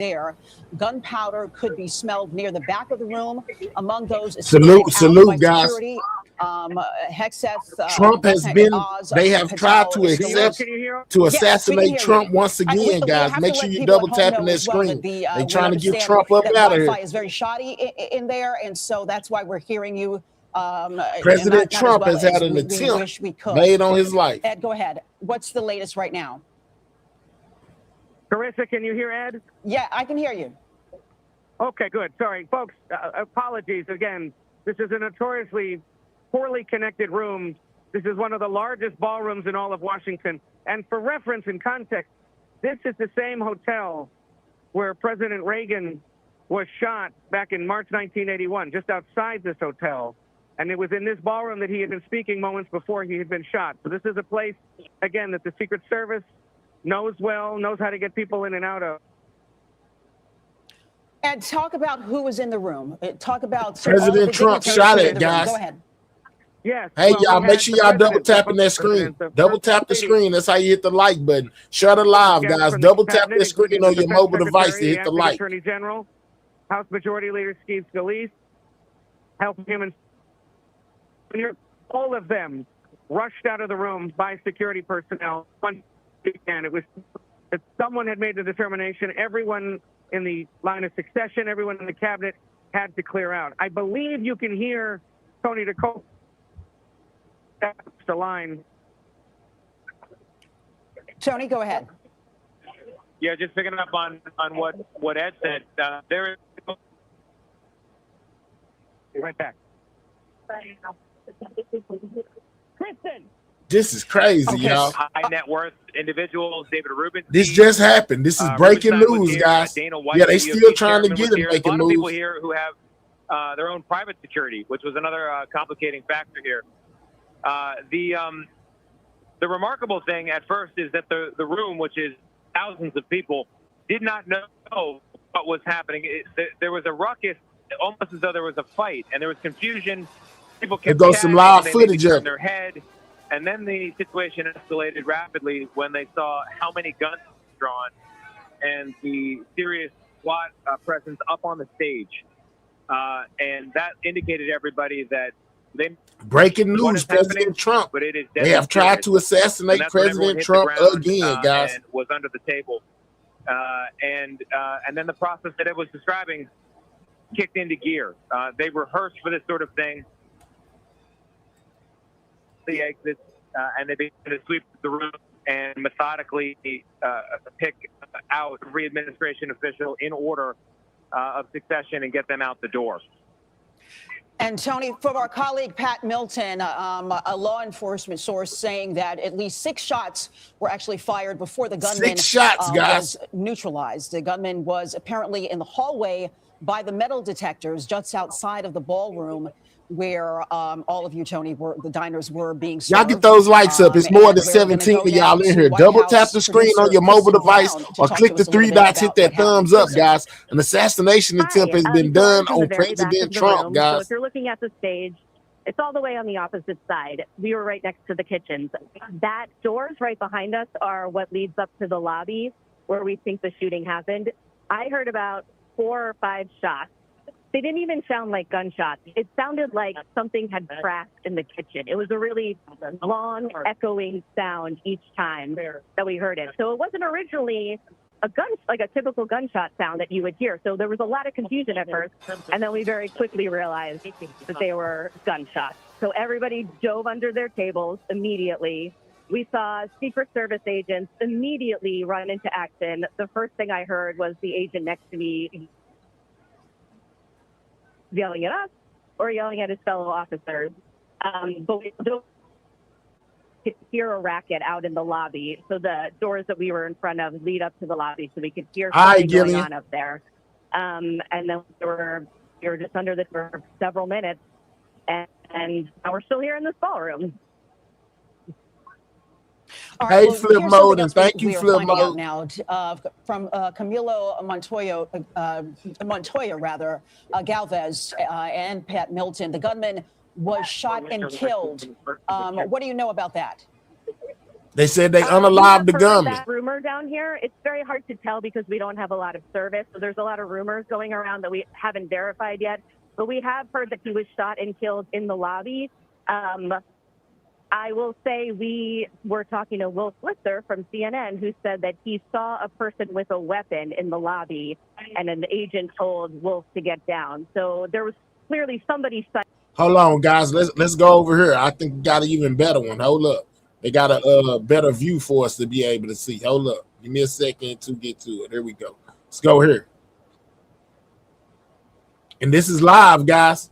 there. Gunpowder could be smelled near the back of the room. Among those salute, guys. Security, Trump has been. They have tried to assassinate Trump once again, guys. Make sure you double tapping that screen. They're trying to get Trump up out of here. Wi-Fi is very shoddy in there, and so that's why we're hearing you. President Trump has had an attempt made on his life. Ed, go ahead. What's the latest right now? Carissa, can you hear Ed? Yeah, I can hear you. Okay, good. Sorry, folks. Apologies again. This is a notoriously poorly connected room. This is one of the largest ballrooms in all of Washington. And for reference and context, this is the same hotel where President Reagan was shot back in March 1981, just outside this hotel. And it was in this ballroom that he had been speaking moments before he had been shot. So this is a place, again, that the Secret Service knows well, knows how to get people in and out of. And talk about who was in the room. Talk about President Trump shot it, guys. Go ahead. Yes. Hey, y'all, make sure y'all double tapping that screen. Double tap the screen. That's how you hit the like button. Shut it live, guys. Double tap that screen on your mobile device to hit the like. Attorney General, House Majority Leader Steve Scalise, Health and Human. All of them rushed out of the room by security personnel. And it was that someone had made the determination. Everyone in the line of succession, everyone in the cabinet had to clear out. I believe you can hear Tony DeCole. That's the line. Tony, go ahead. Yeah, just picking up on what Ed said. There is right back. Kristen. This is crazy, y'all. High net worth individuals, David Rubin. This just happened. This is breaking news, guys. Yeah, they still trying to get him making moves. A lot of people here who have their own private security, which was another complicating factor here. The remarkable thing at first is that the room, which is thousands of people, did not know what was happening. There was a ruckus, almost as though there was a fight, and there was confusion. People kept there goes some live footage of their head. And then the situation escalated rapidly when they saw how many guns were drawn and the serious SWAT presence up on the stage. And that indicated to everybody that they... Breaking news, President Trump. But it is they have tried to assassinate President Trump again, guys. And was under the table. And then the process that it was describing kicked into gear. They rehearsed for this sort of thing. The exits, and they began to sweep the room and methodically pick out every administration official in order of succession and get them out the door. And Tony, from our colleague Pat Milton, a law enforcement source saying that at least 6 shots were actually fired before the gunman was neutralized. The gunman was apparently in the hallway by the metal detectors just outside of the ballroom where all of you, Tony, the diners were being served. Y'all get those lights up. It's more than 17 of y'all in here. Double tap the screen on your mobile device or click the 3 dots, hit that thumbs up, guys. An assassination attempt has been done on President Trump, guys. So if you're looking at the stage, it's all the way on the opposite side. We were right next to the kitchens. That doors right behind us are what leads up to the lobby where we think the shooting happened. I heard about 4 or 5 shots. They didn't even sound like gunshots. It sounded like something had cracked in the kitchen. It was a really long, echoing sound each time that we heard it. So it wasn't originally like a typical gunshot sound that you would hear. So there was a lot of confusion at first, and then we very quickly realized that they were gunshots. So everybody dove under their tables immediately. We saw Secret Service agents immediately run into action. The first thing I heard was the agent next to me yelling at us or yelling at his fellow officers. But we could hear a racket out in the lobby. So the doors that we were in front of lead up to the lobby so we could hear something going on up there. And then we were just under this for several minutes. And now we're still here in this ballroom. Hey, well, Flip Mode, and thank you, Flip Mode. Now, from Camilo Montoya, Galvez, and Pat Milton, the gunman was shot and killed. What do you know about that? They said they unalived the gunman. That rumor down here, it's very hard to tell because we don't have a lot of service. So there's a lot of rumors going around that we haven't verified yet. But we have heard that he was shot and killed in the lobby. I will say we were talking to Will Switzer from CNN, who said that he saw a person with a weapon in the lobby, and an agent told Wolf to get down. So there was clearly somebody. Hold on, guys. Let's go over here. I think we got an even better one. Hold up. They got a better view for us to be able to see. Hold up. Give me a second to get to it. There we go. Let's go here. And this is live, guys.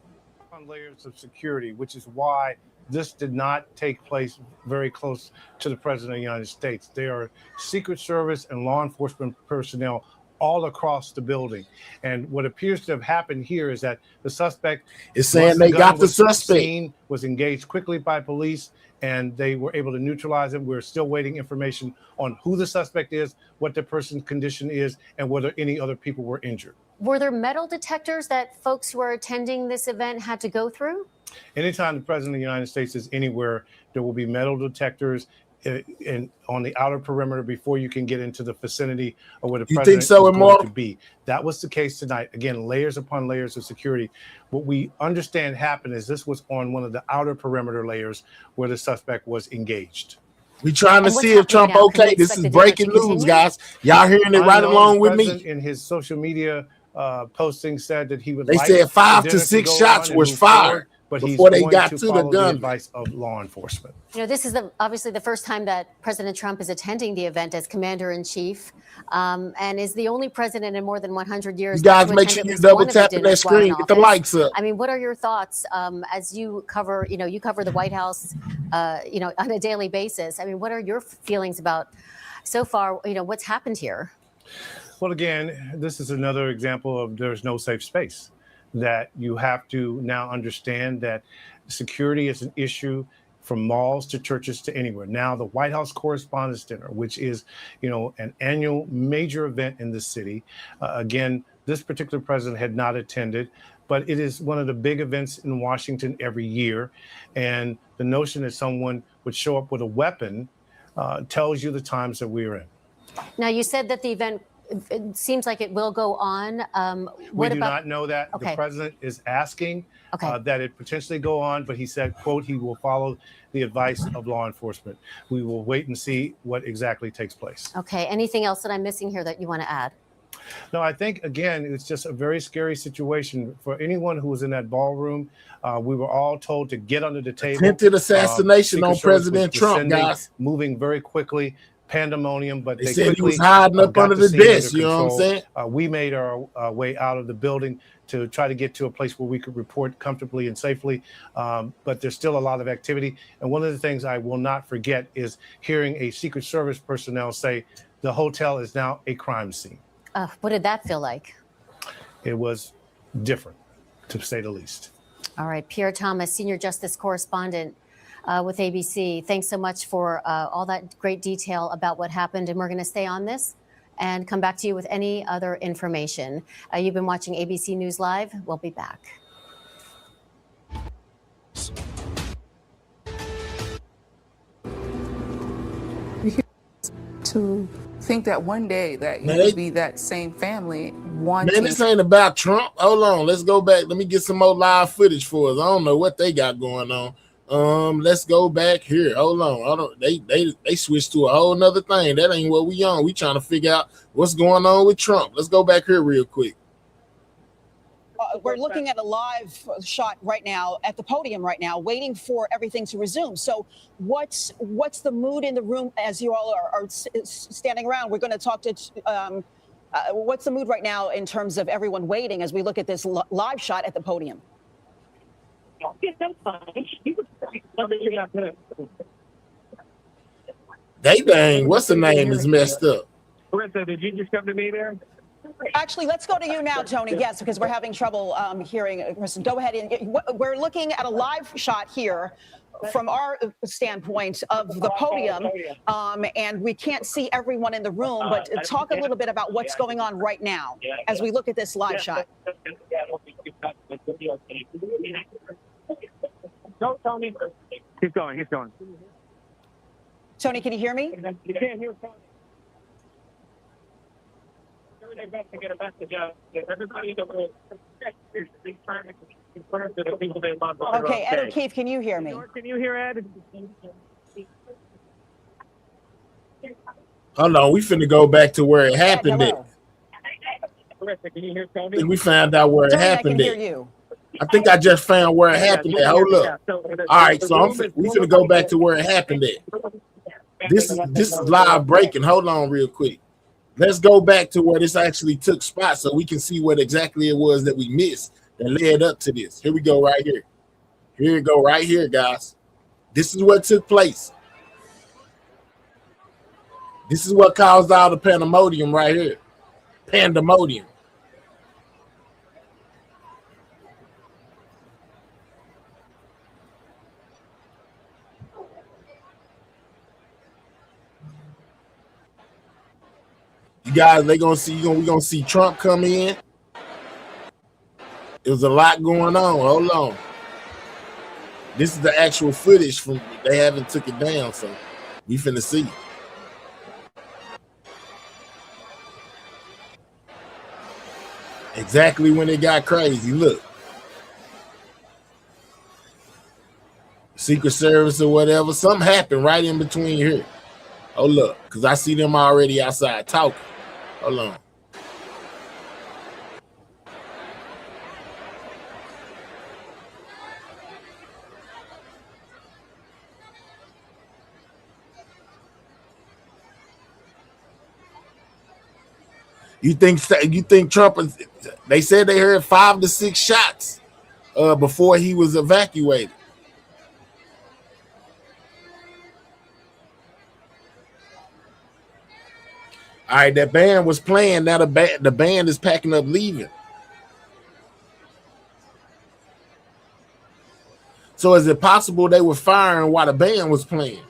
On layers of security, which is why this did not take place very close to the President of the United States. There are Secret Service and law enforcement personnel all across the building. And what appears to have happened here is that the suspect is saying they got the suspect, was engaged quickly by police, and they were able to neutralize him. We're still waiting information on who the suspect is, what the person's condition is, and whether any other people were injured. Were there metal detectors that folks who are attending this event had to go through? Anytime the President of the United States is anywhere, there will be metal detectors on the outer perimeter before you can get into the vicinity of where the president is going to be. That was the case tonight. Again, layers upon layers of security. What we understand happened is this was on one of the outer perimeter layers where the suspect was engaged. We trying to see if Trump okay. This is breaking news, guys. Y'all hearing it right along with me. In his social media posting said that he would. They said 5 to 6 shots was fired. But before they got to the gun. Advice of law enforcement. You know, this is obviously the first time that President Trump is attending the event as commander-in-chief, and is the only president in more than 100 years. You guys make sure you double tap on that screen, get the lights up. I mean, what are your thoughts as you cover, you cover the White House, on a daily basis? I mean, what are your feelings about so far, what's happened here? Well, again, this is another example of there's no safe space. That you have to now understand that security is an issue from malls to churches to anywhere. Now, the White House Correspondents' Dinner, which is, an annual major event in the city. Again, this particular president had not attended, but it is one of the big events in Washington every year. And the notion that someone would show up with a weapon tells you the times that we're in. Now, you said that the event, it seems like it will go on. We do not know that. Okay. The president is asking that it potentially go on, but he said, quote, he will follow the advice of law enforcement. We will wait and see what exactly takes place. Okay. Anything else that I'm missing here that you want to add? No, I think, again, it's just a very scary situation for anyone who was in that ballroom. We were all told to get under the table. Attempted assassination on President Trump, guys. Moving very quickly. Pandemonium, but they said he was hiding up under the desk. You know what I'm saying? We made our way out of the building to try to get to a place where we could report comfortably and safely. But there's still a lot of activity. And one of the things I will not forget is hearing a Secret Service personnel say the hotel is now a crime scene. What did that feel like? It was different, to say the least. All right, Pierre Thomas, senior justice correspondent with ABC. Thanks so much for all that great detail about what happened. And we're going to stay on this and come back to you with any other information. You've been watching ABC News Live. We'll be back. To think that one day that you would be that same family. Man, this ain't about Trump. Hold on. Let's go back. Let me get some more live footage for us. I don't know what they got going on. Let's go back here. Hold on. They switched to a whole nother thing. That ain't what we on. We trying to figure out what's going on with Trump. Let's go back here real quick. We're looking at a live shot right now at the podium right now, waiting for everything to resume. So what's the mood in the room as you all are standing around? We're going to talk to what's the mood right now in terms of everyone waiting as we look at this live shot at the podium? Yeah, that's fine. They dang, what's the name is messed up. Marissa, did you just come to me there? Actually, let's go to you now, Tony. Yes, because we're having trouble hearing. Go ahead. We're looking at a live shot here from our standpoint of the podium, and we can't see everyone in the room, but talk a little bit about what's going on right now as we look at this live shot. No, Tony. He's going. Tony, can you hear me? You can't hear Tony. They're best to get a message out. Everybody in the room is trying to confirm to the people they love. Okay, Ed O'Keefe, can you hear me? Can you hear Ed? Hold on, we finna go back to where it happened at. Marissa, can you hear I Tony? think we found out where it Tony, I can happened hear at. you. I think I just found where it happened at. Hold up. All right, so we finna go back to where it happened at. This is live breaking. Hold on real quick. Let's go back to where this actually took spot so we can see what exactly it was that we missed that led up to this. Here we go right here. Here we go right here, guys. This is what took place. This is what caused all the pandemonium right here. Pandemonium. You guys, we're gonna see Trump come in. There was a lot going on. Hold on. This is the actual footage from they haven't took it down, so we finna see. Exactly when it got crazy. Look. Secret Service or whatever. Something happened right in between here. Oh, look, because I see them already outside talking. Hold on. You think Trump? They said they heard 5 to 6 shots before he was evacuated. All right, that band was playing. Now the band is packing up, leaving. So is it possible they were firing while the band was playing?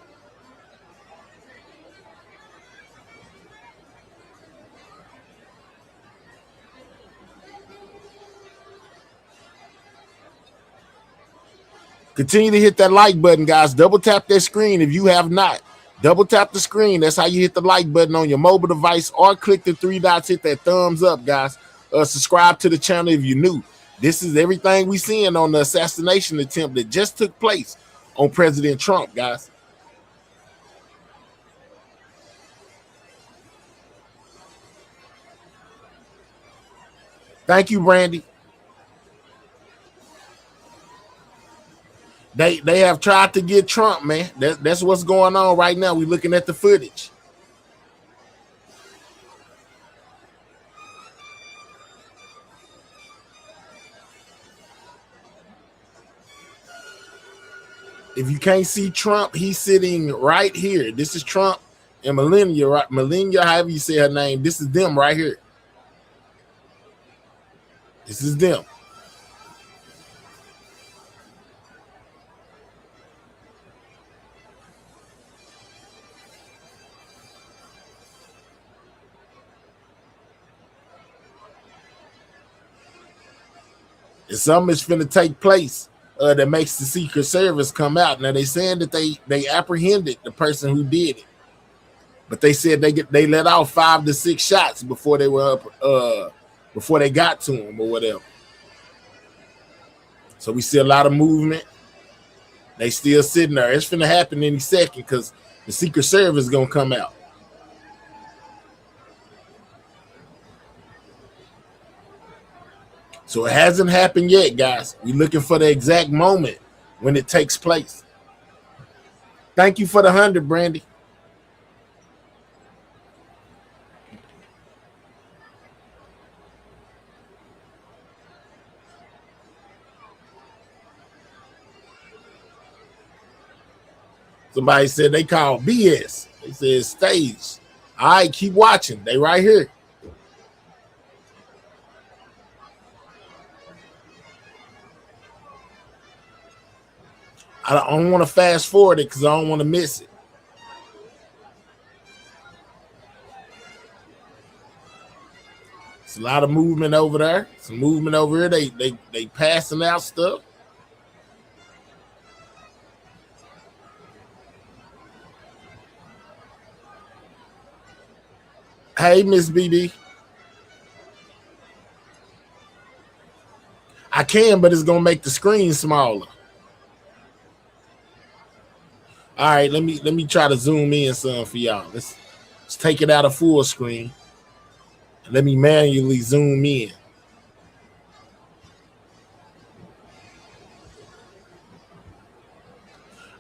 Continue to hit that like button, guys. Double tap that screen if you have not. Double tap the screen. That's how you hit the like button on your mobile device, or click the 3 dots, hit that thumbs up, guys. Subscribe to the channel if you're new. This is everything we seeing on the assassination attempt that just took place on President Trump, guys. Thank you, Brandy. They have tried to get Trump, man. That's what's going on right now. We're looking at the footage. If you can't see Trump, he's sitting right here. This is Trump and Melania, right? Melania, however you say her name. This is them right here. This is them. And something is finna take place that makes the Secret Service come out. Now they saying that they apprehended the person who did it, but they said they let off 5 to 6 shots before they were up, before they got to him or whatever. So we see a lot of movement. They still sitting there. It's finna happen any second because the Secret Service is gonna come out. So it hasn't happened yet, guys. We're looking for the exact moment when it takes place. Thank you for the 100, Brandy. Somebody said they called BS. They said stage. All right, keep watching. They right here. I don't want to fast forward it because I don't want to miss it. It's a lot of movement over there. Some movement over here. They passing out stuff. Hey, Miss BB. I can, but it's gonna make the screen smaller. All right, let me try to zoom in some for y'all. Let's take it out of full screen. Let me manually zoom in.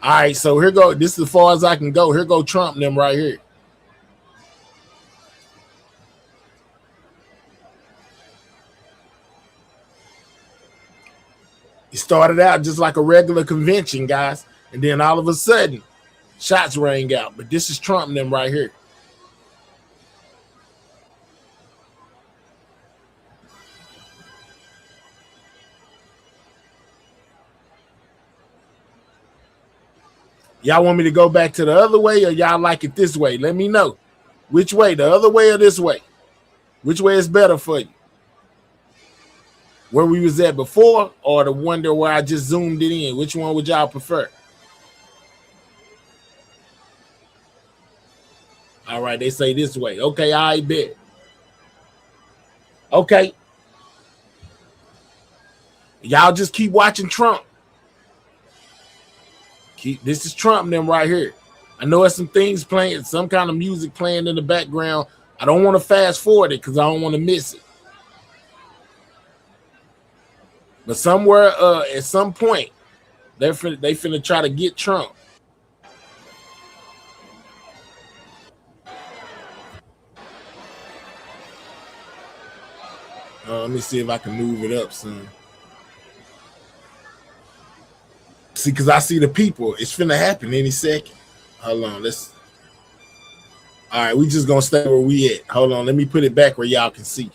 All right, so here go. This is as far as I can go. Here go Trump and them right here. It started out just like a regular convention, guys, and then all of a sudden, shots rang out. But this is Trump and them right here. Y'all want me to go back to the other way, or y'all like it this way? Let me know. Which way, the other way or this way? Which way is better for you? Where we was at before, or the one where I just zoomed it in? Which one would y'all prefer? All right, they say this way. Okay, I bet. Okay. Y'all just keep watching Trump. This is Trump and them right here. I know there's some things playing, some kind of music playing in the background. I don't want to fast forward it because I don't want to miss it. But somewhere at some point, they finna try to get Trump. Let me see if I can move it up son. See, because I see the people. It's finna happen any second. Hold on, all right, we just gonna stay where we at. Hold on, let me put it back where y'all can see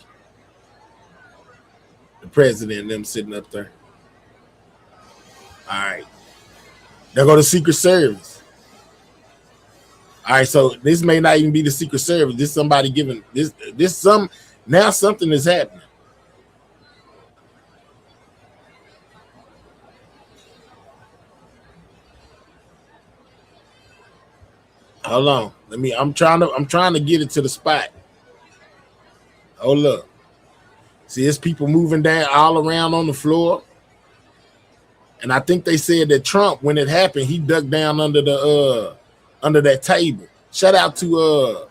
the president and them sitting up there. All right, there go the Secret Service. All right, so this may not even be the Secret Service. This somebody giving now something is happening. Hold on. I'm trying to get it to the spot. Hold up. See, it's people moving down all around on the floor. And I think they said that Trump, when it happened, he ducked down under that table. Shout out to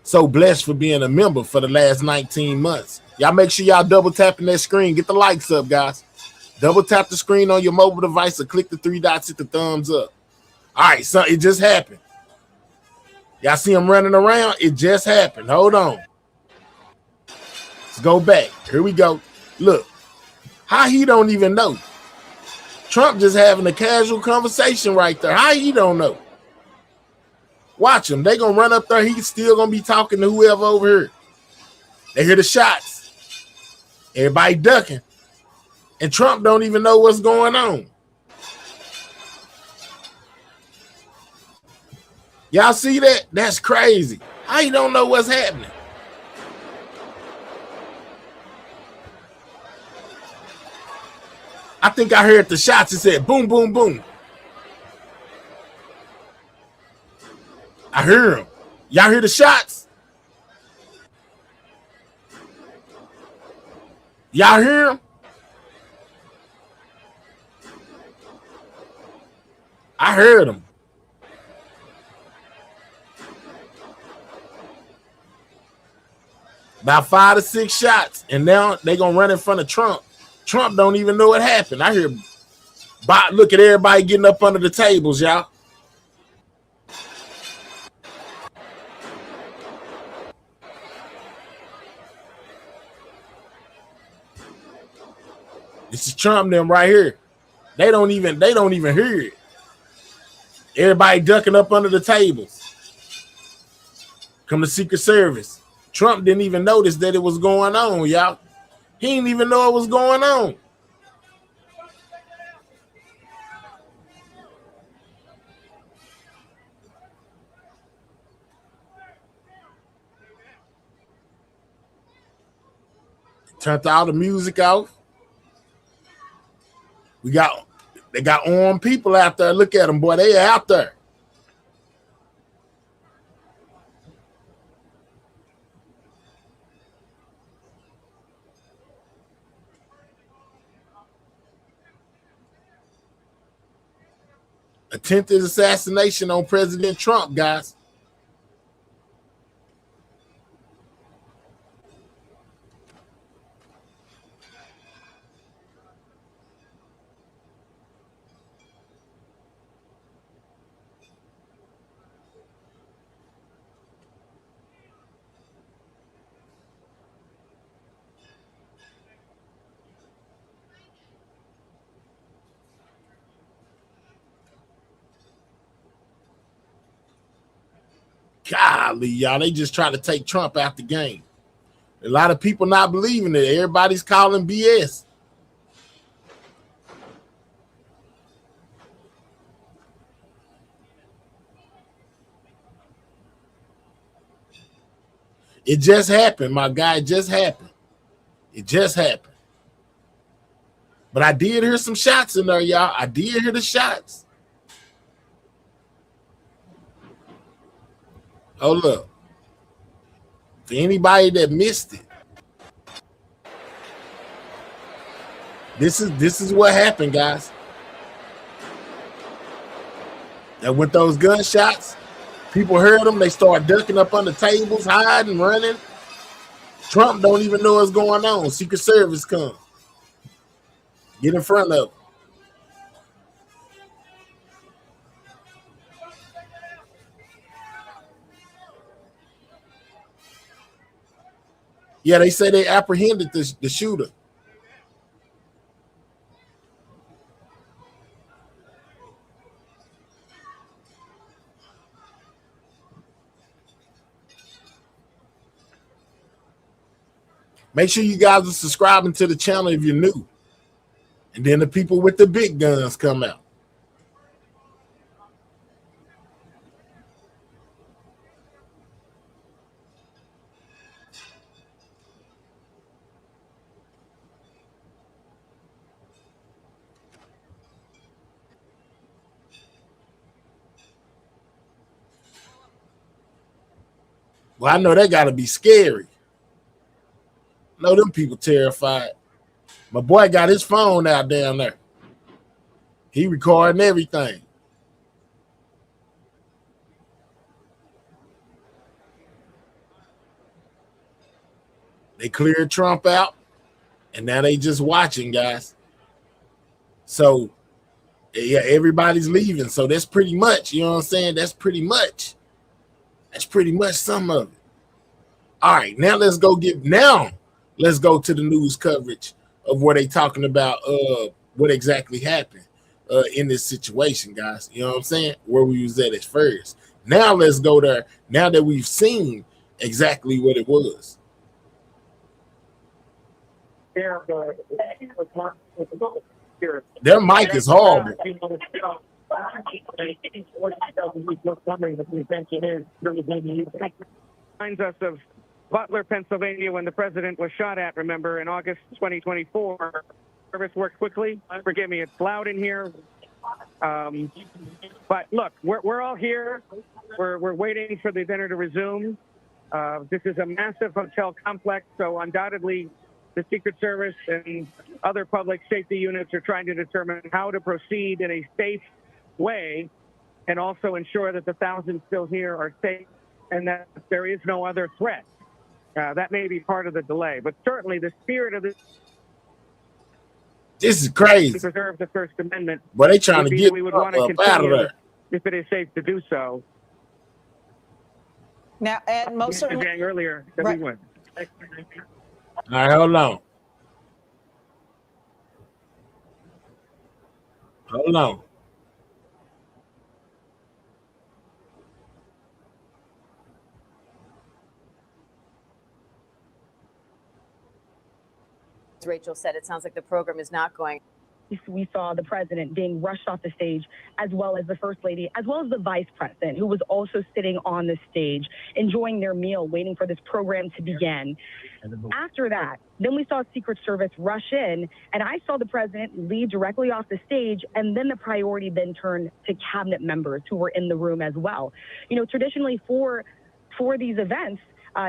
So Blessed for being a member for the last 19 months. Y'all make sure y'all double tapping that screen. Get the likes up, guys. Double tap the screen on your mobile device or click the 3 dots, hit the thumbs up. All right, so it just happened. Y'all see him running around? It just happened. Hold on. Let's go back. Here we go. Look, how he don't even know? Trump just having a casual conversation right there. How he don't know? Watch him. They gonna run up there. He's still gonna be talking to whoever over here. They hear the shots. Everybody ducking. And Trump don't even know what's going on. Y'all see that? That's crazy. How you don't know what's happening? I think I heard the shots. It said boom, boom, boom. I hear them. Y'all hear the shots? Y'all hear them? I heard them. About 5 to 6 shots, and now they gonna run in front of Trump. Trump don't even know what happened. I hear, look at everybody getting up under the tables, y'all. This is Trump and them right here. They don't even hear it. Everybody ducking up under the tables. Come the Secret Service. Trump didn't even notice that it was going on, y'all. He didn't even know it was going on. Turned all the music off. They got armed people out there. Look at them, boy. They out there. Attempted assassination on President Trump, guys. Golly, y'all, they just try to take Trump out the game. A lot of people not believing it. Everybody's calling BS. It just happened, my guy. It just happened. It just happened. But I did hear some shots in there, y'all. I did hear the shots. Hold up. For anybody that missed it, this is what happened, guys. And with those gunshots, people heard them. They start ducking up under tables, hiding, running. Trump don't even know what's going on. Secret Service come. Get in front of him. Yeah, they say they apprehended the shooter. Make sure you guys are subscribing to the channel if you're new. And then the people with the big guns come out. Well, I know they got to be scary. I know them people terrified. My boy got his phone out down there. He recording everything. They cleared Trump out, and now they just watching, guys. So, yeah, everybody's leaving. So that's pretty much, you know what I'm saying? That's pretty much some of it. All right, now let's go to the news coverage of what they talking about, what exactly happened in this situation, guys. You know what I'm saying? Where we was at first. Now let's go there. Now that we've seen exactly what it was. Their mic is horrible. Reminds us of Butler, Pennsylvania, when the president was shot at, remember, in August 2024. Service worked quickly. Forgive me, it's loud in here. But look, we're all here. We're waiting for the dinner to resume. This is a massive hotel complex, so undoubtedly the Secret Service and other public safety units are trying to determine how to proceed in a safe way and also ensure that the thousands still here are safe and that there is no other threat. That may be part of the delay, but certainly the spirit of this is crazy. To preserve the First Amendment. But they trying to get we would want to continue out of there if it is safe to do so. Now, and most certainly earlier that we went. All right, hold on. Hold on. As Rachel said, it sounds like the program is not going. We saw the president being rushed off the stage, as well as the first lady, as well as the vice president, who was also sitting on the stage, enjoying their meal, waiting for this program to begin. After that, then we saw Secret Service rush in, and I saw the president leave directly off the stage, and then the priority then turned to cabinet members who were in the room as well. You know, traditionally for these events,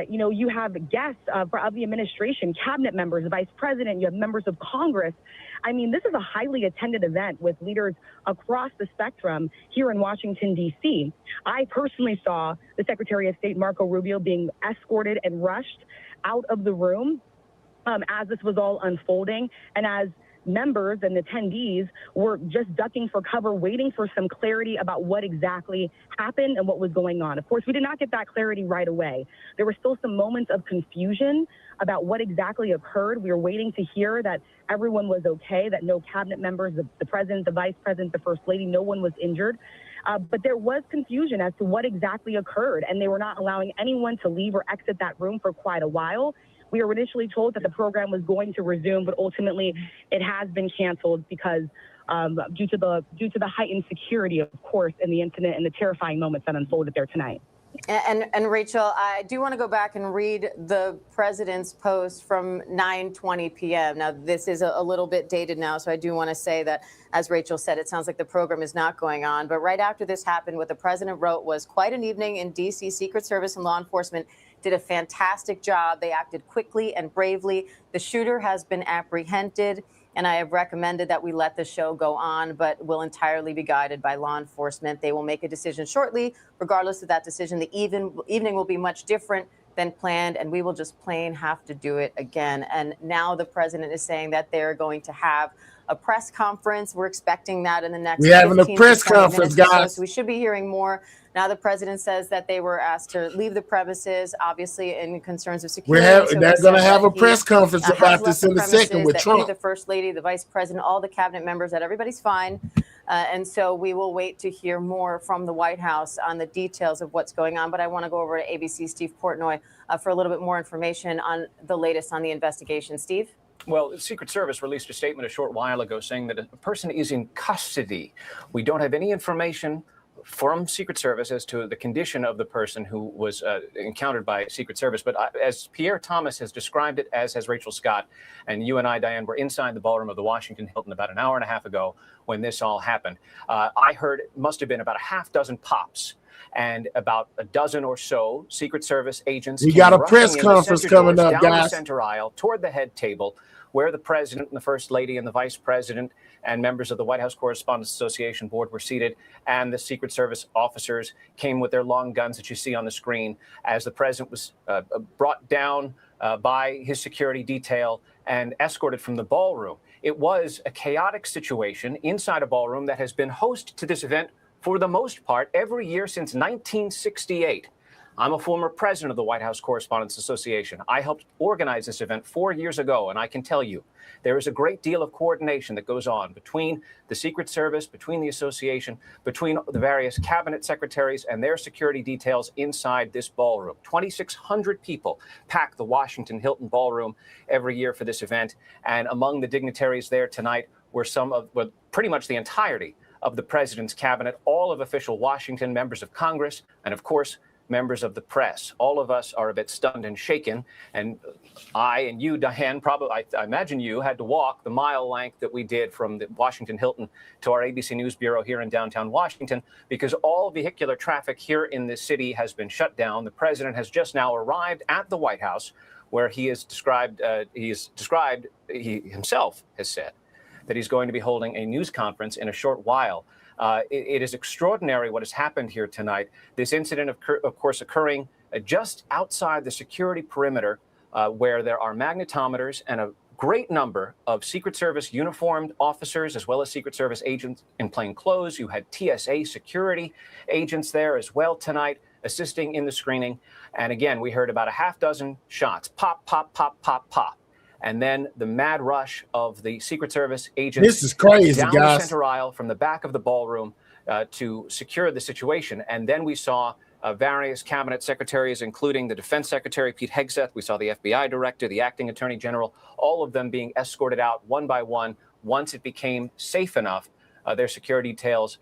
You have guests of the administration, cabinet members, the vice president, you have members of Congress. I mean, this is a highly attended event with leaders across the spectrum here in Washington, D.C. I personally saw the Secretary of State, Marco Rubio, being escorted and rushed out of the room as this was all unfolding, and as members and attendees were just ducking for cover, waiting for some clarity about what exactly happened and what was going on. Of course, we did not get that clarity right away. There were still some moments of confusion about what exactly occurred. We were waiting to hear that everyone was okay, that no cabinet members, the president, the vice president, the first lady, no one was injured. But there was confusion as to what exactly occurred, and they were not allowing anyone to leave or exit that room for quite a while. We were initially told that the program was going to resume, but ultimately it has been canceled because due to the heightened security, of course, in the incident and the terrifying moments that unfolded there tonight. And Rachel, I do want to go back and read the president's post from 9:20 p.m. Now, this is a little bit dated now, so I do want to say that, as Rachel said, it sounds like the program is not going on. But right after this happened, what the president wrote was, "Quite an evening in D.C. Secret Service and law enforcement did a fantastic job. They acted quickly and bravely. The shooter has been apprehended, and I have recommended that we let the show go on, but will entirely be guided by law enforcement. They will make a decision shortly. Regardless of that decision, the evening will be much different than planned, and we will just plain have to do it again." And now the president is saying that they're going to have a press conference. We're expecting that in the next 15 having a press to 20 conference, minutes or guys. so we should be hearing more. Now the president says that they were asked to leave the premises, obviously in concerns of security. They're going to have a press conference about this in a second with Trump. The first lady, the vice president, all the cabinet members, that everybody's fine. And so we will wait to hear more from the White House on the details of what's going on. But I want to go over to ABC's Steve Portnoy for a little bit more information on the latest on the investigation. Steve? Well, the Secret Service released a statement a short while ago saying that a person is in custody. We don't have any information from Secret Service as to the condition of the person who was encountered by Secret Service. But as Pierre Thomas has described it, as has Rachel Scott, and you and I, Diane, were inside the ballroom of the Washington Hilton about an hour and a half ago when this all happened. I heard it must have been about a half dozen pops. And about a dozen or so Secret Service agents. We got a press conference coming up, down guys. The center aisle toward the head table, where the president and the first lady and the vice president and members of the White House Correspondents Association board were seated, and the Secret Service officers came with their long guns that you see on the screen as the president was brought down by his security detail and escorted from the ballroom. It was a chaotic situation inside a ballroom that has been host to this event for the most part every year since 1968. I'm a former president of the White House Correspondents Association. I helped organize this event 4 years ago, and I can tell you there is a great deal of coordination that goes on between the Secret Service, between the association, between the various cabinet secretaries and their security details inside this ballroom. 2,600 people pack the Washington Hilton ballroom every year for this event, and among the dignitaries there tonight were pretty much the entirety of the president's cabinet, all of official Washington, members of Congress, and of course, members of the press. All of us are a bit stunned and shaken. And I and you, Diane, probably, I imagine you had to walk the mile length that we did from the Washington Hilton to our ABC News Bureau here in downtown Washington, because all vehicular traffic here in this city has been shut down. The president has just now arrived at the White House, where he himself has said that he's going to be holding a news conference in a short while. It is extraordinary what has happened here tonight. This incident, of course, occurring just outside the security perimeter, where there are magnetometers and a great number of Secret Service uniformed officers, as well as Secret Service agents in plain clothes. You had TSA security agents there as well tonight, assisting in the screening. And again, we heard about a half dozen shots, pop, pop, pop, pop, pop. And then the mad rush of the Secret Service agents. This is crazy, down guys. the center aisle from the back of the ballroom to secure the situation. And then we saw various cabinet secretaries, including the Defense Secretary, Pete Hegseth. We saw the FBI director, the acting attorney general, all of them being escorted out one by one. Once it became safe enough, their security details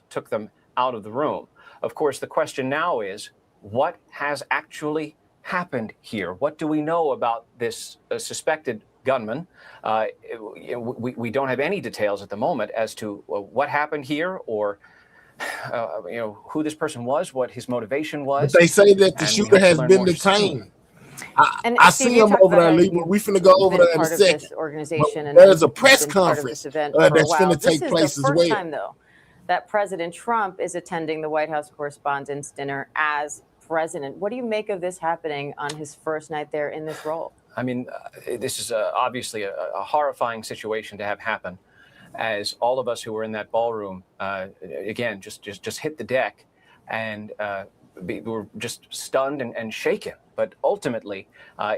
took them out of the room. Of course, the question now is, what has actually happened here? What do we know about this suspected gunman? We don't have any details at the moment as to what happened here or who this person was, what his motivation But was. they say that the and we shooter hope to has learn been more detained. And I Steve, see you him talked over about there, how Lieber. you've We finna go over been there in a part of second. this organization, and There's a you've press been part of conference this event for a that's while. finna take This place is the as first well. time, though, that President Trump is attending the White House Correspondents' Dinner as president. What do you make of this happening on his first night there in this role? I mean, this is obviously a horrifying situation to have happen, as all of us who were in that ballroom, again, just hit the deck, and we were just stunned and shaken. But ultimately,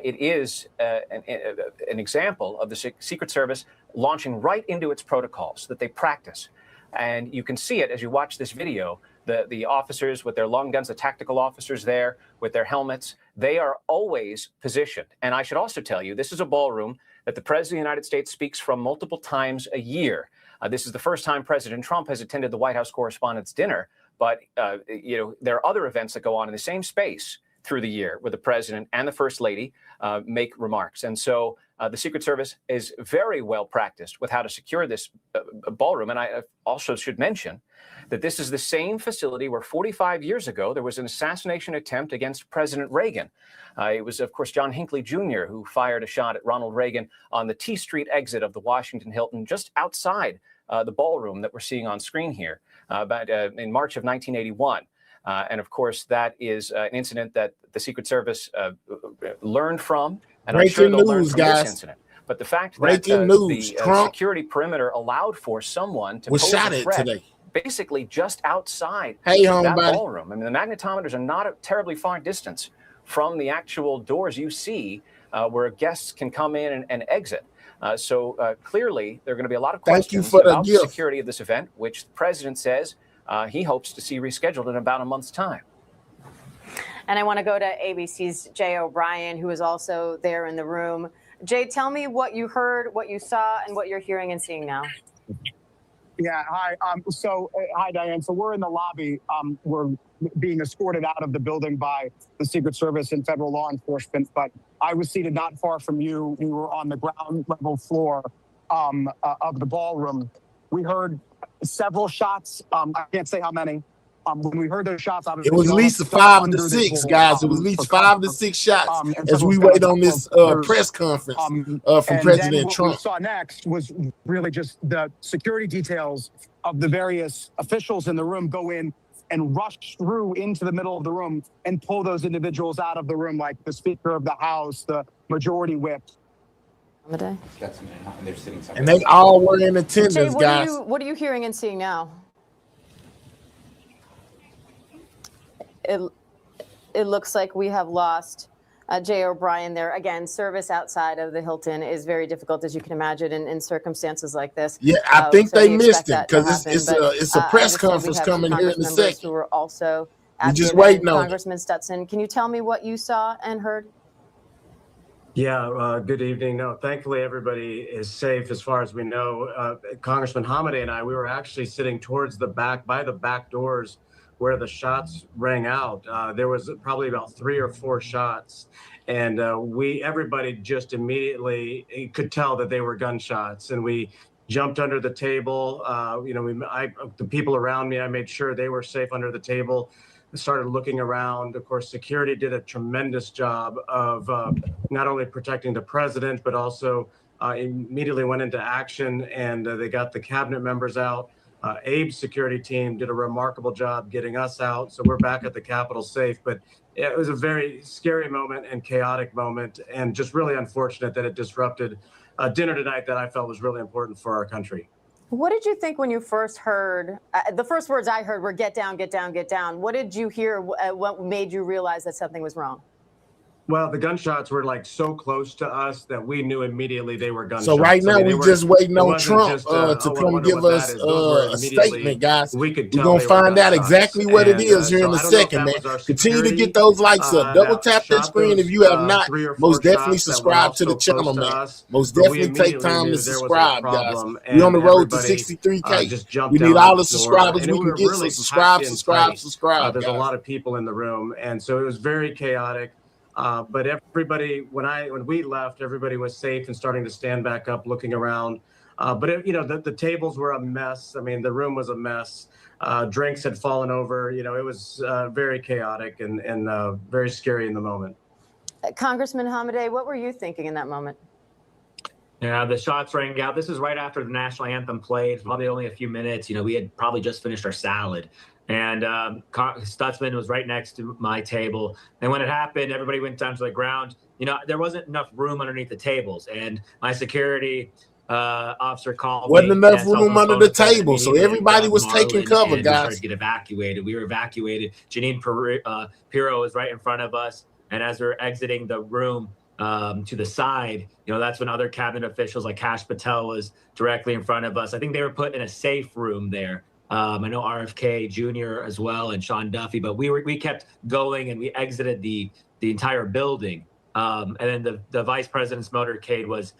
it is an example of the Secret Service launching right into its protocols that they practice. And you can see it as you watch this video. The officers with their long guns, the tactical officers there with their helmets, they are always positioned. And I should also tell you, this is a ballroom that the President of the United States speaks from multiple times a year. This is the first time President Trump has attended the White House Correspondents' Dinner, but there are other events that go on in the same space through the year where the President and the First Lady make remarks. And so the Secret Service is very well practiced with how to secure this ballroom. And I also should mention that this is the same facility where 45 years ago there was an assassination attempt against President Reagan. It was, of course, John Hinckley Jr. who fired a shot at Ronald Reagan on the T Street exit of the Washington Hilton, just outside the ballroom that we're seeing on screen here, in March of 1981. And of course, that is an incident that the Secret Service learned from, and I'm sure they'll learn from this incident. But the fact that the security perimeter allowed for someone to pose a threat basically just outside that ballroom. I mean, the magnetometers are not a terribly far distance from the actual doors you see where guests can come in and exit. So clearly, there are going to be a lot of questions about the security of this event, which the president says he hopes to see rescheduled in about a month's time. And I want to go to ABC's Jay O'Brien, who is also there in the room. Jay, tell me what you heard, what you saw, and what you're hearing and seeing now. Yeah, hi. Hi, Diane. So we're in the lobby. We're being escorted out of the building by the Secret Service and federal law enforcement. But I was seated not far from you. We were on the ground level floor of the ballroom. We heard several shots. I can't say how many. When we heard those shots, it was at least 5 to 6, guys. It was at least 5 to 6 shots as we wait on this press conference from President Trump. What we saw next was really just the security details of the various officials in the room go in and rush through into the middle of the room and pull those individuals out of the room, like the Speaker of the House, the Majority Whip. And they all were in attendance, Jay, guys. What are you hearing and seeing now? It looks like we have lost Jay O'Brien there. Again, service outside of the Hilton is very difficult, as you can imagine, in circumstances like this. Yeah, I think they missed it because it's a press conference coming here in a second. Who were also we're just waiting on Congressman Stutson, can you tell me what you saw and heard? Yeah, good evening. No, thankfully everybody is safe as far as we know. Congressman Hamadeh and I, we were actually sitting towards the back, by the back doors where the shots rang out. There was probably about 3 or 4 shots, and everybody just immediately could tell that they were gunshots, and we jumped under the table. The people around me, I made sure they were safe under the table. Started looking around. Of course, security did a tremendous job of not only protecting the president, but also immediately went into action, and they got the cabinet members out. Abe's security team did a remarkable job getting us out. So we're back at the Capitol safe. But it was a very scary moment and chaotic moment, and just really unfortunate that it disrupted a dinner tonight that I felt was really important for our country. What did you think when you first heard, the first words I heard were get down, get down, get down. What did you hear? What made you realize that something was wrong? Well, the gunshots were like so close to us that we knew immediately they were gunshots. So right now we're just waiting on Trump to come give us a statement, guys. We're going to find out exactly what it is here in a second, man. Continue to get those likes up. Double tap that screen if you have not. Most definitely subscribe to the channel, man. Most definitely take time to subscribe, guys. We're on the road to 63K. We need all the subscribers we can get, so subscribe. There's a lot of people in the room, and so it was very chaotic. But everybody, when we left, everybody was safe and starting to stand back up, looking around. But the tables were a mess. I mean, the room was a mess. Drinks had fallen over. It was very chaotic and very scary in the moment. Congressman Hamadeh, what were you thinking in that moment? Yeah, the shots rang out. This is right after the national anthem played, probably only a few minutes. We had probably just finished our salad. And Stutzman was right next to my table. And when it happened, everybody went down to the ground. There wasn't enough room underneath the tables. And my security officer called Wasn't me. enough room under the table, so everybody was taking cover, and guys. We started to get evacuated. We were evacuated. Janine Pirro was right in front of us. And as we were exiting the room to the side, that's when other cabinet officials like Kash Patel was directly in front of us. I think they were put in a safe room there. I know RFK Jr. as well and Sean Duffy, but we kept going and we exited the entire building. And then the vice president's motorcade was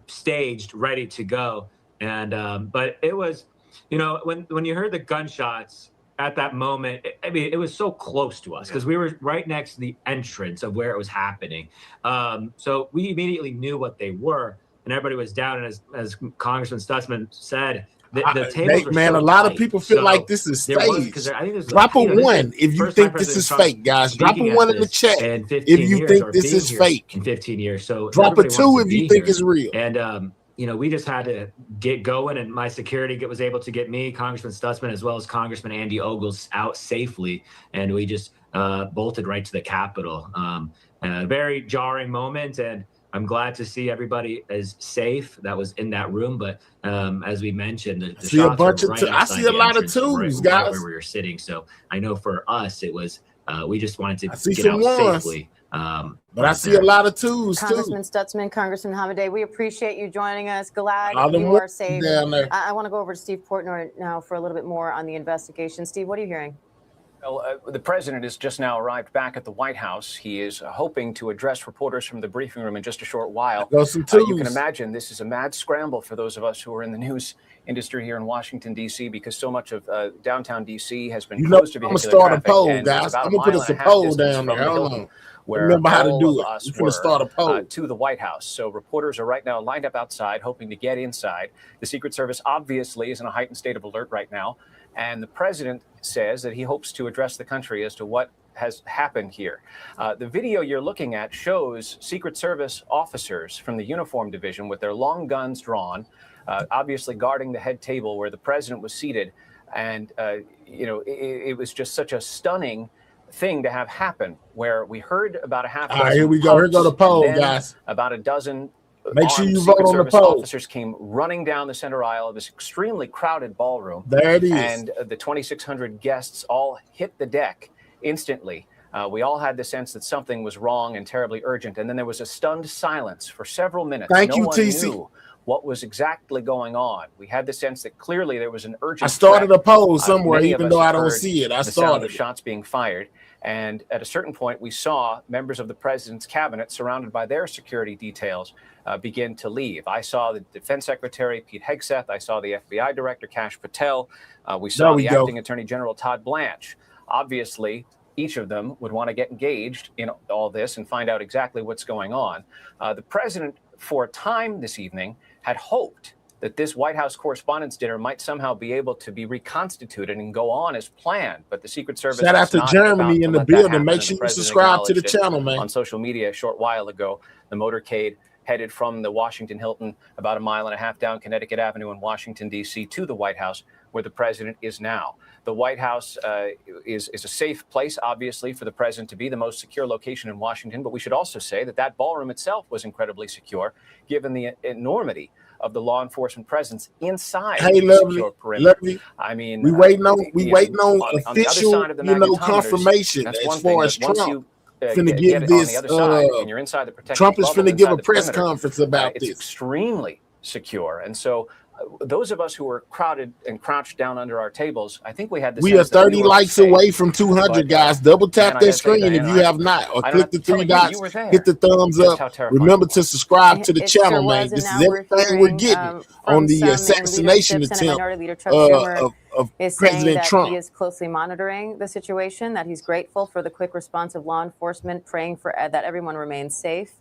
staged, ready to go. And but it was, when you heard the gunshots at that moment, it was so close to us because we were right next to the entrance of where it was happening. So we immediately knew what they were, and everybody was down. And as Congressman Stutzman said, the tables man, so a lot tight. of people feel like this is staged. Drop a one if you think this is fake, guys. Drop a one in the chat if you think this is fake. In 15 years, so drop a two if you think it's real. And we just had to get going, and my security was able to get me, Congressman Stutzman, as well as Congressman Andy Ogles out safely, and we just bolted right to the Capitol. A very jarring moment, and I'm glad to see everybody is safe that was in that room. But as we mentioned, the see a shots bunch were of right I see a lot of twos, guys. where we were sitting. So I know for us, it was we just wanted to see get out ones. safely. But I see a lot of twos, Congressman too. Stutzman, Congressman Hamadeh, we appreciate you joining us. Glad All you are safe. down there. I want to go over to Steve Portnoy now for a little bit more on the investigation. Steve, what are you hearing? Well, the president has just now arrived back at the White House. He is hoping to address reporters from the briefing room in just a short while. Some you can imagine this is a mad scramble for those of us who are in the news industry here in Washington, D.C., because so much of downtown D.C. has been closed to vehicular start traffic. A poll, and guys. I'm going to put us a poll down there. Hold on. Remember how to do it. We're going to start a poll. To the White House. So reporters are right now lined up outside, hoping to get inside. The Secret Service obviously is in a heightened state of alert right now. And the president says that he hopes to address the country as to what has happened here. The video you're looking at shows Secret Service officers from the uniform division with their long guns drawn, obviously guarding the head table where the president was seated. And, it was just such a stunning thing to have happen where we heard about a half dozen. All right, here we go. Here go the poll, guys. About a dozen Make sure you vote on the poll. Officers came running down the center aisle of this extremely crowded ballroom. There it is. And the 2,600 guests all hit the deck instantly. We all had the sense that something was wrong and terribly urgent. And then there was a stunned silence for several minutes. Thank no you, one TC. knew what was exactly going on. We had the sense that clearly there was an urgent I started threat. a poll somewhere, Many of even us though I have don't heard see it. I the sound started of shots being fired. And at a certain point, we saw members of the president's cabinet surrounded by their security details begin to leave. I saw the Defense Secretary, Pete Hegseth. I saw the FBI Director, Kash Patel. We saw the Acting Attorney General, Todd Blanche. Obviously, each of them would want to get engaged in all this and find out exactly what's going on. The president, for a time this evening, had hoped that this White House Correspondents' Dinner might somehow be able to be reconstituted and go on as planned. But the Secret Service shout out to Germany in the building. Make sure you subscribe to the channel, man. On social media a short while ago, the motorcade headed from the Washington Hilton about 1.5 miles down Connecticut Avenue in Washington, D.C. to the White House, where the president is now. The White House is a safe place, obviously, for the president to be, the most secure location in Washington. But we should also say that that ballroom itself was incredibly secure, given the enormity of the law enforcement presence inside the secure perimeter. Lovely. I mean, we waiting on official, confirmation as far as Trump finna give this. And you're inside the protected Trump is bubble, finna give a the press perimeter. conference about It's this. extremely secure, and so those of us who were crowded and crouched down under our tables, I think we had the We sense are that 30 likes safe. away from 200, guys. Double tap that screen if you have not, or click the 3 dots, hit the thumbs up. Remember to subscribe to the channel, man. This is everything we're getting on the assassination attempt of President Trump. He is closely monitoring the situation, that he's grateful for the quick response of law enforcement, praying for that everyone remains safe.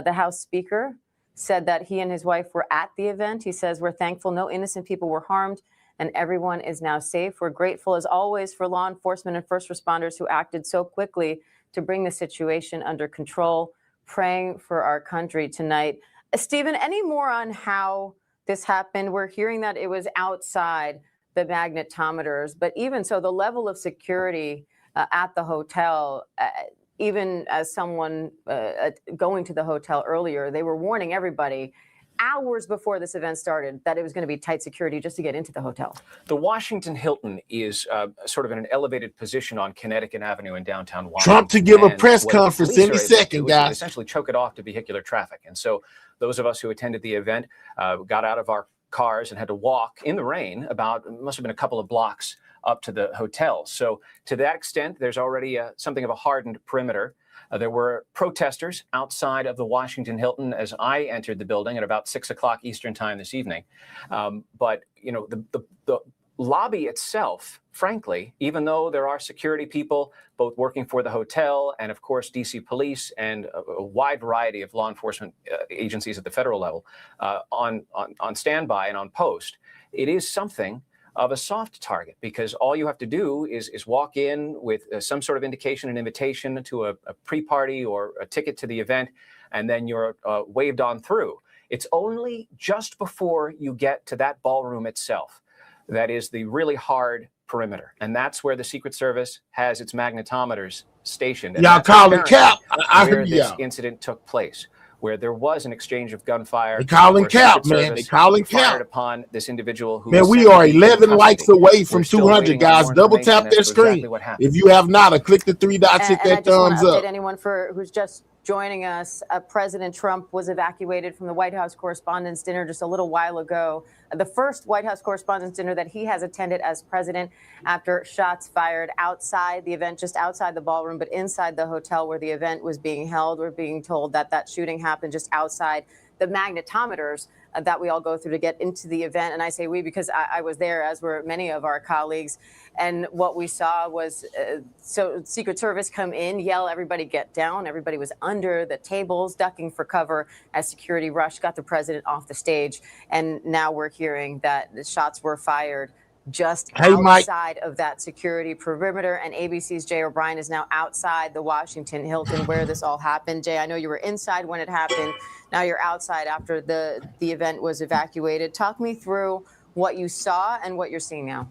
The House Speaker said that he and his wife were at the event. He says, "We're thankful no innocent people were harmed and everyone is now safe. We're grateful, as always, for law enforcement and first responders who acted so quickly to bring the situation under control. Praying for our country tonight." Stephen, any more on how this happened? We're hearing that it was outside the magnetometers, but even so, the level of security at the hotel, even as someone going to the hotel earlier, they were warning everybody hours before this event started that it was going to be tight security just to get into the hotel. The Washington Hilton is sort of in an elevated position on Connecticut Avenue in downtown Washington. Trump to give a And press what the conference police any are able to second, do is guys. essentially choke it off to vehicular traffic. And so those of us who attended the event got out of our cars and had to walk in the rain about, must have been a couple of blocks up to the hotel. So to that extent, there's already something of a hardened perimeter. There were protesters outside of the Washington Hilton as I entered the building at about 6 o'clock Eastern time this evening. But, you know, the lobby itself, frankly, even though there are security people both working for the hotel and, of course, D.C. police and a wide variety of law enforcement agencies at the federal level on standby and on post, it is something of a soft target, because all you have to do is walk in with some sort of indication, an invitation to a pre-party or a ticket to the event, and then you're waved on through. It's only just before you get to that ballroom itself that is the really hard perimeter, and that's where the Secret Service has its magnetometers stationed. Y'all calling cap? I where hear this y'all. incident took place, where there was an exchange of gunfire. They calling where cap, Secret man. Service They calling fired cap. upon this individual who Man, we are 11 likes away from 200, guys. Double tap that screen. If you have not, click the three dots, hit And I that just want thumbs to update up. anyone who's just joining us. President Trump was evacuated from the White House Correspondents' Dinner just a little while ago. The first White House Correspondents' Dinner that he has attended as president, after shots fired outside the event, just outside the ballroom, but inside the hotel where the event was being held. We're being told that that shooting happened just outside the magnetometers that we all go through to get into the event. And I say we because I was there, as were many of our colleagues. And what we saw was so Secret Service come in, yell, "Everybody get down." Everybody was under the tables, ducking for cover as security rushed, got the president off the stage. And now we're hearing that the shots were fired just outside of that security perimeter. And ABC's Jay O'Brien is now outside the Washington Hilton where this all happened. Jay, I know you were inside when it happened. Now you're outside after the event was evacuated. Talk me through what you saw and what you're seeing now.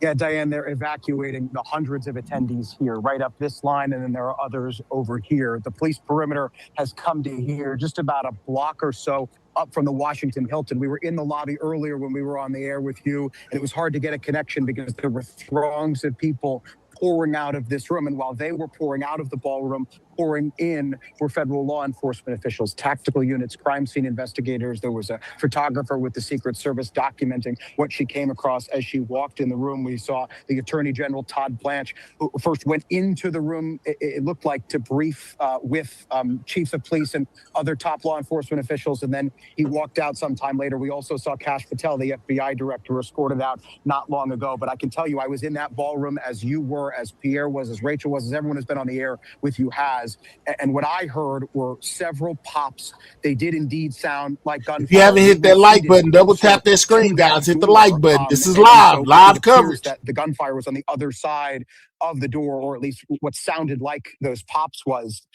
Yeah, Diane, they're evacuating the hundreds of attendees here, right up this line, and then there are others over here. The police perimeter has come to here, just about a block or so up from the Washington Hilton. We were in the lobby earlier when we were on the air with you, and it was hard to get a connection because there were throngs of people pouring out of this room. And while they were pouring out of the ballroom, pouring in were federal law enforcement officials, tactical units, crime scene investigators. There was a photographer with the Secret Service documenting what she came across as she walked in the room. We saw the Attorney General Todd Blanche, who first went into the room, it looked like, to brief with chiefs of police and other top law enforcement officials. And then he walked out sometime later. We also saw Kash Patel, the FBI director, escorted out not long ago. But I can tell you, I was in that ballroom as you were, as Pierre was, as Rachel was, as everyone has been on the air with you has. And what I heard were several pops. They did indeed sound like gunfire. If you haven't hit that like button, double tap that screen, guys. Hit the like button. This is live coverage. That the gunfire was on the other side of the door, or at least what sounded like those pops was.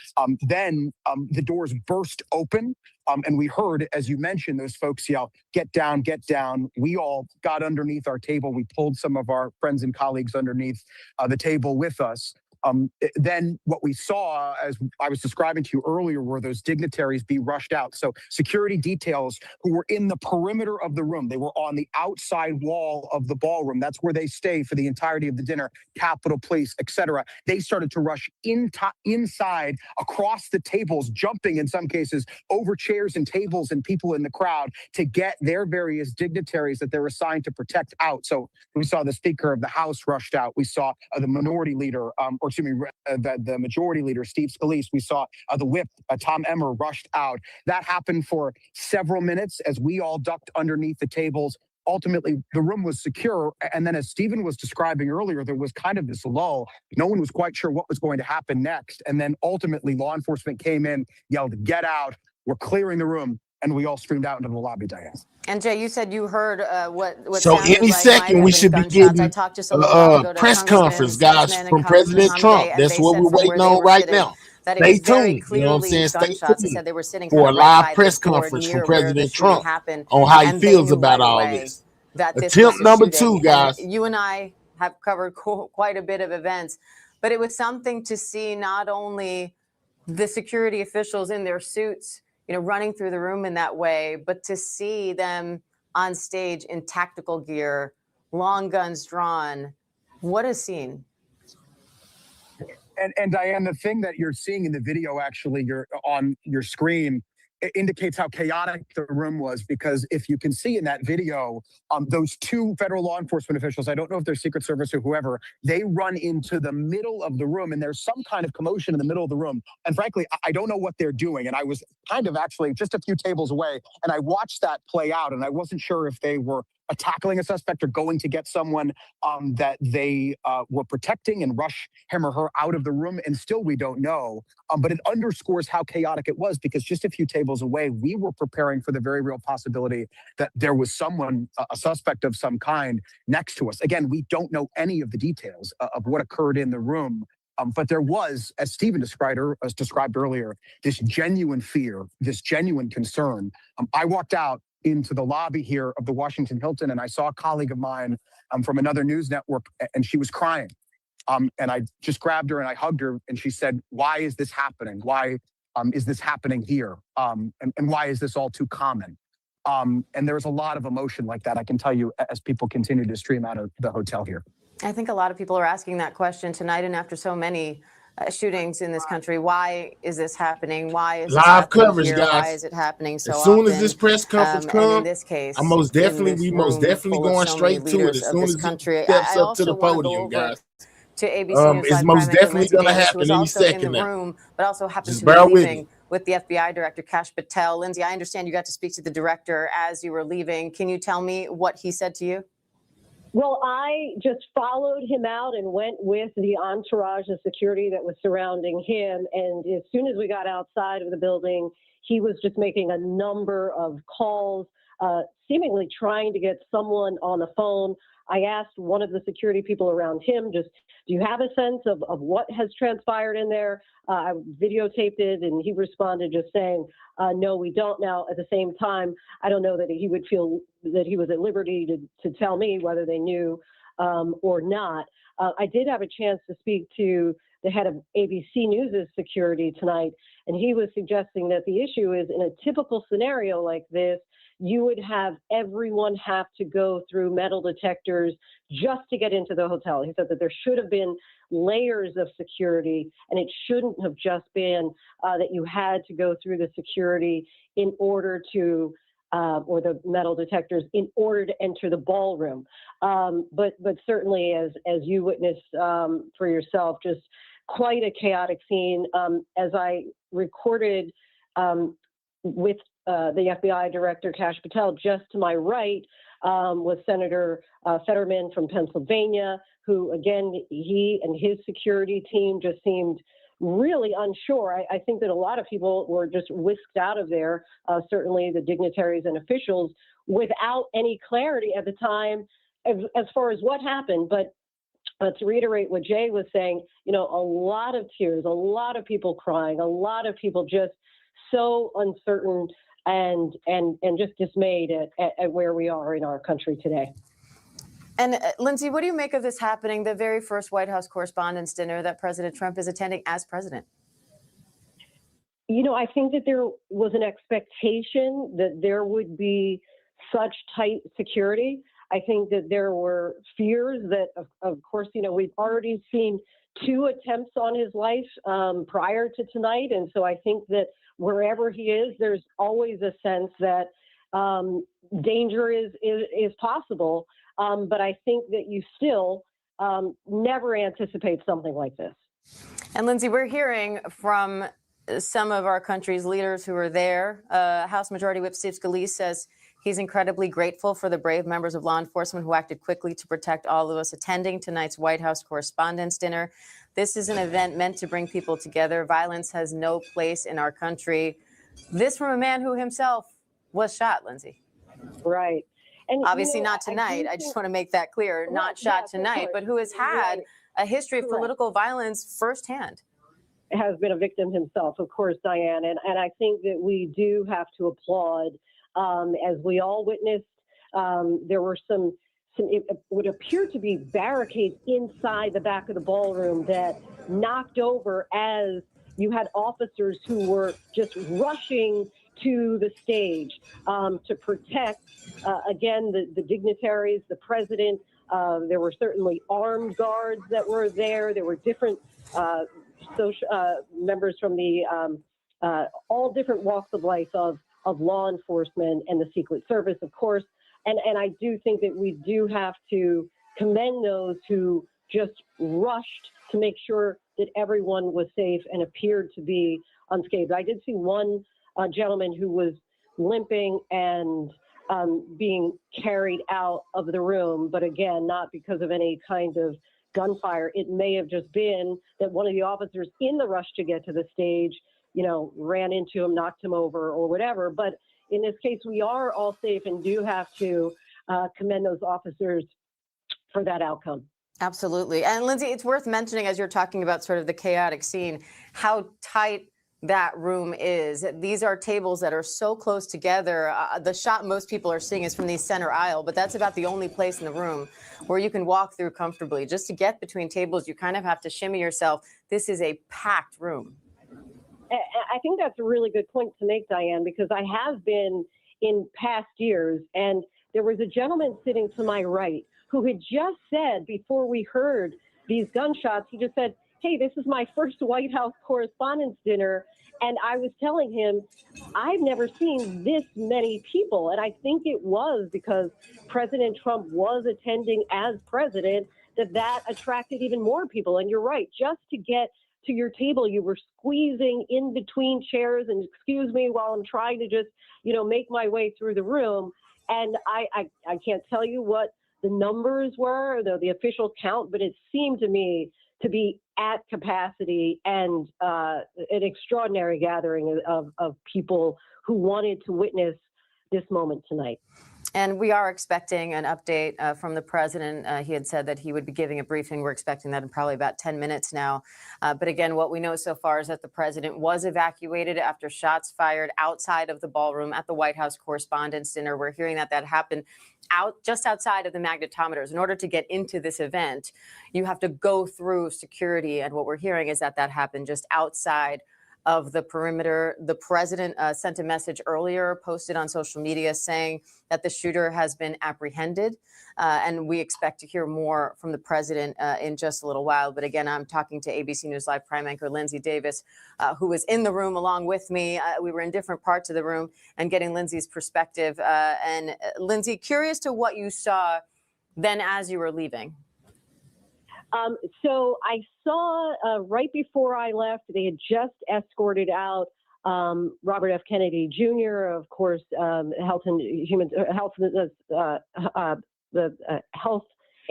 Then the doors burst open. And we heard, as you mentioned, those folks yell, "Get down, get down." We all got underneath our table. We pulled some of our friends and colleagues underneath the table with us. Then what we saw, as I was describing to you earlier, were those dignitaries be rushed out. So security details who were in the perimeter of the room, they were on the outside wall of the ballroom. That's where they stay for the entirety of the dinner, Capitol Police, etc. They started to rush inside, across the tables, jumping in some cases over chairs and tables and people in the crowd to get their various dignitaries that they're assigned to protect out. So we saw the Speaker of the House rushed out. We saw the Minority Leader, the Majority Leader, Steve Scalise. We saw the Whip, Tom Emmer, rushed out. That happened for several minutes as we all ducked underneath the tables. Ultimately, the room was secure. And then, as Stephen was describing earlier, there was kind of this lull. No one was quite sure what was going to happen next. And then ultimately, law enforcement came in, yelled, "Get out." were clearing the room, and we all streamed out into the lobby, Diane. And Jay, you said you heard what So sounded any like second might we have should been be gunshots. I getting talked just a little while ago to press Congressman conference, guys, Sedgman and from Congressman President Trump. Hamadeh, and That's they what said we're from where waiting they on were right sitting now. that it Stay was very tuned. You know what I'm clearly saying? Stay gunshots. They tuned said they were sitting kind for a of right live by press this door conference from near where the President shooting Trump happened, on how he and they feels knew about right all away this. that this Attempt was a number shooting. 2, guys. And you and I have covered quite a bit of events, but it was something to see not only the security officials in their suits, running through the room in that way, but to see them on stage in tactical gear, long guns drawn. What a scene. And Diane, the thing that you're seeing in the video, actually, you're on your screen, it indicates how chaotic the room was, because if you can see in that video, those 2 federal law enforcement officials, I don't know if they're Secret Service or whoever, they run into the middle of the room, and there's some kind of commotion in the middle of the room. And frankly, I don't know what they're doing. And I was kind of actually just a few tables away, and I watched that play out, and I wasn't sure if they were tackling a suspect or going to get someone that they were protecting and rush him or her out of the room. And still, we don't know. But it underscores how chaotic it was, because just a few tables away, we were preparing for the very real possibility that there was someone, a suspect of some kind, next to us. Again, we don't know any of the details of what occurred in the room. But there was, as Stephen described earlier, this genuine fear, this genuine concern. I walked out into the lobby here of the Washington Hilton, and I saw a colleague of mine from another news network, and she was crying. And I just grabbed her and I hugged her, and she said, "Why is this happening? Why is this happening here? And why is this all too common?" And there's a lot of emotion like that, I can tell you, as people continue to stream out of the hotel here. I think a lot of people are asking that question tonight, and after so many shootings in this country, why is this happening? Why is this Live happening coverage, here? guys. Why is it happening so as soon often? as this press conference And in comes, this case, we most definitely full of going so many straight to it. leaders As of soon this as country. he steps I up to also the want to go podium, over guys. to ABC News It's Live most Crime Anchor definitely Lindsay going to Davis, who happen was any also in the second now. room, but also happened Just to be bear with leaving me. with the FBI Director Kash Patel. Lindsay, I understand you got to speak to the director as you were leaving. Can you tell me what he said to you? Well, I just followed him out and went with the entourage of security that was surrounding him. And as soon as we got outside of the building, he was just making a number of calls, seemingly trying to get someone on the phone. I asked one of the security people around him, just, do you have a sense of what has transpired in there? I videotaped it, and he responded just saying, no, we don't. Now, at the same time, I don't know that he would feel that he was at liberty to tell me whether they knew or not. I did have a chance to speak to the head of ABC News' security tonight, and he was suggesting that the issue is, in a typical scenario like this, you would have everyone have to go through metal detectors just to get into the hotel. He said that there should have been layers of security, and it shouldn't have just been that you had to go through the security in order to, or the metal detectors in order to enter the ballroom. But certainly, as you witnessed for yourself, just quite a chaotic scene. As I recorded with the FBI Director Kash Patel, just to my right was Senator Fetterman from Pennsylvania, who, again, he and his security team just seemed really unsure. I think that a lot of people were just whisked out of there, certainly the dignitaries and officials, without any clarity at the time as far as what happened. But to reiterate what Jay was saying, a lot of tears, a lot of people crying, a lot of people just so uncertain and just dismayed at where we are in our country today. And Lindsay, what do you make of this happening, the very first White House Correspondents' Dinner that President Trump is attending as president? I think that there was an expectation that there would be such tight security. I think that there were fears that, of course, we've already seen 2 attempts on his life prior to tonight. And so I think that wherever he is, there's always a sense that danger is possible. But I think that you still never anticipate something like this. And Lindsay, we're hearing from some of our country's leaders who are there. House Majority Whip Steve Scalise says he's incredibly grateful for the brave members of law enforcement who acted quickly to protect all of us attending tonight's White House Correspondents' Dinner. This is an event meant to bring people together. Violence has no place in our country. This from a man who himself was shot, Lindsay. Right. And obviously you know, not tonight. I just want to make that clear. Right, not shot yes, of tonight, course. but who has had Right. a history of Correct. political violence firsthand. Has been a victim himself, of course, Diane. And I think that we do have to applaud, as we all witnessed, there were some it would appear to be barricades inside the back of the ballroom that knocked over as you had officers who were just rushing to the stage to protect, again, the dignitaries, the president. There were certainly armed guards that were there. There were different social members from the all different walks of life of law enforcement and the Secret Service, of course. And I do think that we do have to commend those who just rushed to make sure that everyone was safe and appeared to be unscathed. I did see one gentleman who was limping and being carried out of the room, but again, not because of any kind of gunfire. It may have just been that one of the officers in the rush to get to the stage, you know, ran into him, knocked him over or whatever. But in this case, we are all safe and do have to commend those officers for that outcome. Absolutely. And Lindsay, it's worth mentioning as you're talking about sort of the chaotic scene, how tight that room is. These are tables that are so close together. The shot most people are seeing is from the center aisle, but that's about the only place in the room where you can walk through comfortably. Just to get between tables, you kind of have to shimmy yourself. This is a packed room. I think that's a really good point to make, Diane, because I have been in past years, and there was a gentleman sitting to my right who had just said, before we heard these gunshots, he just said, "Hey, this is my first White House Correspondents' Dinner." And I was telling him, I've never seen this many people. And I think it was because President Trump was attending as president that attracted even more people. And you're right, just to get to your table, you were squeezing in between chairs and excuse me while I'm trying to just, you know, make my way through the room. And I can't tell you what the numbers were, the official count, but it seemed to me to be at capacity and an extraordinary gathering of people who wanted to witness this moment tonight. And we are expecting an update from the president. He had said that he would be giving a briefing. We're expecting that in probably about 10 minutes now. But again, what we know so far is that the president was evacuated after shots fired outside of the ballroom at the White House Correspondents' Dinner. We're hearing that happened just outside of the magnetometers. In order to get into this event, you have to go through security. And what we're hearing is that happened just outside of the perimeter. The president sent a message earlier, posted on social media, saying that the shooter has been apprehended. And we expect to hear more from the president in just a little while. But again, I'm talking to ABC News Live crime anchor Lindsay Davis, who was in the room along with me. We were in different parts of the room and getting Lindsay's perspective. And Lindsay, curious to what you saw then as you were leaving. So I saw right before I left, they had just escorted out Robert F. Kennedy Jr., of course, Health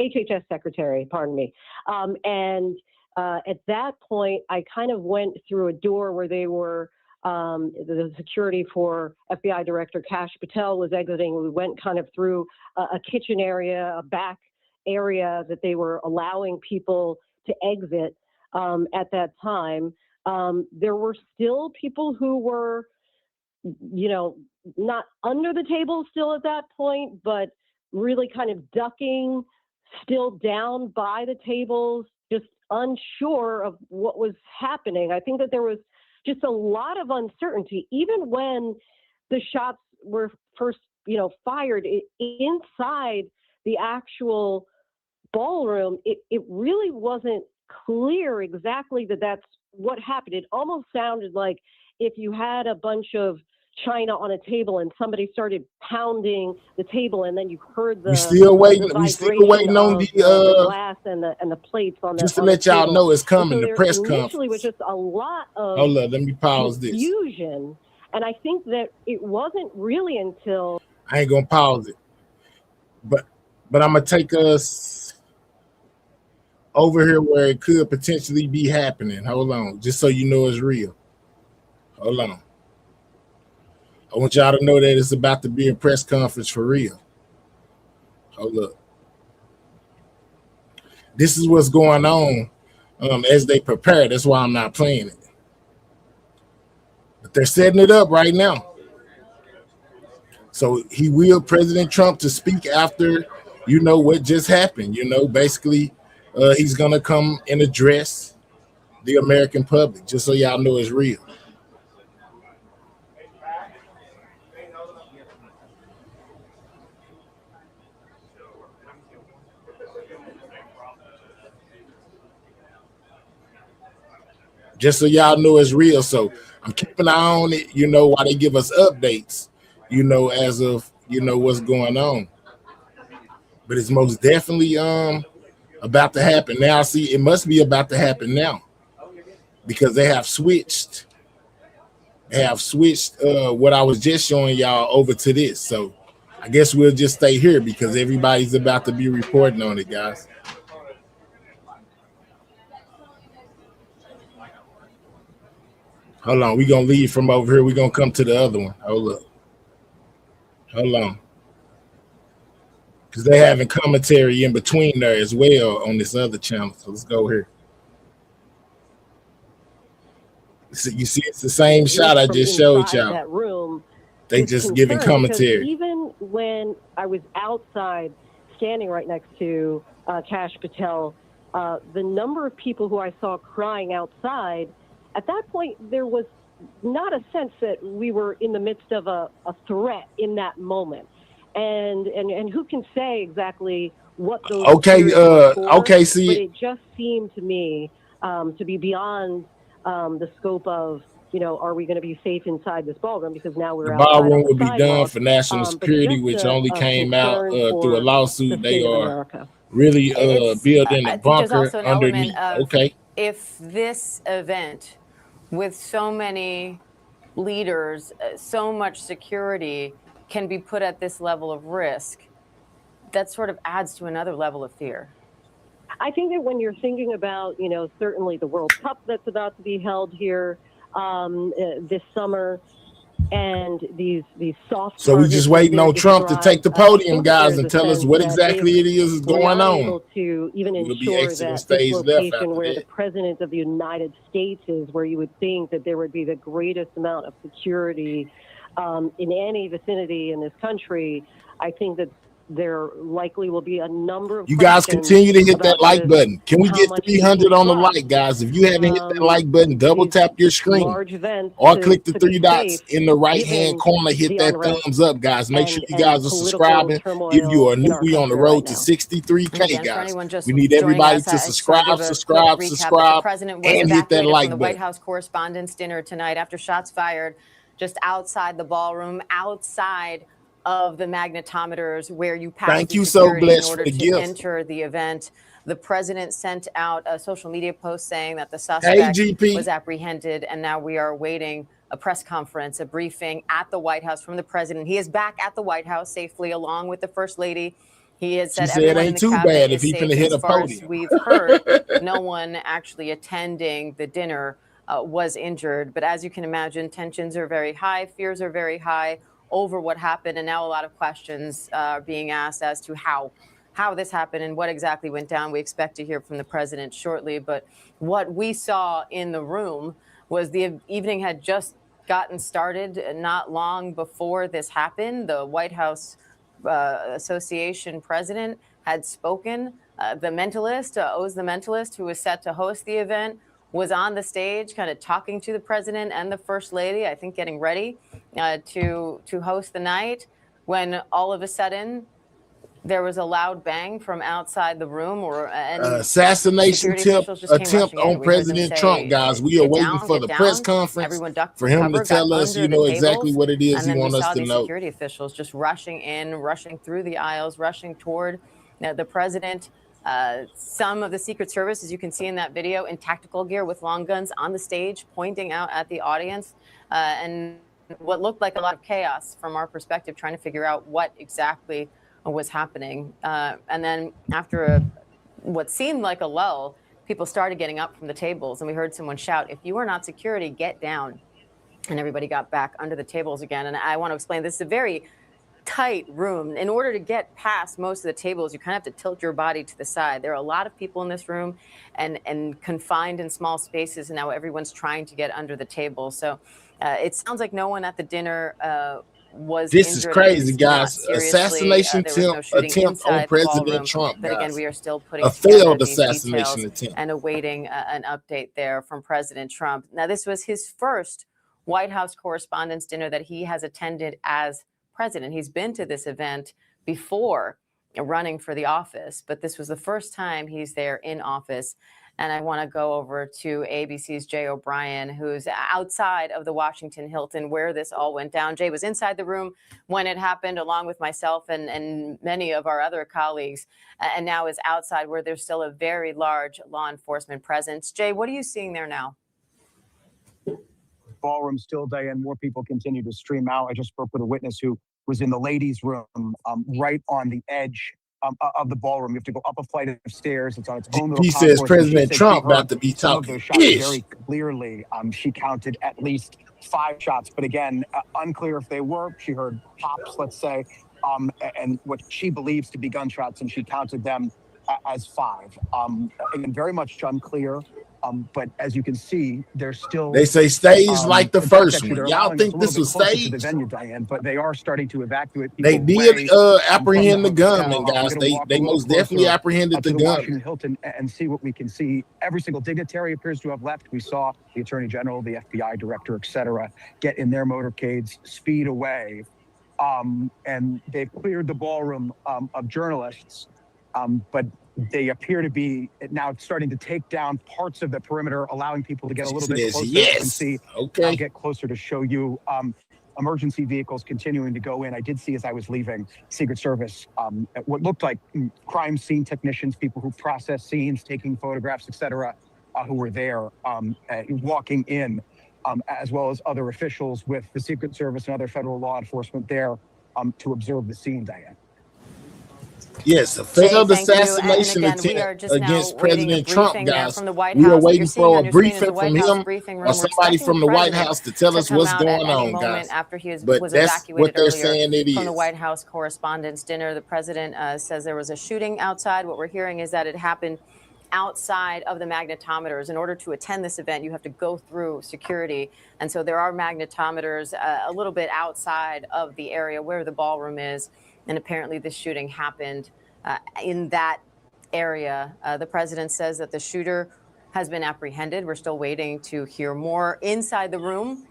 HHS Secretary, pardon me. And at that point, I kind of went through a door where they were, the security for FBI Director Kash Patel was exiting. We went kind of through a kitchen area, a back area that they were allowing people to exit at that time. There were still people who were, you know, not under the table still at that point, but really kind of ducking, still down by the tables, just unsure of what was happening. I think that there was just a lot of uncertainty, even when the shots were first, you know, fired inside the actual ballroom. It really wasn't clear exactly that that's what happened. It almost sounded like if you had a bunch of china on a table and somebody started pounding the table, and then you heard the we still waiting on the glass and the plates on just the to let y'all know it's coming. So the press initially conference was just a lot of hold up, let me pause this. confusion, and I think that it wasn't really until I ain't gonna pause it, but I'm gonna take us over here where it could potentially be happening. Hold on, just so you know it's real. Hold on. I want y'all to know that it's about to be a press conference for real. Hold up. This is what's going on as they prepare. That's why I'm not playing it. But they're setting it up right now. So he will, President Trump, to speak after, what just happened. Basically, he's going to come and address the American public, just so y'all know it's real. Just so y'all know it's real. So I'm keeping an eye on it, while they give us updates, as of, what's going on. But it's most definitely about to happen now. See, it must be about to happen now because they have switched. What I was just showing y'all over to this. So I guess we'll just stay here because everybody's about to be reporting on it, guys. Hold on, we're gonna leave from over here. We're gonna come to the other one. Hold on. Because they're having commentary in between there as well on this other channel. So let's go here. So you see, it's the same shot I just showed y'all. That room, they just giving commentary. Even when I was outside, standing right next to Kash Patel, the number of people who I saw crying outside, at that point, there was not a sense that we were in the midst of a threat in that moment. And who can say exactly what those okay, see, but it just seemed to me to be beyond the scope of, are we going to be safe inside this ballroom? Because now we're the outside ballroom will be sidewalk. done for national security, which only came out through a lawsuit. They are really building a bunker underneath. Okay. If this event with so many leaders, so much security can be put at this level of risk, that sort of adds to another level of fear. I think that when you're thinking about, certainly the World Cup that's about to be held here this summer, and these soft. So we're just waiting on Trump to take the podium, guys, and tell us what exactly it is going on. Able to even ensure that this location where the president of the United States is, where you would think that there would be the greatest amount of security in any vicinity in this country, I think that there likely will be a number of. You guys continue to hit that like button. Can we get 300 on the like, guys? If you haven't hit that like button, double tap your screen or click the three dots in the right hand corner. Hit that thumbs up, guys. Make sure you guys are subscribing. If you are new, we on the road to 63K, guys. We need everybody to subscribe, and hit that like button. The White House Correspondents' Dinner tonight after shots fired just outside the ballroom, outside of the magnetometers where you pass security in order to enter the event. The president sent out a social media post saying that the suspect was apprehended, and now we are awaiting a press conference, a briefing at the White House from the president. He is back at the White House safely, along with the First Lady. He has said everyone in the cabinet is safe. As far as we've heard, no one actually attending the dinner was injured. But as you can imagine, tensions are very high, fears are very high over what happened, and now a lot of questions are being asked as to how this happened and what exactly went down. We expect to hear from the president shortly, but what we saw in the room was the evening had just gotten started not long before this happened. The White House Association president had spoken. The Mentalist, Oz the Mentalist, who was set to host the event, was on the stage kind of talking to the president and the First Lady, I think getting ready to host the night, when all of a sudden there was a loud bang from outside the room, or assassination attempt on President Trump, guys. We are waiting for the press conference for him to tell us, exactly what it is he wants us to know. Security officials just rushing in, rushing through the aisles, rushing toward the president. Some of the Secret Service, as you can see in that video, in tactical gear with long guns on the stage, pointing out at the audience, and what looked like a lot of chaos from our perspective, trying to figure out what exactly was happening. And then after what seemed like a lull, people started getting up from the tables, and we heard someone shout, "If you are not security, get down." and everybody got back under the tables again. And I want to explain, this is a very tight room. In order to get past most of the tables, you kind of have to tilt your body to the side. There are a lot of people in this room and confined in small spaces, and now everyone's trying to get under the table. So it sounds like no one at the dinner was This is injured, crazy, not guys. seriously. Assassination There was no shooting attempt on inside the President ballroom, Trump, but again, guys. we are still putting A together failed these assassination details attempt. and awaiting an update there from President Trump. Now, this was his first White House Correspondents' Dinner that he has attended as president. He's been to this event before running for the office, but this was the first time he's there in office. And I want to go over to ABC's Jay O'Brien, who's outside of the Washington Hilton where this all went down. Jay was inside the room when it happened, along with myself and many of our other colleagues, and now is outside where there's still a very large law enforcement presence. Jay, what are you seeing there now? Ballroom still, Diane. More people continue to stream out. I just spoke with a witness who was in the ladies' room, right on the edge of the ballroom. You have to go up a flight of stairs. It's on its own little He says concourse. President Trump about to be some of talking those shots ish. very clearly. She counted at least 5 shots, but again, unclear if they were. She heard pops, let's say, and what she believes to be gunshots, and she counted them as 5. Again, very much unclear. But as you can see, they're still. They say staged like the first one. They're Y'all think this was closer to staged? the venue, Diane, but they are starting to evacuate people. They did apprehend the gunman, guys. They most definitely apprehended the gunman. Washington Hilton and see what we can see. Every single dignitary appears to have left. We saw the Attorney General, the FBI Director, et cetera, get in their motorcades, speed away, and they've cleared the ballroom of journalists, but they appear to be now starting to take down parts of the perimeter, allowing people to get a little bit closer. Yes. And see. Okay. I'll get closer to show you emergency vehicles continuing to go in. I did see as I was leaving Secret Service what looked like crime scene technicians, people who process scenes, taking photographs, et cetera, who were there walking in, as well as other officials with the Secret Service and other federal law enforcement there to observe the scene, Diane. Yes, a failed Jay, assassination attempt against President Trump, guys. We are waiting for a briefing from him or somebody from the White House to tell us what's going on, guys. After he was But that's what they're saying it is. From the White House Correspondents' Dinner, the president says there was a shooting outside. What we're hearing is that it happened outside of the magnetometers. In order to attend this event, you have to go through security. And so there are magnetometers a little bit outside of the area where the ballroom is. And apparently this shooting happened in that area. The president says that the shooter has been apprehended. We're still waiting to hear more. Inside the room,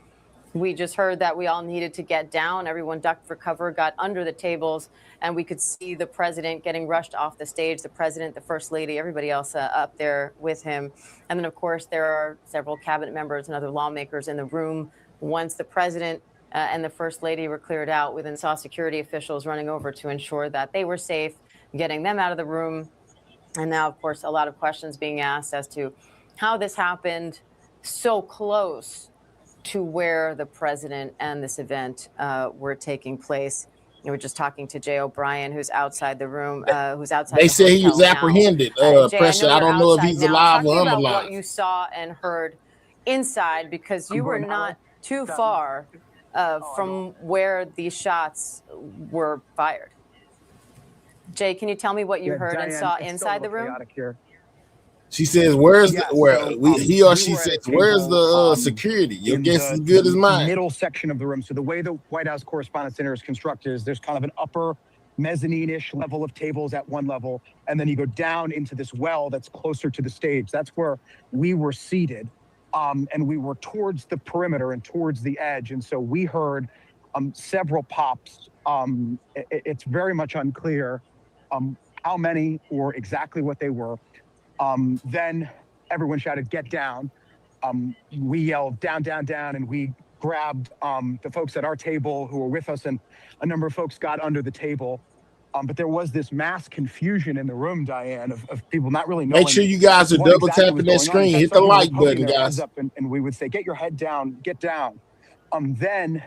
we just heard that we all needed to get down. Everyone ducked for cover, got under the tables, and we could see the president getting rushed off the stage. The president, the first lady, everybody else up there with him. And then, of course, there are several cabinet members and other lawmakers in the room. Once the president and the first lady were cleared out, we then saw security officials running over to ensure that they were safe, getting them out of the room. And now, of course, a lot of questions being asked as to how this happened so close to where the president and this event were taking place. You were just talking to Jay O'Brien, who's outside the room, who's outside. They said he was apprehended. Jay, Pressure. I don't know if he's alive or unalive. What you saw and heard inside, because you were not too far from where these shots were fired. Jay, can you tell me what you heard and saw inside the room? She says, "Where's he or she says, where's the security? Your guess is as good as mine." Middle section of the room. So the way the White House Correspondents' Dinner is constructed is there's kind of an upper mezzanine-ish level of tables at one level, and then you go down into this well that's closer to the stage. That's where we were seated, and we were towards the perimeter and towards the edge. And so we heard several pops. It's very much unclear how many or exactly what they were. Then everyone shouted, "Get down." We yelled, "Down, down, down," and we grabbed the folks at our table who were with us, and a number of folks got under the table. But there was this mass confusion in the room, Diane, of people not really knowing. Make sure you guys are double tapping that screen. Hit the like button, guys. And we would say, "Get your head down, get down." Then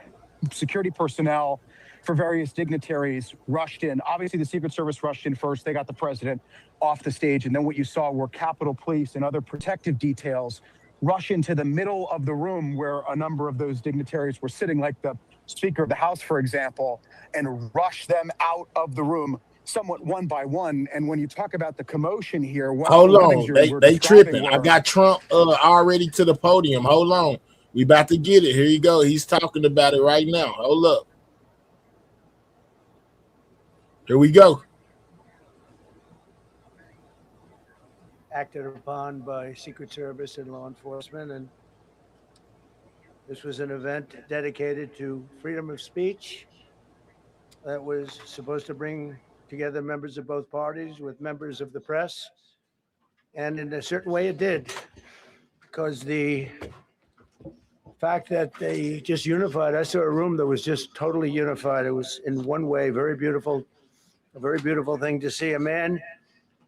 security personnel for various dignitaries rushed in. Obviously, the Secret Service rushed in first. They got the president off the stage. And then what you saw were Capitol Police and other protective details rush into the middle of the room where a number of those dignitaries were sitting, like the Speaker of the House, for example, and rush them out of the room somewhat one by one. And when you talk about the commotion here, Hold on, they tripping. I got Trump already to the podium. Hold on, we about to get it. Here you go. He's talking about it right now. Hold up. Here we go. Acted upon by Secret Service and law enforcement, and this was an event dedicated to freedom of speech that was supposed to bring together members of both parties with members of the press. And in a certain way it did, because the fact that they just unified, I saw a room that was just totally unified. It was in one way, very beautiful, a very beautiful thing to see. A man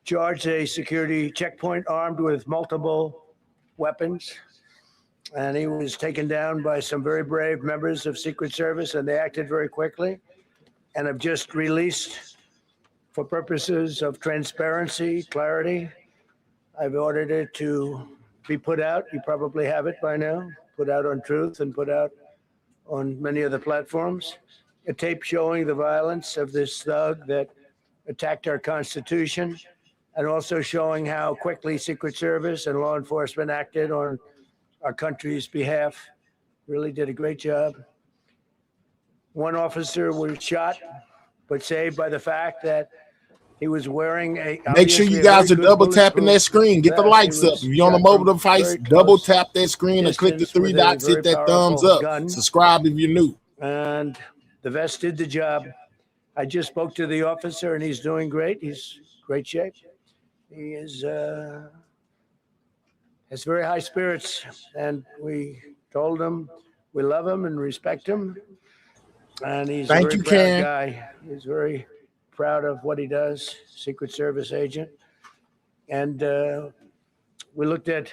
charged a security checkpoint armed with multiple weapons. And he was taken down by some very brave members of Secret Service, and they acted very quickly and have just released, for purposes of transparency, clarity, I've ordered it to be put out. You probably have it by now, put out on Truth and put out on many other platforms. A tape showing the violence of this thug that attacked our Constitution, and also showing how quickly Secret Service and law enforcement acted on our country's behalf. Really did a great job. One officer was shot, but saved by the fact that he was wearing a. Make sure you guys are double tapping that screen. Get the likes up. If you're on a mobile device, double tap that screen and click the three dots, hit that thumbs up. Subscribe if you're new. And the vest did the job. I just spoke to the officer, and he's doing great. He's in great shape. He is has very high spirits, and we told him we love him and respect him. And he's a very proud guy. He's very proud of what he does, Secret Service agent. And we looked at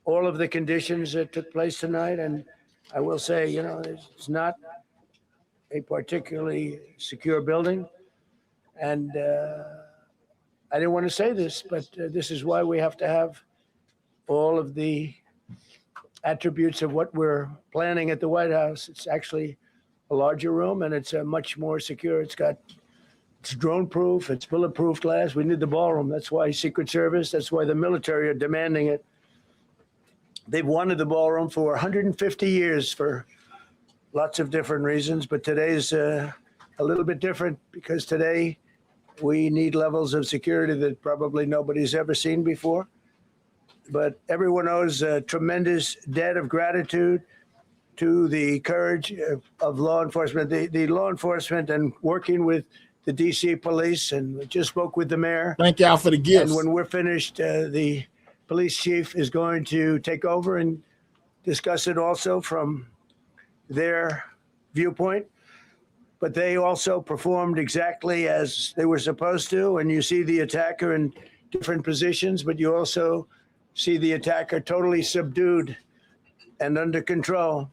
all of the conditions that took place tonight, and I will say, you know, it's not a particularly secure building. And I didn't want to say this, but this is why we have to have all of the attributes of what we're planning at the White House. It's actually a larger room, and it's much more secure. It's drone proof, it's bulletproof glass. We need the ballroom. That's why Secret Service, that's why the military are demanding it. They've wanted the ballroom for 150 years for lots of different reasons, but today's a little bit different, because today we need levels of security that probably nobody's ever seen before. But everyone owes a tremendous debt of gratitude to the courage of law enforcement, the law enforcement, and working with the DC police. And we just spoke with the mayor. Thank y'all for the gifts. And when we're finished, the police chief is going to take over and discuss it also from their viewpoint. But they also performed exactly as they were supposed to. And you see the attacker in different positions, but you also see the attacker totally subdued and under control.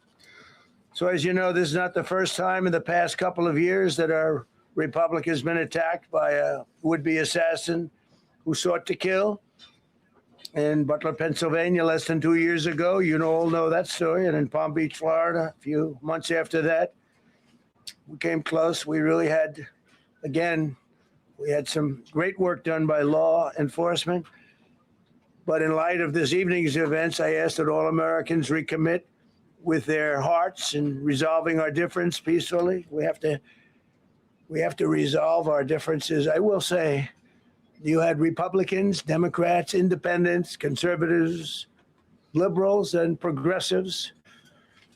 So as you know, this is not the first time in the past couple of years that our republic has been attacked by a would-be assassin who sought to kill. In Butler, Pennsylvania, less than 2 years ago, you all know that story. And in Palm Beach, Florida, a few months after that, we came close. We really had, again, we had some great work done by law enforcement. But in light of this evening's events, I asked that all Americans recommit with their hearts and resolving our difference peacefully. We have to resolve our differences. I will say, you had Republicans, Democrats, independents, conservatives, liberals, and progressives.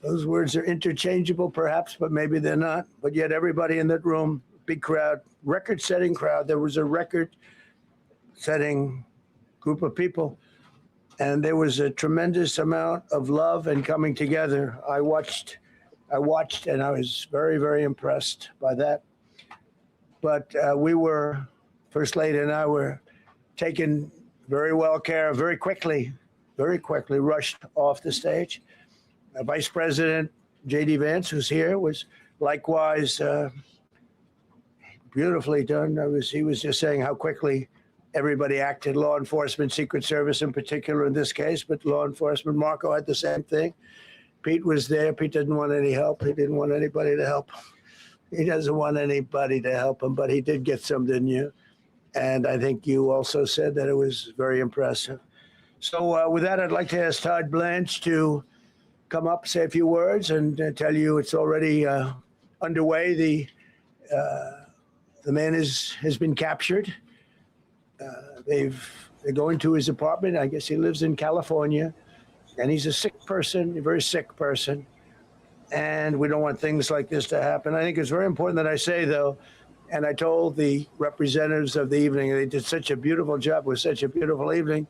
Those words are interchangeable, perhaps, but maybe they're not. But yet everybody in that room, big crowd, record-setting crowd. There was a record-setting group of people, and there was a tremendous amount of love and coming together. I watched, and I was very, very impressed by that. But we were, First Lady and I were taken very well care of, very quickly rushed off the stage. Vice President J.D. Vance, who's here, was likewise beautifully done. He was just saying how quickly everybody acted, law enforcement, Secret Service in particular in this case, but law enforcement. Marco had the same thing. Pete was there. Pete didn't want any help. He didn't want anybody to help him. He doesn't want anybody to help him, but he did get some, didn't you? And I think you also said that it was very impressive. So with that, I'd like to ask Todd Blanche to come up, say a few words, and tell you it's already underway. The man has been captured. They're going to his apartment. I guess he lives in California, and he's a sick person, a very sick person. And we don't want things like this to happen. I think it's very important that I say, though, and I told the representatives of the evening, they did such a beautiful job. It was such a beautiful evening.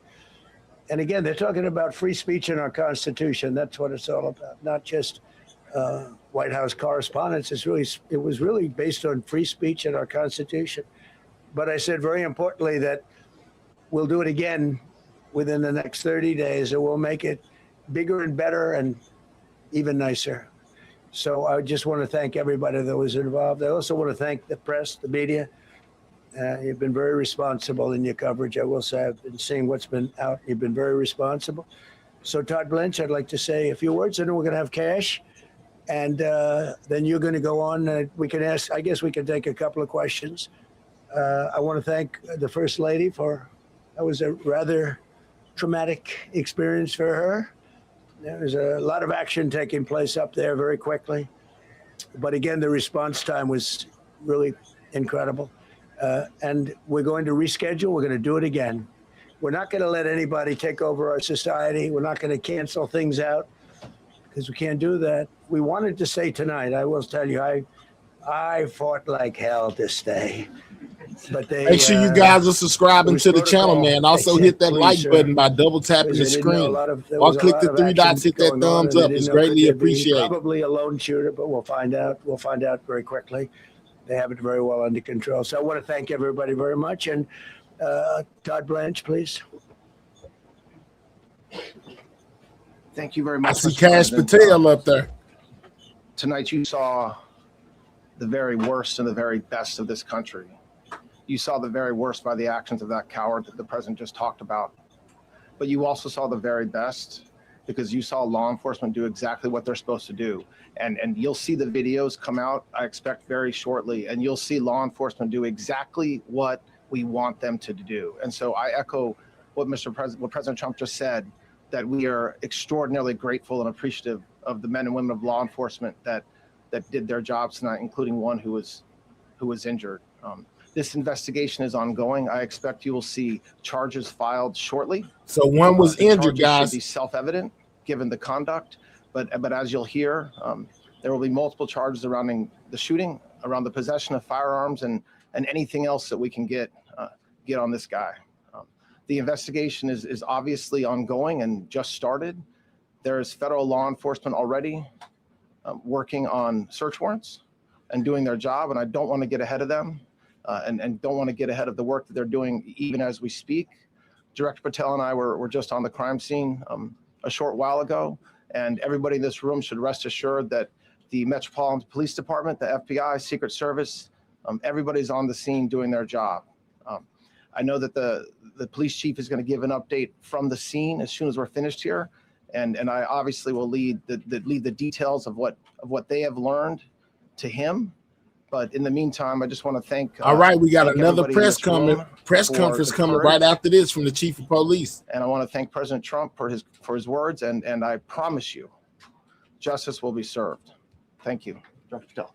And again, they're talking about free speech in our Constitution. That's what it's all about, not just White House correspondence. It was really based on free speech in our Constitution. But I said very importantly that we'll do it again within the next 30 days, and we'll make it bigger and better and even nicer. So I just want to thank everybody that was involved. I also want to thank the press, the media. You've been very responsible in your coverage. I will say I've been seeing what's been out. You've been very responsible. So Todd Blanche, I'd like to say a few words, and then we're going to have cash. And then you're going to go on. We can ask, I guess we can take a couple of questions. I want to thank the First Lady that was a rather traumatic experience for her. There was a lot of action taking place up there very quickly. But again, the response time was really incredible. And we're going to reschedule. We're going to do it again. We're not going to let anybody take over our society. We're not going to cancel things out because we can't do that. We wanted to stay tonight. I will tell you, I fought like hell to stay. But make sure you guys are subscribing to the channel, man. Also hit that like button by double tapping the screen. Or click the three dots, hit that thumbs up. It's greatly appreciated. Probably a lone shooter, but we'll find out. We'll find out very quickly. They have it very well under control. So I want to thank everybody very much. And Todd Blanche, please. Thank you very much. I see Cash Patel up there. Tonight you saw the very worst and the very best of this country. You saw the very worst by the actions of that coward that the president just talked about. But you also saw the very best because you saw law enforcement do exactly what they're supposed to do. And you'll see the videos come out, I expect, very shortly, and you'll see law enforcement do exactly what we want them to do. And so I echo what President Trump just said, that we are extraordinarily grateful and appreciative of the men and women of law enforcement that did their jobs tonight, including one who was injured. This investigation is ongoing. I expect you will see charges filed shortly. So one was injured, guys. Should be self-evident given the conduct, but as you'll hear, there will be multiple charges surrounding the shooting, around the possession of firearms, and anything else that we can get on this guy. The investigation is obviously ongoing and just started. There is federal law enforcement already working on search warrants and doing their job, and I don't want to get ahead of them. And don't want to get ahead of the work that they're doing even as we speak. Director Patel and I were just on the crime scene a short while ago, and everybody in this room should rest assured that the Metropolitan Police Department, the FBI, Secret Service, everybody's on the scene doing their job. I know that the police chief is going to give an update from the scene as soon as we're finished here, and I obviously will lead the details of what they have learned to him. But in the meantime, I just want to thank. All right, we got another press conference coming right after this from the chief of police. And I want to thank President Trump for his words, and I promise you, justice will be served. Thank you, Dr. Patel.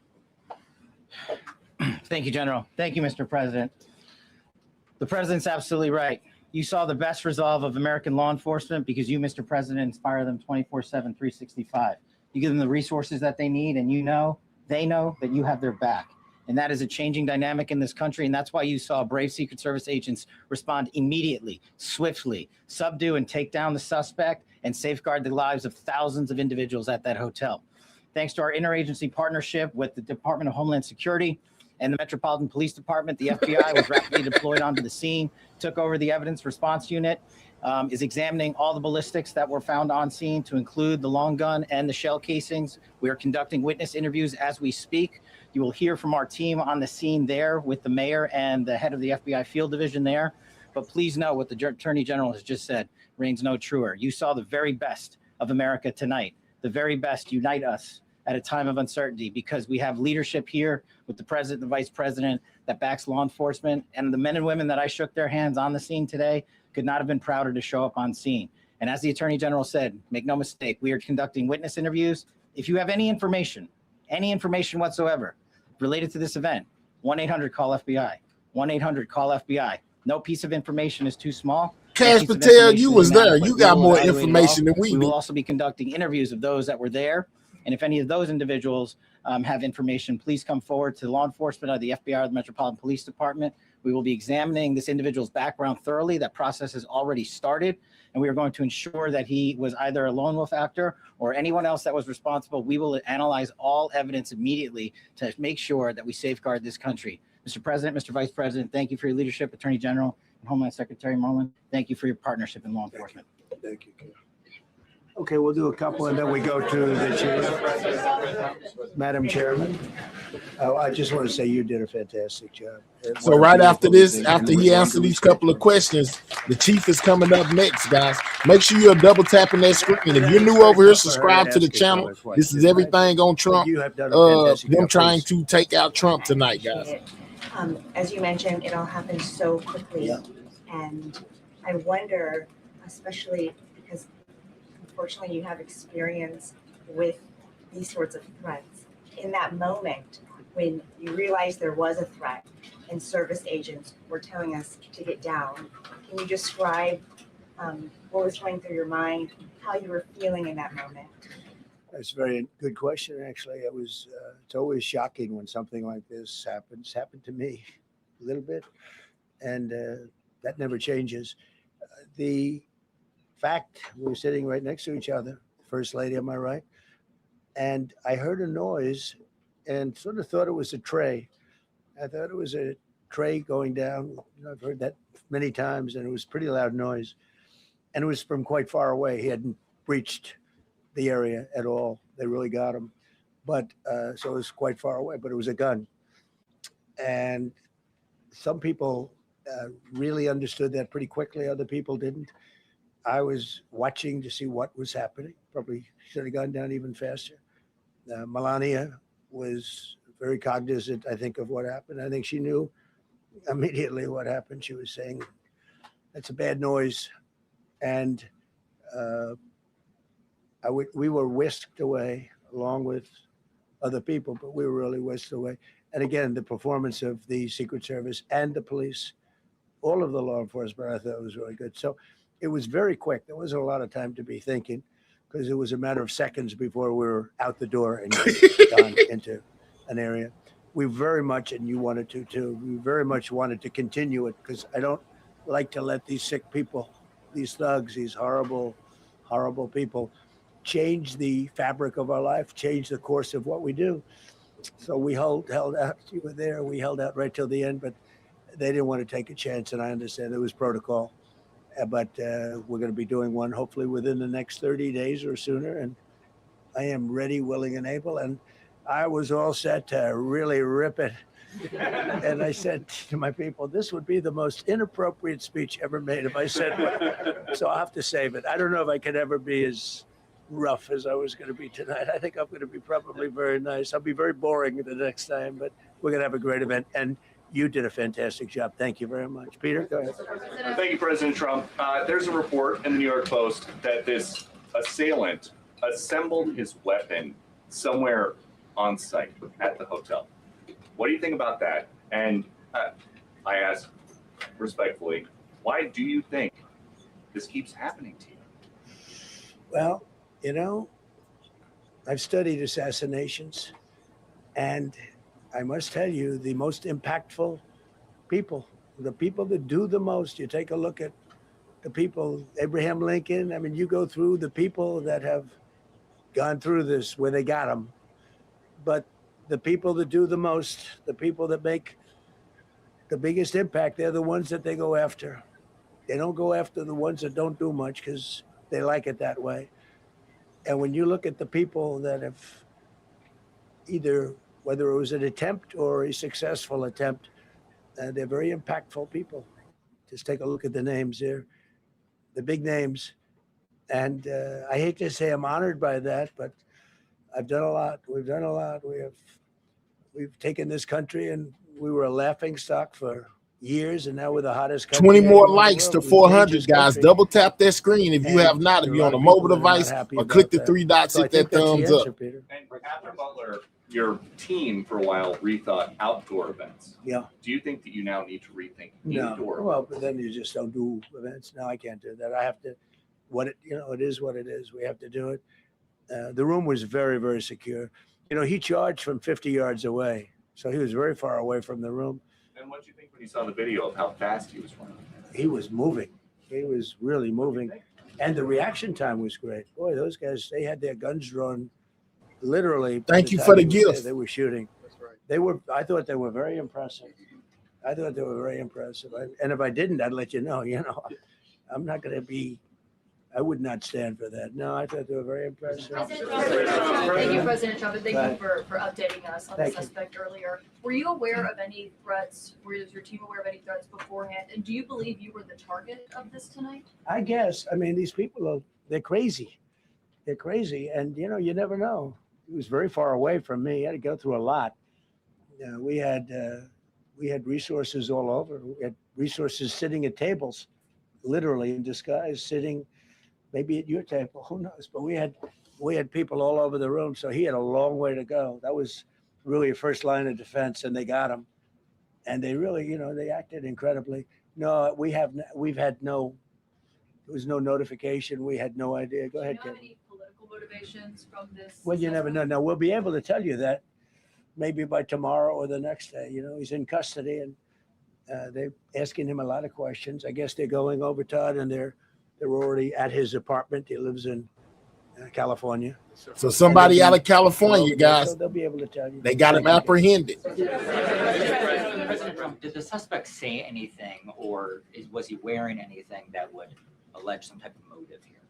Thank you, General. Thank you, Mr. President. The president's absolutely right. You saw the best resolve of American law enforcement because you, Mr. President, inspire them 24/7, 365. You give them the resources that they need, and they know that you have their back. And that is a changing dynamic in this country. And that's why you saw brave Secret Service agents respond immediately, swiftly, subdue and take down the suspect and safeguard the lives of thousands of individuals at that hotel. Thanks to our interagency partnership with the Department of Homeland Security and the Metropolitan Police Department, the FBI was rapidly deployed onto the scene, took over the evidence response unit, is examining all the ballistics that were found on scene to include the long gun and the shell casings. We are conducting witness interviews as we speak. You will hear from our team on the scene there with the mayor and the head of the FBI field division there. But please know what the Attorney General has just said reigns no truer. You saw the very best of America tonight. The very best unite us at a time of uncertainty, because we have leadership here with the president and the vice president that backs law enforcement. And the men and women that I shook their hands on the scene today could not have been prouder to show up on scene. And as the Attorney General said, make no mistake, we are conducting witness interviews. If you have any information whatsoever related to this event, 1-800-CALL-FBI, 1-800-CALL-FBI. No piece of information is too small. Cash Patel, you was there. You got more information than we do. We will also be conducting interviews of those that were there. And if any of those individuals have information, please come forward to law enforcement or the FBI or the Metropolitan Police Department. We will be examining this individual's background thoroughly. That process has already started, and we are going to ensure that he was either a lone wolf actor or anyone else that was responsible. We will analyze all evidence immediately to make sure that we safeguard this country. Mr. President, Mr. Vice President, thank you for your leadership. Attorney General and Homeland Secretary Merlin, thank you for your partnership in law enforcement. Thank you. Okay, we'll do a couple and then we go to the chair. Madam Chairman, I just want to say you did a fantastic job. So right after this, after he answered these couple of questions, the chief is coming up next, guys. Make sure you're double tapping that screen. If you're new over here, subscribe to the channel. This is everything on Trump. Them trying to take out Trump tonight, guys. As you mentioned, it all happened so quickly. And I wonder, especially because unfortunately you have experience with these sorts of threats, in that moment when you realized there was a threat and service agents were telling us to get down, can you describe what was going through your mind, how you were feeling in that moment? That's a very good question, actually. It's always shocking when something like this happens. It's happened to me a little bit, and that never changes. The fact we were sitting right next to each other, First Lady on my right, and I heard a noise and sort of thought it was a tray. I thought it was a tray going down. I've heard that many times, and it was a pretty loud noise. And it was from quite far away. He hadn't breached the area at all. They really got him. But so it was quite far away, but it was a gun. And some people really understood that pretty quickly. Other people didn't. I was watching to see what was happening. Probably should have gone down even faster. Melania was very cognizant, I think, of what happened. I think she knew immediately what happened. She was saying, that's a bad noise. And we were whisked away along with other people, but we were really whisked away. And again, the performance of the Secret Service and the police, all of the law enforcement, I thought was really good. So it was very quick. There wasn't a lot of time to be thinking, because it was a matter of seconds before we were out the door and gone into an area. We very much, and you wanted to too, we very much wanted to continue it, because I don't like to let these sick people, these thugs, these horrible, horrible people change the fabric of our life, change the course of what we do. So we held out. You were there. We held out right till the end, but they didn't want to take a chance, and I understand there was protocol. But we're going to be doing one hopefully within the next 30 days or sooner, and I am ready, willing, and able. And I was all set to really rip it. And I said to my people, this would be the most inappropriate speech ever made if I said what. So I'll have to save it. I don't know if I could ever be as rough as I was going to be tonight. I think I'm going to be probably very nice. I'll be very boring the next time, but we're going to have a great event. And you did a fantastic job. Thank you very much. Peter, go ahead. Thank you, President Trump. There's a report in the New York Post that this assailant assembled his weapon somewhere on site at the hotel. What do you think about that? And I ask respectfully, why do you think this keeps happening to you? Well, you know, I've studied assassinations, and I must tell you, the most impactful people, the people that do the most, you take a look at the people, Abraham Lincoln, I mean, you go through the people that have gone through this where they got them, but the people that do the most, the people that make the biggest impact, they're the ones that they go after. They don't go after the ones that don't do much because they like it that way. And when you look at the people that have either, whether it was an attempt or a successful attempt, they're very impactful people Just take a look at the names here, the big names. And I hate to say I'm honored by that, but I've done a lot. We've done a lot. We've taken this country, and we were a laughing stock for years, and now we're the hottest country. 20 more anywhere in the likes to world. We've 400, changed this guys. country. Double tap that screen if you And have not. If there are you're a on a lot of people mobile that are not device, happy or click about the that. 3 dots, So I hit that think that's the thumbs answer, up. Peter. And after Butler, your team for a while rethought outdoor events. Yeah. Do you think that you now need to rethink No. indoor? Well, but then you just don't do events. No, I can't do that. I have to. It is what it is. We have to do it. The room was very, very secure. He charged from 50 yards away, so he was very far away from the room. And what did you think when you saw the video of how fast he was running? He was moving. He was really moving, and the reaction time was great. Boy, those guys, they had their guns drawn, literally. by Thank you time for the he was there, gift. They were shooting. They were. I thought they were very impressive. And if I didn't, I'd let you know. I'm not going to be. I would not stand for that. No, I thought they were very impressive. Thank you, President Trump, and thank you for updating us on the Thank you. suspect earlier. Were you aware of any threats? Was your team aware of any threats beforehand? And do you believe you were the target of this tonight? I guess. I mean, these people they're crazy. They're crazy. And, you never know. He was very far away from me. He had to go through a lot. We had resources all over. We had resources sitting at tables, literally in disguise, sitting maybe at your table, who knows? But we had people all over the room, so he had a long way to go. That was really a first line of defense, and they got him. And they really, they acted incredibly. No, there was no notification. We had no idea. Go ahead, Do you know Kevin. any political motivations from this? Well, you never know. Now, we'll be able to tell you that maybe by tomorrow or the next day. He's in custody, and they're asking him a lot of questions. I guess they're going over, Todd, and they're already at his apartment. He lives in California. So somebody out of California, guys, so they'll be able to tell you. they got him apprehended. President Trump, did the suspect say anything, or was he wearing anything that would allege some type of motive here?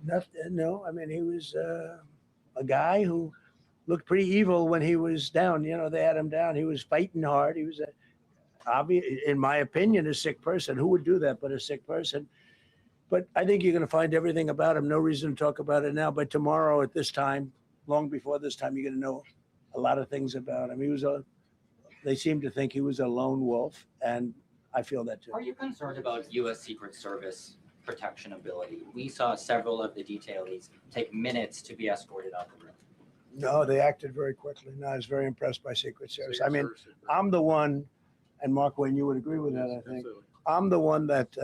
Nothing. No, I mean, he was a guy who looked pretty evil when he was down. They had him down. He was fighting hard. He was, in my opinion, a sick person. Who would do that but a sick person? But I think you're going to find everything about him. No reason to talk about it now. But tomorrow at this time, long before this time, you're going to know a lot of things about him. They seem to think he was a lone wolf, and I feel that too. Are you concerned about U.S. Secret Service protection ability? We saw several of the detailees take minutes to be escorted out the room. No, they acted very quickly. No, I was very impressed by Secret Service. I mean, I'm the one, and Mark Wayne, you would agree with that, I think. I'm the one that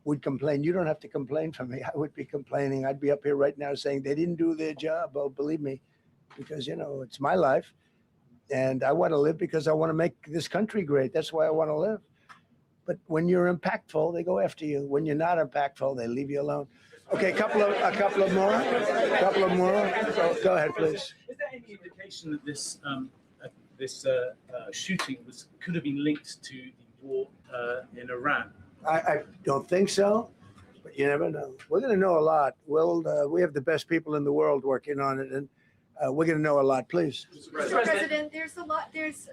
would complain. You don't have to complain for me. I would be complaining. I'd be up here right now saying they didn't do their job. Oh, believe me, because, it's my life. And I want to live because I want to make this country great. That's why I want to live. But when you're impactful, they go after you. When you're not impactful, they leave you alone. Okay, a couple of more. Go ahead, please. Is there any indication that this shooting could have been linked to the war in Iran? I don't think so, but you never know. We're going to know a lot. We have the best people in the world working on it, and we're going to know a lot. Please. Mr. President, there's a lot. There's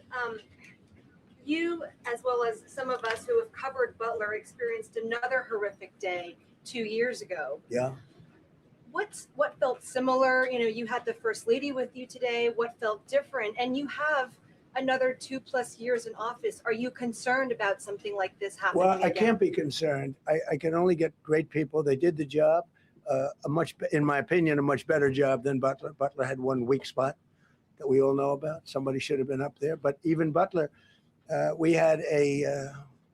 you, as well as some of us who have covered Butler, experienced another horrific day 2 years ago. Yeah. What felt similar? You had the First Lady with you today. What felt different? And you have another 2+ years in office. Are you concerned about something like this happening Well, I again? can't be concerned. I can only get great people. They did the job, in my opinion, a much better job than Butler. Butler had one weak spot that we all know about. Somebody should have been up there. But even Butler, we had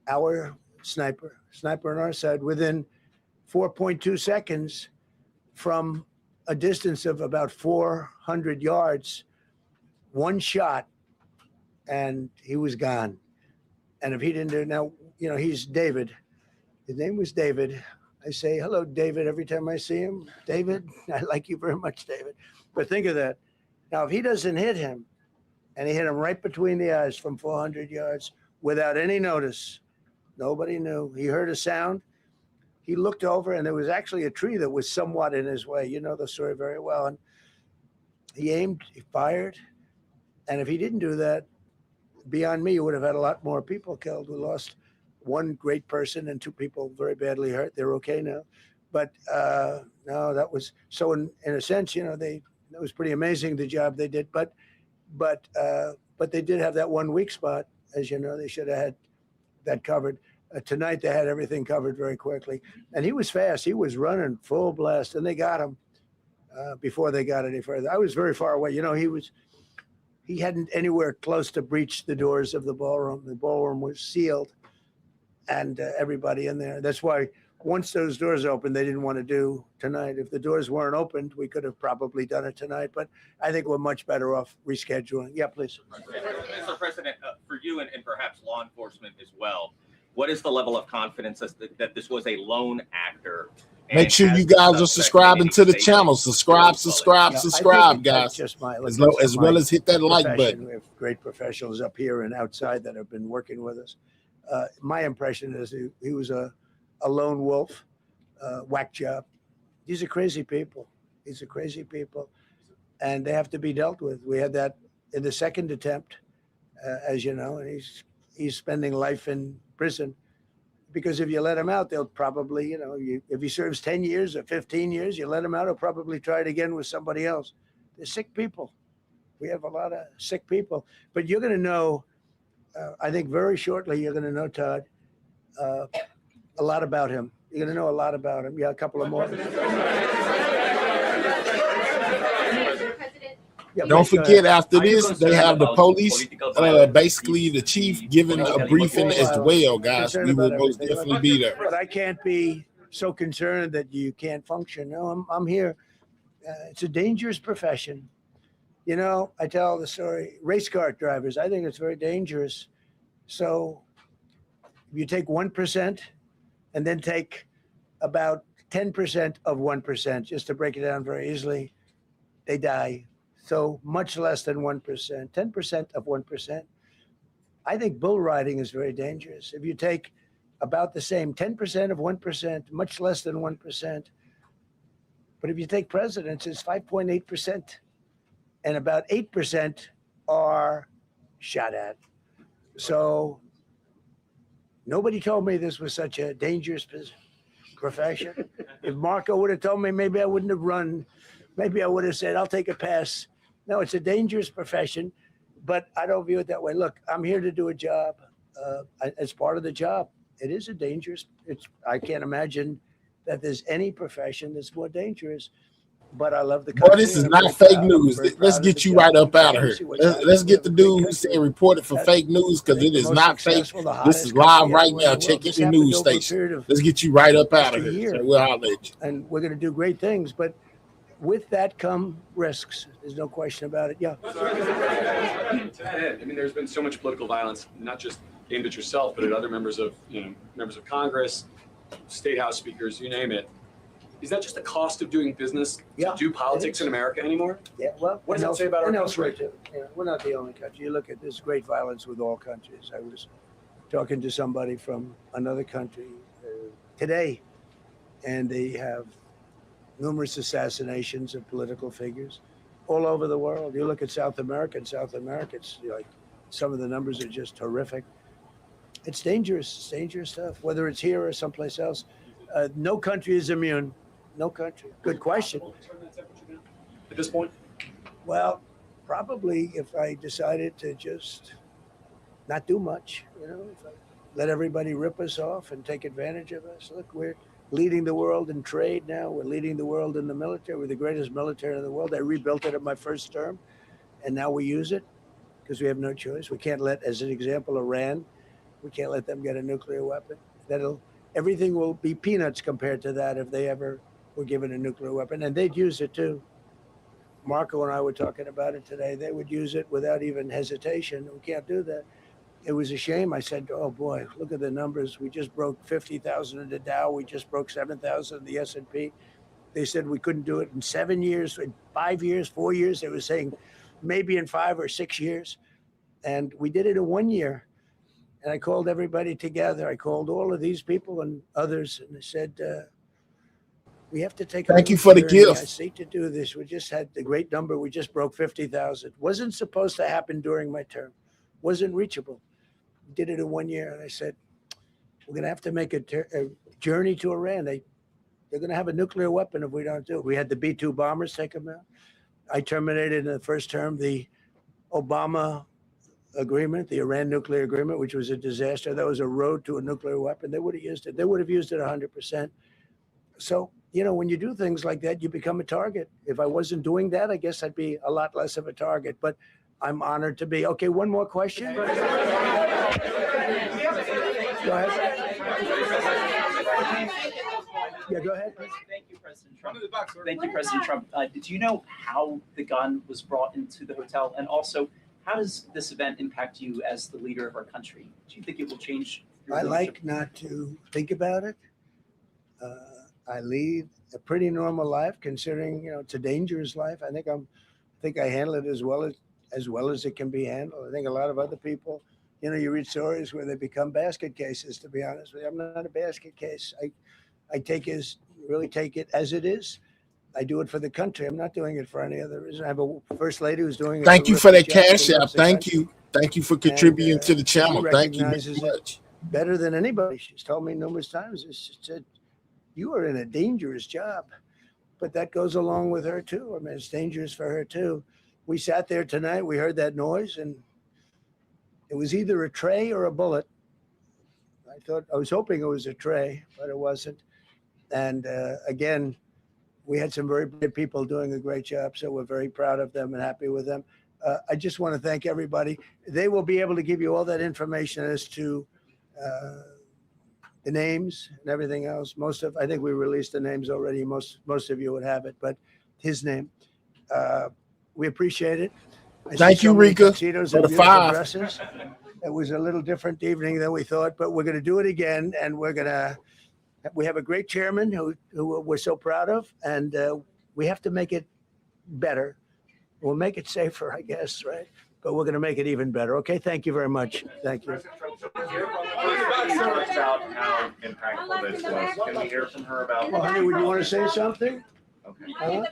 our sniper on our side within 4.2 seconds from a distance of about 400 yards, one shot, and he was gone. And if he didn't do it now, he's David. His name was David. I say, hello, David, every time I see him. David, I like you very much, David. But think of that. Now, if he doesn't hit him, and he hit him right between the eyes from 400 yards without any notice, nobody knew. He heard a sound. He looked over, and there was actually a tree that was somewhat in his way. You know the story very well. And he aimed, he fired. And if he didn't do that, beyond me, you would have had a lot more people killed. We lost one great person and 2 people very badly hurt. They're okay now. But no, that was so in a sense, it was pretty amazing the job they did. But they did have that one weak spot, as you know. They should have had that covered. Tonight they had everything covered very quickly, and he was fast. He was running full blast, and they got him before they got any further. I was very far away. He hadn't anywhere close to breach the doors of the ballroom. The ballroom was sealed, and everybody in there. That's why once those doors opened, they didn't want to do tonight. If the doors weren't opened, we could have probably done it tonight. But I think we're much better off rescheduling. Yeah, please. Mr. President, for you and perhaps law enforcement as well, what is the level of confidence that this was a lone actor? Make sure you guys are subscribing to the channel. Subscribe, guys. As well as hit that like button. We have great professionals up here and outside that have been working with us. My impression is he was a lone wolf, whack job. These are crazy people. And they have to be dealt with. We had that in the second attempt, as you know, and he's spending life in prison. Because if you let him out, they'll probably, if he serves 10 years or 15 years, you let him out, he'll probably try it again with somebody else. They're sick people. We have a lot of sick people. But you're going to know, I think very shortly, you're going to know, Todd, a lot about him. You're going to know a lot about him. Yeah, a couple of more. Yeah, don't forget, after this, they have the police, basically the chief giving a briefing as well, guys. We will most definitely be there. But I can't be so concerned that you can't function. No, I'm here. It's a dangerous profession. I tell the story, race car drivers, I think it's very dangerous. So if you take 1% and then take about 10% of 1%, just to break it down very easily, they die. So much less than 1%, 10% of 1%. I think bull riding is very dangerous. If you take about the same 10% of 1%, much less than 1%. But if you take presidents, it's 5.8%. And about 8% are shot at. So nobody told me this was such a dangerous profession. If Marco would have told me, maybe I wouldn't have run. Maybe I would have said, I'll take a pass. No, it's a dangerous profession, but I don't view it that way. Look, I'm here to do a job. As part of the job, it is a dangerous. I can't imagine that there's any profession that's more dangerous. But I love the country. But this is not fake news. Let's get you right up out of here. Let's get the dude who said reported for fake news, because it is not fake. This is live right now. Check your news station. Let's get you right up out of here. So we'll holler at you. And we're going to do great things, but with that come risks. There's no question about it. Yeah. I mean, there's been so much political violence, not just aimed at yourself, but at other members of Congress, state house speakers, you name it. Is that just the cost of doing business to do politics in America anymore? Yeah. Well, what does that say about our country? Too. We're not the only country. You look at this great violence with all countries. I was talking to somebody from another country today, and they have numerous assassinations of political figures all over the world. You look at South America, it's like some of the numbers are just horrific. It's dangerous. It's dangerous stuff, whether it's here or someplace else. No country is immune. No country. Good question. At this point? Well, probably if I decided to just not do much, if I let everybody rip us off and take advantage of us. Look, we're leading the world in trade now. We're leading the world in the military. We're the greatest military in the world. I rebuilt it in my first term, and now we use it because we have no choice. We can't let, as an example, Iran, we can't let them get a nuclear weapon. Everything will be peanuts compared to that if they ever were given a nuclear weapon, and they'd use it too. Marco and I were talking about it today. They would use it without even hesitation. We can't do that. It was a shame. I said, oh boy, look at the numbers. We just broke 50,000 in the Dow. We just broke 7,000 in the S&P. They said we couldn't do it in 7 years, in 5 years, 4 years. They were saying maybe in 5 or 6 years. And we did it in 1 year. And I called everybody together. I called all of these people and others, and I said, we have to take Thank you for the gift. I seek to do this. We just had the great number. We just broke 50,000. Wasn't supposed to happen during my term. Wasn't reachable. Did it in 1 year. And I said, we're going to have to make a journey to Iran. They're going to have a nuclear weapon if we don't do it. We had the B-2 bombers take them out. I terminated in the first term the Obama agreement, the Iran nuclear agreement, which was a disaster. That was a road to a nuclear weapon. They would have used it. They would have used it 100%. So, when you do things like that, you become a target. If I wasn't doing that, I guess I'd be a lot less of a target. But I'm honored to be. Okay, one more question. Go ahead. Yeah, go ahead. Thank you, President Trump. Thank you, President Trump. Did you know how the gun was brought into the hotel? And also, how does this event impact you as the leader of our country? Do you think it will change your I leadership? like not to think about it. I lead a pretty normal life, considering it's a dangerous life. I think I handle it as well as it can be handled. I think a lot of other people, you read stories where they become basket cases. To be honest with you, I'm not a basket case. I really take it as it is. I do it for the country. I'm not doing it for any other reason. I have a first lady who's doing. Thank you for that cash job. app. Thank you for contributing to the channel. Thank you very much. Better than anybody. She's told me numerous times. She said, "You are in a dangerous job," but that goes along with her too. I mean, it's dangerous for her too. We sat there tonight. We heard that noise, and it was either a tray or a bullet. I was hoping it was a tray, but it wasn't. And again, we had some very brave people doing a great job, so we're very proud of them and happy with them. I just want to thank everybody. They will be able to give you all that information as to the names and everything else. I think we released the names already. Most of you would have it, but his name. We appreciate it. Thank you, Rika, for the 5. Dresses. It was a little different evening than we thought, but we're going to do it again, and we have a great chairman who we're so proud of, and we have to make it better. We'll make it safer, I guess, right? But we're going to make it even better. Okay, thank you very much. Thank you. About how impactful this was. Can we hear from her about? Well, honey, would you want to say something? Okay.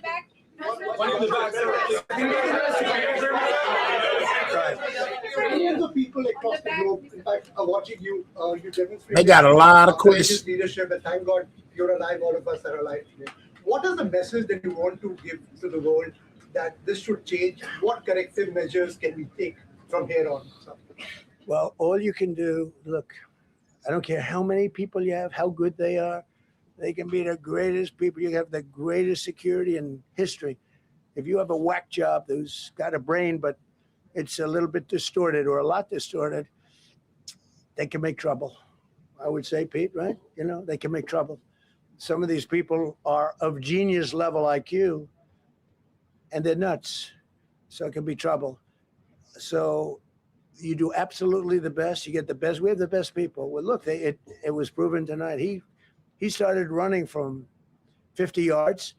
Millions of people across the globe, in fact, are watching you. You demonstrate. They got a lot of questions. Leadership, and thank God you're alive. All of us are alive today. What is the message that you want to give to the world that this should change? What corrective measures can we take from here on? Well, all you can do, look, I don't care how many people you have, how good they are. They can be the greatest people. You have the greatest security in history. If you have a whack job who's got a brain, but it's a little bit distorted or a lot distorted, they can make trouble. I would say, Pete, right? They can make trouble. Some of these people are of genius level IQ, and they're nuts. So it can be trouble. So you do absolutely the best. You get the best. We have the best people. Well, look, it was proven tonight. He started running from 50 yards,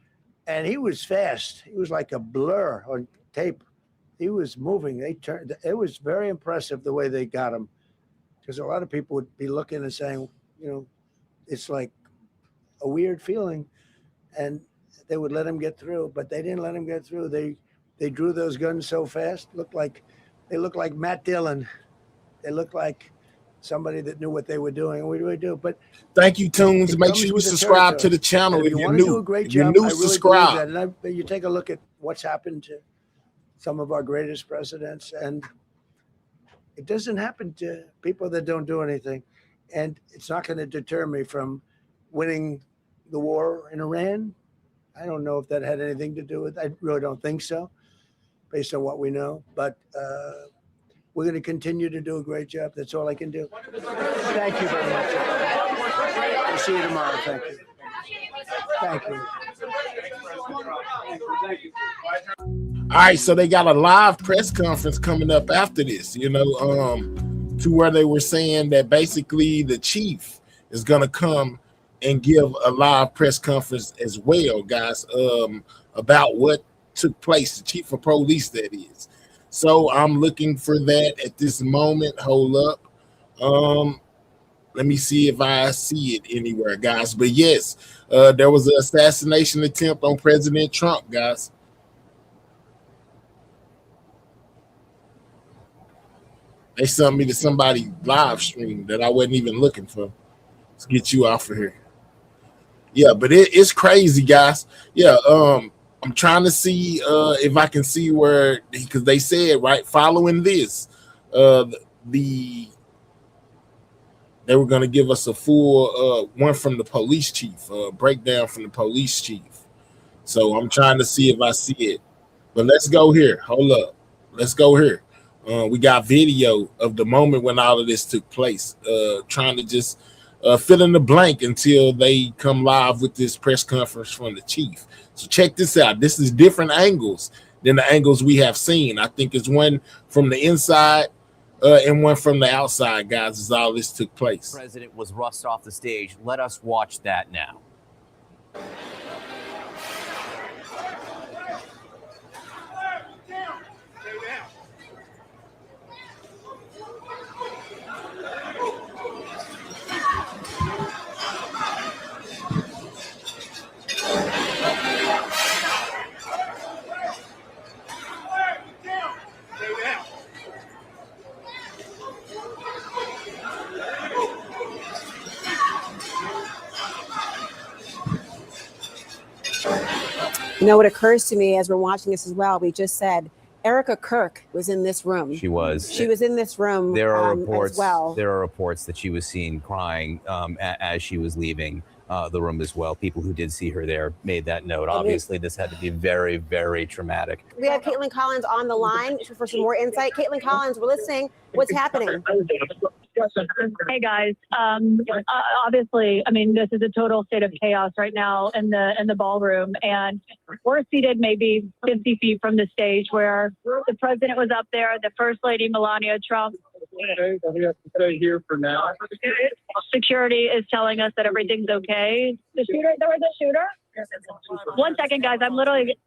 and he was fast. He was like a blur on tape. He was moving. It was very impressive the way they got him, because a lot of people would be looking and saying, it's like a weird feeling, and they would let him get through, but they didn't let him get through. They drew those guns so fast. They looked like Matt Dillon. They looked like somebody that knew what they were doing. And what do we do? But thank you, Tunes. Make sure you subscribe to the channel if you're new. Do a great job. You're new, subscribe. And you take a look at what's happened to some of our greatest presidents, and it doesn't happen to people that don't do anything. And it's not going to deter me from winning the war in Iran. I don't know if that had anything to do with it. I really don't think so, based on what we know. But we're going to continue to do a great job. That's all I can do. Thank you very much. I'll see you tomorrow. Thank you. Thank you. All right, so they got a live press conference coming up after this, to where they were saying that basically the chief is going to come and give a live press conference as well, guys, about what took place, the chief of police, that is. So I'm looking for that at this moment. Hold up. Let me see if I see it anywhere, guys. But yes, there was an assassination attempt on President Trump, guys. They sent me to somebody live stream that I wasn't even looking for. Let's get you off of here. Yeah, but it's crazy, guys. Yeah, I'm trying to see if I can see where, because they said right following this, they were going to give us a full one from the police chief, breakdown from the police chief. So I'm trying to see if I see it. But let's go here. Hold up. Let's go here. We got video of the moment when all of this took place. Trying to just fill in the blank until they come live with this press conference from the chief. So check this out. This is different angles than the angles we have seen. I think it's one from the inside and one from the outside, guys, as all this took place. The president was rushed off the stage. Let us watch that now. You know, what occurs to me as we're watching this as well, we just said Erica Kirk was in this room. She was. She was in this room There are reports. as well. There are reports that she was seen crying as she was leaving the room as well. People who did see her there made that note. Obviously, this had to be very, very traumatic. We have Caitlin Collins on the line for some more insight. Caitlin Collins, we're listening. What's happening? Hey guys, obviously, I mean, this is a total state of chaos right now in the ballroom, and we're seated maybe 50 feet from the stage where the president was up there, the First Lady Melania Trump. We have to stay here for now. Security is telling us that everything's okay. The shooter, there was a shooter? 1 second, guys, I'm literally,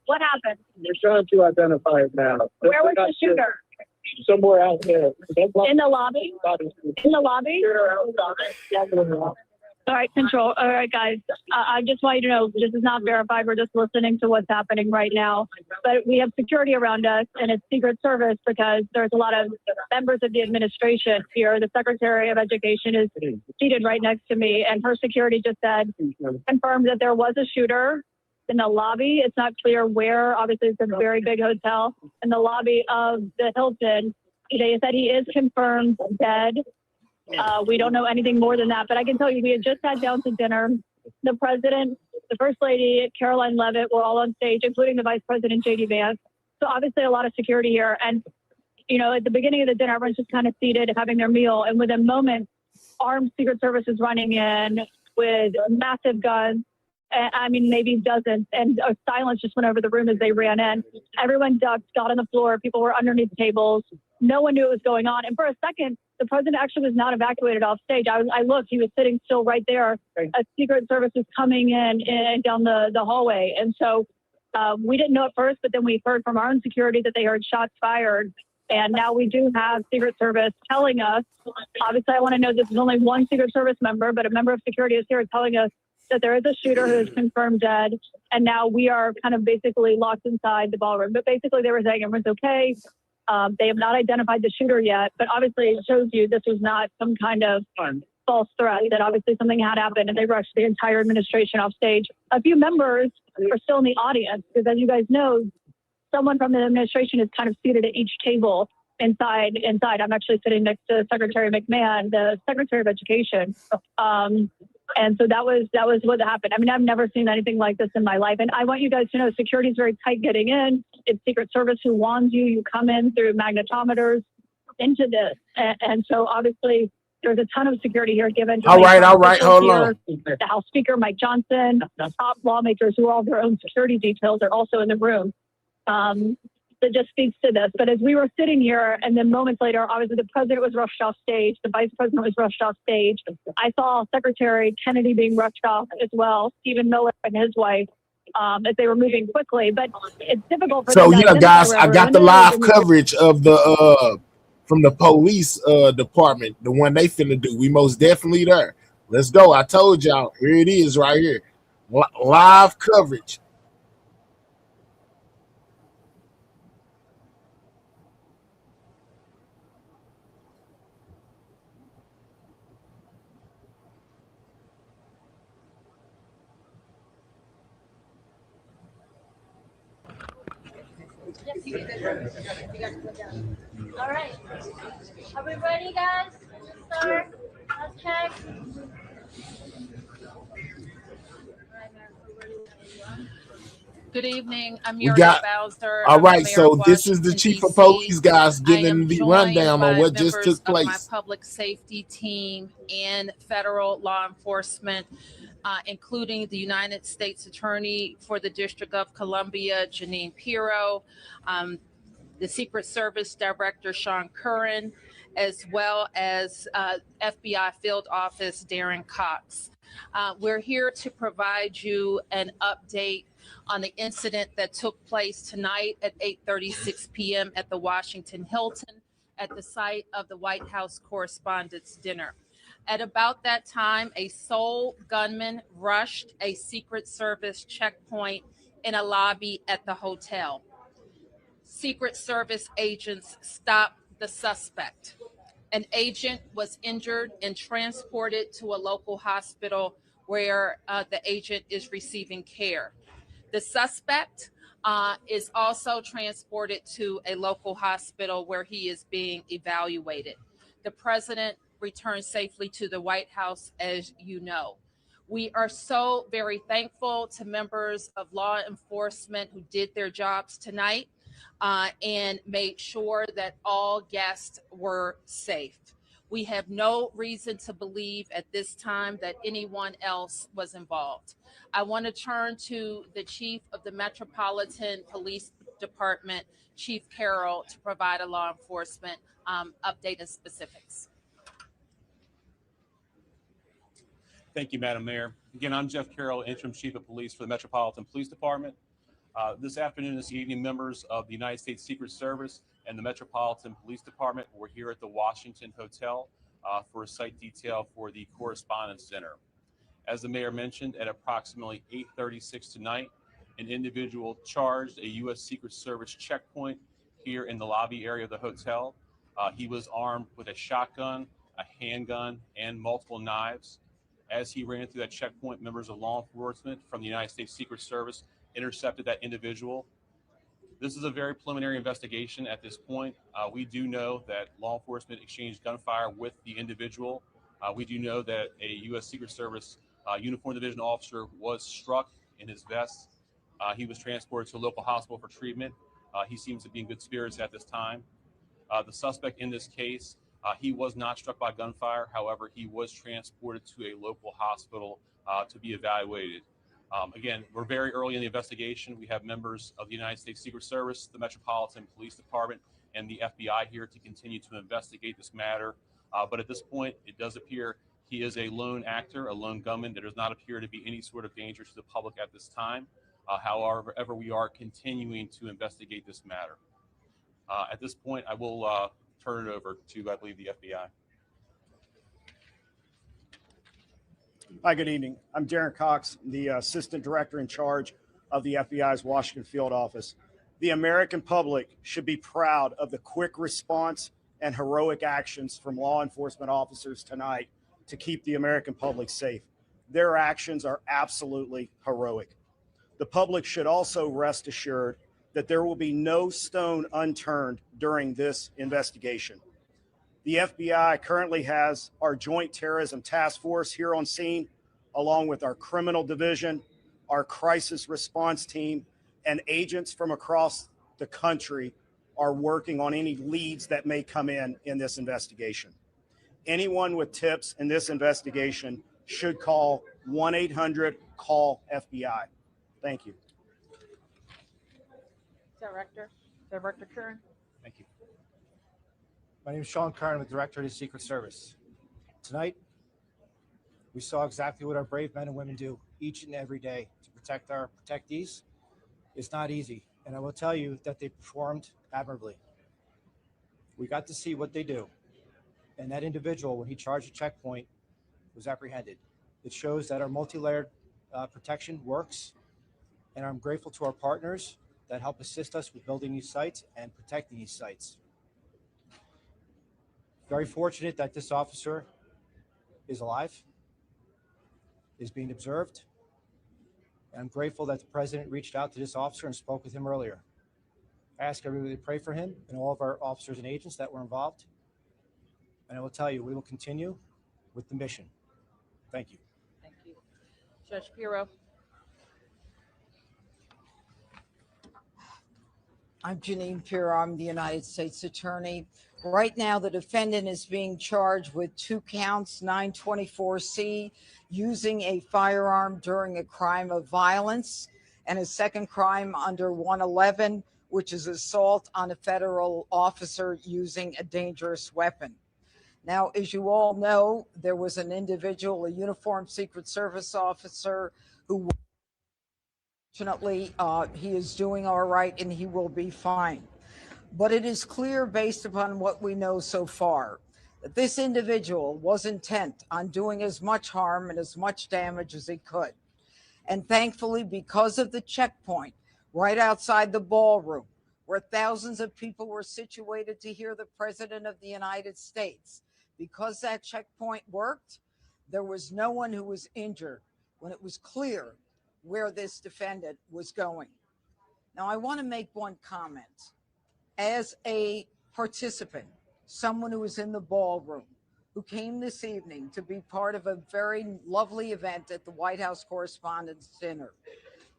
what happened? We're trying to identify it now. Where was the shooter? Somewhere out there. In the lobby? In the lobby? All right, control. All right, guys. I just want you to know this is not verified. We're just listening to what's happening right now. But we have security around us, and it's Secret Service because there's a lot of members of the administration here. The Secretary of Education is seated right next to me, and her security just said, confirmed that there was a shooter in the lobby. It's not clear where. Obviously, it's a very big hotel. In the lobby of the Hilton, they said he is confirmed dead. We don't know anything more than that, but I can tell you we had just sat down to dinner. The president, the first lady, Caroline Levitt, were all on stage, including the vice president, J.D. Vance. So obviously a lot of security here. And, you know, at the beginning of the dinner, everyone's just kind of seated, having their meal. And within moments, armed Secret Service is running in with massive guns. I mean, maybe dozens, and a silence just went over the room as they ran in. Everyone ducked, got on the floor. People were underneath tables. No one knew what was going on. And for a second, the president actually was not evacuated off stage. I looked, he was sitting still right there. A Secret Service was coming in and down the hallway. And so we didn't know at first, but then we heard from our own security that they heard shots fired. And now we do have Secret Service telling us, obviously I want to know this is only one Secret Service member, but a member of security is here telling us that there is a shooter who is confirmed dead. And now we are kind of basically locked inside the ballroom. But basically they were saying everyone's okay. They have not identified the shooter yet, but obviously it shows you this was not some kind of false threat, that obviously something had happened and they rushed the entire administration off stage. A few members are still in the audience because, as you guys know, someone from the administration is kind of seated at each table inside. I'm actually sitting next to Secretary McMahon, the Secretary of Education. And so that was what happened. I mean, I've never seen anything like this in my life. And I want you guys to know security is very tight getting in. It's Secret Service who wands you. You come in through magnetometers into this. And so obviously there's a ton of security here given. All right. Hold on. The House Speaker, Mike Johnson, the top lawmakers who all have their own security details are also in the room. That just speaks to this. But as we were sitting here, and then moments later, obviously the president was rushed off stage, the vice president was rushed off stage. I saw Secretary Kennedy being rushed off as well, Stephen Miller and his wife, as they were moving quickly. But it's difficult for them. So yeah, guys, I got the live coverage of the from the police department, the one they finna do. We most definitely there. Let's go. I told y'all, here it is right here. Live coverage. All right. Are we ready, guys? Start. Let's check. Good evening. I'm We Muriel got Bowser. all I'm the right. mayor of So this is the Washington, chief of D.C. police, guys, I am giving the joined rundown on by what just members took of my place. public safety team and federal law enforcement, including the United States Attorney for the District of Columbia, Janine Pirro, the Secret Service Director, Sean Curran, as well as FBI Field Office, Darren Cox. We're here to provide you an update on the incident that took place tonight at 8:36 p.m. at the Washington Hilton at the site of the White House Correspondents' Dinner. At about that time, a sole gunman rushed a Secret Service checkpoint in a lobby at the hotel. Secret Service agents stopped the suspect. An agent was injured and transported to a local hospital where the agent is receiving care. The suspect is also transported to a local hospital where he is being evaluated. The president returned safely to the White House, as you know. We are so very thankful to members of law enforcement who did their jobs tonight and made sure that all guests were safe. We have no reason to believe at this time that anyone else was involved. I want to turn to the chief of the Metropolitan Police Department, Chief Carroll, to provide a law enforcement update and specifics. Thank you, Madam Mayor. Again, I'm Jeff Carroll, Interim Chief of Police for the Metropolitan Police Department. This afternoon, this evening, members of the United States Secret Service and the Metropolitan Police Department were here at the Washington Hotel for a site detail for the Correspondents' Dinner. As the mayor mentioned, at approximately 8:36 tonight, an individual charged a U.S. Secret Service checkpoint here in the lobby area of the hotel. He was armed with a shotgun, a handgun, and multiple knives. As he ran through that checkpoint, members of law enforcement from the United States Secret Service intercepted that individual. This is a very preliminary investigation at this point. We do know that law enforcement exchanged gunfire with the individual. We do know that a U.S. Secret Service uniformed division officer was struck in his vest. He was transported to a local hospital for treatment. He seems to be in good spirits at this time. The suspect in this case, he was not struck by gunfire. However, he was transported to a local hospital to be evaluated. Again, we're very early in the investigation. We have members of the United States Secret Service, the Metropolitan Police Department, and the FBI here to continue to investigate this matter. But at this point, it does appear he is a lone actor, a lone gunman. There does not appear to be any sort of danger to the public at this time. However, we are continuing to investigate this matter. At this point, I will turn it over to, I believe, the FBI. Hi, good evening. I'm Darren Cox, the Assistant Director in charge of the FBI's Washington Field Office. The American public should be proud of the quick response and heroic actions from law enforcement officers tonight to keep the American public safe. Their actions are absolutely heroic. The public should also rest assured that there will be no stone unturned during this investigation. The FBI currently has our Joint Terrorism Task Force here on scene, along with our criminal division, our crisis response team, and agents from across the country are working on any leads that may come in this investigation. Anyone with tips in this investigation should call 1-800-CALL-FBI. Thank you. Director Curran. Thank you. My name is Sean Curran. I'm the Director of the Secret Service. Tonight, we saw exactly what our brave men and women do each and every day to protect our protectees. It's not easy, and I will tell you that they performed admirably. We got to see what they do, and that individual, when he charged a checkpoint, was apprehended. It shows that our multi-layered protection works, and I'm grateful to our partners that help assist us with building these sites and protecting these sites. Very fortunate that this officer is alive, is being observed, and I'm grateful that the president reached out to this officer and spoke with him earlier. I ask everybody to pray for him and all of our officers and agents that were involved. And I will tell you, we will continue with the mission. Thank you. Thank you. Judge Pirro. I'm Janine Pirro. I'm the United States Attorney. Right now, the defendant is being charged with 2 counts, 924C, using a firearm during a crime of violence, and a second crime under 111, which is assault on a federal officer using a dangerous weapon. Now, as you all know, there was an individual, a uniformed Secret Service officer, who fortunately, he is doing all right and he will be fine. But it is clear, based upon what we know so far, that this individual was intent on doing as much harm and as much damage as he could. And thankfully, because of the checkpoint right outside the ballroom, where thousands of people were situated to hear the President of the United States, because that checkpoint worked, there was no one who was injured when it was clear where this defendant was going. Now, I want to make one comment. As a participant, someone who was in the ballroom, who came this evening to be part of a very lovely event at the White House Correspondents' Dinner,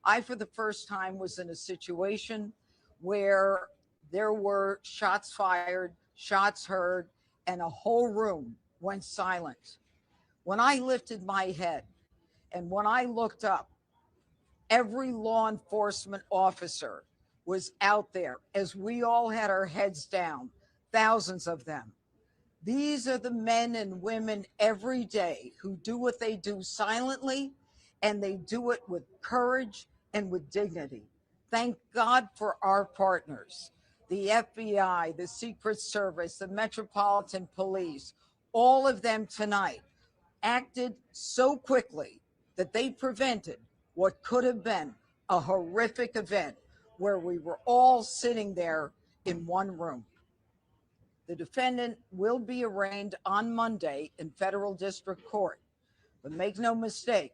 I, for the first time, was in a situation where there were shots fired, shots heard, and a whole room went silent. When I lifted my head and when I looked up, every law enforcement officer was out there as we all had our heads down, thousands of them. These are the men and women every day who do what they do silently, and they do it with courage and with dignity. Thank God for our partners, the FBI, the Secret Service, the Metropolitan Police, all of them tonight acted so quickly that they prevented what could have been a horrific event where we were all sitting there in one room. The defendant will be arraigned on Monday in federal district court, but make no mistake,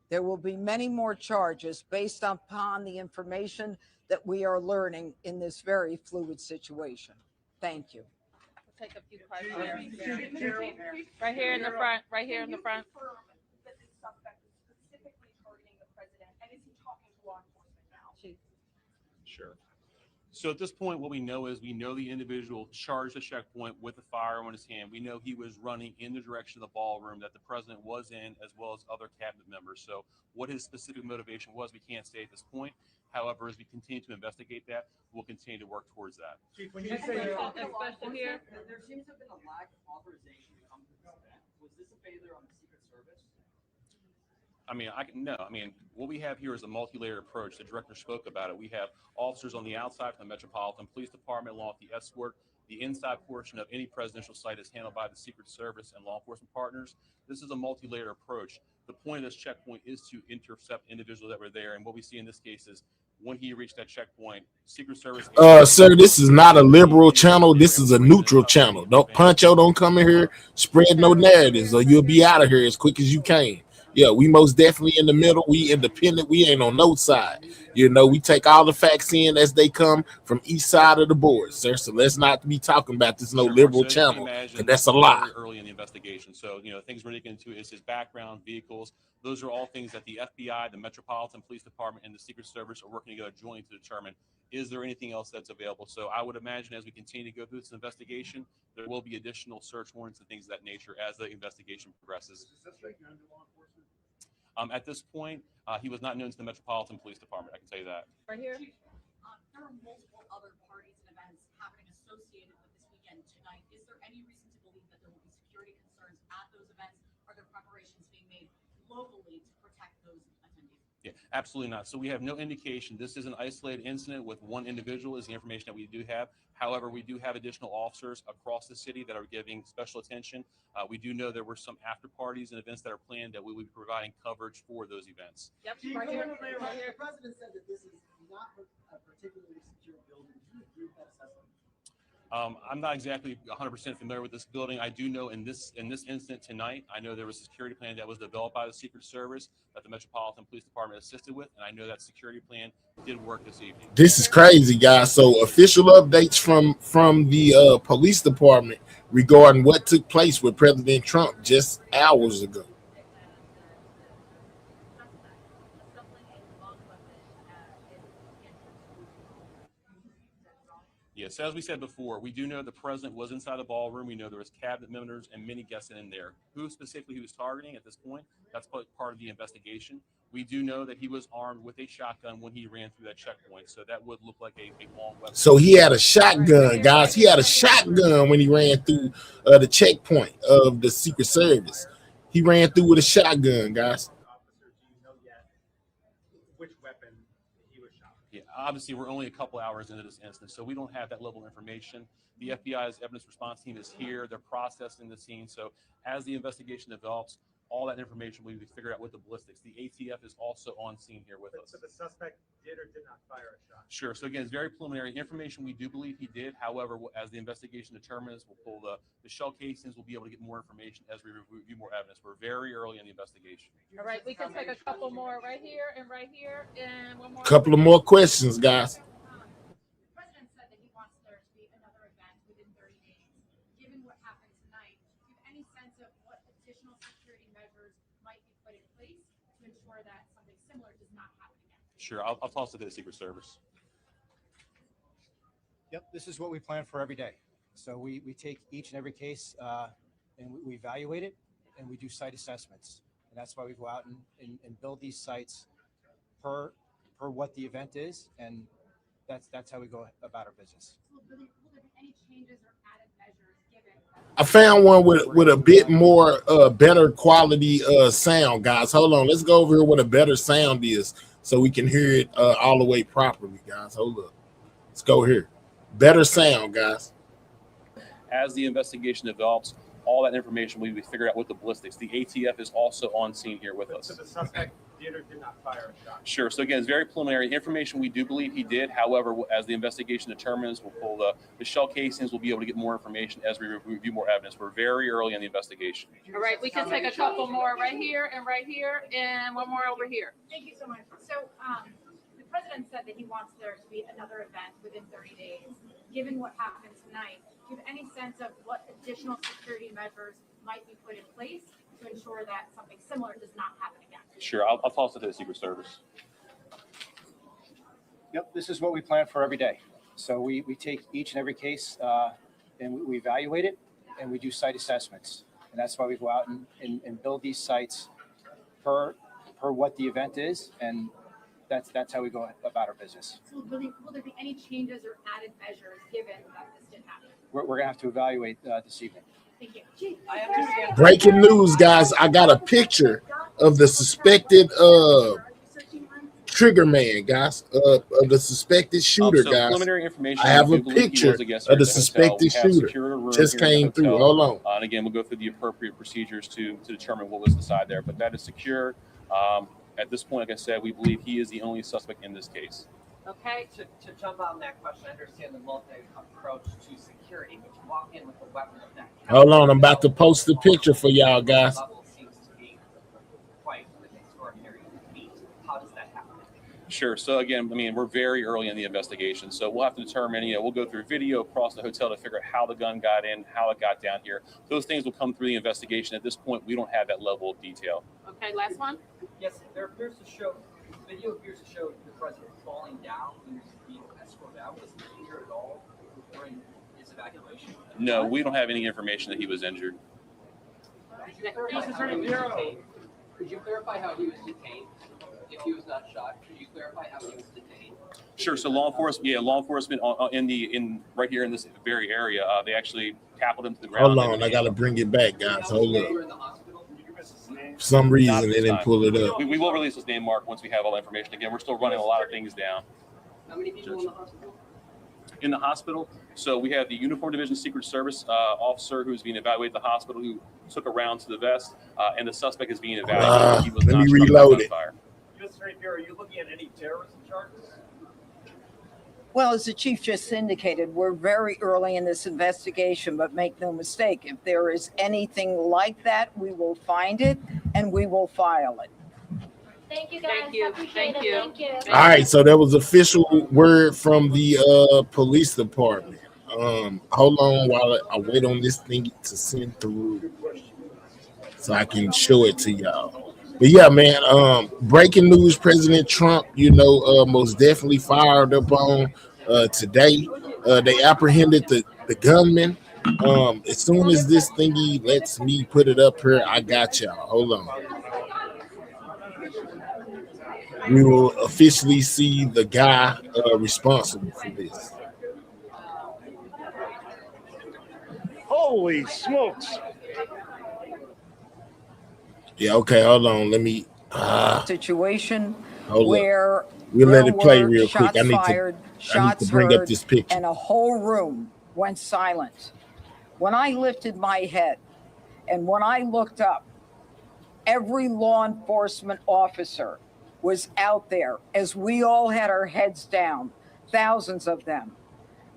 there will be many more charges based upon the information that we are learning in this very fluid situation. Thank you. We'll take a few questions. Right here in the front, right here in the front. Sure. So at this point, what we know is we know the individual charged the checkpoint with a firearm in his hand. We know he was running in the direction of the ballroom that the president was in, as well as other cabinet members. So what his specific motivation was, we can't say at this point. However, as we continue to investigate that, we'll continue to work towards that. Chief, when you say especially here, there seems to have been a lack of authorization to come to this event. Was this a failure on the Secret Service? I mean, what we have here is a multi-layered approach. The director spoke about it. We have officers on the outside from the Metropolitan Police Department, along with the escort. The inside portion of any presidential site is handled by the Secret Service and law enforcement partners. This is a multi-layered approach. The point of this checkpoint is to intercept individuals that were there. And what we see in this case is when he reached that checkpoint, Secret Service. Sir, this is not a liberal channel. This is a neutral channel. Don't don't come in here, spread no narratives, or you'll be out of here as quick as you can. Yeah, we most definitely in the middle. We independent. We ain't on no side. You know, we take all the facts in as they come from each side of the board, sir. So let's not be talking about this liberal channel, and that's a lie. Very early in the investigation. So, things we're looking into is his background, vehicles. Those are all things that the FBI, the Metropolitan Police Department, and the Secret Service are working together jointly to determine, is there anything else that's available? So I would imagine as we continue to go through this investigation, there will be additional search warrants and things of that nature as the investigation progresses. At this point, he was not known to the Metropolitan Police Department. I can tell you that. Right here. There are multiple other parties and events happening associated with this weekend tonight. Is there any reason to believe that there will be security concerns at those events? Are there preparations being made locally to protect those attendees? Yeah, absolutely not. So we have no indication. This is an isolated incident with one individual is the information that we do have. However, we do have additional officers across the city that are giving special attention. We do know there were some after parties and events that are planned that we will be providing coverage for those events. Yep, right here. The president said that this is not a particularly secure building. Do you agree with that assessment? I'm not exactly 100% familiar with this building. I do know in this incident tonight, I know there was a security plan that was developed by the Secret Service that the Metropolitan Police Department assisted with, and I know that security plan did work this evening. This is crazy, guys. So official updates from the police department regarding what took place with President Trump just hours ago. Yes, as we said before, we do know the president was inside the ballroom. We know there was cabinet members and many guests in there. Who specifically he was targeting at this point, that's part of the investigation. We do know that he was armed with a shotgun when he ran through that checkpoint, so that would look like a long weapon. So he had a shotgun, guys. He had a shotgun when he ran through the checkpoint of the Secret Service. He ran through with a shotgun, guys. Yeah, obviously, we're only a couple hours into this instance, so we don't have that level of information. The FBI's evidence response team is here. They're processing the scene. So as the investigation develops, all that information will be figured out with the ballistics. The ATF is also on scene here with us. So the suspect did or did not fire a shot? Sure. So again, it's very preliminary information. We do believe he did. However, as the investigation determines, we'll pull the shell casings. We'll be able to get more information as we review more evidence. We're very early in the investigation. All right, we can take a couple more right here, and one more. Couple of more questions, guys. The president said that he wants there to be another event within 30 days. Given what happened tonight, do you have any sense of what additional security measures might be put in place to ensure that something similar does not happen again? Sure. I'll toss it to the Secret Service. Yep, this is what we plan for every day. So we take each and every case and we evaluate it, and we do site assessments. And that's why we go out and build these sites per what the event is, and that's how we go about our business. So will there be any changes or added measures given? I found one with a bit more better quality sound, guys. Hold on, let's go over here what a better sound is so we can hear it all the way properly, guys. Hold up, let's go here. Better sound, guys. As the investigation develops, all that information will be figured out with the ballistics. The ATF is also on scene here with us. So the suspect did or did not fire a shot? Sure. So again, it's very preliminary information. We do believe he did. However, as the investigation determines, we'll pull the shell casings. We'll be able to get more information as we review more evidence. We're very early in the investigation. All right, we can take a couple more right here, and one more over here. Thank you so much. So the president said that he wants there to be another event within 30 days. Given what happened tonight, do you have any sense of what additional security measures might be put in place to ensure that something similar does not happen again? Sure. I'll toss it to the Secret Service. Yep, this is what we plan for every day. So we take each and every case and we evaluate it, and we do site assessments. And that's why we go out and build these sites per what the event is, and that's how we go about our business. So will there be any changes or added measures given that this did happen? We're going to have to evaluate this evening. Thank you. I understand. Breaking news, guys. I got a picture of the suspected trigger man, guys, of the suspected shooter, So guys. preliminary information. I have we a do believe he picture was a guest of here the at hotel. suspected We have shooter. secured a room Just here in the came through. hotel. Hold on. And again, we'll go through the appropriate procedures to determine what was inside there. But that is secure. At this point, like I said, we believe he is the only suspect in this case. Okay, to jump on that question, I understand the multi-approach to security, but you walk in with a weapon of that Hold on. I'm about to post the picture for y'all, guys. level seems to be quite an extraordinary feat. How does that happen? Sure. So again, I mean, we're very early in the investigation, so we'll have to determine. We'll go through video across the hotel to figure out how the gun got in, how it got down here. Those things will come through the investigation. At this point, we don't have that level of detail. Okay, last one. Yes, video appears to show the president falling down when he's being escorted out. Was he injured at all during his evacuation? No, we don't have any information that he was injured. Could you clarify how he was detained? If he was not shot, could you clarify how he was detained? Sure. So law enforcement in right here in this very area, they actually tackled him to the ground. Hold on. I got to bring it back, guys. Hold You were up. in the hospital. For some reason, they didn't pull it up. We will release his name, Mark, once we have all the information. Again, we're still running a lot of things down. How many people in the hospital? In the hospital, so we have the Uniform Division Secret Service officer who's being evaluated at the hospital, who took a round to the vest, and the suspect is being evaluated. He was Let not me struck by reload it. gunfire. U.S. Attorney Bureau, are you looking at any terrorism charges? Well, as the chief just indicated, we're very early in this investigation, but make no mistake, if there is anything like that, we will find it and we will file it. Thank you, guys. Appreciate it. Thank you. All right, so that was official word from the police department. Hold on while I wait on this thing to send through so I can show it to y'all. But yeah, man, breaking news, President Trump, most definitely fired up on today. They apprehended the gunman. As soon as this thingy lets me put it up here, I got y'all. Hold on. We will officially see the guy responsible for this. Holy smokes. Yeah, okay, hold on. Let me Situation hold where up. We'll let there it play were real quick. shots fired, I need shots to bring up heard, this picture. and a whole room went silent. When I lifted my head and when I looked up, every law enforcement officer was out there as we all had our heads down, thousands of them.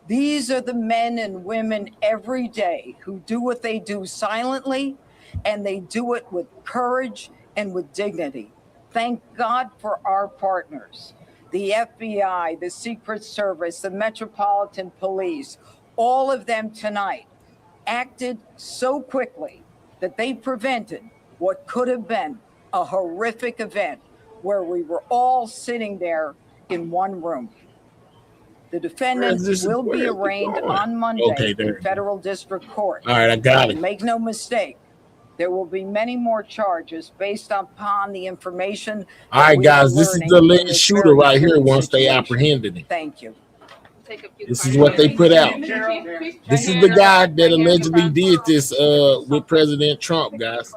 These are the men and women every day who do what they do silently, and they do it with courage and with dignity. Thank God for our partners, the FBI, the Secret Service, the Metropolitan Police. All of them tonight acted so quickly that they prevented what could have been a horrific event where we were all sitting there in one room. The defendant will be arraigned on Monday in federal district court. All right, I got it. Make no mistake, there will be many more charges based upon the information. All right, guys, this is the alleged shooter right here once they apprehended him. Thank you. This is what they put out. This is the guy that allegedly did this with President Trump, guys.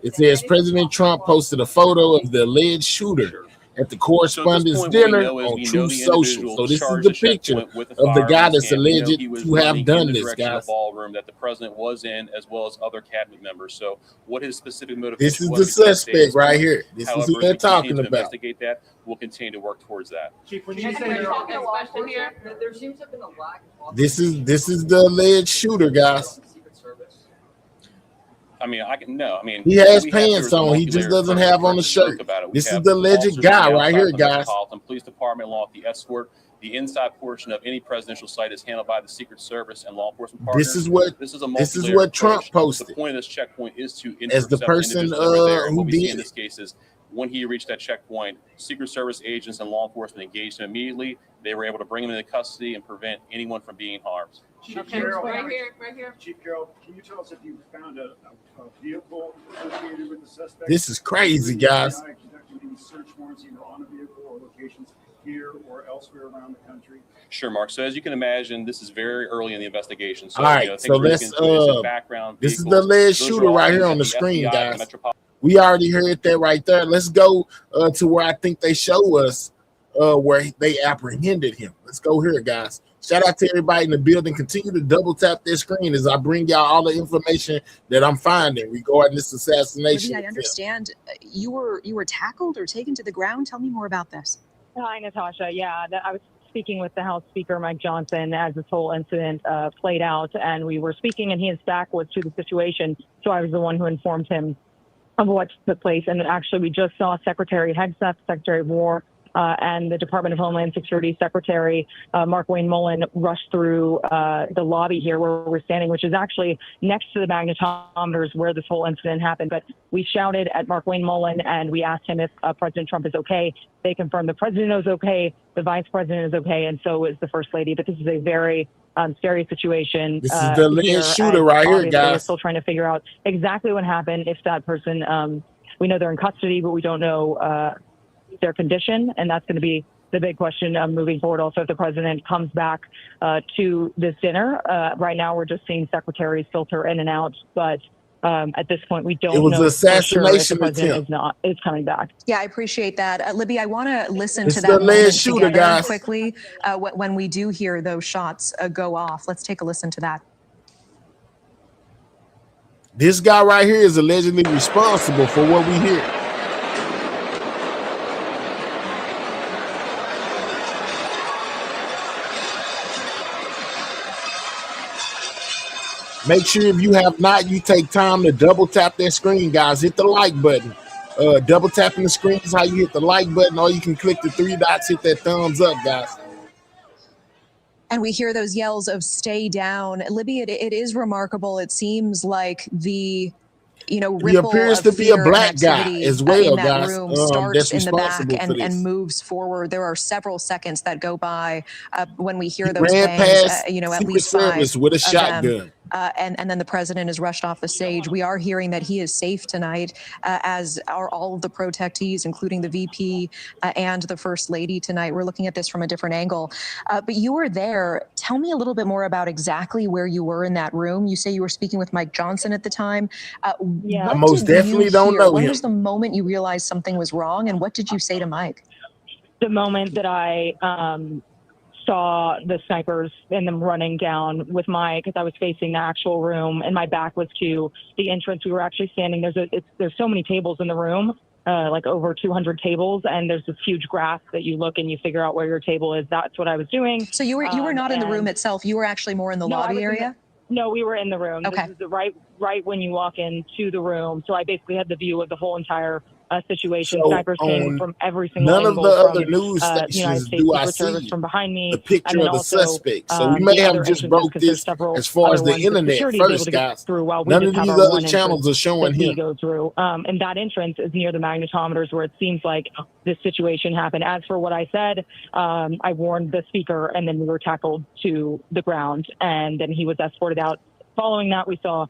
It says President Trump posted a photo of the alleged shooter at the correspondence dinner on Truth Social. So this is the picture of the guy that's alleged to have done this, guys. Ballroom that the president was in, as well as other cabinet members. So, what his specific motivation This is was, the we can't say suspect this right point. here. This is However, who as they're we continue talking to about. investigate that, we'll continue to work towards that. Chief, when you say there seems to have been a lack of This is the alleged shooter, guys. I mean, He has pants on. He just doesn't have on the shirt. This is the alleged guy right here, guys. Metropolitan Police Department, along with the escort. The inside portion of any presidential site is handled by the Secret Service and law enforcement partners. This is what Trump posted. The point of this checkpoint is to as the intercept person individuals over there. who What we see in did this case is when he reached that checkpoint, Secret Service agents and law enforcement engaged him immediately. They were able to bring him into custody and prevent anyone from being harmed. Chief Carroll, right here. Chief Carroll, can you tell us if you found a vehicle associated with the suspect? This is crazy, guys. Conducting any search warrants either on a vehicle or locations here or elsewhere around the country? Sure, Mark. So as you can imagine, this is very early in the investigation. So, All right, things so we're let's looking into is his background, this is the vehicles. alleged Those are shooter all right things here that on the the screen, FBI, guys. the Metropolitan. We already heard that right there. Let's go to where I think they show us where they apprehended him. Let's go here, guys. Shout out to everybody in the building. Continue to double tap their screen as I bring y'all all the information that I'm finding regarding this assassination. Libby, I understand you were tackled or taken to the ground. Tell me more about this. Hi, Natasha. Yeah, I was speaking with the House Speaker, Mike Johnson, as this whole incident played out, and we were speaking, and his back was to the situation, so I was the one who informed him of what took place. And actually, we just saw Secretary Hegseth, Secretary of War, and the Department of Homeland Security Secretary Mark Wayne Mullen rush through the lobby here where we're standing, which is actually next to the magnetometers where this whole incident happened. But we shouted at Mark Wayne Mullen and we asked him if President Trump is okay. They confirmed the president is okay, the vice president is okay, and so is the first lady. But this is a very scary situation. This is the alleged shooter right here, guys. We're still trying to figure out exactly what happened. If that person, we know they're in custody, but we don't know their condition, and that's going to be the big question moving forward. Also, if the president comes back to this dinner, right now we're just seeing secretaries filter in and out, but at this point we don't know. It was an assassination for sure if the president is coming back. Yeah, I appreciate that. Libby, I want to listen It's to the that moment alleged shooter, together guys. quickly when we do hear those shots go off. Let's take a listen to that. This guy right here is allegedly responsible for what we hear. Make sure if you have not, you take time to double tap that screen, guys. Hit the like button. Double tapping the screen is how you hit the like button, or you can click the 3 dots, hit that thumbs up, guys. And we hear those yells of "stay down." Libby, it is remarkable. It seems like the He ripple appears of to be a fear and black guy activity as well, in that guys. room starts That's in the back responsible for this. and moves forward. There are several seconds that go by when we hear He those ran bangs. past At Secret least 5 Service with a of them. shotgun. And then the president is rushed off the stage. We are hearing that he is safe tonight, as are all of the protectees, including the VP and the First Lady tonight. We're looking at this from a different angle. But you were there. Tell me a little bit more about exactly where you were in that room. You say you were speaking with Mike Johnson at the time. I most definitely don't know When him. was the moment you realized something was wrong, and what did you say to Mike? The moment that I saw the snipers and them running down with because I was facing the actual room and my back was to the entrance. We were actually standing. There's so many tables in the room, like over 200 tables, and there's this huge graph that you look and you figure out where your table is. That's what I was doing. So you were not in the room itself. You were actually more in the lobby area. No, we were in the room. Okay. This is right when you walk into the room. So I basically had the view of the whole entire situation. So Snipers came on from every single none of angle the from other news United stations States do I Secret Service see from behind me, the picture and then of the also, suspect. So we may the have other just entrances, broke 'cause there's this several as far as other the ones that internet security is able first, to get guys. through, while we None just of have these our other one channels are entrance showing that we him. go through. And that entrance is near the magnetometers where it seems like this situation happened. As for what I said, I warned the speaker, and then we were tackled to the ground, and then he was escorted out. Following that, we saw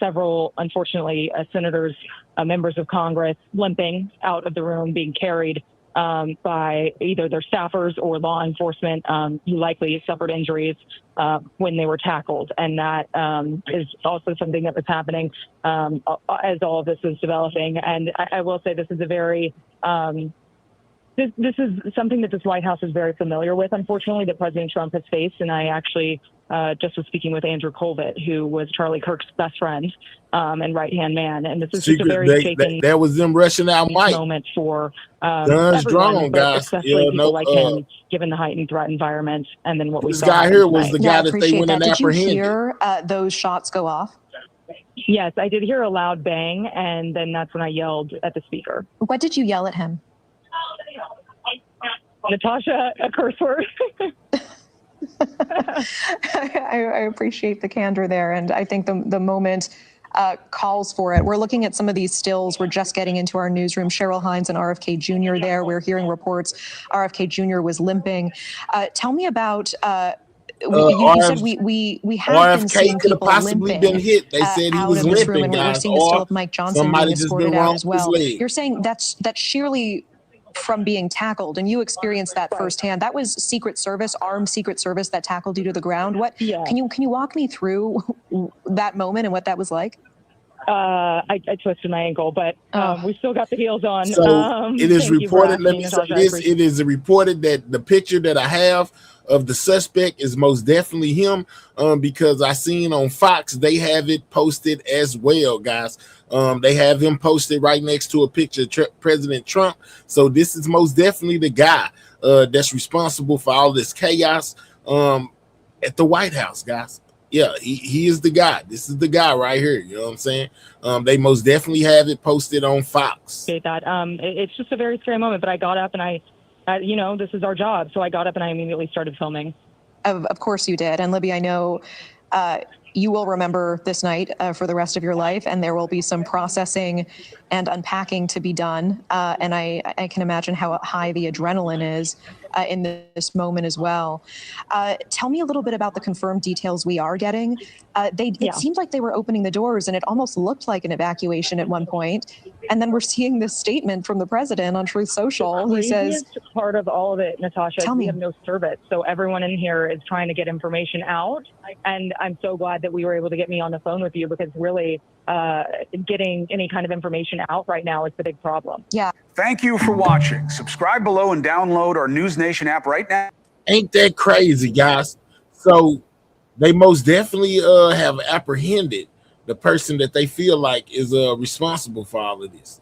several, unfortunately, senators, members of Congress limping out of the room, being carried by either their staffers or law enforcement who likely suffered injuries when they were tackled. And that is also something that was happening as all of this was developing. And I will say this is a very this is something that this White House is very familiar with, unfortunately, that President Trump has faced. And I actually just was speaking with Andrew Colvett, who was Charlie Kirk's best friend and right-hand man. And this is just a very shaken that was them rushing out Mike. moment for Guns everyone, drawn, but guys. especially people like him, given the heightened threat environment. And then what we This saw guy here happen was the tonight. guy that they went and Did you apprehended. hear those shots go off? Yes, I did hear a loud bang, and then that's when I yelled at the speaker. What did you yell at him? Natasha, a curse word. I appreciate the candor there, and I think the moment calls for it. We're looking at some of these stills. We're just getting into our newsroom. Cheryl Hines and RFK Jr. there. We're hearing reports RFK Jr. was limping. Tell me about. You said we have been seeing RFK could have people possibly limping been hit. They said he out was of this room, limping, and we're guys. seeing a still Or of Mike Johnson being somebody just escorted been out wrong as with his well. leg. You're saying that's sheerly from being tackled, and you experienced that firsthand. That was Secret Service, armed Secret Service, that tackled you to the ground. What can you walk me through that moment and what that was like? I twisted my ankle, but we still got the heels on. So it is Thank you for reported. Let asking, me say Natasha. I this: appreciate it is reported that the picture that I have of the suspect is most definitely him, because I seen on Fox they have it posted as well, guys. They have him posted right next to a picture of President Trump. So this is most definitely the guy that's responsible for all this chaos at the White House, guys. Yeah, he is the guy. This is the guy right here. You know what I'm saying? They most definitely have it posted on Fox. that. It's just a very scary moment, but I got up and I this is our job. So I got up and I immediately started filming. Of course you did. And Libby, I know you will remember this night for the rest of your life, and there will be some processing and unpacking to be done. And I can imagine how high the adrenaline is in this moment as well. Tell me a little bit about the confirmed details we are getting. It seemed like they were opening the doors, and it almost looked like an evacuation at one point. And then we're seeing this statement from the president on Truth Social. He says, part of all of it, Natasha, Tell we me. have no service. So everyone in here is trying to get information out. And I'm so glad that we were able to get me on the phone with you, because really getting any kind of information out right now is the big problem. Yeah. Thank you for watching. Subscribe below and download our News Nation app right now. Ain't that crazy, guys? So they most definitely have apprehended the person that they feel like is responsible for all of this.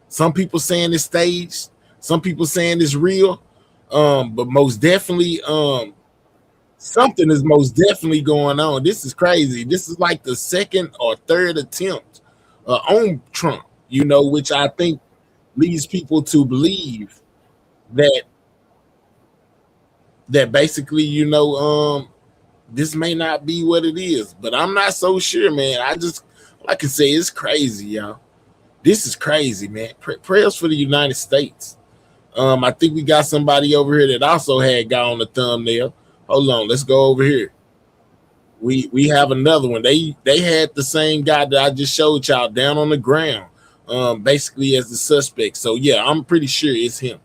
Some people saying it's staged, some people saying it's real, but most definitely something is most definitely going on. This is crazy. This is like the second or third attempt on Trump, you know, which I think leads people to believe that basically, you know, this may not be what it is, but I'm not so sure, man. I just, like I say, it's crazy, y'all. This is crazy, man. Prayers for the United States. I think we got somebody over here that also had got on the thumbnail. Hold on, let's go over here. We have another one. They had the same guy that I just showed y'all down on the ground, basically as the suspect. So yeah, I'm pretty sure it's him.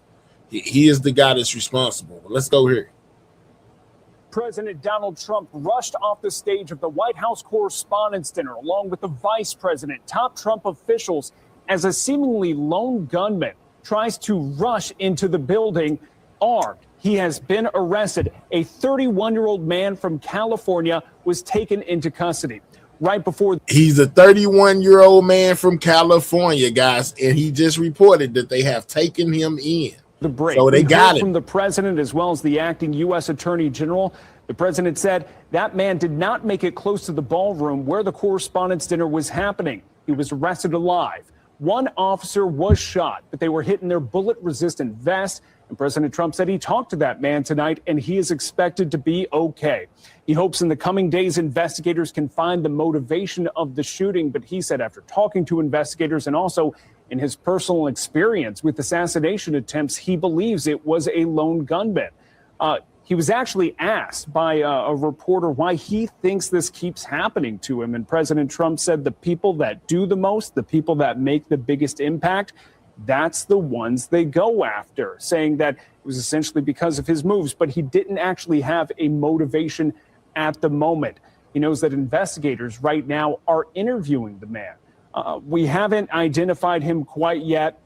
He is the guy that's responsible. Let's go here. President Donald Trump rushed off the stage of the White House Correspondents' Dinner along with the vice president, top Trump officials, as a seemingly lone gunman tries to rush into the building armed. He has been arrested. A 31-year-old man from California was taken into custody. Right before he's a 31-year-old man from California, guys, and he just reported that they have taken him in. The break. So they got it from the president as well as the acting U.S. Attorney General. The president said that man did not make it close to the ballroom where the Correspondents' Dinner was happening. He was arrested alive. One officer was shot, but they were hit in their bullet-resistant vest. And President Trump said he talked to that man tonight, and he is expected to be okay. He hopes in the coming days investigators can find the motivation of the shooting. But he said after talking to investigators and also in his personal experience with assassination attempts, he believes it was a lone gunman. He was actually asked by a reporter why he thinks this keeps happening to him. And President Trump said the people that do the most, the people that make the biggest impact, that's the ones they go after, saying that it was essentially because of his moves, but he didn't actually have a motivation at the moment. He knows that investigators right now are interviewing the man. We haven't identified him quite yet,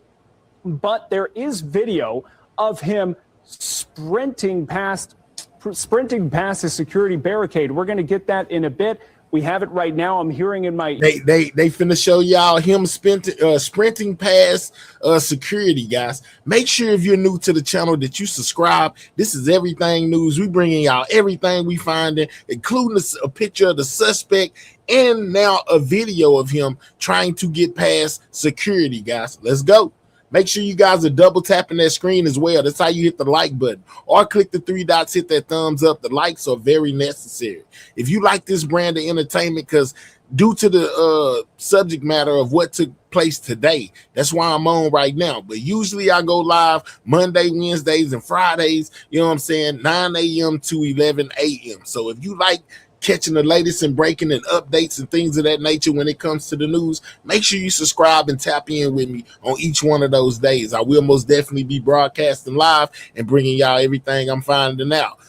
but there is video of him sprinting past the security barricade. We're going to get that in a bit. We have it right now. I'm hearing in my they finna show y'all him sprinting past security, guys. Make sure if you're new to the channel that you subscribe. This is Everything News. We bringing y'all everything we find, including a picture of the suspect and now a video of him trying to get past security, guys. Let's go. Make sure you guys are double tapping that screen as well. That's how you hit the like button, or click the three dots, hit that thumbs up. The likes are very necessary. If you like this brand of entertainment, because due to the subject matter of what took place today, that's why I'm on right now. But usually I go live Monday, Wednesdays, and Fridays, you know what I'm saying, 9 a.m. to 11 a.m. So if you like catching the latest and breaking and updates and things of that nature when it comes to the news, make sure you subscribe and tap in with me on each one of those days. I will most definitely be broadcasting live and bringing y'all everything I'm finding out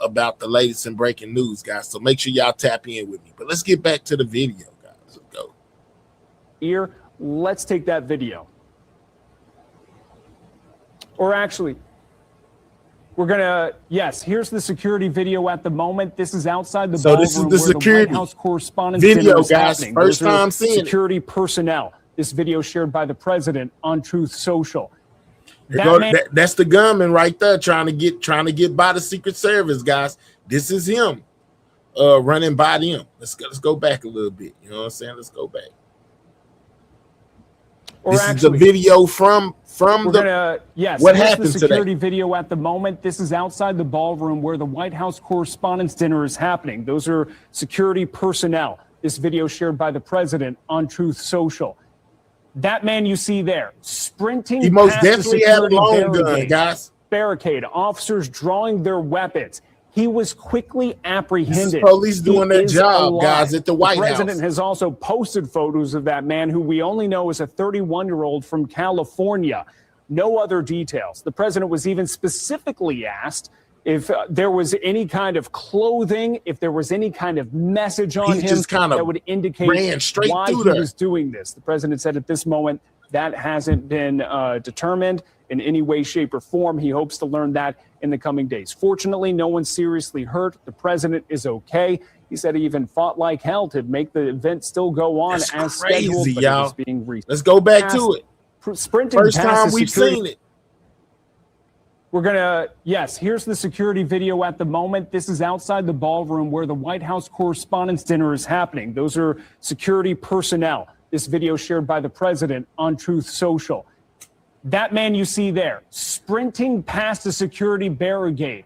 about the latest and breaking news, guys. So make sure y'all tap in with me. But let's get back to the video, guys. Let's go. Here, let's take that video. Or actually, we're gonna, yes, here's the security video at the moment. This is outside the ballroom. This is the White security House Correspondents' video, Dinner is guys. happening. First Those are time seeing security personnel. This video shared by the president on Truth Social. That's the gunman right there trying to get by the Secret Service, guys. This is him running by them. Let's go back a little bit. You know what I'm saying? Let's go back. Or this actually, is the video from what happened the security today. Video at the moment. This is outside the ballroom where the White House Correspondents' Dinner is happening. Those are security personnel. This video shared by the president on Truth Social. That man you see there sprinting He most past the definitely had a security long gun, guys. Barricade. Officers drawing their weapons. He was quickly apprehended. This is police doing their job, alive. guys, at the White House. The president has also posted photos of that man, who we only know is a 31-year-old from California. No other details. The president was even specifically asked if there was any kind of clothing, if there was any kind of message on him that would indicate why he was doing this. The president said at this moment that hasn't been determined in any way, shape, or form. He hopes to learn that in the coming days. Fortunately, no one's seriously hurt. The president is okay. He said he even fought like hell to make the event still go on as scheduled, but it was being Let's go back to it. Sprinting First past time the we've security- seen it. Yes, here's the security video at the moment. This is outside the ballroom where the White House Correspondents' Dinner is happening. Those are security personnel. This video shared by the president on Truth Social. That man you see there, sprinting past the security barricade,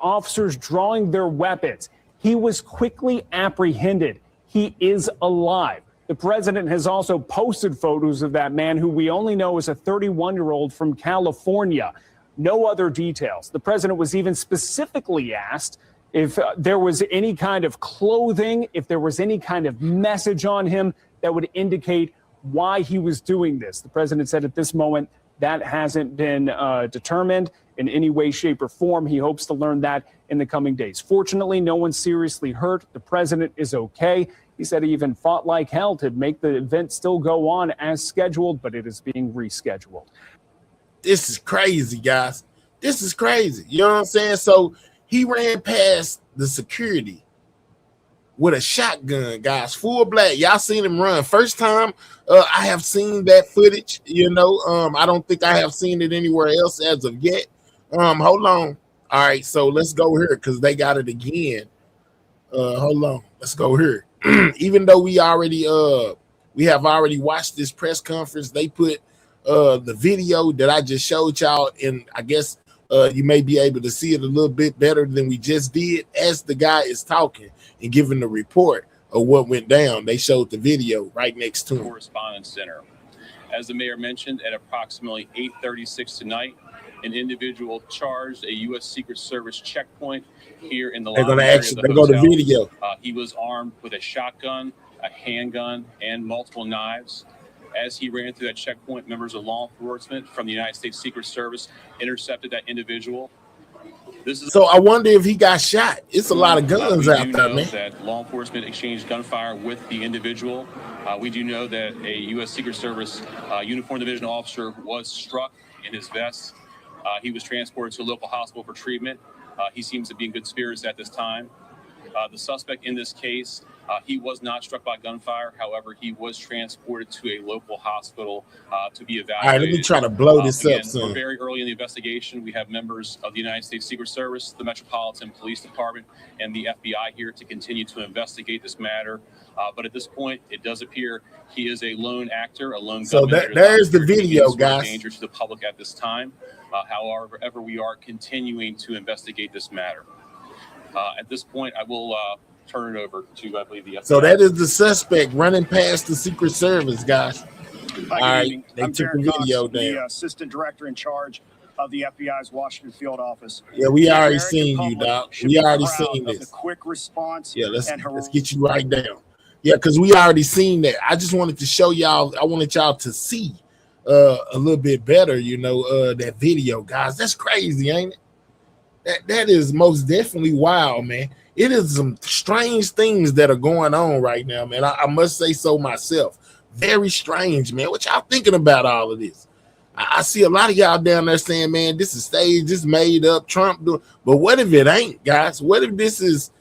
officers drawing their weapons. He was quickly apprehended. He is alive. The president has also posted photos of that man, who we only know is a 31-year-old from California. No other details. The president was even specifically asked if there was any kind of clothing, if there was any kind of message on him that would indicate why he was doing this. The president said at this moment that hasn't been determined in any way, shape, or form. He hopes to learn that in the coming days. Fortunately, no one's seriously hurt. The president is okay. He said he even fought like hell to make the event still go on as scheduled, but it is being rescheduled. This is crazy, guys. This is crazy. You know what I'm saying? So he ran past the security with a shotgun, guys, full black. Y'all seen him run. First time I have seen that footage, you know. I don't think I have seen it anywhere else as of yet. Hold on. All right, so let's go here because they got it again. Hold on. Let's go here. Even though we have already watched this press conference, they put the video that I just showed y'all, and I guess you may be able to see it a little bit better than we just did as the guy is talking and giving the report of what went down. They showed the video right next to him. Correspondence Center. As the mayor mentioned, at approximately 8:36 tonight, an individual charged a U.S. Secret Service checkpoint here in the They're lobby gonna area actually of the go to hotel. video. He was armed with a shotgun, a handgun, and multiple knives. As he ran through that checkpoint, members of law enforcement from the United States Secret Service intercepted that individual. So I wonder if he got shot. It's a lot of guns we out do there, know man. that law enforcement exchanged gunfire with the individual. We do know that a U.S. Secret Service uniformed division officer was struck in his vest. He was transported to a local hospital for treatment. He seems to be in good spirits at this time. The suspect in this case, he was not struck by gunfire. However, he was transported to a local hospital to be evaluated. All right, let me try to blow this Again, up soon. we're very early in the investigation. We have members of the United States Secret Service, the Metropolitan Police Department, and the FBI here to continue to investigate this matter. But at this point, it does appear he is a lone actor, a lone So gunman. there's the He video, is guys. a danger to the public at this time. However, we are continuing to investigate this matter. At this point, I will turn it over to, I believe, the FBI. So that is the suspect running past the Secret Service, guys. All right, they I'm took Darren the Cox, video the down. assistant director in charge of the FBI's Washington field office. Yeah, we The already American seen you, public dog. should We be already proud seen of this. the quick response. Yeah, let's and get you right down. Yeah, because we already seen that. I just wanted to show y'all. I wanted y'all to see a little bit better, you know, that video, guys. That's crazy, ain't it? That is most definitely wild, man. It is some strange things that are going on right now, man. I must say so myself. Very strange, man. What y'all thinking about all of this? I see a lot of y'all down there saying, man, this is staged, this made up, Trump doing. But what if it ain't, guys? What if this is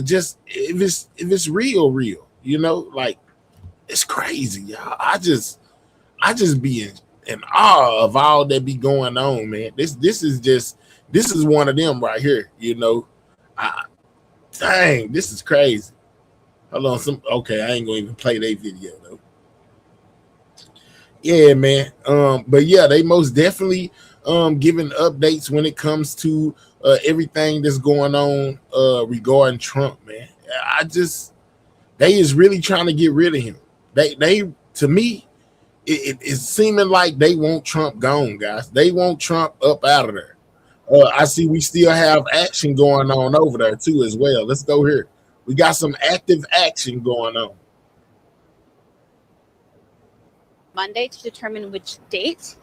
just if it's real, you know, like it's crazy, y'all. I just be in awe of all that be going on, man. This is one of them right here, you know. Dang, this is crazy. Hold on, okay, I ain't gonna even play their video though. Yeah, man. But yeah, they most definitely giving updates when it comes to everything that's going on regarding Trump, man. They is really trying to get rid of him. They to me, it's seeming like they want Trump gone, guys. They want Trump up out of there. I see we still have action going on over there too as well. Let's go here. We got some active action going on. Monday to determine which date,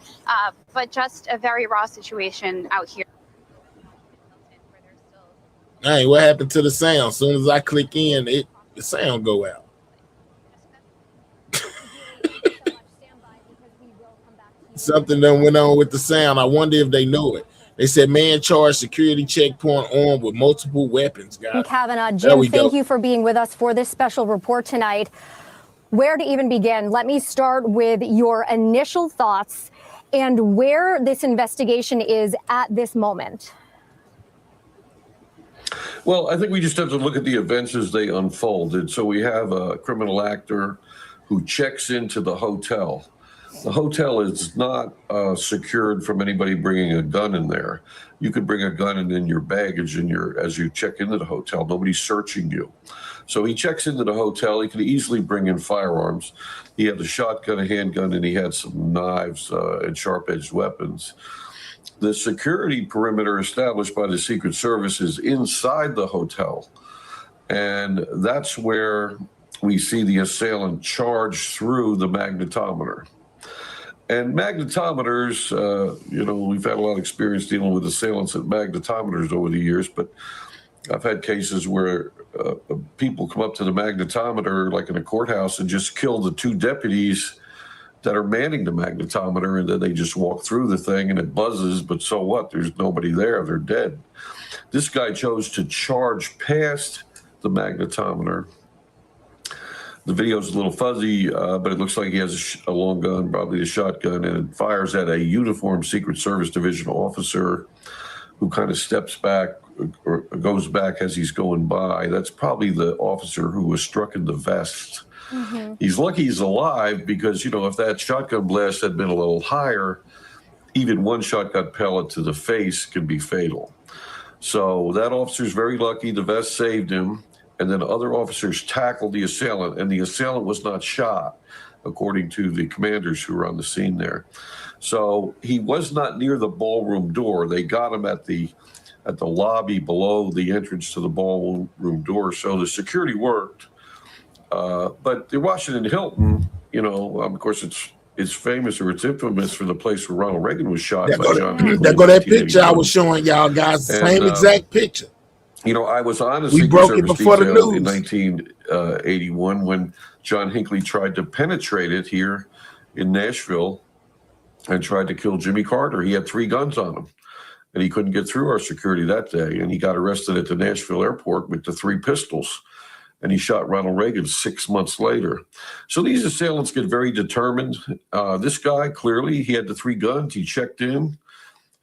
but just a very raw situation out here. Hey, what happened to the sound? As soon as I click in, the sound go out. Something done went on with the sound. I wonder if they know it. They said man charged security checkpoint armed with multiple weapons, guys. Kavanaugh, Jim, thank you for being with us for this special report tonight. Where to even begin? Let me start with your initial thoughts and where this investigation is at this moment? Well, I think we just have to look at the events as they unfolded. So we have a criminal actor who checks into the hotel. The hotel is not secured from anybody bringing a gun in there. You could bring a gun in your baggage as you check into the hotel. Nobody's searching you. So he checks into the hotel. He could easily bring in firearms. He had a shotgun, a handgun, and he had some knives and sharp-edged weapons. The security perimeter established by the Secret Service is inside the hotel. And that's where we see the assailant charge through the magnetometer. And magnetometers, we've had a lot of experience dealing with assailants at magnetometers over the years, but I've had cases where people come up to the magnetometer, like in a courthouse, and just kill the two deputies that are manning the magnetometer, and then they just walk through the thing and it buzzes, but so what? There's nobody there. They're dead. This guy chose to charge past the magnetometer. The video's a little fuzzy, but it looks like he has a long gun, probably a shotgun, and it fires at a uniformed Secret Service division officer who kind of steps back or goes back as he's going by. That's probably the officer who was struck in the vest. Mm-hmm. He's lucky he's alive because, if that shotgun blast had been a little higher, even one shotgun pellet to the face can be fatal. So that officer's very lucky. The vest saved him. And then other officers tackled the assailant, and the assailant was not shot, according to the commanders who were on the scene there. So he was not near the ballroom door. They got him at the lobby below the entrance to the ballroom door. So the security worked. But the Washington Hilton, of course, it's famous or it's infamous for the place where Ronald Reagan was shot by John Hinckley. There go that picture I was showing y'all guys, the same exact picture. I was on a Secret Service detail in 1981 when John Hinckley tried to penetrate it here in Nashville and tried to kill Jimmy Carter. He had 3 guns on him, and he couldn't get through our security that day. And he got arrested at the Nashville airport with the 3 pistols, and he shot Ronald Reagan 6 months later. So these assailants get very determined. This guy, clearly, he had the 3 guns. He checked in.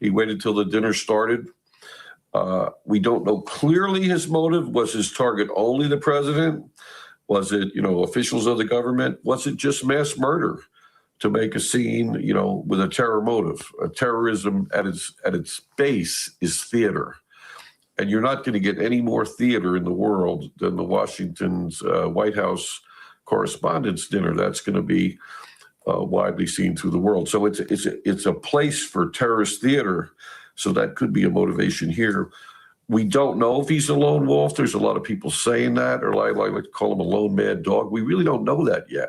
He waited till the dinner started. We don't know clearly his motive. Was his target only the president? Was it, officials of the government? Was it just mass murder to make a scene, with a terror motive? Terrorism at its base is theater. And you're not going to get any more theater in the world than the Washington's White House Correspondents' Dinner. That's going to be widely seen through the world. So it's a place for terrorist theater. So that could be a motivation here. We don't know if he's a lone wolf. There's a lot of people saying that, or I like to call him a lone mad dog. We really don't know that yet.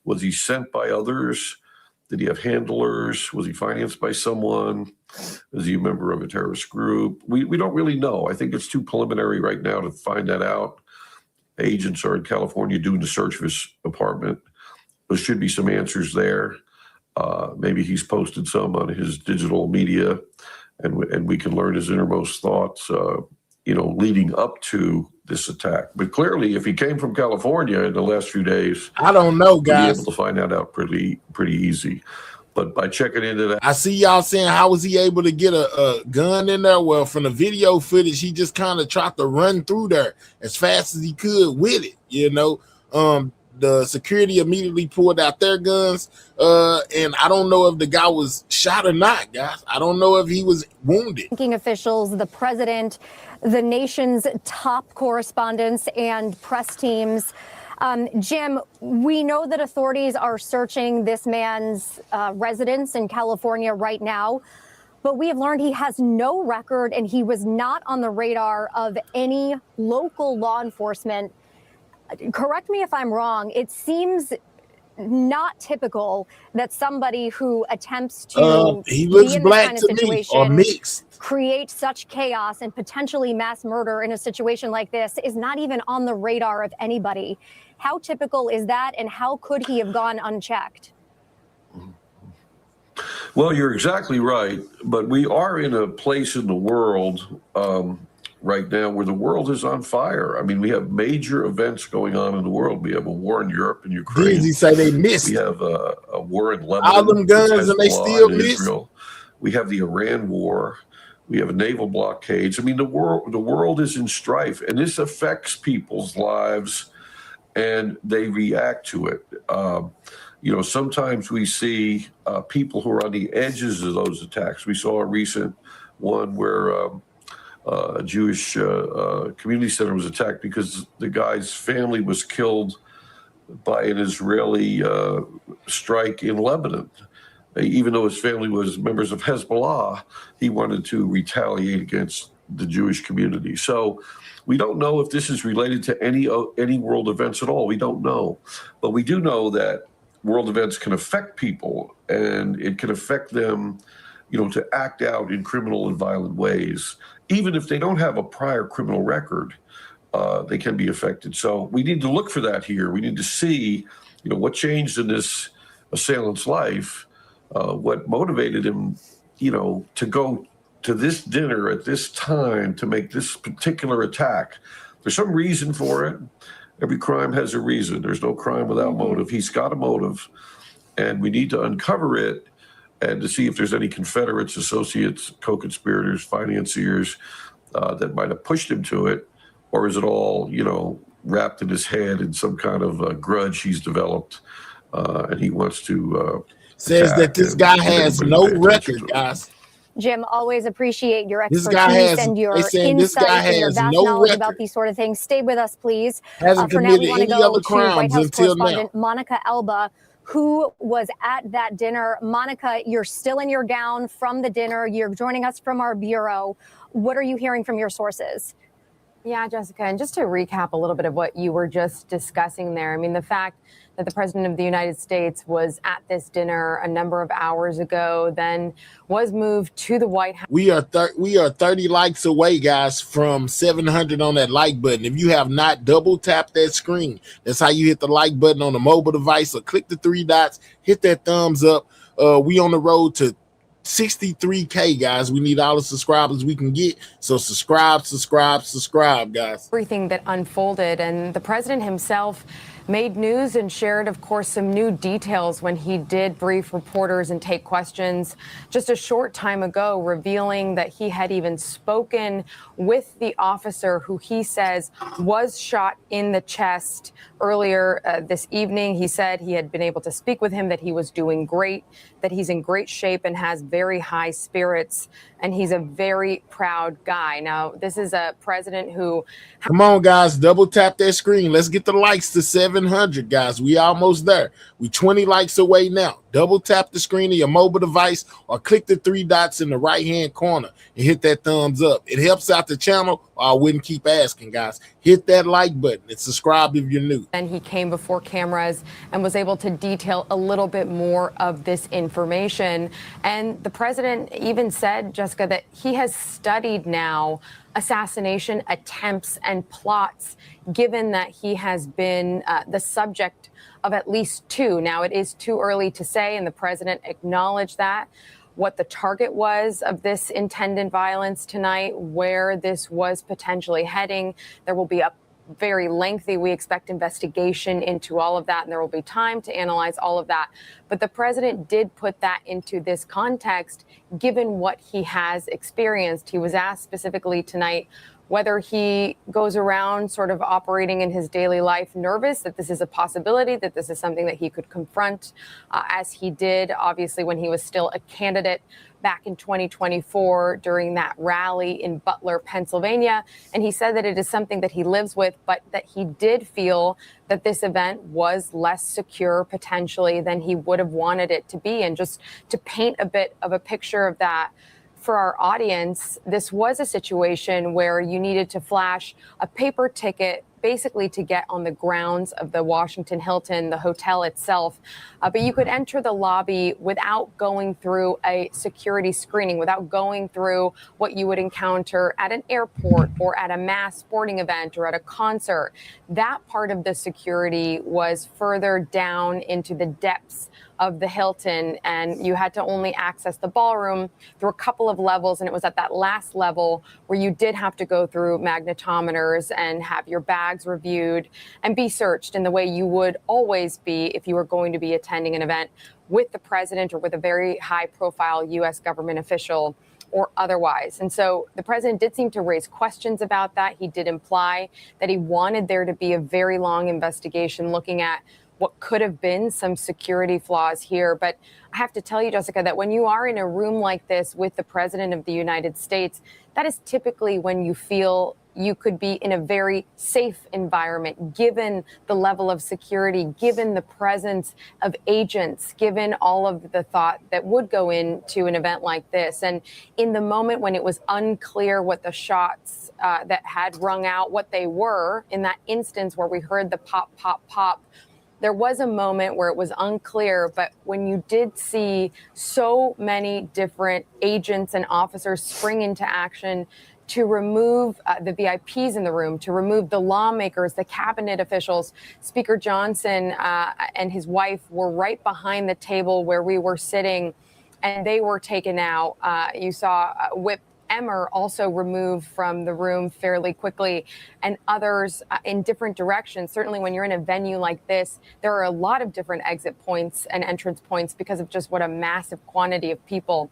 Was he sent by others? Did he have handlers? Was he financed by someone? Is he a member of a terrorist group? We don't really know. I think it's too preliminary right now to find that out. Agents are in California doing the search of his apartment. There should be some answers there. Maybe he's posted some on his digital media, and we can learn his innermost thoughts, leading up to this attack. But clearly, if he came from California in the last few days, I don't know, guys. We'll be able to find that out pretty easy. But by checking into that, I see y'all saying, how was he able to get a gun in there? Well, from the video footage, he just kind of tried to run through there as fast as he could with it. The security immediately pulled out their guns, and I don't know if the guy was shot or not, guys. I don't know if he was wounded. Officials, the president, the nation's top correspondents and press teams. Jim, we know that authorities are searching this man's residence in California right now, but we have learned he has no record and he was not on the radar of any local law enforcement. Correct me if I'm wrong. It seems not typical that somebody who attempts to he looks be in black this kind to of me, situation, or mixed, create such chaos and potentially mass murder in a situation like this is not even on the radar of anybody. How typical is that, and how could he have gone unchecked? Well, you're exactly right, but we are in a place in the world right now where the world is on fire. I mean, we have major events going on in the world. We have a war in Europe and Ukraine. Disney say they missed. We have a war in Lebanon. All them guns and they still and missed. Israel. We have the Iran war. We have a naval blockades. I mean, the world is in strife, and this affects people's lives, and they react to it. You know, sometimes we see people who are on the edges of those attacks. We saw a recent one where a Jewish community center was attacked because the guy's family was killed by an Israeli strike in Lebanon. Even though his family was members of Hezbollah, he wanted to retaliate against the Jewish community. So we don't know if this is related to any world events at all. We don't know. But we do know that world events can affect people, and it can affect them, you know, to act out in criminal and violent ways. Even if they don't have a prior criminal record, they can be affected. So we need to look for that here. We need to see, you know, what changed in this assailant's life, what motivated him, you know, to go to this dinner at this time to make this particular attack. There's some reason for it. Every crime has a reason. There's no crime without motive. He's got a motive, and we need to uncover it and to see if there's any Confederates, associates, co-conspirators, financiers that might have pushed him to it, or is it all, you know, wrapped in his head in some kind of grudge he's developed, and he wants to says that this guy has no record, guys. Jim, always appreciate your This expertise guy has- and your they saying this guy insights and your has vast no knowledge record. about these sort of things. Stay with us, please. Hasn't For now, we committed want to any go other to White crimes House until now. correspondent Monica Elba, who was at that dinner. Monica, you're still in your gown from the dinner. You're joining us from our bureau. What are you hearing from your sources? Yeah, Jessica, and just to recap a little bit of what you were just discussing there, I mean, the fact that the President of the United States was at this dinner a number of hours ago, then was moved to the White House. We are 30 likes away, guys, from 700 on that like button. If you have not, double tap that screen. That's how you hit the like button on the mobile device, or click the 3 dots, hit that thumbs up. We on the road to 63K, guys. We need all the subscribers we can get. So subscribe, guys. Everything that unfolded, and the president himself made news and shared, of course, some new details when he did brief reporters and take questions just a short time ago, revealing that he had even spoken with the officer who he says was shot in the chest earlier this evening. He said he had been able to speak with him, that he was doing great, that he's in great shape and has very high spirits, and he's a very proud guy. Now, this is a president who... Come on, guys, double tap that screen. Let's get the likes to 700, guys. We almost there. We 20 likes away now. Double tap the screen of your mobile device, or click the 3 dots in the right-hand corner and hit that thumbs up. It helps out the channel, or I wouldn't keep asking, guys. Hit that like button and subscribe if you're new. And he came before cameras and was able to detail a little bit more of this information. And the president even said, Jessica, that he has studied now assassination attempts and plots, given that he has been the subject of at least 2. Now, it is too early to say, and the president acknowledged that, what the target was of this intended violence tonight, where this was potentially heading. There will be a very lengthy, we expect, investigation into all of that, and there will be time to analyze all of that. But the president did put that into this context, given what he has experienced. He was asked specifically tonight whether he goes around sort of operating in his daily life nervous, that this is a possibility, that this is something that he could confront, as he did, obviously, when he was still a candidate back in 2024 during that rally in Butler, Pennsylvania. And he said that it is something that he lives with, but that he did feel that this event was less secure potentially than he would have wanted it to be. And just to paint a bit of a picture of that for our audience, this was a situation where you needed to flash a paper ticket basically to get on the grounds of the Washington Hilton, the hotel itself. But you could enter the lobby without going through a security screening, without going through what you would encounter at an airport or at a mass sporting event or at a concert. That part of the security was further down into the depths of the Hilton, and you had to only access the ballroom through a couple of levels. And it was at that last level where you did have to go through magnetometers and have your bags reviewed and be searched in the way you would always be if you were going to be attending an event with the president or with a very high profile U.S. government official or otherwise. And so the president did seem to raise questions about that. He did imply that he wanted there to be a very long investigation looking at what could have been some security flaws here. But I have to tell you, Jessica, that when you are in a room like this with the president of the United States, that is typically when you feel you could be in a very safe environment, given the level of security, given the presence of agents, given all of the thought that would go into an event like this. And in the moment when it was unclear what the shots that had rung out, what they were, in that instance where we heard the pop, pop, pop, there was a moment where it was unclear, but when you did see so many different agents and officers spring into action to remove the VIPs in the room, to remove the lawmakers, the cabinet officials, Speaker Johnson and his wife were right behind the table where we were sitting, and they were taken out. You saw Whip Emmer also removed from the room fairly quickly, and others in different directions. Certainly when you're in a venue like this, there are a lot of different exit points and entrance points because of just what a massive quantity of people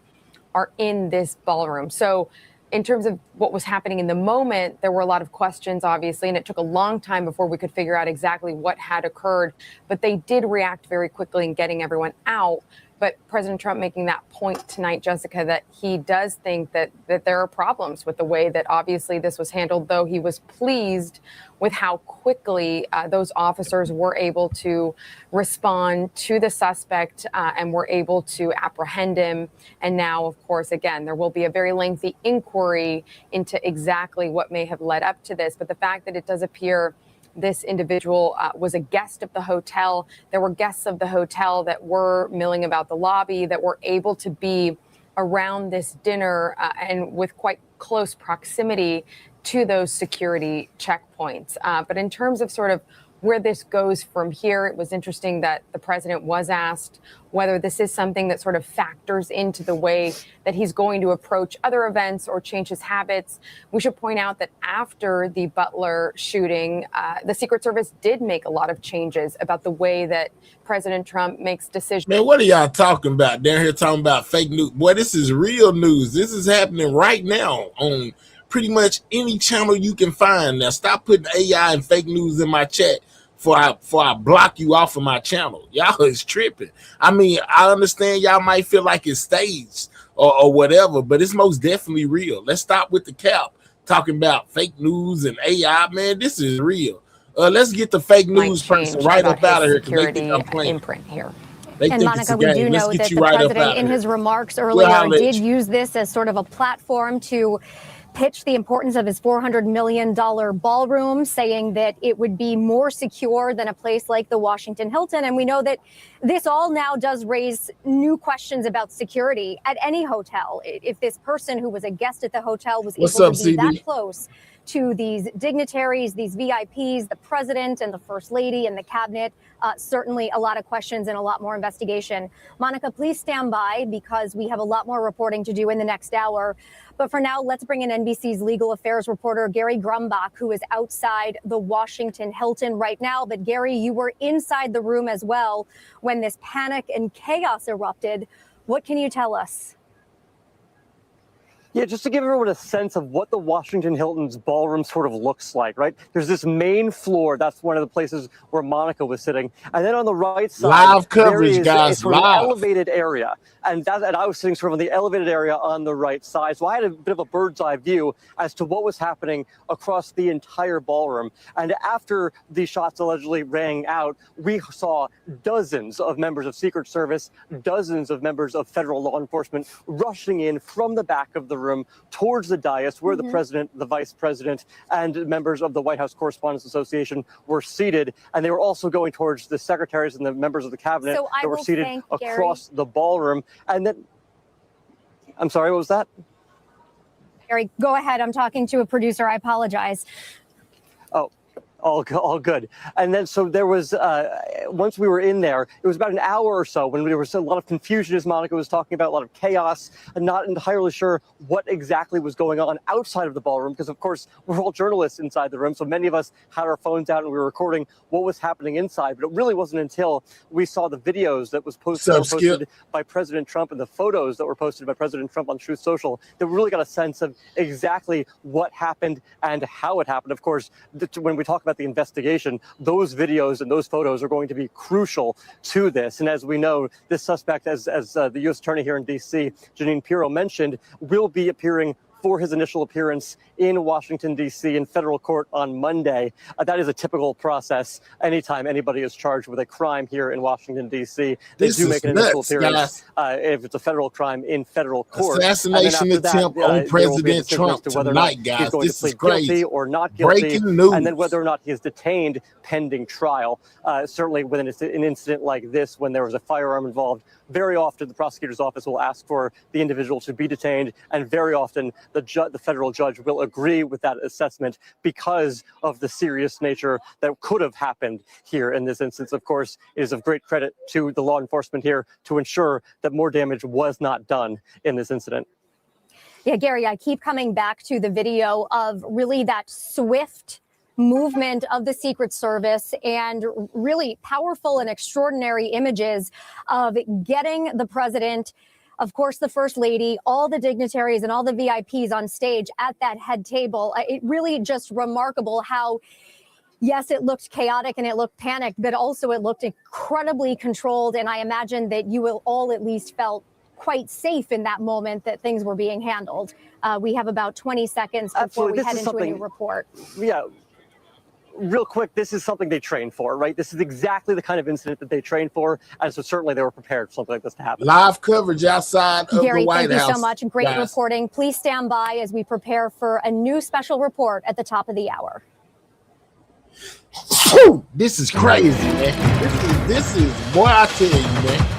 are in this ballroom. So in terms of what was happening in the moment, there were a lot of questions, obviously, and it took a long time before we could figure out exactly what had occurred. But they did react very quickly in getting everyone out. But President Trump making that point tonight, Jessica, that he does think that there are problems with the way that obviously this was handled, though he was pleased with how quickly those officers were able to respond to the suspect and were able to apprehend him. And now, of course, again, there will be a very lengthy inquiry into exactly what may have led up to this. But the fact that it does appear this individual was a guest of the hotel. There were guests of the hotel that were milling about the lobby, that were able to be around this dinner and with quite close proximity to those security checkpoints. But in terms of sort of where this goes from here, it was interesting that the president was asked whether this is something that sort of factors into the way that he's going to approach other events or change his habits. We should point out that after the Butler shooting, the Secret Service did make a lot of changes about the way that President Trump makes decisions. Man, what are y'all talking about? They're here talking about fake news. Boy, this is real news. This is happening right now on pretty much any channel you can find. Now, stop putting AI and fake news in my chat before I block you off of my channel. Y'all is tripping. I mean, I understand y'all might feel like it's staged or whatever, but it's most definitely real. Let's stop with the cap talking about fake news and AI. Man, this is real. Let's get the fake news person right up out of here because they think I'm playing. Imprint here. And Monica, we do know that the president in his remarks earlier did use this as sort of a platform to pitch the importance of his $400 million ballroom, saying that it would be more secure than a place like the Washington Hilton. And we know that this all now does raise new questions about security at any hotel. If this person who was a guest at the hotel was able to be that close to these dignitaries, these VIPs, the president and the first lady and the cabinet, certainly a lot of questions and a lot more investigation. Monica, please stand by because we have a lot more reporting to do in the next hour. But for now, let's bring in NBC's legal affairs reporter, Gary Grumbach, who is outside the Washington Hilton right now. But Gary, you were inside the room as well when this panic and chaos erupted. What can you tell us? Yeah, just to give everyone a sense of what the Washington Hilton's ballroom sort of looks like, right? There's this main floor. That's one of the places where Monica was sitting. And then on the right side, live coverage, there is guys, a sort of live elevated area. And I was sitting sort of on the elevated area on the right side. So I had a bit of a bird's eye view as to what was happening across the entire ballroom. And after the shots allegedly rang out, we saw dozens of members of Secret Service, dozens of members of federal law enforcement rushing in from the back of the room towards the dais where the president, the vice president, and members of the White House Correspondents Association were seated. And they were also going towards the secretaries and the members of the cabinet that were seated across the ballroom. And then, I'm sorry, what was that? Gary, go ahead. I'm talking to a producer. I apologize. Oh, All good. And then so there was, once we were in there, it was about an hour or so when there was a lot of confusion, as Monica was talking about, a lot of chaos, and not entirely sure what exactly was going on outside of the ballroom, because of course we're all journalists inside the room, so many of us had our phones out and we were recording what was happening inside. But it really wasn't until we saw the videos that was posted by President Trump and the photos that were posted by President Trump on Truth Social that we really got a sense of exactly what happened and how it happened. Of course, when we talk about the investigation, those videos and those photos are going to be crucial to this. And as we know, this suspect, as the U.S. Attorney here in D.C., Jeanine Pirro, mentioned, will be appearing for his initial appearance in Washington, D.C. in federal court on Monday. That is a typical process. Anytime anybody is charged with a crime here in Washington, D.C., they do make an initial appearance if it's a federal crime in federal court. Assassination attempt on President Trump tonight, guys. This is crazy. Guilty or not guilty, breaking news. And then whether or not he is detained pending trial. Certainly with an incident like this, when there was a firearm involved, very often the prosecutor's office will ask for the individual to be detained, and very often the federal judge will agree with that assessment because of the serious nature that could have happened here in this instance. Of course, it is of great credit to the law enforcement here to ensure that more damage was not done in this incident. Yeah, Gary, I keep coming back to the video of really that swift movement of the Secret Service and really powerful and extraordinary images of getting the president, of course, the First Lady, all the dignitaries and all the VIPs on stage at that head table. It really just remarkable how, yes, it looked chaotic and it looked panicked, but also it looked incredibly controlled. And I imagine that you will all at least felt quite safe in that moment that things were being handled. We have about 20 seconds before we head into a new report. Yeah. Real quick, this is something they train for, right? This is exactly the kind of incident that they train for, and so certainly they were prepared for something like this to happen. Live coverage outside of Gary, the White House. thank you so much. Great reporting. Please stand by as we prepare for a new special report at the top of the hour. This is crazy, man. This is boy, I tell you, man.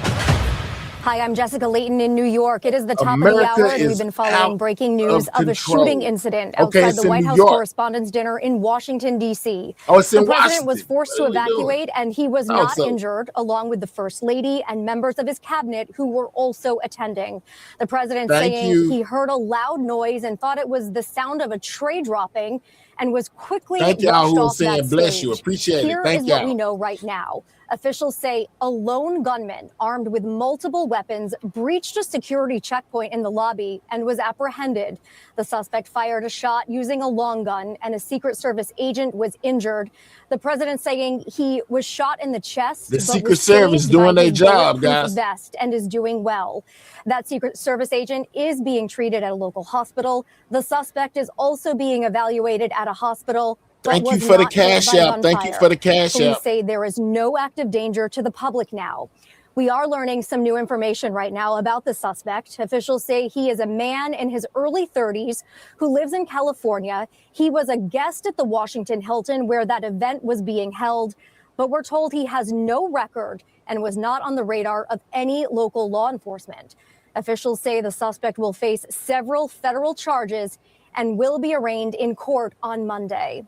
Hi, I'm Jessica Layton in New York. It is the top of the hour, and we've been following breaking news of a shooting incident outside the White House Correspondents' Dinner in Washington, D.C. The president was forced to evacuate, and he was not injured, along with the First Lady and members of his cabinet who were also attending. The president saying he heard a loud noise and thought it was the sound of a tray dropping and was quickly rushed off that stage. Bless you. Appreciate it. Thank you. Here is what we know right now. Officials say a lone gunman armed with multiple weapons breached a security checkpoint in the lobby and was apprehended. The suspect fired a shot using a long gun, and a Secret Service agent was injured. The president saying he was shot in the chest. The Secret Service doing their job, guys. Vest and is doing well. That Secret Service agent is being treated at a local hospital. The suspect is also being evaluated at a hospital. Thank you for the cash out. Thank you for the cash out. Police say there is no active danger to the public now. We are learning some new information right now about the suspect. Officials say he is a man in his early 30s who lives in California. He was a guest at the Washington Hilton where that event was being held, but we're told he has no record and was not on the radar of any local law enforcement. Officials say the suspect will face several federal charges and will be arraigned in court on Monday.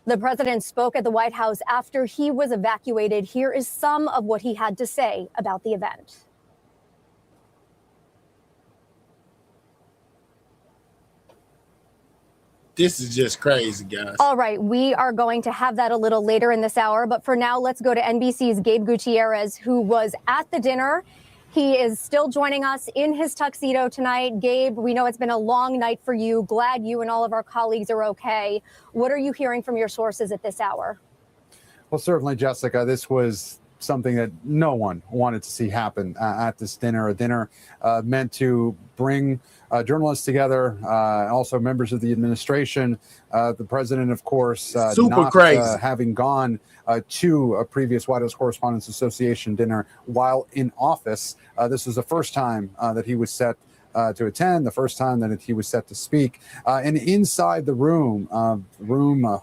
The president spoke at the White House after he was evacuated. Here is some of what he had to say about the event. This is just crazy, guys. All right, we are going to have that a little later in this hour. But for now, let's go to NBC's Gabe Gutierrez, who was at the dinner. He is still joining us in his tuxedo tonight. Gabe, we know it's been a long night for you. Glad you and all of our colleagues are okay. What are you hearing from your sources at this hour? Well, certainly, Jessica, this was something that no one wanted to see happen at this dinner, a dinner meant to bring journalists together, also members of the administration. The president, of course, super crazy, having gone to a previous White House Correspondents Association dinner while in office. This was the first time that he was set to attend, the first time that he was set to speak. And inside the room,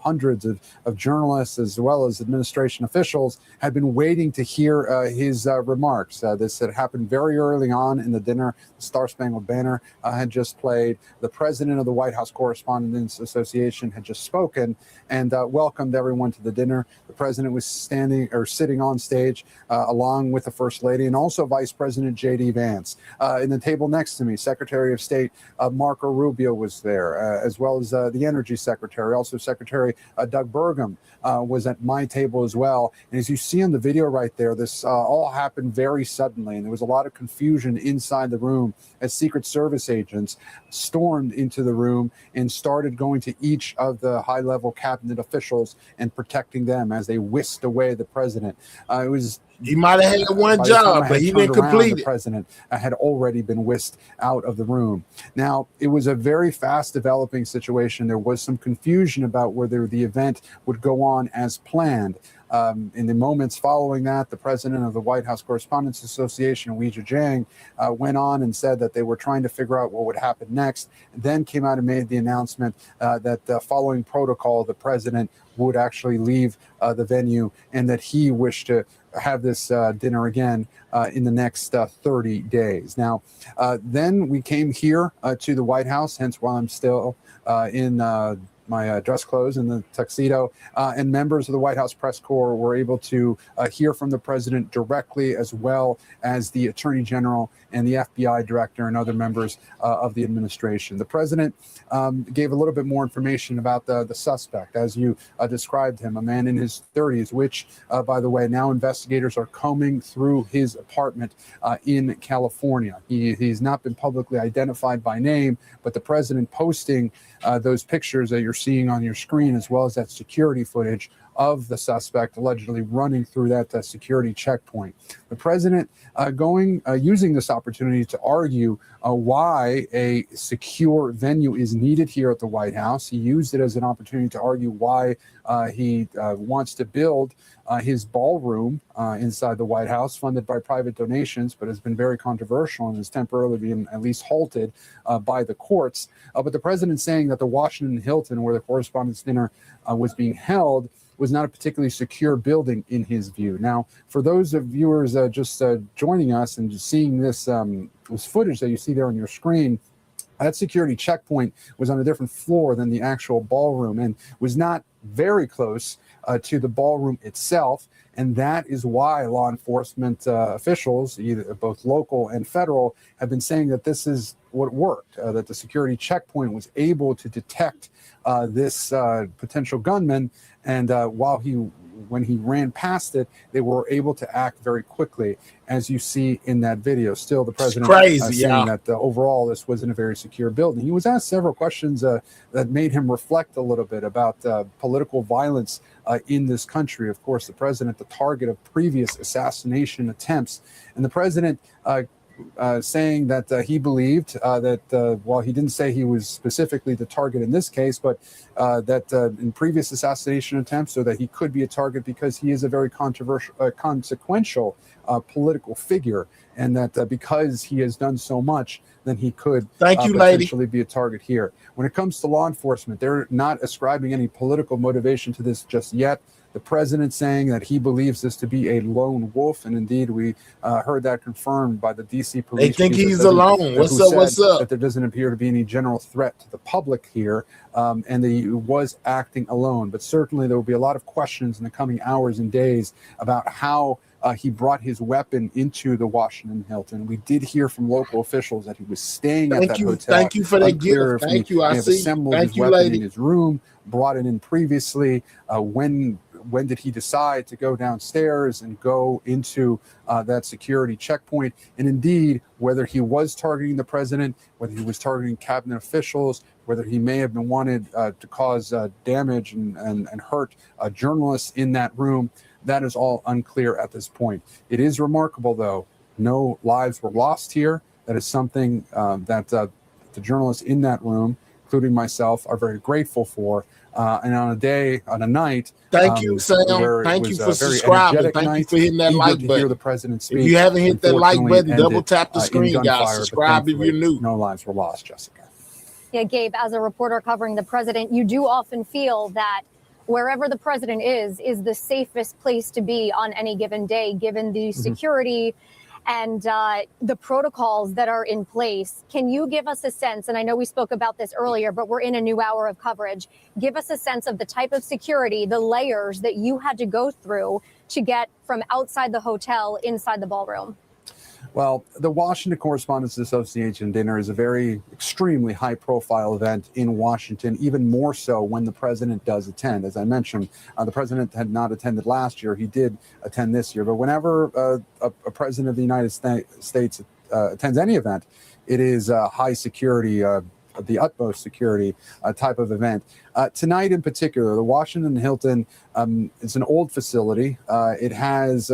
hundreds of journalists as well as administration officials had been waiting to hear his remarks. This had happened very early on in the dinner. The Star Spangled Banner had just played. The president of the White House Correspondents Association had just spoken and welcomed everyone to the dinner. The president was sitting on stage along with the First Lady and also Vice President J.D. Vance. In the table next to me, Secretary of State Marco Rubio was there, as well as the Energy Secretary. Also, Secretary Doug Burgum was at my table as well. And as you see on the video right there, this all happened very suddenly, and there was a lot of confusion inside the room as Secret Service agents stormed into the room and started going to each of the high-level cabinet officials and protecting them as they whisked away the president. He might have had one job, but he didn't complete it. The president had already been whisked out of the room. Now, it was a very fast developing situation. There was some confusion about whether the event would go on as planned. In the moments following that, the president of the White House Correspondents Association, Weijia Jiang, went on and said that they were trying to figure out what would happen next, and then came out and made the announcement that following protocol, the president would actually leave the venue and that he wished to have this dinner again in the next 30 days. Now, then we came here to the White House, hence why I'm still in my dress clothes and the tuxedo, and members of the White House press corps were able to hear from the president directly, as well as the Attorney General and the FBI director and other members of the administration. The president gave a little bit more information about the suspect, as you described him, a man in his 30s, which, by the way, now investigators are combing through his apartment in California. He's not been publicly identified by name, but the president posting those pictures that you're seeing on your screen, as well as that security footage of the suspect allegedly running through that security checkpoint. The president using this opportunity to argue why a secure venue is needed here at the White House. He used it as an opportunity to argue why he wants to build his ballroom inside the White House, funded by private donations, but has been very controversial and has temporarily been at least halted by the courts. But the president saying that the Washington Hilton, where the Correspondents' Dinner was being held, was not a particularly secure building in his view. Now, for those of viewers just joining us and just seeing this footage that you see there on your screen, that security checkpoint was on a different floor than the actual ballroom and was not very close to the ballroom itself. And that is why law enforcement officials, either both local and federal, have been saying that this is what worked, that the security checkpoint was able to detect this potential gunman. And when he ran past it, they were able to act very quickly, as you see in that video. Still, the president saying that overall this wasn't a very secure building. He was asked several questions that made him reflect a little bit about political violence in this country. Of course, the president, the target of previous assassination attempts, and the president saying that he believed that while he didn't say he was specifically the target in this case, but that in previous assassination attempts, so that he could be a target because he is a very consequential political figure, and that because he has done so much, then he could potentially be a target here. When it comes to law enforcement, they're not ascribing any political motivation to this just yet. The president saying that he believes this to be a lone wolf, and indeed we heard that confirmed by the D.C. police. They think he's alone. What's up? That there doesn't appear to be any general threat to the public here, and that he was acting alone. But certainly there will be a lot of questions in the coming hours and days about how he brought his weapon into the Washington Hilton. We did hear from local officials that he was staying at that hotel. Thank you for that gift. Thank you. I see. Thank you, lady. In his room, brought it in previously. When did he decide to go downstairs and go into that security checkpoint? And indeed, whether he was targeting the president, whether he was targeting cabinet officials, whether he may have been wanted to cause damage and hurt journalists in that room, that is all unclear at this point. It is remarkable, though, no lives were lost here. That is something that the journalists in that room, including myself, are very grateful for. and on a night. Thank you, Sam. Where it Thank was you a for very subscribing. energetic Thank you night, for hitting that eager like to button. hear the president speak. If you haven't hit that like Unfortunately, button, double ended, tap the in screen, guys. gunfire, but Subscribe if you're thankfully, new. no lives were lost, Jessica. Yeah, Gabe, as a reporter covering the president, you do often feel that wherever the president is the safest place to be on any given day, given the security and the protocols that are in place. Can you give us a sense, and I know we spoke about this earlier, but we're in a new hour of coverage, give us a sense of the type of security, the layers that you had to go through to get from outside the hotel inside the ballroom? Well, the Washington Correspondents Association dinner is a very extremely high-profile event in Washington, even more so when the president does attend. As I mentioned, the president had not attended last year. He did attend this year. But whenever a president of the United States attends any event, it is high security, the utmost security type of event. Tonight in particular, the Washington Hilton, it's an old facility. It has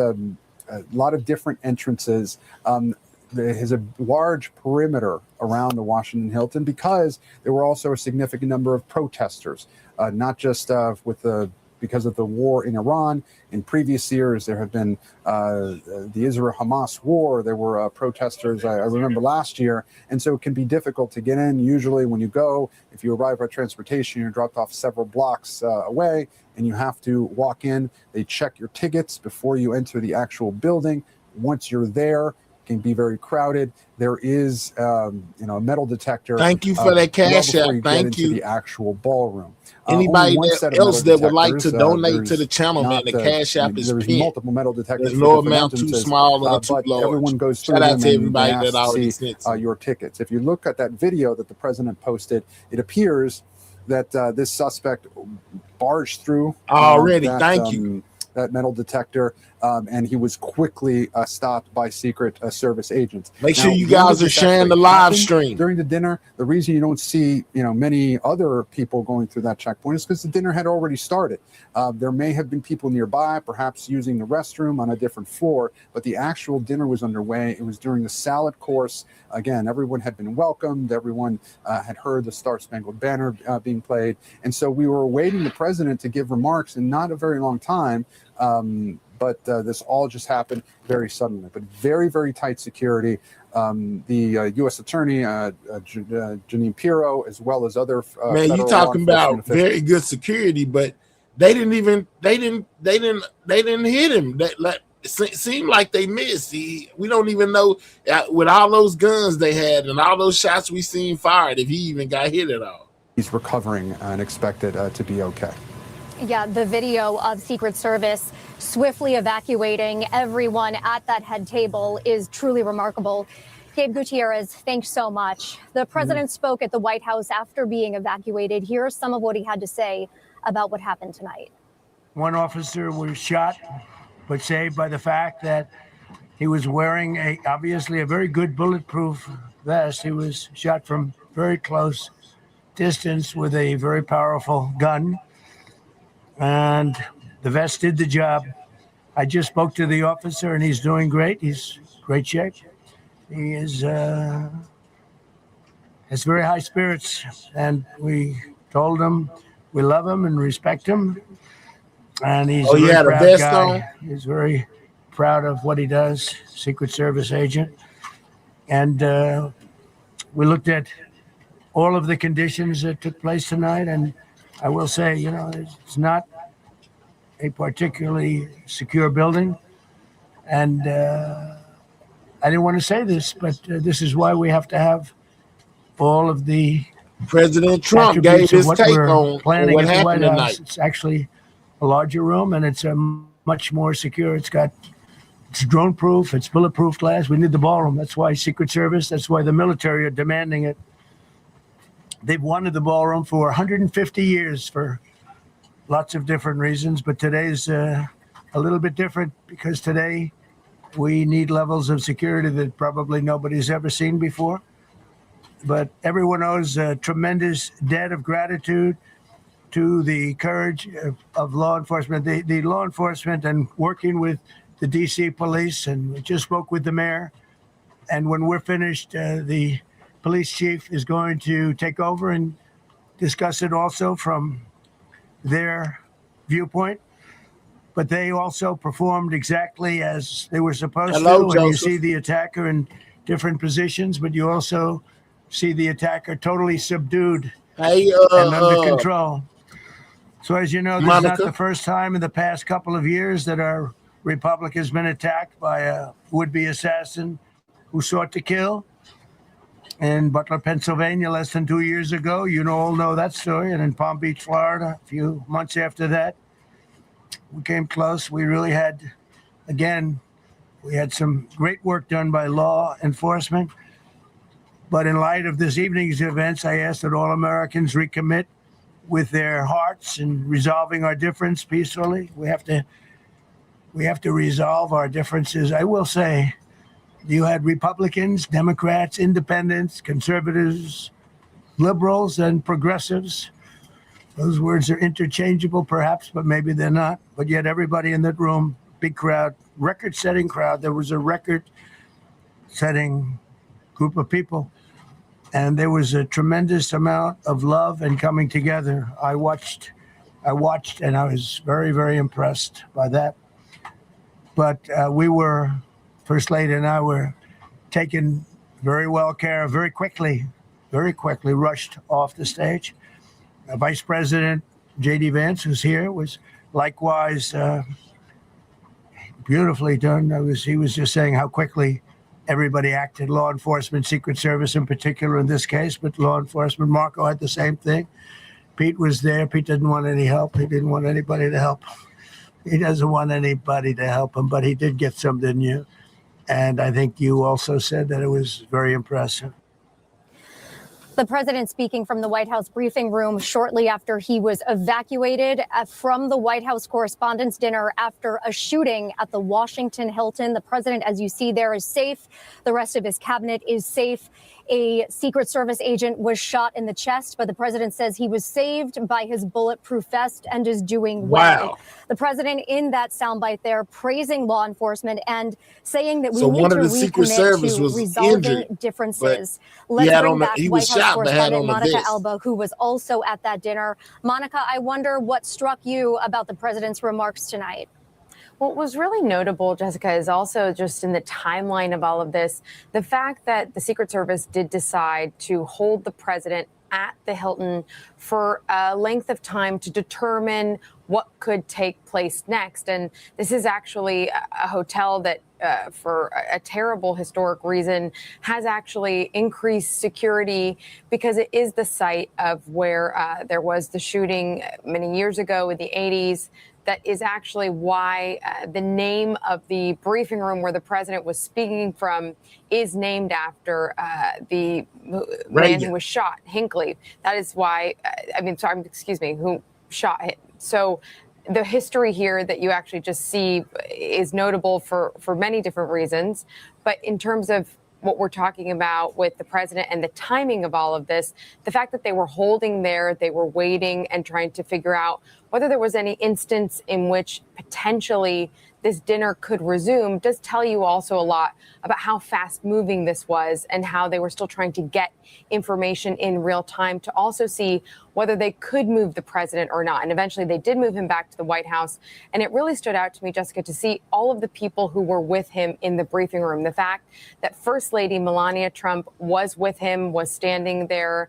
a lot of different entrances. There is a large perimeter around the Washington Hilton because there were also a significant number of protesters, not just because of the war in Iran. In previous years, there have been the Israel-Hamas war. There were protesters, I remember last year. And so it can be difficult to get in. Usually when you go, if you arrive by transportation, you're dropped off several blocks away and you have to walk in. They check your tickets before you enter the actual building. Once you're there, it can be very crowded. There is, a metal detector. Thank you for that cash before app. you get Thank into you. the actual ballroom. Anybody else that would like to donate donate to the channel, man, the cash app is there's pinned. multiple metal detectors. There's no for different amount too entrances, small or too but large. everyone goes through Shout out them to and everybody they that ask to already see sent your tickets. If you look at that video that the president posted, it appears that this suspect barged through already. Thank you. That metal detector, and he was quickly stopped by Secret Service agents. Make sure you when guys did are this sharing actually the live happen? stream During the dinner. The reason you don't see many other people going through that checkpoint is because the dinner had already started. There may have been people nearby, perhaps using the restroom on a different floor, but the actual dinner was underway. It was during the salad course. Again, everyone had been welcomed. Everyone had heard the Star Spangled Banner being played, and so we were awaiting the president to give remarks in not a very long time. But this all just happened very suddenly, but very, very tight security. The U.S. Attorney, Janine Pirro, as well as other man, you talking about very good security, but they didn't hit him. It seemed like they missed. We don't even know with all those guns they had and all those shots we seen fired if he even got hit at all. He's recovering and expected to be okay. Yeah, the video of Secret Service swiftly evacuating everyone at that head table is truly remarkable. Gabe Gutierrez, thanks so much. The president spoke at the White House after being evacuated. Here's some of what he had to say about what happened tonight. One officer was shot, but saved by the fact that he was wearing obviously a very good bulletproof vest. He was shot from very close distance with a very powerful gun. And the vest did the job. I just spoke to the officer, and he's doing great. He's in great shape. He is has very high spirits, and we told him we love him and respect him. And he's a very proud guy. He's very proud of what he does, Secret Service agent. And we looked at all of the conditions that took place tonight, and I will say, it's not a particularly secure building. And I didn't want to say this, but this is why we have to have all of the President Trump gave his take on what happened tonight. It's actually a larger room, and it's a much more secure. It's drone proof, it's bulletproof glass. We need the ballroom. That's why Secret Service, that's why the military are demanding it. They've wanted the ballroom for 150 years for lots of different reasons, but today's a little bit different because today we need levels of security that probably nobody's ever seen before. But everyone owes a tremendous debt of gratitude to the courage of law enforcement, the law enforcement, and working with the DC police. And we just spoke with the mayor. And when we're finished, the police chief is going to take over and discuss it also from their viewpoint, but they also performed exactly as they were supposed Hello, to. And you Joseph. see the attacker in different positions, but you also see the attacker totally subdued Hey, and under control. So as you know, this is not Monica. the first time in the past couple of years that our republic has been attacked by a would-be assassin who sought to kill. In Butler, Pennsylvania, less than 2 years ago, all know that story. And in Palm Beach, Florida, a few months after that, we came close. We really had, again, we had some great work done by law enforcement. But in light of this evening's events, I ask that all Americans recommit with their hearts and resolving our difference peacefully. We have to resolve our differences. I will say, you had Republicans, Democrats, independents, conservatives, liberals, and progressives. Those words are interchangeable, perhaps, but maybe they're not. But yet everybody in that room, big crowd, record-setting crowd. There was a record-setting group of people. And there was a tremendous amount of love and coming together. I watched, and I was very, very impressed by that. But First Lady and I were taken very well care of very quickly, rushed off the stage. Vice President J.D. Vance, who's here, was likewise beautifully done. He was just saying how quickly everybody acted, law enforcement, Secret Service in particular in this case, but law enforcement. Marco had the same thing. Pete was there. Pete didn't want any help. He didn't want anybody to help. He doesn't want anybody to help him, but he did get some, didn't you? And I think you also said that it was very impressive. The president speaking from the White House briefing room shortly after he was evacuated from the White House Correspondents' Dinner after a shooting at the Washington Hilton. The president, as you see there, is safe. The rest of his cabinet is safe. A Secret Service agent was shot in the chest, but the president says he was saved by his bulletproof vest and is doing well. Wow. The president in that soundbite there praising law enforcement and saying that we So need one to of the Secret Service recommit to was resolving injured, differences. but Let's bring back he White was House shot but had correspondent on a Monica vest. Alba, who was also at that dinner. Monica, I wonder what struck you about the president's remarks tonight. What was really notable, Jessica, is also just in the timeline of all of this, the fact that the Secret Service did decide to hold the president at the Hilton for a length of time to determine what could take place next. And this is actually a hotel that, for a terrible historic reason, has actually increased security because it is the site of where there was the shooting many years ago in the 80s. That is actually why the name of the briefing room where the president was speaking from is named after the man who was shot, Hinckley. That is why, who shot him. So the history here that you actually just see is notable for many different reasons. But in terms of what we're talking about with the president and the timing of all of this, the fact that they were holding there, they were waiting and trying to figure out whether there was any instance in which potentially this dinner could resume does tell you also a lot about how fast moving this was and how they were still trying to get information in real time to also see whether they could move the president or not. And eventually they did move him back to the White House. And it really stood out to me, Jessica, to see all of the people who were with him in the briefing room. The fact that First Lady Melania Trump was with him, was standing there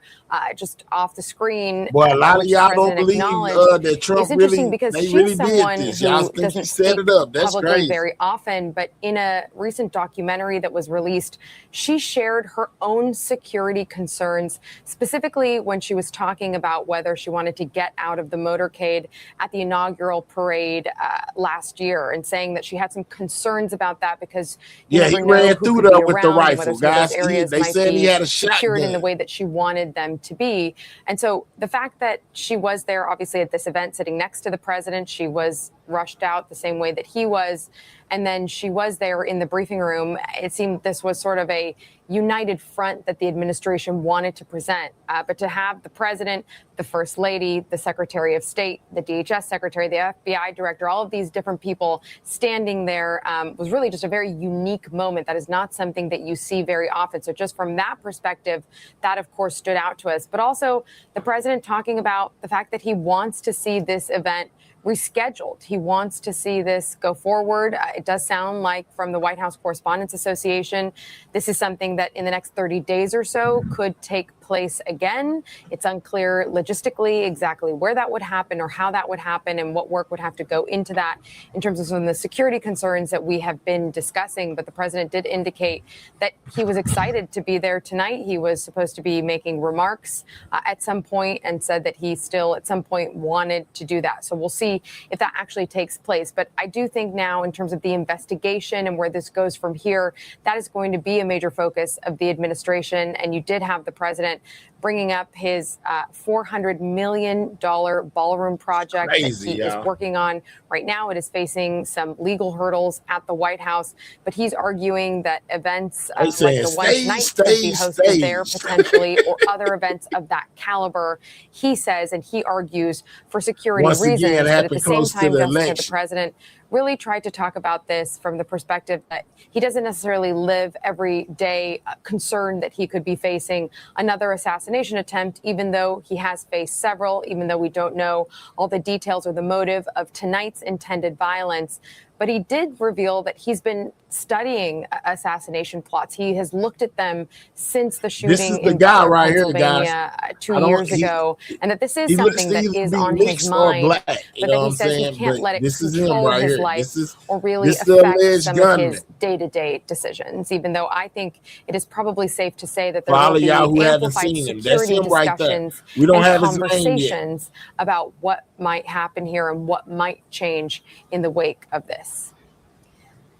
just off the screen. Boy, a lot of y'all don't believe that Trump it's interesting really, because they she's really someone did this. who Y'all think he doesn't set speak it up. That's publicly crazy. very often, but in a recent documentary that was released, she shared her own security concerns, specifically when she was talking about whether she wanted to get out of the motorcade at the inaugural parade last year, and saying that she had some concerns about that because you never he know ran who through could be there with the around and rifle, whether some of those guys. areas They might said he be had a secured in the shotgun. way that she wanted them to be. And so the fact that she was there, obviously, at this event, sitting next to the president, she was rushed out the same way that he was. And then she was there in the briefing room. It seemed this was sort of a united front that the administration wanted to present. But to have the president, the first lady, the secretary of state, the DHS secretary, the FBI director, all of these different people standing there was really just a very unique moment. That is not something that you see very often. So just from that perspective, that of course stood out to us. But also the president talking about the fact that he wants to see this event rescheduled. He wants to see this go forward. It does sound like from the White House Correspondents Association, this is something that in the next 30 days or so could take place again. It's unclear logistically exactly where that would happen or how that would happen and what work would have to go into that in terms of some of the security concerns that we have been discussing. But the president did indicate that he was excited to be there tonight. He was supposed to be making remarks at some point and said that he still at some point wanted to do that. So we'll see if that actually takes place. But I do think now in terms of the investigation and where this goes from here, that is going to be a major focus of the administration. And you did have the president bringing up his $400 million ballroom project that he is working on right now. It is facing some legal hurdles at the White House, but he's arguing that events like the one tonight could be hosted there potentially, or other events of that caliber. He says, and he argues for security reasons, but at the same time, the president really tried to talk about this from the perspective that he doesn't necessarily live every day concerned that he could be facing another assassination attempt, even though he has faced several, even though we don't know all the details or the motive of tonight's intended violence. But he did reveal that he's been studying assassination plots. He has looked at them since the shooting in Pennsylvania 2 years ago, and that this is something that is on his mind, but that he says he can't let it control his life or really affect some of his day-to-day decisions, even though I think it is probably safe to say that there will be amplified security discussions and conversations about what might happen here and what might change in the wake of this.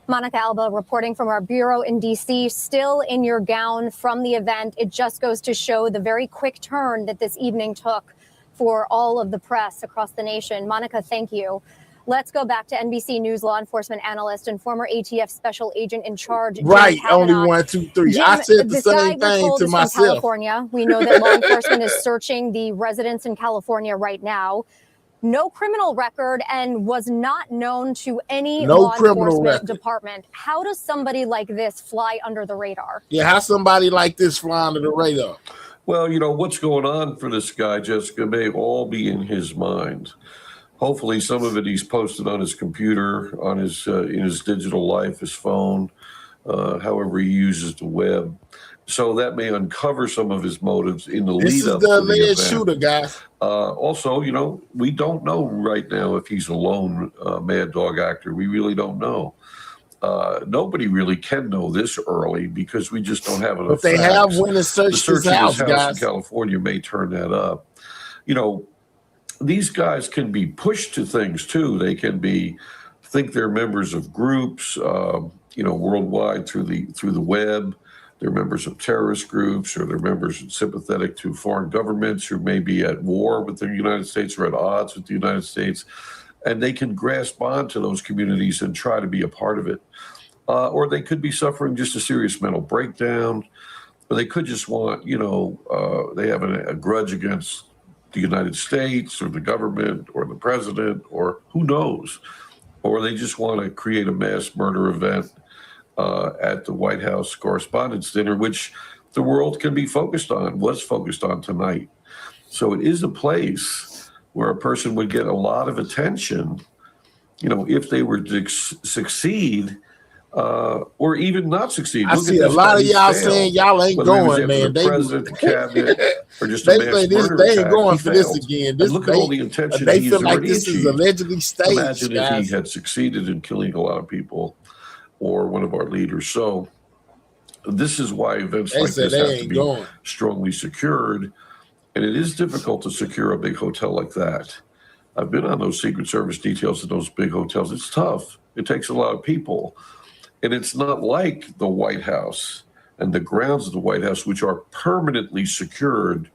Monica Alba reporting from our bureau in D.C., still in your gown from the event. It just goes to show the very quick turn that this evening took for all of the press across the nation. Monica, thank you. Let's go back to NBC News law enforcement analyst and former ATF special agent in charge. Right, only 1, 2, 3. Jim, I said the same thing to myself. From California. We know that law enforcement is searching the residence in California right now. No criminal record and was not known to any law enforcement department. How does somebody like this fly under the radar? Yeah, how somebody like this fly under the radar? Well, you know, what's going on for this guy, Jessica, may all be in his mind. Hopefully some of it he's posted on his computer, on his in his digital life, his phone, however he uses the web. So that may uncover some of his motives in the lead up to the event. This is the alleged shooter, guys. Also, you know, we don't know right now if he's a lone mad dog actor. We really don't know. Nobody really can know this early because we just don't have enough. But they have went and searched his house, guys. In California may turn that up. You know, these guys can be pushed to things too. They can think they're members of groups, you know, worldwide through the web. They're members of terrorist groups, or they're members sympathetic to foreign governments who may be at war with the United States or at odds with the United States. And they can grasp onto those communities and try to be a part of it. Or they could be suffering just a serious mental breakdown. Or they could just want, you know, they have a grudge against the United States or the government or the president, or who knows. Or they just want to create a mass murder event at the White House Correspondents' Dinner, which the world can be focused on, was focused on tonight. So it is a place where a person would get a lot of attention, you know, if they were to succeed or even not succeed. I see a lot of y'all saying y'all ain't going, man. They president, the cabinet, or just a mass murder they ain't attack. going He for failed. this again. And look at all the intention they he's feel like already this achieved. is allegedly staged. Imagine if he had succeeded in killing a lot of people, or one of our leaders. So this is why events like this have to be strongly secured. And it is difficult to secure a big hotel like that. I've been on those Secret Service details in those big hotels. It's tough. It takes a lot of people. And it's not like the White House and the grounds of the White House, which are permanently secured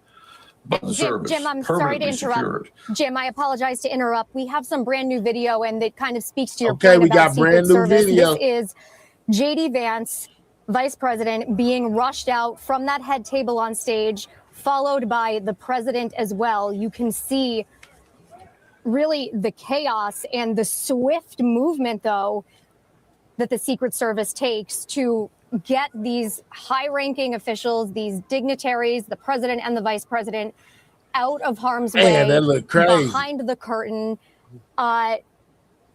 by the service. Jim, I'm sorry to Permanently interrupt. secured. Jim, I apologize to interrupt. We have some brand new video, and it kind of speaks to your Okay, point we about got Secret brand new Service. video. This is J.D. Vance, Vice President, being rushed out from that head table on stage, followed by the president as well. You can see really the chaos and the swift movement, though, that the Secret Service takes to get these high-ranking officials, these dignitaries, the president and the vice president, out of harm's way, Man, that looked crazy. behind the curtain.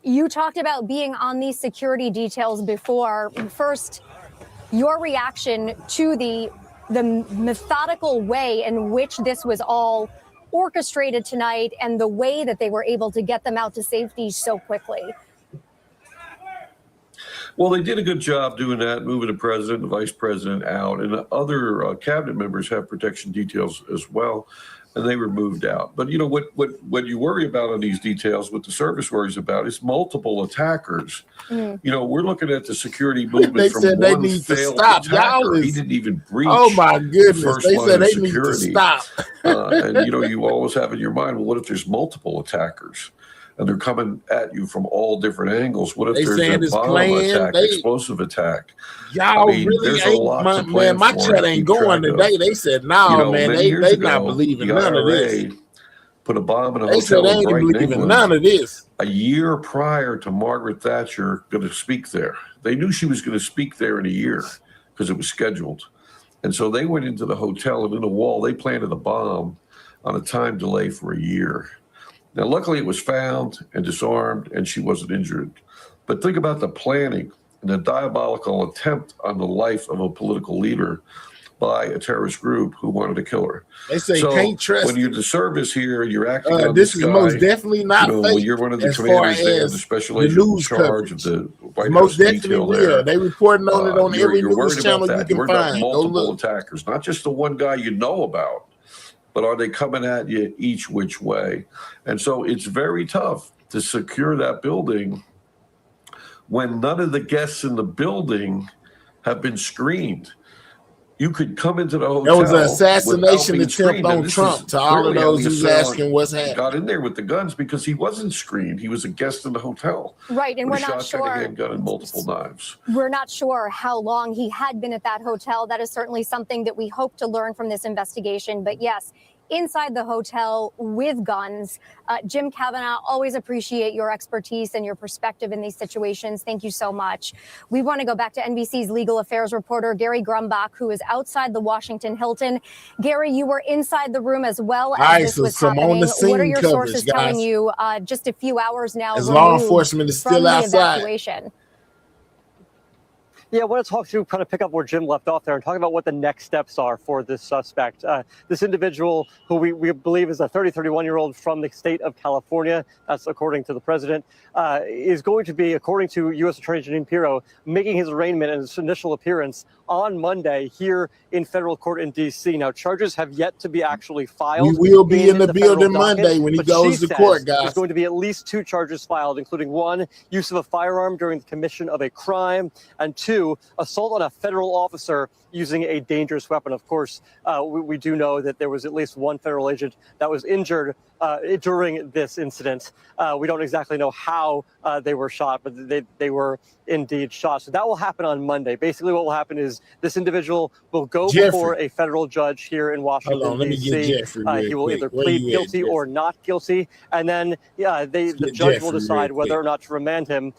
You talked about being on these security details before. First, your reaction to the methodical way in which this was all orchestrated tonight and the way that they were able to get them out to safety so quickly. Well, they did a good job doing that, moving the president, the vice president out, and other cabinet members have protection details as well, and they were moved out. But you know what you worry about on these details, what the service worries about, is multiple attackers. You know, we're looking at the security movement They from said they one need to failed stop. Y'all attacker. He is- didn't even breach. Oh my goodness! The first They line said of they need to security. stop. And you know, you always have in your mind, well, what if there's multiple attackers? And they're coming at you from all different angles. What if They saying there's it's a bomb planned. attack, They- explosive attack? Y'all I mean, really there's a ain't, lot my, to plan man. My for chat and ain't keep going track of. today. They said, no, You know, man, many years they ago, not believing the none of this. IRA put a bomb in a They said hotel they in ain't Brighton, believing England, none of this. a year prior to Margaret Thatcher going to speak there. They knew she was going to speak there in a year because it was scheduled. And so they went into the hotel, and in the wall, they planted a bomb on a time delay for a year. Now, luckily, it was found and disarmed, and she wasn't injured. But think about the planning and the diabolical attempt on the life of a political leader by a terrorist group who wanted to kill her. They say So can't trust when you're the service here, you're acting on this this is guy, most definitely not you know, fake when you're one of the as far commanders there, as the special the agent in news charge of coverage. the White Most House definitely detail real. there. They reporting on it on every You're worried news about channel you that. can You're worried about find. Go multiple look. attackers, not just the one guy you know about, but are they coming at you each which way? And so it's very tough to secure that building when none of the guests in the building have been screened. You could come into the hotel. There was an without assassination being attempt screened, and on this Trump. is To all of clearly how those the who's assailant asking what's happening. got in there with the guns because he wasn't screened. He was a guest in the hotel. Right, and with we're a not shotgun, a sure. handgun, and multiple knives. We're not sure how long he had been at that hotel. That is certainly something that we hope to learn from this investigation. But yes, inside the hotel with guns. Jim Kavanaugh, always appreciate your expertise and your perspective in these situations. Thank you so much. We want to go back to NBC's legal affairs reporter, Gary Grumbach, who is outside the Washington Hilton. Gary, you were inside the room as well as this was some happening. on the scene What are your coverage, sources guys. telling you just a few hours now As law removed enforcement is from still the outside. evacuation? Yeah, I want to talk to kind of pick up where Jim left off there and talk about what the next steps are for this suspect. This individual, who we believe is a 31-year-old from the state of California, that's according to the president, is going to be, according to U.S. Attorney Janine Pirro, making his arraignment and his initial appearance on Monday here in federal court in D.C. Now, charges have yet to be actually filed. We will be in the federal building docket, Monday when he but goes she to court, says guys. There's going to be at least 2 charges filed, including 1, use of a firearm during the commission of a crime, and 2, assault on a federal officer using a dangerous weapon. Of course, we do know that there was at least 1 federal agent that was injured during this incident. We don't exactly know how they were shot, but they were indeed shot. So that will happen on Monday. Basically, what will happen is this individual will go before a federal judge here in Washington, Hold on, let me get D.C. Jeffrey real He will quick. either Where plead you at, guilty or not guilty, and then the get judge Jeffrey will real decide whether quick. or not to remand him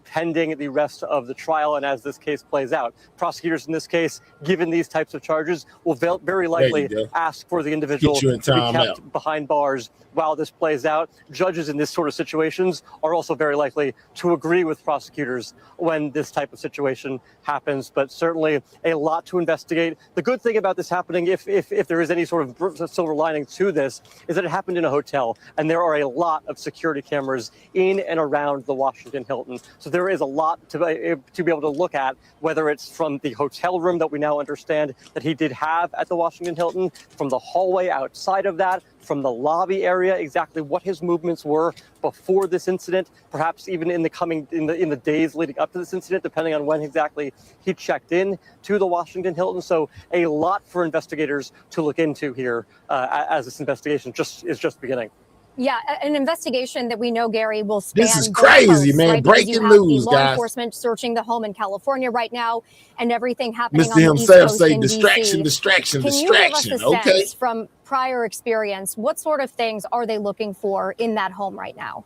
pending the rest of the trial and as this case plays out. Prosecutors in this case, given these types of charges, will very likely ask for the individual Get you in to be time kept out. behind bars while this plays out. Judges in this sort of situations are also very likely to agree with prosecutors when this type of situation happens, but certainly a lot to investigate. The good thing about this happening, if there is any sort of silver lining to this, is that it happened in a hotel, and there are a lot of security cameras in and around the Washington Hilton. So there there is a lot to be able to look at, whether it's from the hotel room that we now understand that he did have at the Washington Hilton, from the hallway outside of that, from the lobby area, exactly what his movements were before this incident, perhaps even in the days leading up to this incident, depending on when exactly he checked in to the Washington Hilton. So a lot for investigators to look into here as this investigation is just beginning. Yeah, an investigation that we know, Gary, will span This is both crazy, coasts, man. right? Because you Breaking have the news, law guys. enforcement searching the home in California right now, and everything happening Mr. on the East himself Coast say in distraction, DC. distraction, Can you give us distraction. a Okay. sense from prior experience, what sort of things are they looking for in that home right now?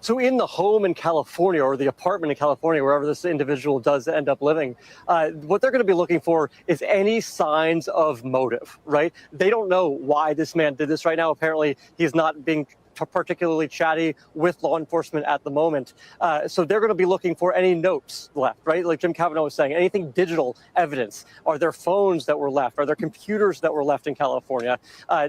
So in the home in California, or the apartment in California, wherever this individual does end up living, what they're going to be looking for is any signs of motive, right? They don't know why this man did this right now. Apparently, he's not being particularly chatty with law enforcement at the moment. So they're going to be looking for any notes left, right? Like Jim Kavanaugh was saying, anything digital evidence. Are there phones that were left? Are there computers that were left in California?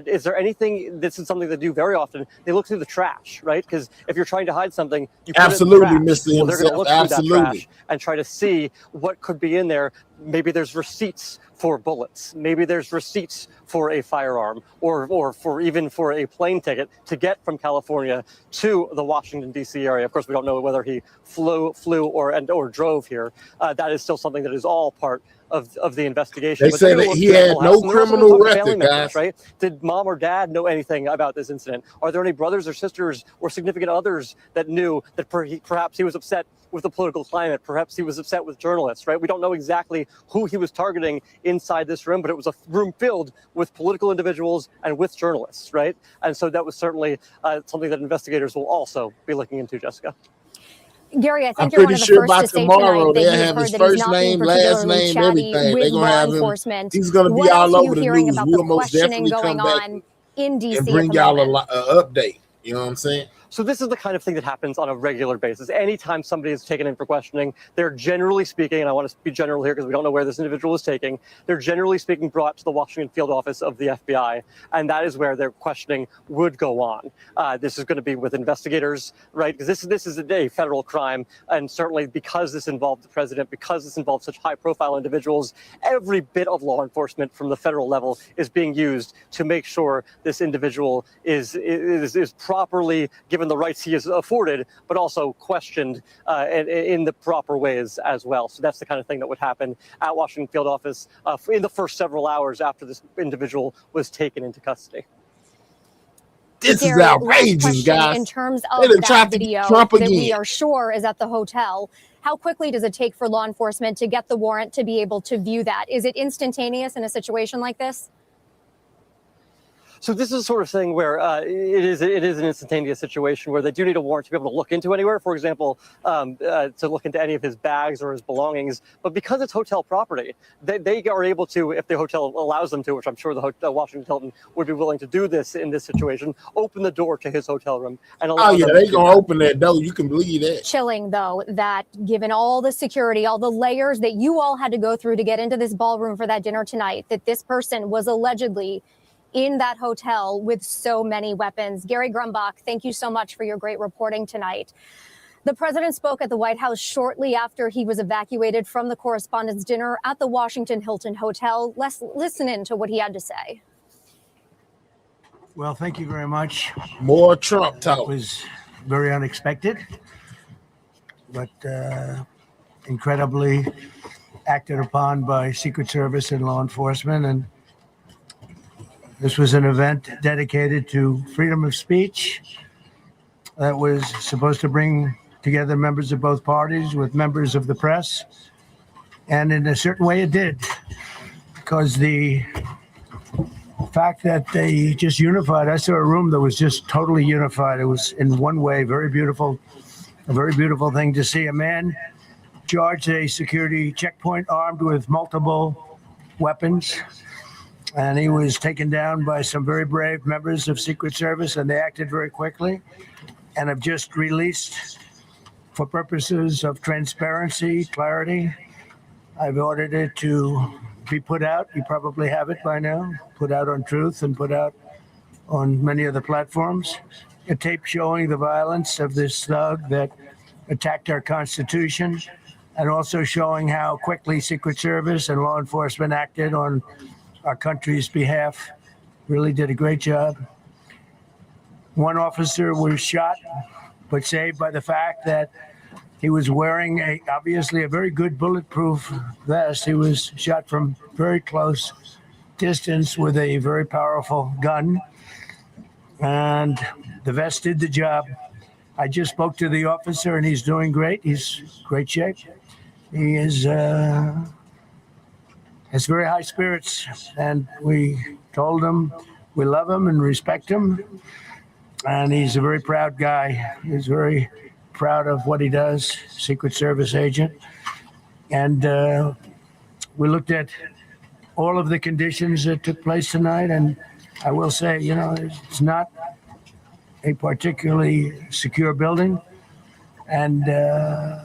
Is there anything, this is something they do very often, they look through the trash, right? Because if you're trying to hide something, you put Absolutely, it in the trash. Mr. Well, they're going to himself. look through that Absolutely. trash and try to see what could be in there. Maybe there's receipts for bullets. Maybe there's receipts for a firearm, or for a plane ticket to get from California to the Washington, D.C. area. Of course, we don't know whether he flew or drove here. That is still something that is all part of the investigation. They say that he had no criminal record, guys. Right? Did mom or dad know anything about this incident? Are there any brothers or sisters or significant others that knew that perhaps he was upset with the political climate? Perhaps he was upset with journalists, right? We don't know exactly who he was targeting inside this room, but it was a room filled with political individuals and with journalists, right? And so that was certainly something that investigators will also be looking into, Jessica. Gary, I I'm think you're one pretty of the sure first by to say tomorrow tonight that they'll you've have heard his that he's first not being name, last particularly name, chatty everything. with They're gonna law have him. enforcement. He's gonna be What else all are you over the hearing news. about the We'll most questioning definitely going come back on in DC and at bring the y'all moment? an update. You know what I'm saying? So this is the kind of thing that happens on a regular basis. Anytime somebody is taken in for questioning, they're generally speaking, and I want to be general here because we don't know where this individual is taking, they're generally speaking brought to the Washington field office of the FBI, and that is where their questioning would go on. This is going to be with investigators, right? Because this is a federal crime, and certainly because this involved the president, because this involved such high-profile individuals, every bit of law enforcement from the federal level is being used to make sure this individual is properly given the rights he is afforded, but also questioned in the proper ways as well. So that's the kind of thing that would happen at Washington field office in the first several hours after this individual was taken into custody. This Gary, is outrageous, last question, guys. in terms They of done that tried to get video Trump that we again. are sure is at the hotel, how quickly does it take for law enforcement to get the warrant to be able to view that? Is it instantaneous in a situation like this? So this is the sort of thing where it is an instantaneous situation where they do need a warrant to be able to look into anywhere, for example, to look into any of his bags or his belongings. But because it's hotel property, they are able to, if the hotel allows them to, which I'm sure the Washington Hilton would be willing to do this in this situation, open the door to his hotel room and allow them They to gonna open that door. You can believe that. Chilling, though, that given all the security, all the layers that you all had to go through to get into this ballroom for that dinner tonight, that this person was allegedly in that hotel with so many weapons. Gary Grumbach, thank you so much for your great reporting tonight. The president spoke at the White House shortly after he was evacuated from the correspondence dinner at the Washington Hilton Hotel. Let's listen in to what he had to say. Well, thank you very much. More Trump talk. It was very unexpected, but incredibly acted upon by Secret Service and law enforcement. And this was an event dedicated to freedom of speech that was supposed to bring together members of both parties with members of the press. And in a certain way it did, because the fact that they just unified, I saw a room that was just totally unified. It was in one way, very beautiful, a very beautiful thing to see a man charge a security checkpoint armed with multiple weapons. And he was taken down by some very brave members of Secret Service, and they acted very quickly and have just released, for purposes of transparency, clarity, I've ordered it to be put out. You probably have it by now, put out on Truth and put out on many other platforms. A tape showing the violence of this thug that attacked our Constitution, and also showing how quickly Secret Service and law enforcement acted on our country's behalf. Really did a great job. One officer was shot, but saved by the fact that he was wearing obviously a very good bulletproof vest. He was shot from very close distance with a very powerful gun, and the vest did the job. I just spoke to the officer, and he's doing great. He's great shape. He is has very high spirits, and we told him we love him and respect him, and he's a very proud guy. He's very proud of what he does, Secret Service agent. And we looked at all of the conditions that took place tonight, and I will say, you know, it's not a particularly secure building. And I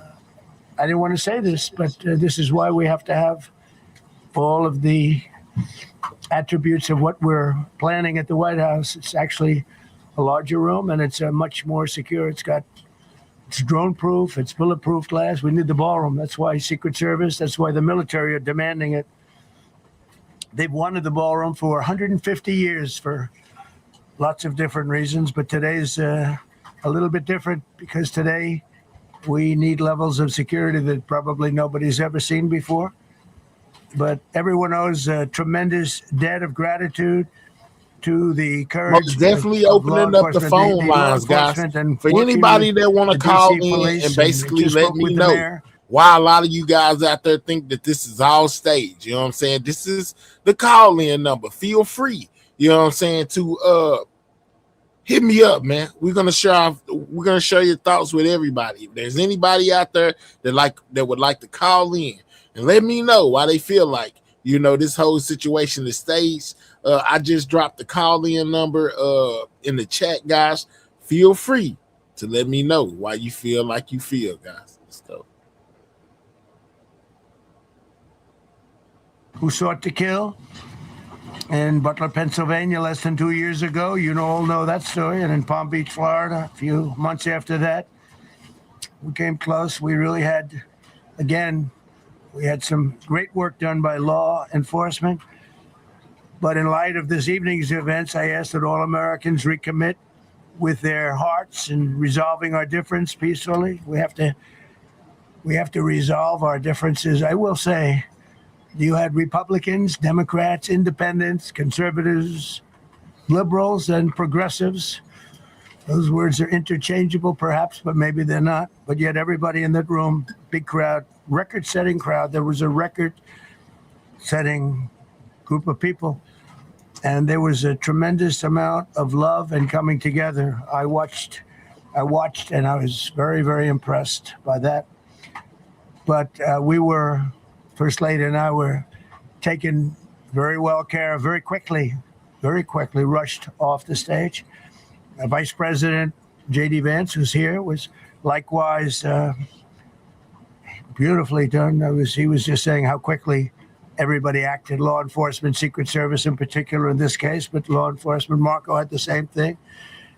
didn't want to say this, but this is why we have to have all of the attributes of what we're planning at the White House. It's actually a larger room, and it's much more secure. It's drone proof, it's bulletproof glass. We need the ballroom. That's why Secret Service, that's why the military are demanding it. They've wanted the ballroom for 150 years for lots of different reasons, but today's a little bit different because today we need levels of security that probably nobody's ever seen before. But everyone owes a tremendous debt of gratitude to the courage. Most definitely opening up the phone lines, guys. For anybody that want to call in and basically let me know why a lot of you guys out there think that this is all staged. You know what I'm saying? This is the call-in number. Feel free, you know what I'm saying, to hit me up, man. We're gonna share your thoughts with everybody. If there's anybody out there that would like to call in and let me know why they feel like, you know, this whole situation is staged. I just dropped the call-in number in the chat, guys. Feel free to let me know why you feel like you feel, guys. Let's go. Who sought to kill in Butler, Pennsylvania less than 2 years ago. You all know that story. And in Palm Beach, Florida, a few months after that, we came close. We really had, again, we had some great work done by law enforcement. But in light of this evening's events, I ask that all Americans recommit with their hearts in resolving our difference peacefully. We have to resolve our differences. I will say, you had Republicans, Democrats, independents, conservatives, liberals, and progressives. Those words are interchangeable, perhaps, but maybe they're not. But yet everybody in that room, big crowd, record-setting crowd. There was a record-setting group of people, and there was a tremendous amount of love and coming together. I watched, and I was very, very impressed by that. But we were, First Lady and I were taken very well care of, very quickly rushed off the stage. Vice President J.D. Vance, who's here, was likewise beautifully done. He was just saying how quickly everybody acted, law enforcement, Secret Service in particular in this case, but law enforcement. Marco had the same thing.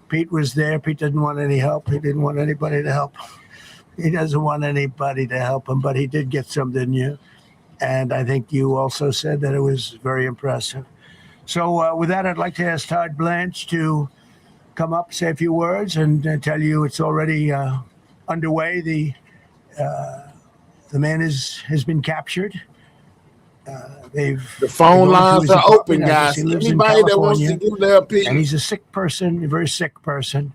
Pete was there. Pete didn't want any help. He didn't want anybody to help. He doesn't want anybody to help him, but he did get some, didn't you? And I think you also said that it was very impressive. So with that, I'd like to ask Todd Blanche to come up, say a few words, and tell you it's already underway. The man has been captured. The phone lines are open, guys. Anybody that wants to give their opinion. And he's a sick person, a very sick person.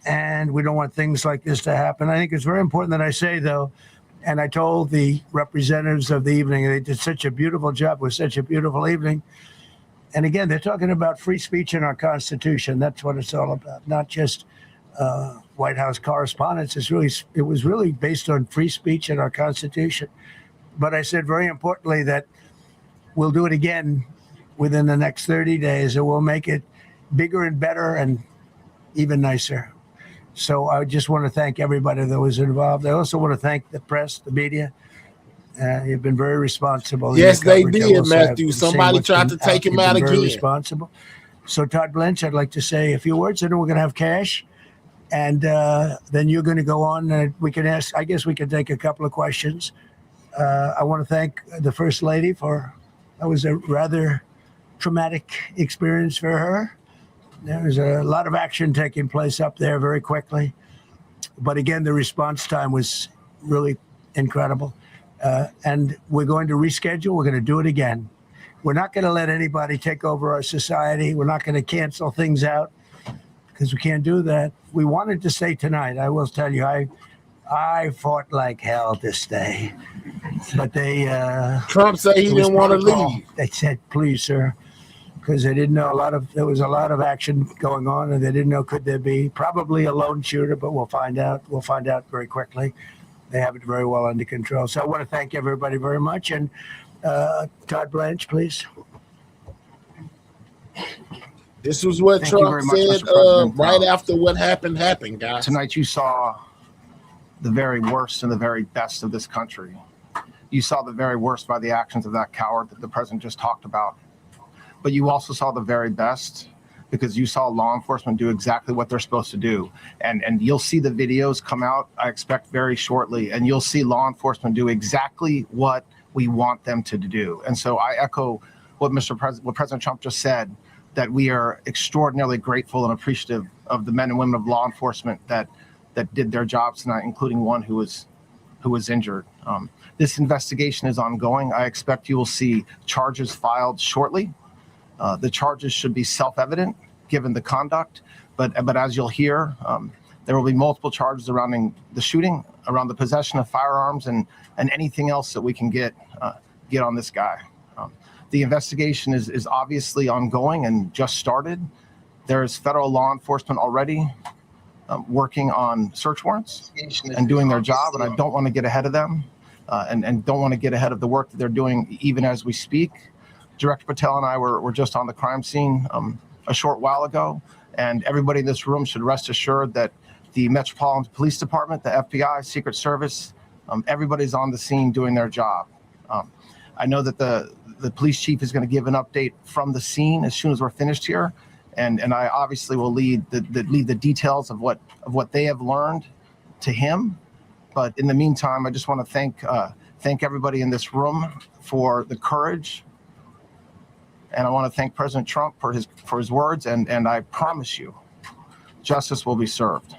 And we don't want things like this to happen. I think it's very important that I say, though, and I told the representatives of the evening, they did such a beautiful job. It was such a beautiful evening. And again, they're talking about free speech in our Constitution. That's what it's all about, not just White House correspondence. It was really based on free speech in our Constitution. But I said very importantly that we'll do it again within the next 30 days, and we'll make it bigger and better and even nicer. So I just want to thank everybody that was involved. I also want to thank the press, the media. You've been very responsible. Yes, they did, Matthew. Somebody tried to take him out again. Very responsible. So Todd Blanche, I'd like to say a few words, and then we're going to have Cash And then you're going to go on. We can ask, I guess we can take a couple of questions. I want to thank the First Lady that was a rather traumatic experience for her. There was a lot of action taking place up there very quickly. But again, the response time was really incredible. And we're going to reschedule. We're going to do it again. We're not going to let anybody take over our society. We're not going to cancel things out because we can't do that. We wanted to stay tonight. I will tell you, I fought like hell this day. But they... Trump said he didn't want to leave. They said, please, sir, because they didn't know there was a lot of action going on, and they didn't know could there be probably a lone shooter, but we'll find out. We'll find out very quickly. They have it very well under control. So I want to thank everybody very much. And Todd Blanche, please. This was what Thank you Trump very much, said Mr. President. right after what happened, guys. Tonight you saw the very worst and the very best of this country. You saw the very worst by the actions of that coward that the president just talked about. But you also saw the very best because you saw law enforcement do exactly what they're supposed to do. And you'll see the videos come out, I expect, very shortly, and you'll see law enforcement do exactly what we want them to do. And so I echo what President Trump just said, that we are extraordinarily grateful and appreciative of the men and women of law enforcement that did their jobs tonight, including one who was injured. This investigation is ongoing. I expect you will see charges filed shortly. The charges should be self-evident given the conduct, but as you'll hear, there will be multiple charges surrounding the shooting, around the possession of firearms, and anything else that we can get on this guy. The investigation is obviously ongoing and just started. There is federal law enforcement already working on search warrants and doing their job, and I don't want to get ahead of them and don't want to get ahead of the work that they're doing even as we speak. Director Patel and I were just on the crime scene a short while ago, and everybody in this room should rest assured that the Metropolitan Police Department, the FBI, Secret Service, everybody's on the scene doing their job. I know that the police chief is going to give an update from the scene as soon as we're finished here, and I obviously will lead the details of what they have learned to him. But in the meantime, I just want to thank everybody in this room for the courage. And I want to thank President Trump for his words, and I promise you, justice will be served.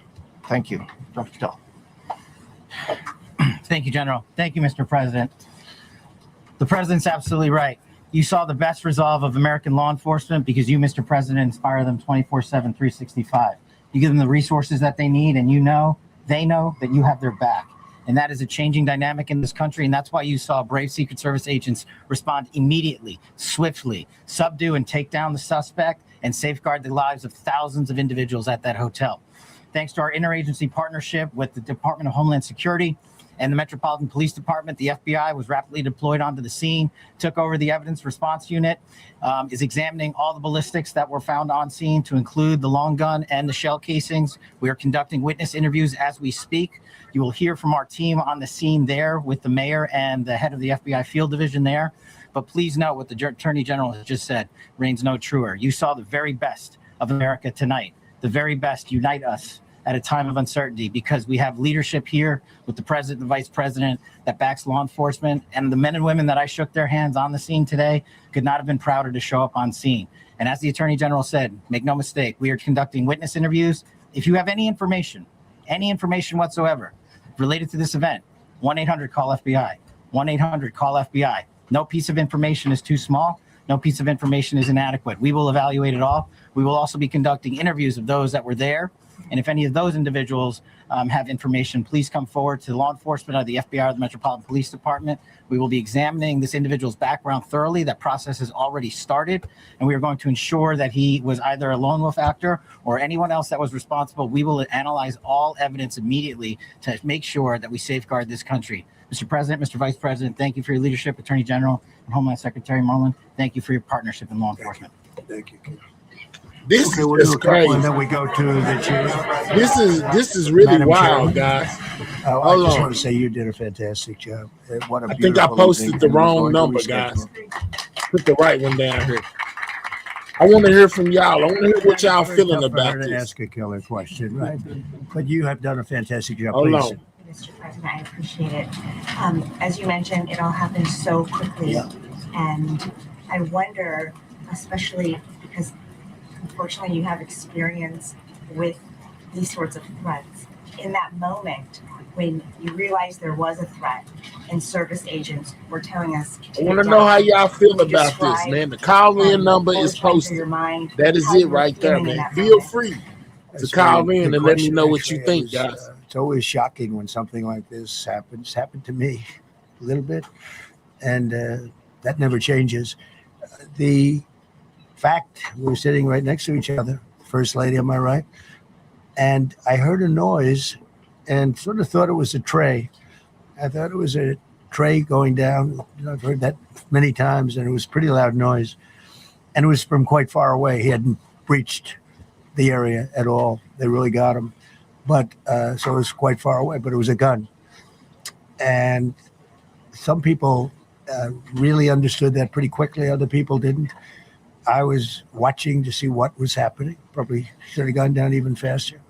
Thank you, Dr. Patel. Thank you, General. Thank you, Mr. President. The president's absolutely right. You saw the best resolve of American law enforcement because you, Mr. President, inspire them 24/7, 365. You give them the resources that they need, and they know that you have their back. And that is a changing dynamic in this country. And that's why you saw brave Secret Service agents respond immediately, swiftly, subdue and take down the suspect and safeguard the lives of thousands of individuals at that hotel. Thanks to our interagency partnership with the Department of Homeland Security and the Metropolitan Police Department, the FBI was rapidly deployed onto the scene, took over the evidence response unit, is examining all the ballistics that were found on scene to include the long gun and the shell casings. We are conducting witness interviews as we speak. You will hear from our team on the scene there with the mayor and the head of the FBI field division there. But please note what the Attorney General has just said reigns no truer. You saw the very best of America tonight. The very best unite us at a time of uncertainty because we have leadership here with the president and vice president that backs law enforcement, and the men and women that I shook their hands on the scene today could not have been prouder to show up on scene. And as the Attorney General said, make no mistake, we are conducting witness interviews. If you have any information whatsoever related to this event, 1-800-CALL-FBI, 1-800-CALL-FBI. No piece of information is too small. No piece of information is inadequate. We will evaluate it all. We will also be conducting interviews of those that were there. And if any of those individuals have information, please come forward to law enforcement or the FBI or the Metropolitan Police Department. We will be examining this individual's background thoroughly. That process has already started, and we are going to ensure that he was either a lone wolf actor or anyone else that was responsible. We will analyze all evidence immediately to make sure that we safeguard this country. Mr. President, Mr. Vice President, thank you for your leadership. Attorney General and Homeland Secretary Marlin, thank you for your partnership in law enforcement. Thank you. This okay, we'll is do a couple crazy. and then we go to the chief. This is really Madam wild, Chair. guys. I just want to say you did a fantastic job. What a I think I beautiful posted evening, the and we're wrong going to number, reschedule. guys. Put the right one down here. I want to hear from y'all. I want to hear what y'all Very feeling tough for her about to this. ask a killer question, right? But you have done a fantastic job. Hold Please. on. Mr. President, I appreciate it. As you mentioned, it all happened so quickly. Yeah. And I wonder, especially because unfortunately you have experience with these sorts of threats, in that moment when you realized there was a threat and service agents were telling us I want to know how y'all feel about this, man. The call-in number is posted. That is it right there, man. Feel free to call in and let me know what you think, guys. It's always shocking when something like this happens. Happened to me a little bit, and that never changes. The fact we're sitting right next to each other, First Lady on my right, and I heard a noise and sort of thought it was a tray. I thought it was a tray going down. I've heard that many times, and it was a pretty loud noise. And it was from quite far away. He hadn't breached the area at all. They really got him. But so it was quite far away, but it was a gun. And some people really understood that pretty quickly. Other people didn't. I was watching to see what was happening. Probably should have gone down even faster.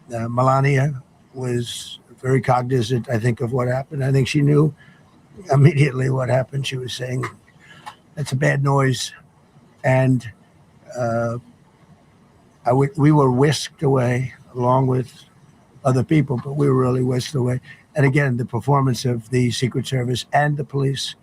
Melania was very cognizant, I think, of what happened. I think she knew immediately what happened. She was saying, that's a bad noise. And we were whisked away along with other people, but we were really whisked away. And again, the performance of the Secret Service and the police,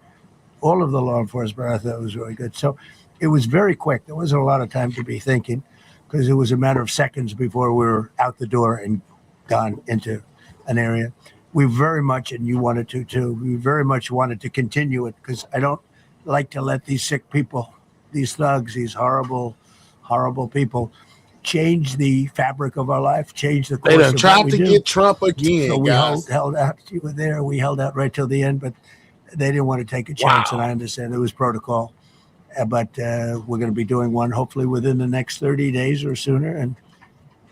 all of the law enforcement, I thought was really good. So it was very quick. There wasn't a lot of time to be thinking because it was a matter of seconds before we were out the door and gone into an area. We very much, and you wanted to too, we very much wanted to continue it because I don't like to let these sick people, these thugs, these horrible, horrible people change the fabric of our life, change the course They done of tried what we to do. get Trump again, So we guys. held out. You were there. We held out right till the end, but they didn't want to take a chance, and I understand it was protocol. But we're going to be doing one hopefully within the next 30 days or sooner, and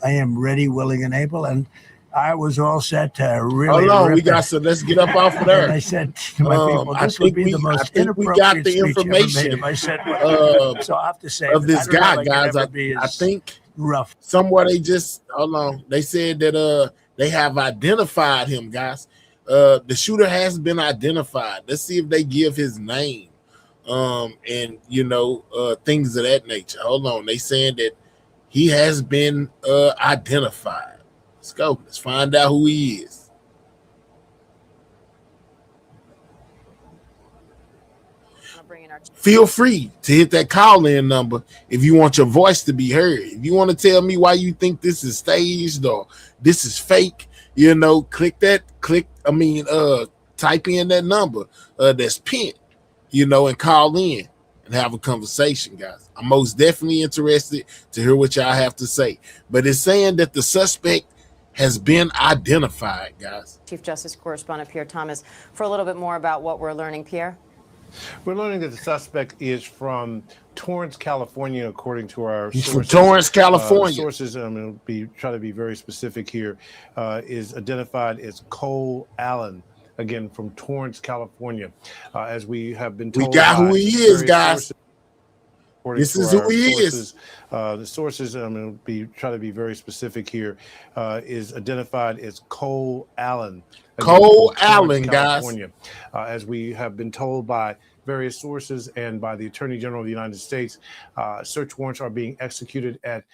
I am ready, willing, and able. And I was all set to really. Hold on, we rip got it. so let's get up off of there. And I said to my people, I this would think be the most we inappropriate got the speech ever information made if I said what so I have to say of this I don't know guy, if I could guys. ever be I as think rough. somewhere they just hold on. They said that they have identified him, guys. The shooter has been identified. Let's see if they give his name. And things of that nature. Hold on, they saying that he has been identified. Let's go. Let's find out who he is. Feel free to hit that call-in number if you want your voice to be heard. If you want to tell me why you think this is staged or this is fake, click type in that number that's pinned, and call in and have a conversation, guys. I'm most definitely interested to hear what y'all have to say. But it's saying that the suspect has been identified, guys. Chief Justice Correspondent Pierre Thomas for a little bit more about what we're learning. Pierre? We're learning that the suspect is from Torrance, California, according to our He's sources. from Torrance, California. Sources, I'm going to try to be very specific here, is identified as Cole Allen. Again, from Torrance, California. As we have been told, we got who he is, guys. This is who he is. The sources, I'm going to try to be very specific here, is identified as Cole Allen. Cole Allen, guys. As we have been told by various sources and by the Attorney General of the United States, search warrants are being executed at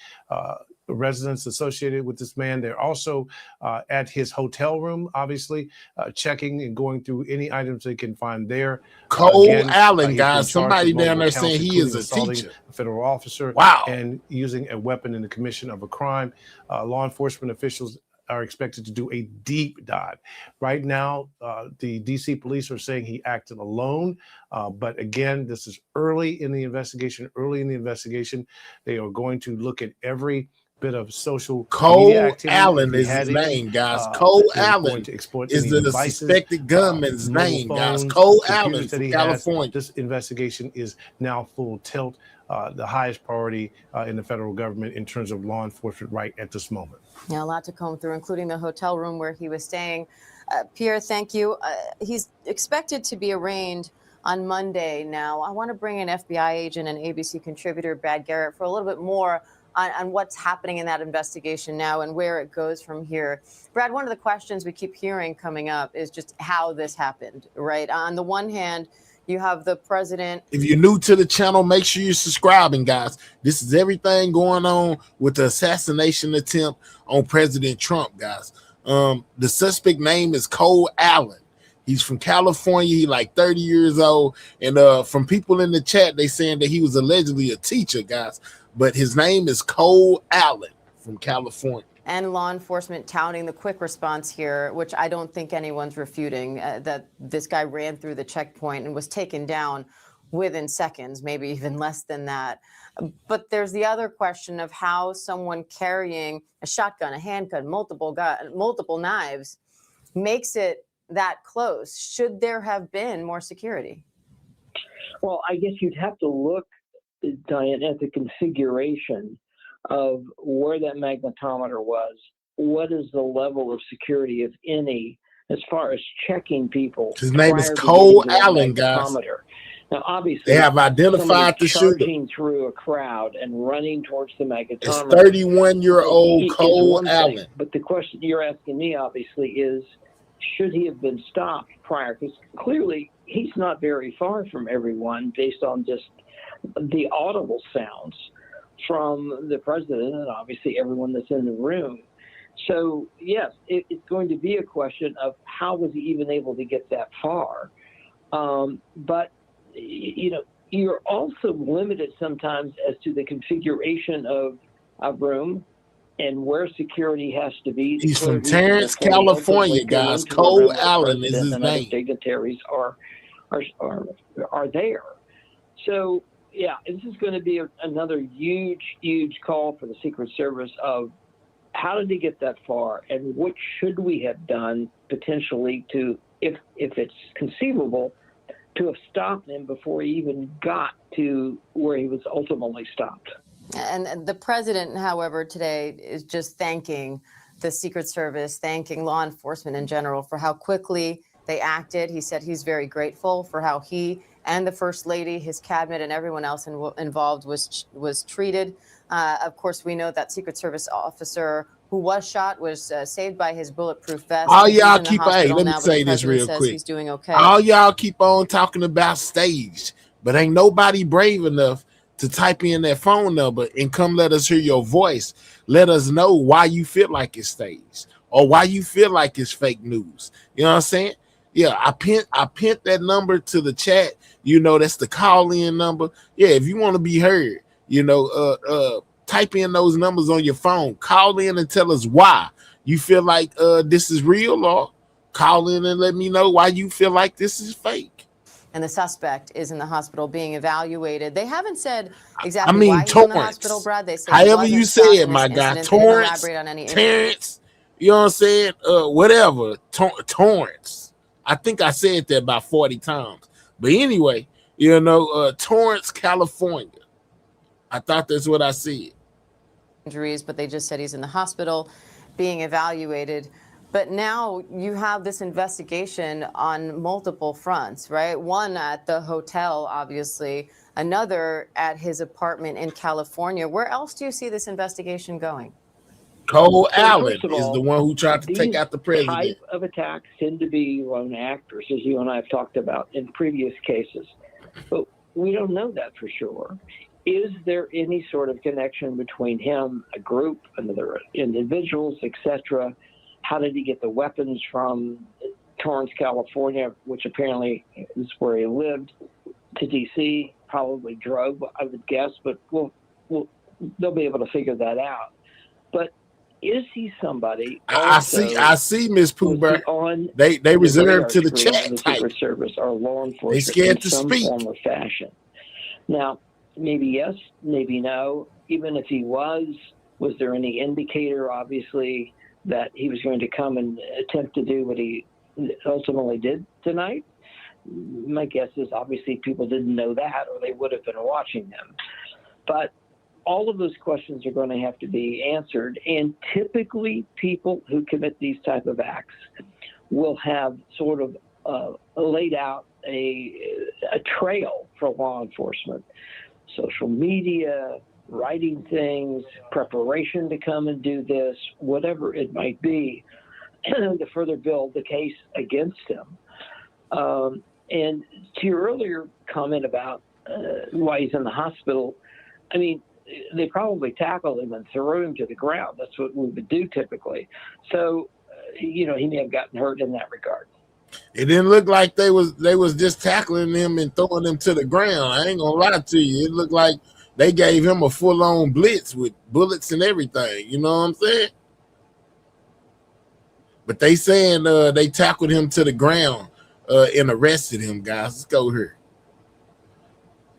residents associated with this man. They're also at his hotel room, obviously, checking and going through any items they can find there. Cole Allen, guys. Somebody down there saying he is a teacher. A federal officer. Wow. And using a weapon in the commission of a crime. Law enforcement officials are expected to do a deep dive. Right now, the DC police are saying he acted alone. But again, this is early in the investigation. They are going to look at every bit of social Cole Allen is his name, guys. Cole Allen is the suspected gunman's name, guys. Cole Allen from California. This investigation is now full tilt. The highest priority in the federal government in terms of law enforcement right at this moment. Yeah, a lot to comb through, including the hotel room where he was staying. Pierre, thank you. He's expected to be arraigned on Monday now. I want to bring in FBI agent and ABC contributor Brad Garrett for a little bit more on what's happening in that investigation now and where it goes from here. Brad, one of the questions we keep hearing coming up is just how this happened, right? On the one hand, you have the president. If you're new to the channel, make sure you're subscribing, guys. This is everything going on with the assassination attempt on President Trump, guys. The suspect name is Cole Allen. He's from California. He's like 30 years old. And from people in the chat, they saying that he was allegedly a teacher, guys. But his name is Cole Allen from California. And law enforcement touting the quick response here, which I don't think anyone's refuting, that this guy ran through the checkpoint and was taken down within seconds, maybe even less than that. But there's the other question of how someone carrying a shotgun, a handgun, multiple knives makes it that close. Should there have been more security? Well, I guess you'd have to look, Diane, at the configuration of where that magnetometer was. What is the level of security, if any, as far as checking people? His name is Cole Allen, guys. Now, obviously, they have identified the shooter. Charging through a crowd and running towards the magnetometer. It's 31-year-old Cole Allen. But the question you're asking me, obviously, is should he have been stopped prior? Because clearly he's not very far from everyone based on just the audible sounds from the president and obviously everyone that's in the room. So, yes, it's going to be a question of how was he even able to get that far? But, you know, you're also limited sometimes as to the configuration of a room and where security has to be. He's from Terrence, California, guys. Cole Allen is his name. Dignitaries are there. So, yeah, this is going to be another huge call for the Secret Service of how did he get that far and what should we have done potentially to, if it's conceivable, to have stopped him before he even got to where he was ultimately stopped. And the president, however, today is just thanking the Secret Service, thanking law enforcement in general for how quickly they acted. He said he's very grateful for how he and the First Lady, his cabinet, and everyone else involved was treated. Of course, we know that Secret Service officer who was shot was saved by his bulletproof vest. All y'all keep, hey, let me say this real quick. He's doing okay. All y'all keep on talking about staged, but ain't nobody brave enough to type in that phone number and come let us hear your voice. Let us know why you feel like it's staged or why you feel like it's fake news. You know what I'm saying? Yeah, I pinned that number to the chat. You know, that's the call-in number. Yeah, if you want to be heard, you know, type in those numbers on your phone. Call in and tell us why you feel like this is real, or call in and let me know why you feel like this is fake. And the suspect is in the hospital being evaluated. They haven't said exactly why he's in the hospital, Brad. They say however you say it, my guy. Terrence, you know what I'm saying? Whatever. Torrance. I think I said that about 40 times. But anyway, you know, Torrance, California. I thought that's what I said. Injuries, but they just said he's in the hospital being evaluated. But now you have this investigation on multiple fronts, right? One at the hotel, obviously, another at his apartment in California. Where else do you see this investigation going? Cole Allen is the one who tried to take out the president. These type of attacks tend to be lone actors, as you and I have talked about in previous cases. But we don't know that for sure. Is there any sort of connection between him, a group, another individuals, etc.? How did he get the weapons from Torrance, California, which apparently is where he lived, to D.C.? Probably drove, I would guess, but they'll be able to figure that out. But is he somebody? I see, Miss Poohbear. They reserved to the chat the Secret Service or law enforcement. They scared to in some speak. form or fashion. Now, maybe yes, maybe no. Even if he was there any indicator, obviously, that he was going to come and attempt to do what he ultimately did tonight? My guess is obviously people didn't know that, or they would have been watching them. But all of those questions are going to have to be answered. And typically people who commit these type of acts will have sort of laid out a trail for law enforcement, social media, writing things, preparation to come and do this, whatever it might be, to further build the case against him. And to your earlier comment about why he's in the hospital, I mean, they probably tackled him and threw him to the ground. That's what we would do typically. So, he may have gotten hurt in that regard. It didn't look like they was just tackling him and throwing him to the ground. I ain't gonna lie to you. It looked like they gave him a full-on blitz with bullets and everything. You know what I'm saying? But they saying they tackled him to the ground and arrested him, guys. Let's go here.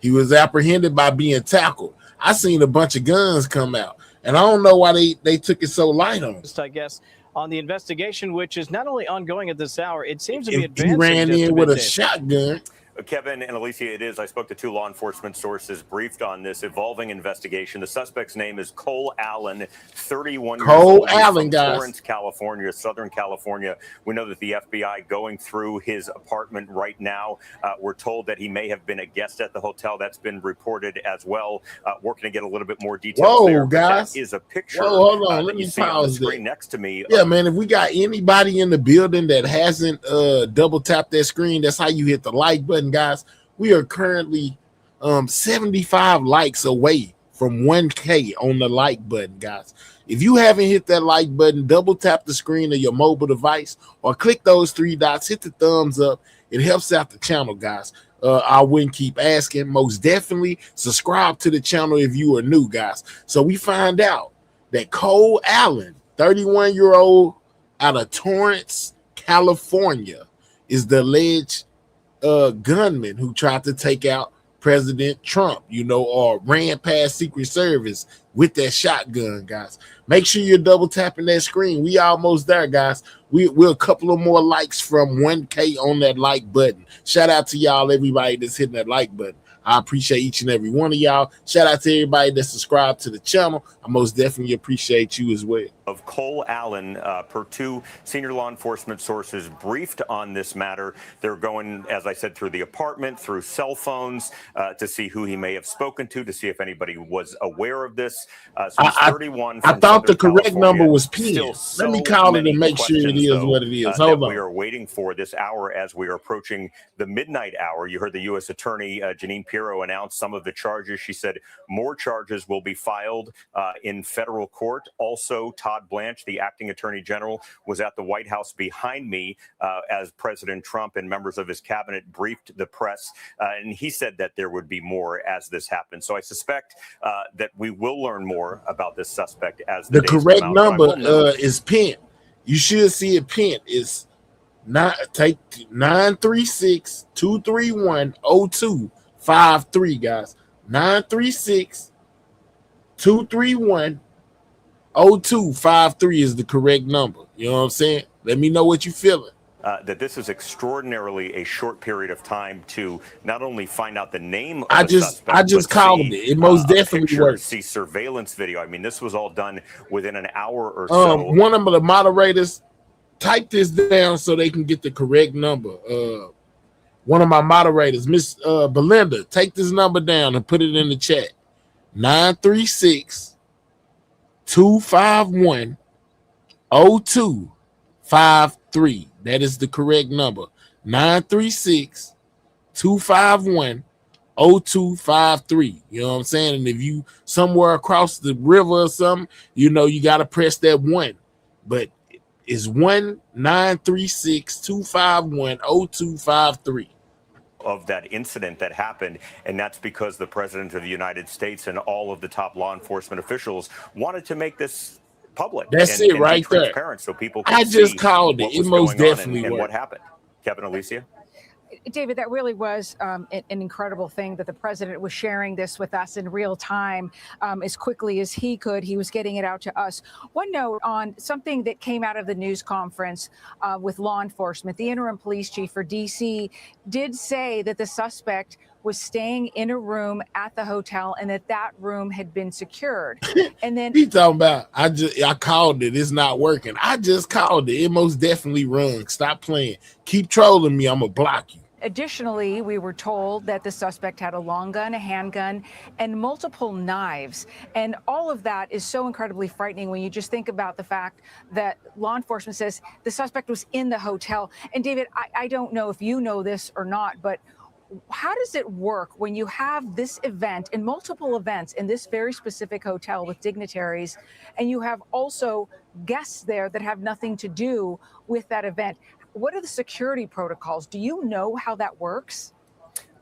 He was apprehended by being tackled. I seen a bunch of guns come out, and I don't know why they took it so light on him. I guess on the investigation, which is not only ongoing at this hour, it seems to be advancing. He ran in with a shotgun. Kevin and Alicia, it is. I spoke to 2 law enforcement sources briefed on this evolving investigation. The suspect's name is Cole Allen, 31 years old. Allen, from guys. Torrance, California, Southern California. We know that the FBI going through his apartment right now. We're told that he may have been a guest at the hotel. That's been reported as well. Working to get a little bit more details. Whoa, there. guys. That is a picture. Whoa, hold on. Let that me you see on the pause screen there. next to me. Yeah, man, if we got anybody in the building that hasn't double tapped that screen, that's how you hit the like button, guys. We are currently 75 likes away from 1K on the like button, guys. If you haven't hit that like button, double tap the screen of your mobile device or click those 3 dots, hit the thumbs up. It helps out the channel, guys. I wouldn't keep asking. Most definitely subscribe to the channel if you are new, guys. So we find out that Cole Allen, 31-year-old out of Torrance, California, is the alleged gunman who tried to take out President Trump, or ran past Secret Service with that shotgun, guys. Make sure you're double tapping that screen. We almost there, guys. We're a couple of more likes from 1K on that like button. Shout out to y'all, everybody that's hitting that like button. I appreciate each and every one of y'all. Shout out to everybody that subscribed to the channel. I most definitely appreciate you as well. Of Cole Allen, per 2 senior law enforcement sources briefed on this matter. They're going, as I said, through the apartment, through cell phones, to see who he may have spoken to see if anybody was aware of this. So he's 31. I thought the correct California. number was pinned. Let me call it and make sure it is what it is. Hold on. We are waiting for this hour as we are approaching the midnight hour. You heard the U.S. Attorney Janine Pirro announce some of the charges. She said more charges will be filed in federal court. Also, Todd Blanche, the acting attorney general, was at the White House behind me as President Trump and members of his cabinet briefed the press. And he said that there would be more as this happens. So I suspect that we will learn more about this suspect as the days correct come out. number is pinned. You should see it pinned. It's take 936-231-0253, guys. 936-231-0253 is the correct number. You know what I'm saying? Let me know what you're feeling. That this is extraordinarily a short period of time to not only find out the name of I the suspect, just but called see, it. It most definitely picture, works. see surveillance video. I mean, this was all done within an hour or so. One of the moderators type this down so they can get the correct number. One of my moderators, Miss Belinda, take this number down and put it in the chat. 936-251-0253. That is the correct number. 936-251-0253. You know what I'm saying? And if you somewhere across the river or something, you got to press that 1. But it's 1-936-251-0253. Of that incident that happened, and that's because the President of the United States and all of the top law enforcement officials wanted to make this public. That's and it right there. Transparent, so people can I just see called it. what It was most going on definitely and what worked. happened. Kevin, Alicia? David, that really was an incredible thing that the president was sharing this with us in real time as quickly as he could. He was getting it out to us. One note on something that came out of the news conference with law enforcement. The interim police chief for D.C. did say that the suspect was staying in a room at the hotel and that room had been secured. And then He talking about I called it. It's not working. I just called it. It most definitely rung. Stop playing. Keep trolling me. I'm gonna block you. additionally, we were told that the suspect had a long gun, a handgun, and multiple knives. And all of that is so incredibly frightening when you just think about the fact that law enforcement says the suspect was in the hotel. And David, I don't know if you know this or not, but how does it work when you have this event and multiple events in this very specific hotel with dignitaries, and you have also guests there that have nothing to do with that event? What are the security protocols? Do you know how that works?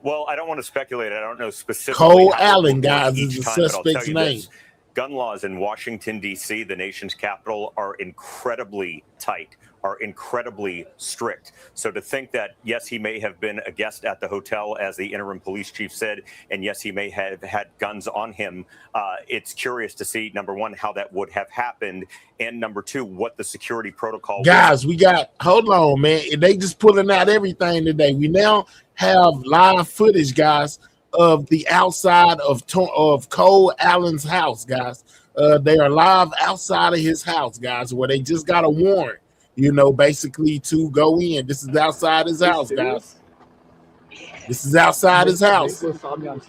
Well, I don't want to speculate. I don't know specifically Cole how it Allen, would work guys, is each the time, but I'll tell suspect's you name. this. Gun laws in Washington, D.C., the nation's capital, are incredibly tight, are incredibly strict. So to think that, yes, he may have been a guest at the hotel, as the interim police chief said, and yes, he may have had guns on him, it's curious to see, number one, how that would have happened, and number two, what the security protocol Guys, was. we got, hold on, man. They just pulling out everything today. We now have live footage, guys, of the outside of Cole Allen's house, guys. They are live outside of his house, guys, where they just got a warrant, you know, basically to go in. This is outside his house, guys. This is outside his house.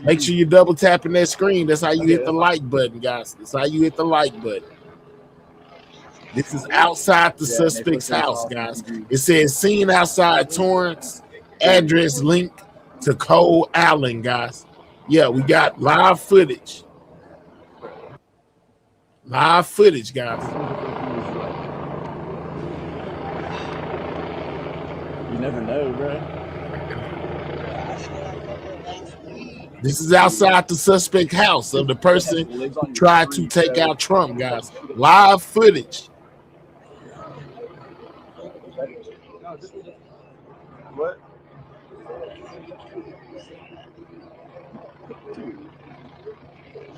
Make sure you double tapping that screen. That's how you hit the like button, guys. That's how you hit the like button. This is outside the suspect's house, guys. It says seen outside Torrance, address linked to Cole Allen, guys. Yeah, we got live footage. Live footage, guys. You never know, bro. This is outside the suspect house of the person who tried to take out Trump, guys. Live footage. What?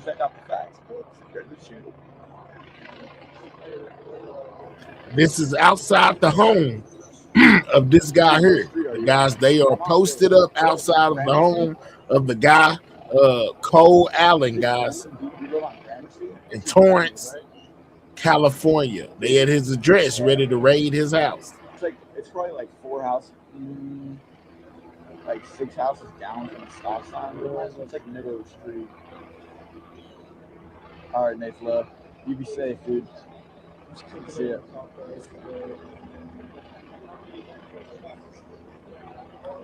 Check out the facts. This is outside the home of this guy here. Guys, they are posted up outside of the home of the guy, Cole Allen, guys, in Torrance, California. They had his address ready to raid his house. It's probably like 4 houses, like 6 houses down from the stop sign. It's like middle of the street. All right, Nate Love, you be safe, dude. See ya.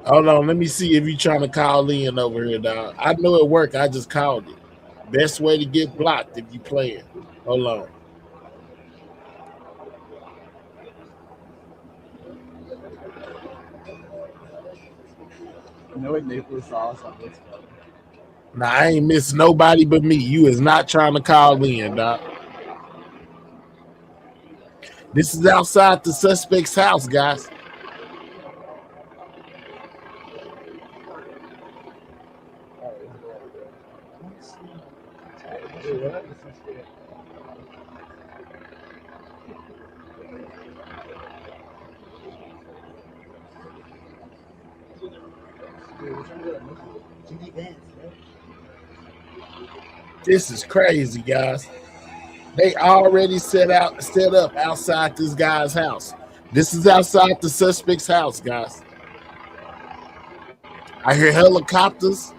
Hold on, let me see if you're trying to call in over here, dog. I know it worked. I just called it. Best way to get blocked if you play it. Hold on. You know what Naples sauce on this stuff? Nah, I ain't miss nobody but me. You is not trying to call in, dog. This is outside the suspect's house, guys. This is crazy, guys. They already set up outside this guy's house. This is outside the suspect's house, guys. I hear helicopters.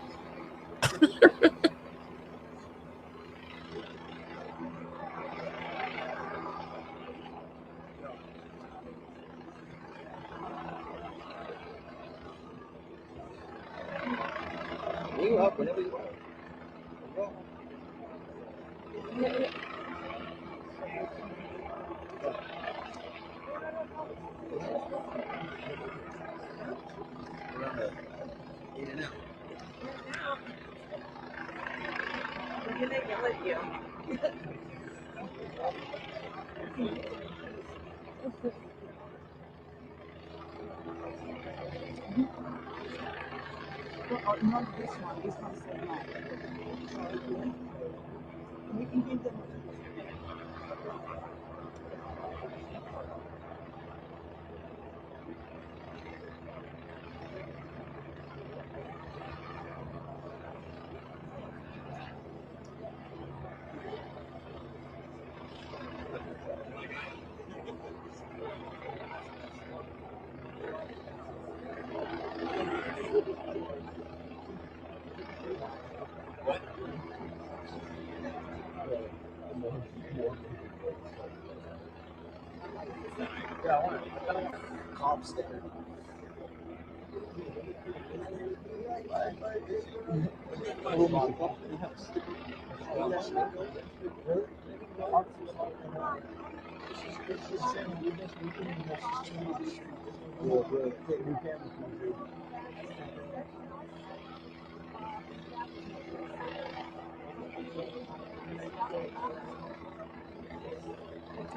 Cops there.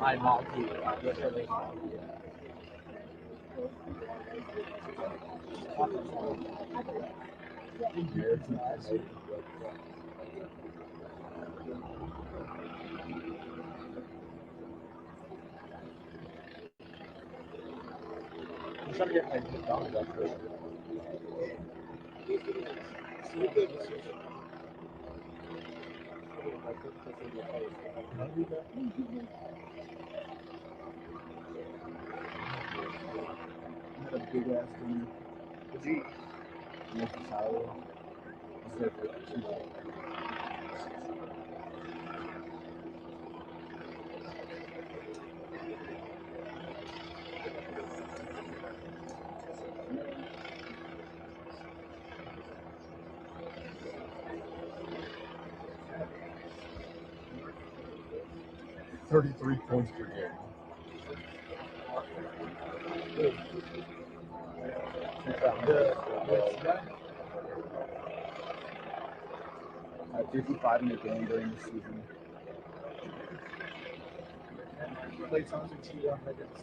I love you. I'm trying to get my down up there. Had a big ass dinner. Was he? $33 points per game. At 55 in the game during the season. Play songs and tea on like it's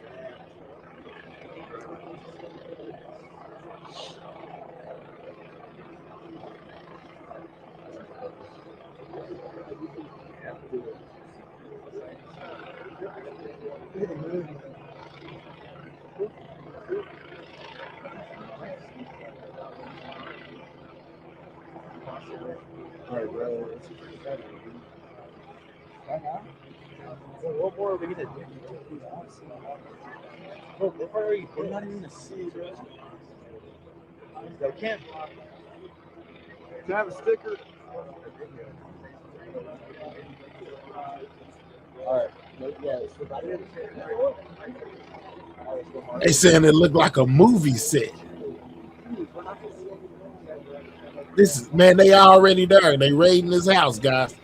right, bro. What more are we gonna do? Bro, they're not even gonna see, bro. They can't. Can I have a sticker? Alright. Yeah, They saying it looked like a movie set. This is, man, they already there. They raiding his house, guys.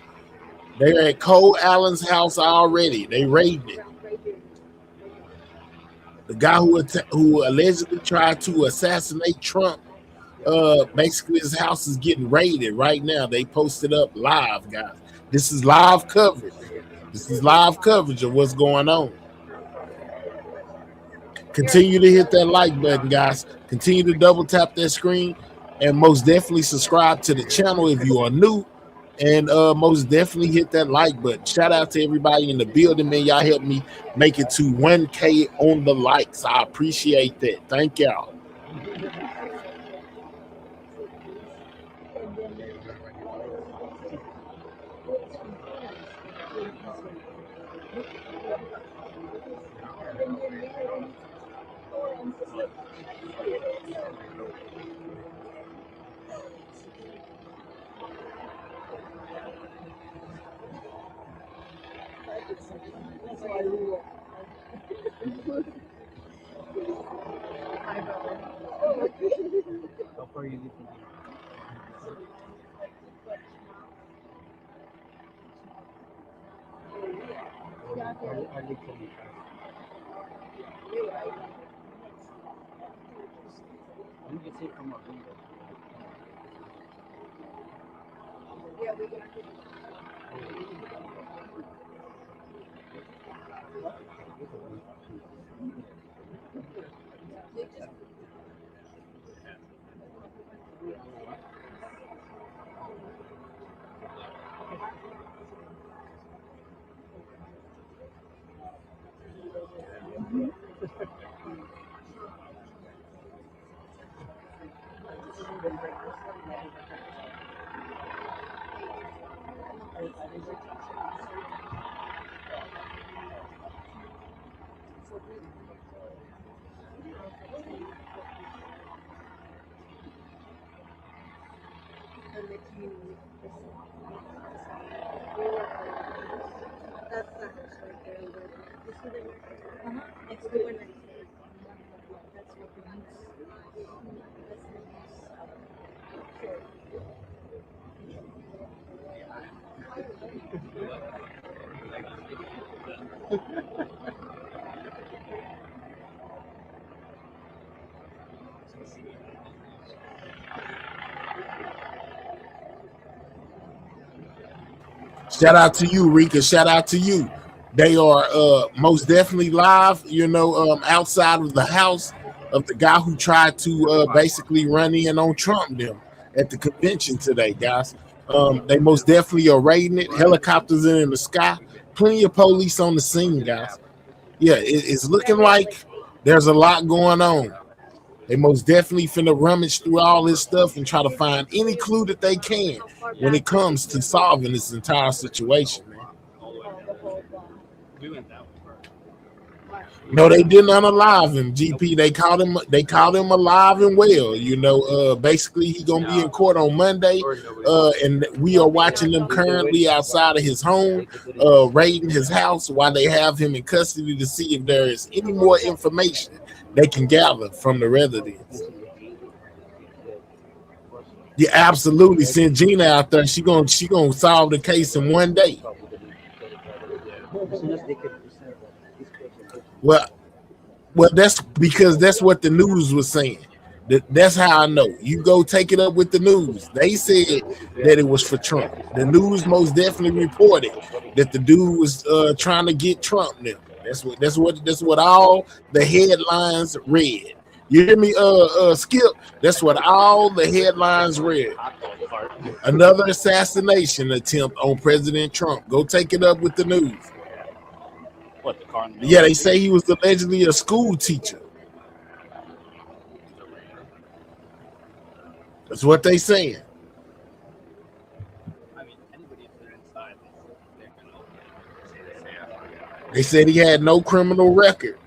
They're at Cole Allen's house already. They raiding it. The guy who allegedly tried to assassinate Trump, basically his house is getting raided right now. They posted up live, guys. This is live coverage. This is live coverage of what's going on. Continue to hit that like button, guys. Continue to double tap that screen, and most definitely subscribe to the channel if you are new. And most definitely hit that like button. Shout out to everybody in the building, man. Y'all helped me make it to 1K on the likes. I appreciate that. Thank y'all. How far are you leaving? You can take from our window. Shout out to you, Rika. Shout out to you. They are most definitely live, outside of the house of the guy who tried to basically run in on Trump them at the convention today, guys. They most definitely are raiding it. Helicopters in the sky. Plenty of police on the scene, guys. Yeah, it's looking like there's a lot going on. They most definitely finna rummage through all this stuff and try to find any clue that they can when it comes to solving this entire situation, man. No, they didn't unalive him, GP. They caught him alive and well. Basically he gonna be in court on Monday. And we are watching them currently outside of his home, raiding his house while they have him in custody to see if there is any more information they can gather from the residents. Yeah, absolutely. Send Gina out there. She gonna solve the case in one day. Well, that's because that's what the news was saying. That's how I know. You go take it up with the news. They said that it was for Trump. The news most definitely reported that the dude was trying to get Trump now. That's what all the headlines read. You hear me, Skip? That's what all the headlines read. Another assassination attempt on President Trump. Go take it up with the news. Yeah, they say he was allegedly a school teacher. That's what they saying. They said he had no criminal record.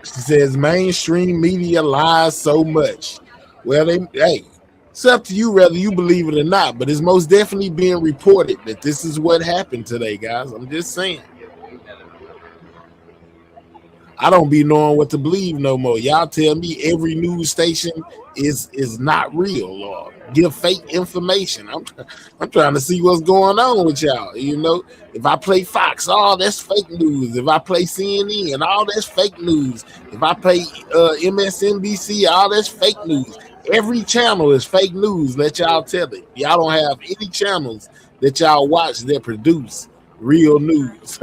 She says mainstream media lies so much. Well, it's up to you whether you believe it or not, but it's most definitely being reported that this is what happened today, guys. I'm just saying. I don't be knowing what to believe no more. Y'all tell me every news station is not real or give fake information. I'm trying to see what's going on with y'all. If I play Fox, that's fake news. If I play CNN, all that's fake news. If I play MSNBC, all that's fake news. Every channel is fake news. Let y'all tell it. Y'all don't have any channels that y'all watch that produce real news.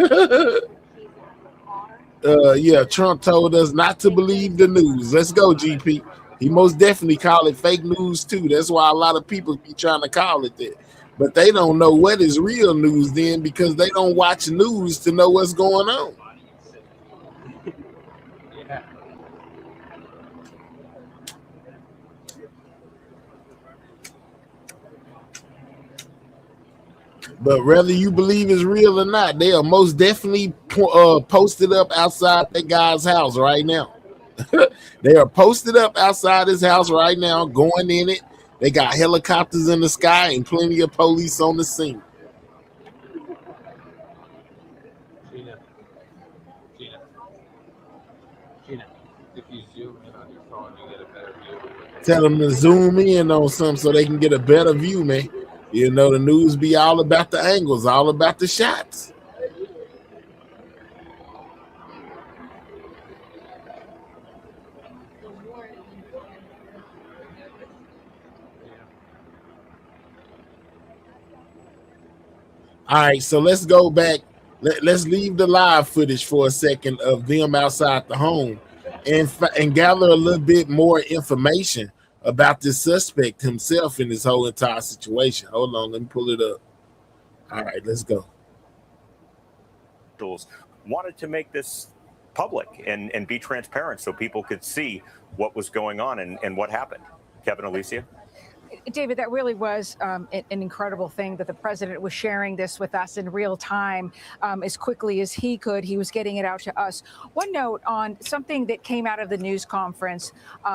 Yeah, Trump told us not to believe the news. Let's go, GP. He most definitely called it fake news too. That's why a lot of people be trying to call it that. But they don't know what is real news then because they don't watch news to know what's going on. But whether you believe it's real or not, they are most definitely posted up outside that guy's house right now. They are posted up outside his house right now, going in it. They got helicopters in the sky and plenty of police on the scene. Gina, if you zoom in on your phone, you get a better view. Tell them to zoom in on something so they can get a better view, man. The news be all about the angles, all about the shots. All right, so let's go back. Let's leave the live footage for a second of them outside the home and gather a little bit more information about this suspect himself in this whole entire situation. Hold on, let me pull it up. All right, let's go. Wanted to make this public and be transparent so people could see what was going on and what happened. Kevin, Alicia? David, that really was an incredible thing that the president was sharing this with us in real time as quickly as he could. He was getting it out to us. One note on something that came out of the news conference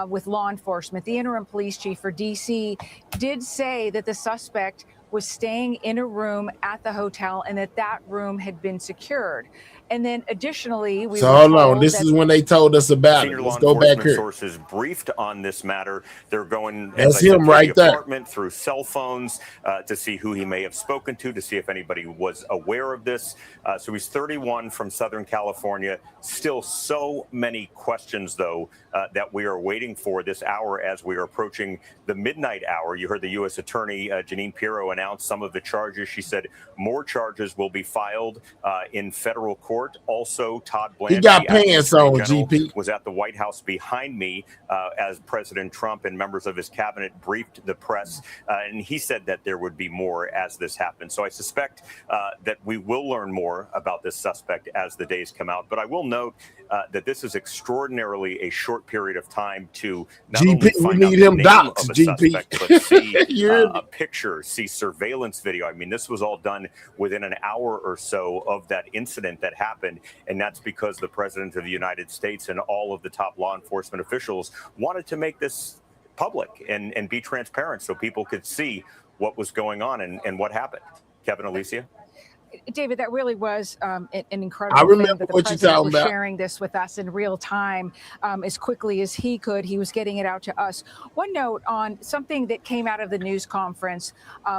with law enforcement. The interim police chief for D.C. did say that the suspect was staying in a room at the hotel and that room had been secured. And then additionally, we So were hold on. told This that is when they told us about it. Senior Let's law go back enforcement here. sources briefed on this matter. They're going, That's as I said, him through right the there. apartment, through cell phones, to see who he may have spoken to see if anybody was aware of this. So he's 31 from Southern California. Still so many questions, though, that we are waiting for this hour as we are approaching the midnight hour. You heard the U.S. Attorney Jeanine Pirro announce some of the charges. She said more charges will be filed in federal court. Also, Todd Blanche, He got the acting pants Attorney on, General, GP. was at the White House behind me as President Trump and members of his cabinet briefed the press. And he said that there would be more as this happened. So I suspect that we will learn more about this suspect as the days come out. But I will note that this is extraordinarily a short period of time to not only GP, we find out need the him name docs, of a GP. suspect, but see You heard me? a picture, see surveillance video. I mean, this was all done within an hour or so of that incident that happened. And that's because the President of the United States and all of the top law enforcement officials wanted to make this public and be transparent so people could see what was going on and what happened. Kevin, Alicia? David, that really was an I incredible thing remember that the what you're president talking was about. sharing this with us in real time as quickly as he could. He was getting it out to us. One note on something that came out of the news conference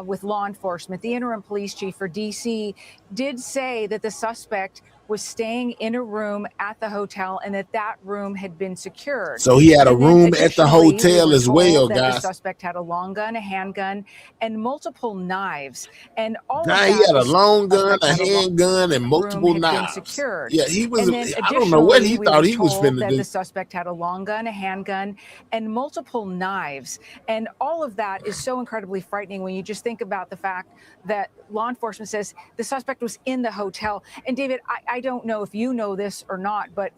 with law enforcement. The interim police chief for D.C. did say that the suspect was staying in a room at the hotel and that room had been secured. So he had a And then room at the additionally, hotel we were as well, told that the guys. suspect had a long gun, a handgun, and multiple knives. And all Now of he that had a is long gun, suspect a had a long handgun, and room multiple had been knives. secured. Yeah, he was. And then I don't know what he additionally, we thought were he was told finna that do. the suspect had a long gun, a handgun, and multiple knives. And all of that is so incredibly frightening when you just think about the fact that law enforcement says the suspect was in the hotel. And David, I don't know if you know this or not, but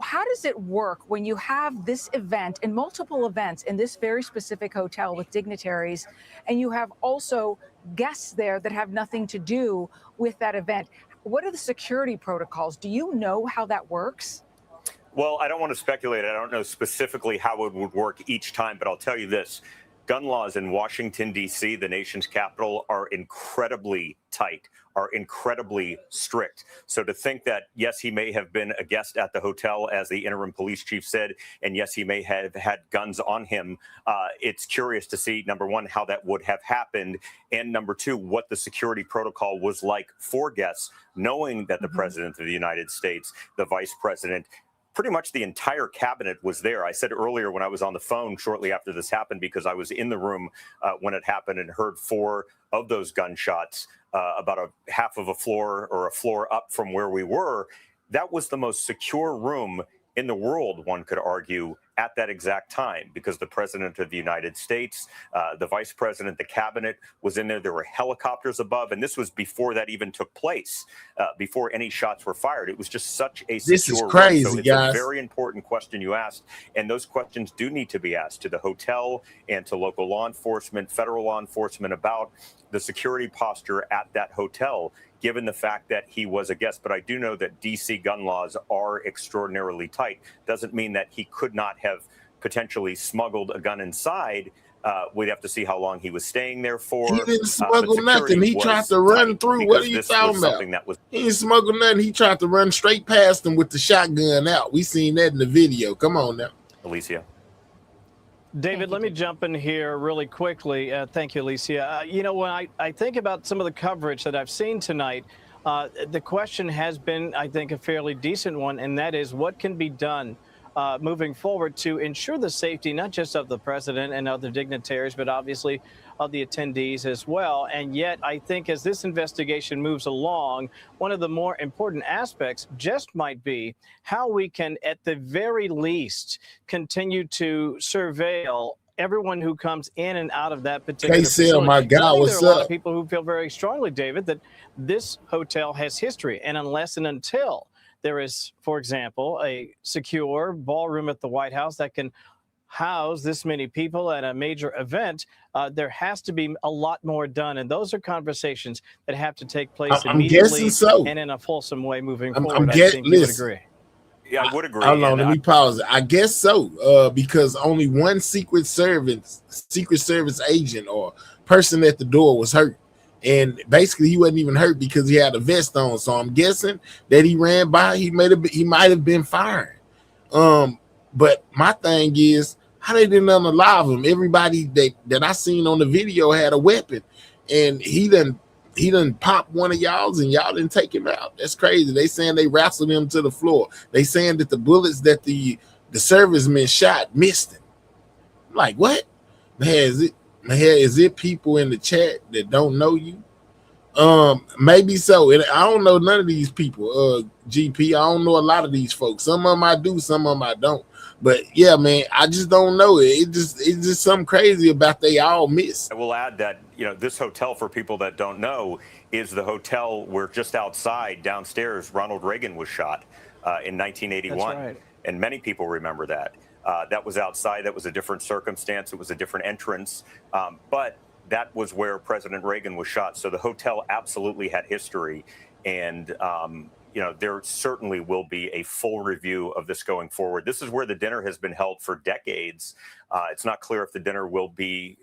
how does it work when you have this event and multiple events in this very specific hotel with dignitaries, and you have also guests there that have nothing to do with that event? What are the security protocols? Do you know how that works? Well, I don't want to speculate. I don't know specifically how it would work each time, but I'll tell you this. Gun laws in Washington, D.C., the nation's capital, are incredibly tight, are incredibly strict. So to think that, yes, he may have been a guest at the hotel, as the interim police chief said, and yes, he may have had guns on him, it's curious to see, number one, how that would have happened, and number two, what the security protocol was like for guests, knowing that the President of the United States, the Vice President, pretty much the entire cabinet was there. I said earlier when I was on the phone shortly after this happened, because I was in the room when it happened and heard 4 of those gunshots about a half of a floor or a floor up from where we were. That was the most secure room in the world, one could argue, at that exact time, because the President of the United States, the Vice President, the cabinet was in there. There were helicopters above, and this was before that even took place, before any shots were fired. It was just such a secure This is room. crazy, So it's guys. a very important question you asked, and those questions do need to be asked to the hotel and to local law enforcement, federal law enforcement, about the security posture at that hotel, given the fact that he was a guest. But I do know that D.C. gun laws are extraordinarily tight. Doesn't mean that he could not have potentially smuggled a gun inside. We'd have to see how long he was staying there for. He didn't But smuggle security nothing. He was tried to run tight through. What are because you this talking was about? something that was He didn't smuggle nothing. He tried to run straight past him with the shotgun out. We seen that in the video. Come on now. Alicia. David, let me jump in here really quickly. Thank you, Alicia. You know, when I think about some of the coverage that I've seen tonight, the question has been, I think, a fairly decent one, and that is what can be done moving forward to ensure the safety, not just of the president and other dignitaries, but obviously of the attendees as well. And yet, I think as this investigation moves along, one of the more important aspects just might be how we can, at the very least, continue to surveil everyone who comes in and out of that particular K-Cell, facility. my And I God, think what's there are a lot up? of people who feel very strongly, David, that this hotel has history. And unless and until there is, for example, a secure ballroom at the White House that can house this many people at a major event, there has to be a lot more done. And those are conversations that have to take place I'm guessing immediately so. and in a fulsome way moving I'm forward. I think you would listen. agree. Yeah, I would agree. Hold on, And let me pause it. I guess so, because only one Secret Service agent or person at the door was hurt. And basically he wasn't even hurt because he had a vest on. So I'm guessing that he ran by, he might have been fired. But my thing is, how they didn't unalive him? Everybody that I seen on the video had a weapon, and he done pop one of y'all's and y'all didn't take him out. That's crazy. They saying they wrestled him to the floor. They saying that the bullets that the servicemen shot missed him. I'm like, what? Is it people in the chat that don't know you? Maybe so. And I don't know none of these people. GP, I don't know a lot of these folks. Some of them I do, some of them I don't. But yeah, man, I just don't know it. It's just something crazy about they all miss. I will add that, this hotel, for people that don't know, is the hotel where just outside downstairs Ronald Reagan was shot in 1981. That's right. And many people remember that. That was outside. That was a different circumstance. It was a different entrance. But that was where President Reagan was shot. So the hotel absolutely had history. And, there certainly will be a full review of this going forward. This is where the dinner has been held for decades. It's not clear if the dinner will be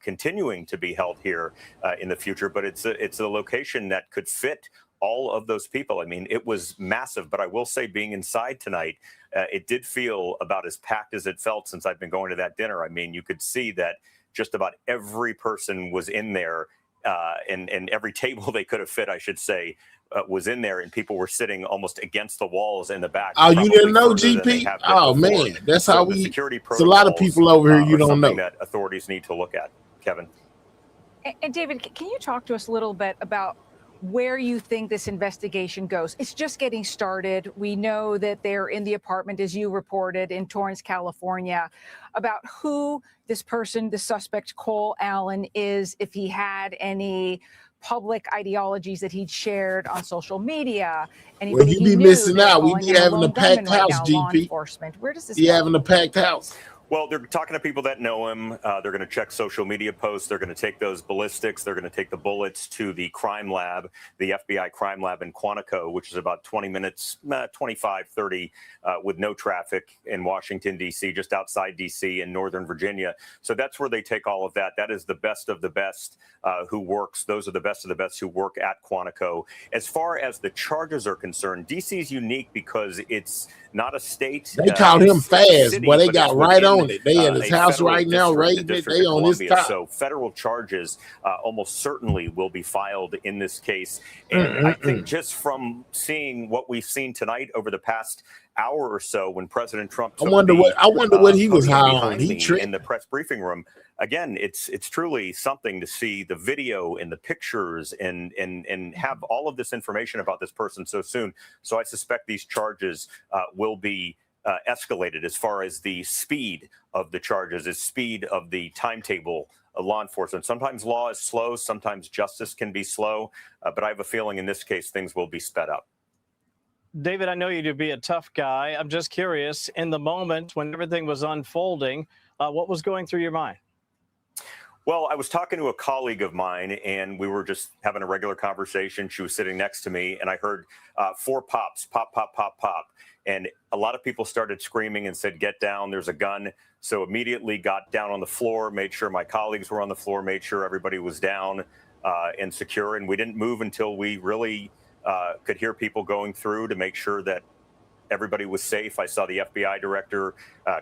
continuing to be held here in the future, but it's a location that could fit all of those people. I mean, it was massive, but I will say, being inside tonight, it did feel about as packed as it felt since I've been going to that dinner. I mean, you could see that just about every person was in there, and every table they could have fit, I should say, was in there, and people were sitting almost against the walls in the back. Oh, you didn't know, GP? Oh, man, that's how we. It's a lot of people over here you don't know. That authorities need to look at, Kevin. And David, can you talk to us a little bit about where you think this investigation goes? It's just getting started. We know that they're in the apartment, as you reported, in Torrance, California, about who this person, the suspect, Cole Allen, is, if he had any public ideologies that he'd shared on social media. Well, you be missing out. We be having a packed house, GP. Where does this be go? having a packed house. Well, they're talking to people that know him. They're going to check social media posts. They're going to take those ballistics. They're going to take the bullets to the crime lab, the FBI crime lab in Quantico, which is about 20 minutes, 25, 30, with no traffic in Washington, D.C., just outside D.C. in Northern Virginia. So that's where they take all of that. That is the best of the best who works. Those are the best of the best who work at Quantico. As far as the charges are concerned, D.C. is unique because it's not a state. They caught him fast, city, boy. They but got it's right within, on it. They at his house right now, right? They on his top. So federal charges almost certainly will be filed in this case. And I think just from seeing what we've seen tonight over the past hour or so, when President Trump I wonder what he was high on. He tripped in the press briefing room. Again, it's truly something to see the video and the pictures and have all of this information about this person so soon. So I suspect these charges will be escalated as far as the speed of the charges, the speed of the timetable of law enforcement. Sometimes law is slow, sometimes justice can be slow, but I have a feeling in this case things will be sped up. David, I know you to be a tough guy. I'm just curious, in the moment when everything was unfolding, what was going through your mind? Well, I was talking to a colleague of mine, and we were just having a regular conversation. She was sitting next to me, and I heard 4 pops, pop, pop, pop, pop. And a lot of people started screaming and said, "Get down, there's a gun." So immediately got down on the floor, made sure my colleagues were on the floor, made sure everybody was down and secure. And we didn't move until we really could hear people going through to make sure that everybody was safe. I saw the FBI director,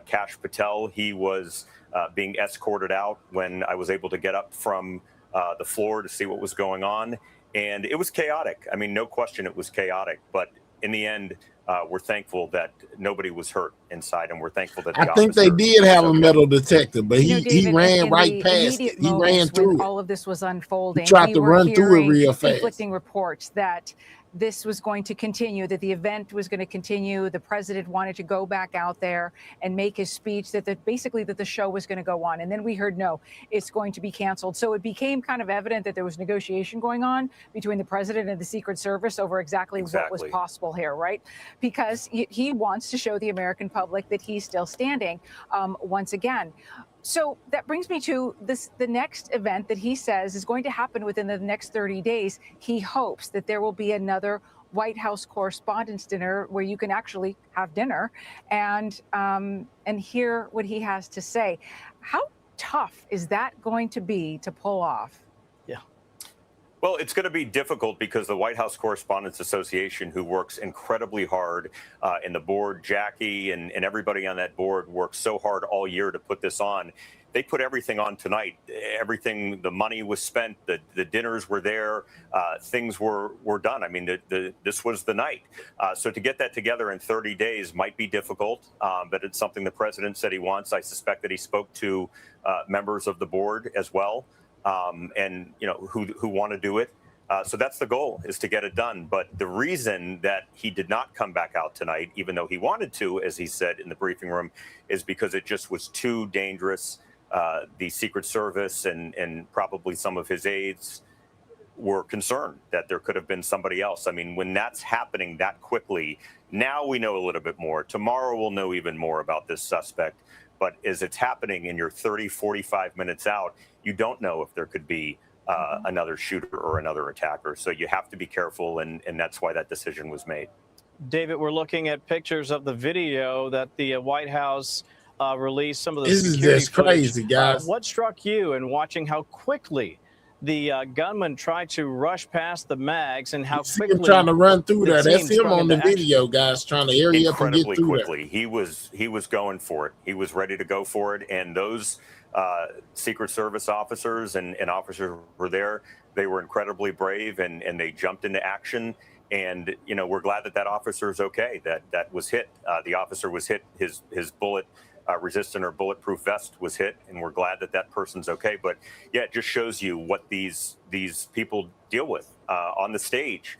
Kash Patel. He was being escorted out when I was able to get up from the floor to see what was going on. And it was chaotic. I mean, no question it was chaotic. But in the end, we're thankful that nobody was hurt inside, and we're thankful that I think they did have a metal detector, but David, he ran right past it. He ran through it. All of this was unfolding. He tried to run through it real fast. Conflicting reports that this was going to continue, that the event was going to continue. The president wanted to go back out there and make his speech, that basically that the show was going to go on. And then we heard, no, it's going to be canceled. So it became kind of evident that there was negotiation going on between the president and the Secret Service over exactly what was possible here, right? Because he wants to show the American public that he's still standing once again. So that brings me to the next event that he says is going to happen within the next 30 days. He hopes that there will be another White House Correspondents' Dinner where you can actually have dinner and hear what he has to say. How tough is that going to be to pull off? Well, it's going to be difficult because the White House Correspondents Association, who works incredibly hard, and the board, Jackie and everybody on that board worked so hard all year to put this on. They put everything on tonight. Everything, the money was spent, the dinners were there, things were done. I mean, this was the night. So to get that together in 30 days might be difficult, but it's something the president said he wants. I suspect that he spoke to members of the board as well. And who want to do it. So that's the goal, is to get it done. But the reason that he did not come back out tonight, even though he wanted to, as he said in the briefing room, is because it just was too dangerous. The Secret Service and probably some of his aides were concerned that there could have been somebody else. I mean, when that's happening that quickly, now we know a little bit more. Tomorrow we'll know even more about this suspect. But as it's happening and you're 30, 45 minutes out, you don't know if there could be another shooter or another attacker. So you have to be careful, and that's why that decision was made. David, we're looking at pictures of the video that the White House released, some of the This is security just crazy, footage. guys. What struck you in watching how quickly the gunman tried to rush past the mags and how quickly him trying to run through the there? That's team him on the sprung into video, guys, trying to area up and get Incredibly through quickly. He was going for it. He was ready to go for it. And those Secret Service officers and officers were there. They were incredibly brave, and they jumped into action. And, we're glad that officer is okay, that was hit. The officer was hit. His bullet resistant or bulletproof vest was hit, and we're glad that person's okay. But yeah, it just shows you what these people deal with on the stage.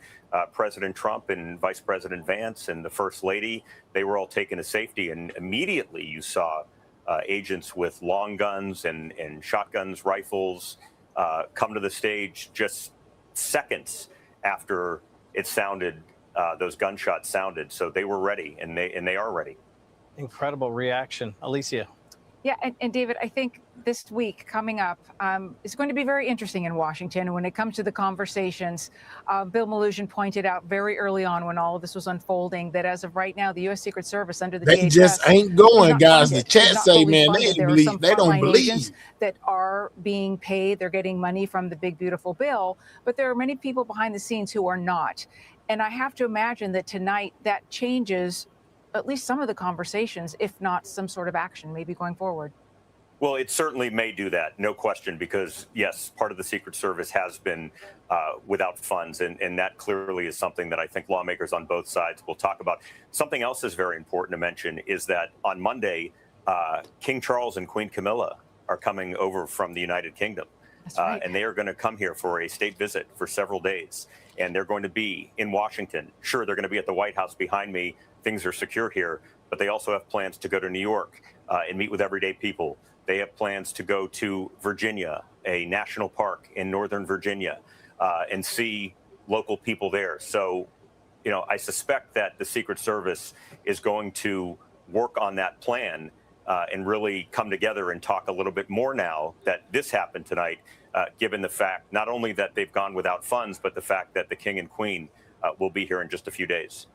President Trump and Vice President Vance and the First Lady, they were all taken to safety, and immediately you saw agents with long guns and shotguns, rifles come to the stage just seconds after it sounded. Those gunshots sounded, so they were ready, and they are ready. Incredible reaction. Alicia. Yeah, and David, I think this week coming up is going to be very interesting in Washington when it comes to the conversations. Bill Melugin pointed out very early on when all of this was unfolding that as of right now, the U.S. Secret Service under the They DHS just ain't going, guys. funded. The chat It's not say, fully man, funded. they ain't There are believe. some They don't frontline believe. agents that are being paid. They're getting money from the big, beautiful bill. But there are many people behind the scenes who are not. And I have to imagine that tonight that changes at least some of the conversations, if not some sort of action, maybe going forward. Well, it certainly may do that, no question, because, yes, part of the Secret Service has been without funds, and that clearly is something that I think lawmakers on both sides will talk about. Something else is very important to mention is that on Monday, King Charles and Queen Camilla are coming over from the United Kingdom. That's right. And they are going to come here for a state visit for several days, and they're going to be in Washington. Sure, they're going to be at the White House behind me. Things are secure here, but they also have plans to go to New York and meet with everyday people. They have plans to go to Virginia, a national park in Northern Virginia, and see local people there. So, I suspect that the Secret Service is going to work on that plan and really come together and talk a little bit more now that this happened tonight, given the fact not only that they've gone without funds, but the fact that the King and Queen will be here in just a few days.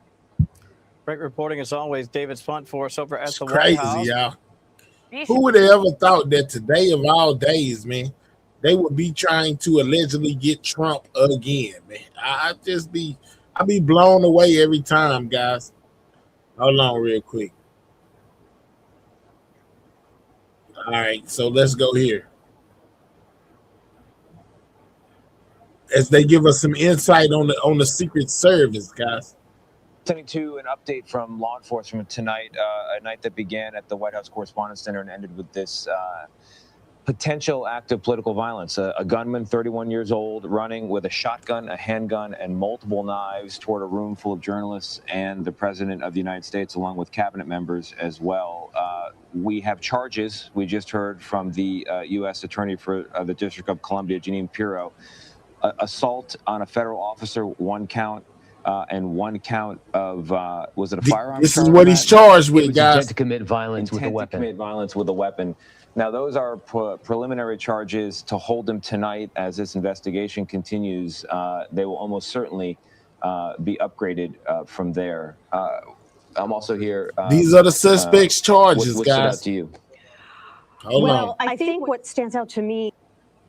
Great reporting as always, David Spunt for us over at the Crazy, White House. y'all. Who would have ever thought that today of all days, man, they would be trying to allegedly get Trump again, man? I'd be blown away every time, guys. Hold on real quick. All right, so let's go here. As they give us some insight on the Secret Service, guys. Listening to an update from law enforcement tonight, a night that began at the White House Correspondents' Dinner and ended with this potential act of political violence. A gunman, 31 years old, running with a shotgun, a handgun, and multiple knives toward a room full of journalists and the President of the United States, along with cabinet members as well. We have charges. We just heard from the U.S. Attorney for the District of Columbia, Jeanine Pirro. Assault on a federal officer, 1 count. And 1 count of, was it a firearm? This is what he's charged with, guys. Intent to commit violence with a weapon. Intent to commit violence with a weapon. Now, those are preliminary charges to hold him tonight as this investigation continues. They will almost certainly be upgraded from there. I'm also here. These are the suspects' charges, what guys. stood out to you? Hold on. I think what stands out to me.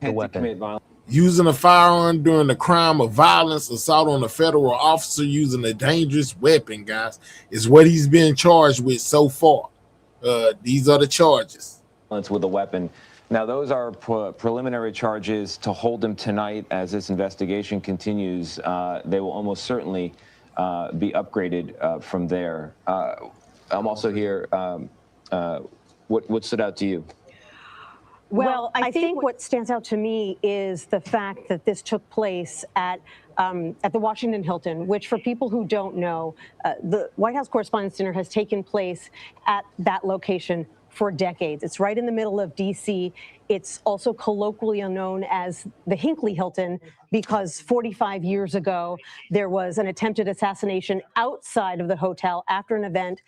Intent to commit violence. Using a firearm during the crime of violence, assault on a federal officer using a dangerous weapon, guys, is what he's been charged with so far. These are the charges. With a weapon. Now, those are preliminary charges to hold him tonight as this investigation continues. They will almost certainly be upgraded from there. I'm also here. What stood out to you? Well, I think what stands out to me is the fact that this took place at the Washington Hilton, which, for people who don't know, the White House Correspondents' Dinner has taken place at that location for decades. It's right in the middle of D.C. It's also colloquially known as the Hinckley Hilton because 45 years ago, there was an attempted assassination outside of the hotel after an event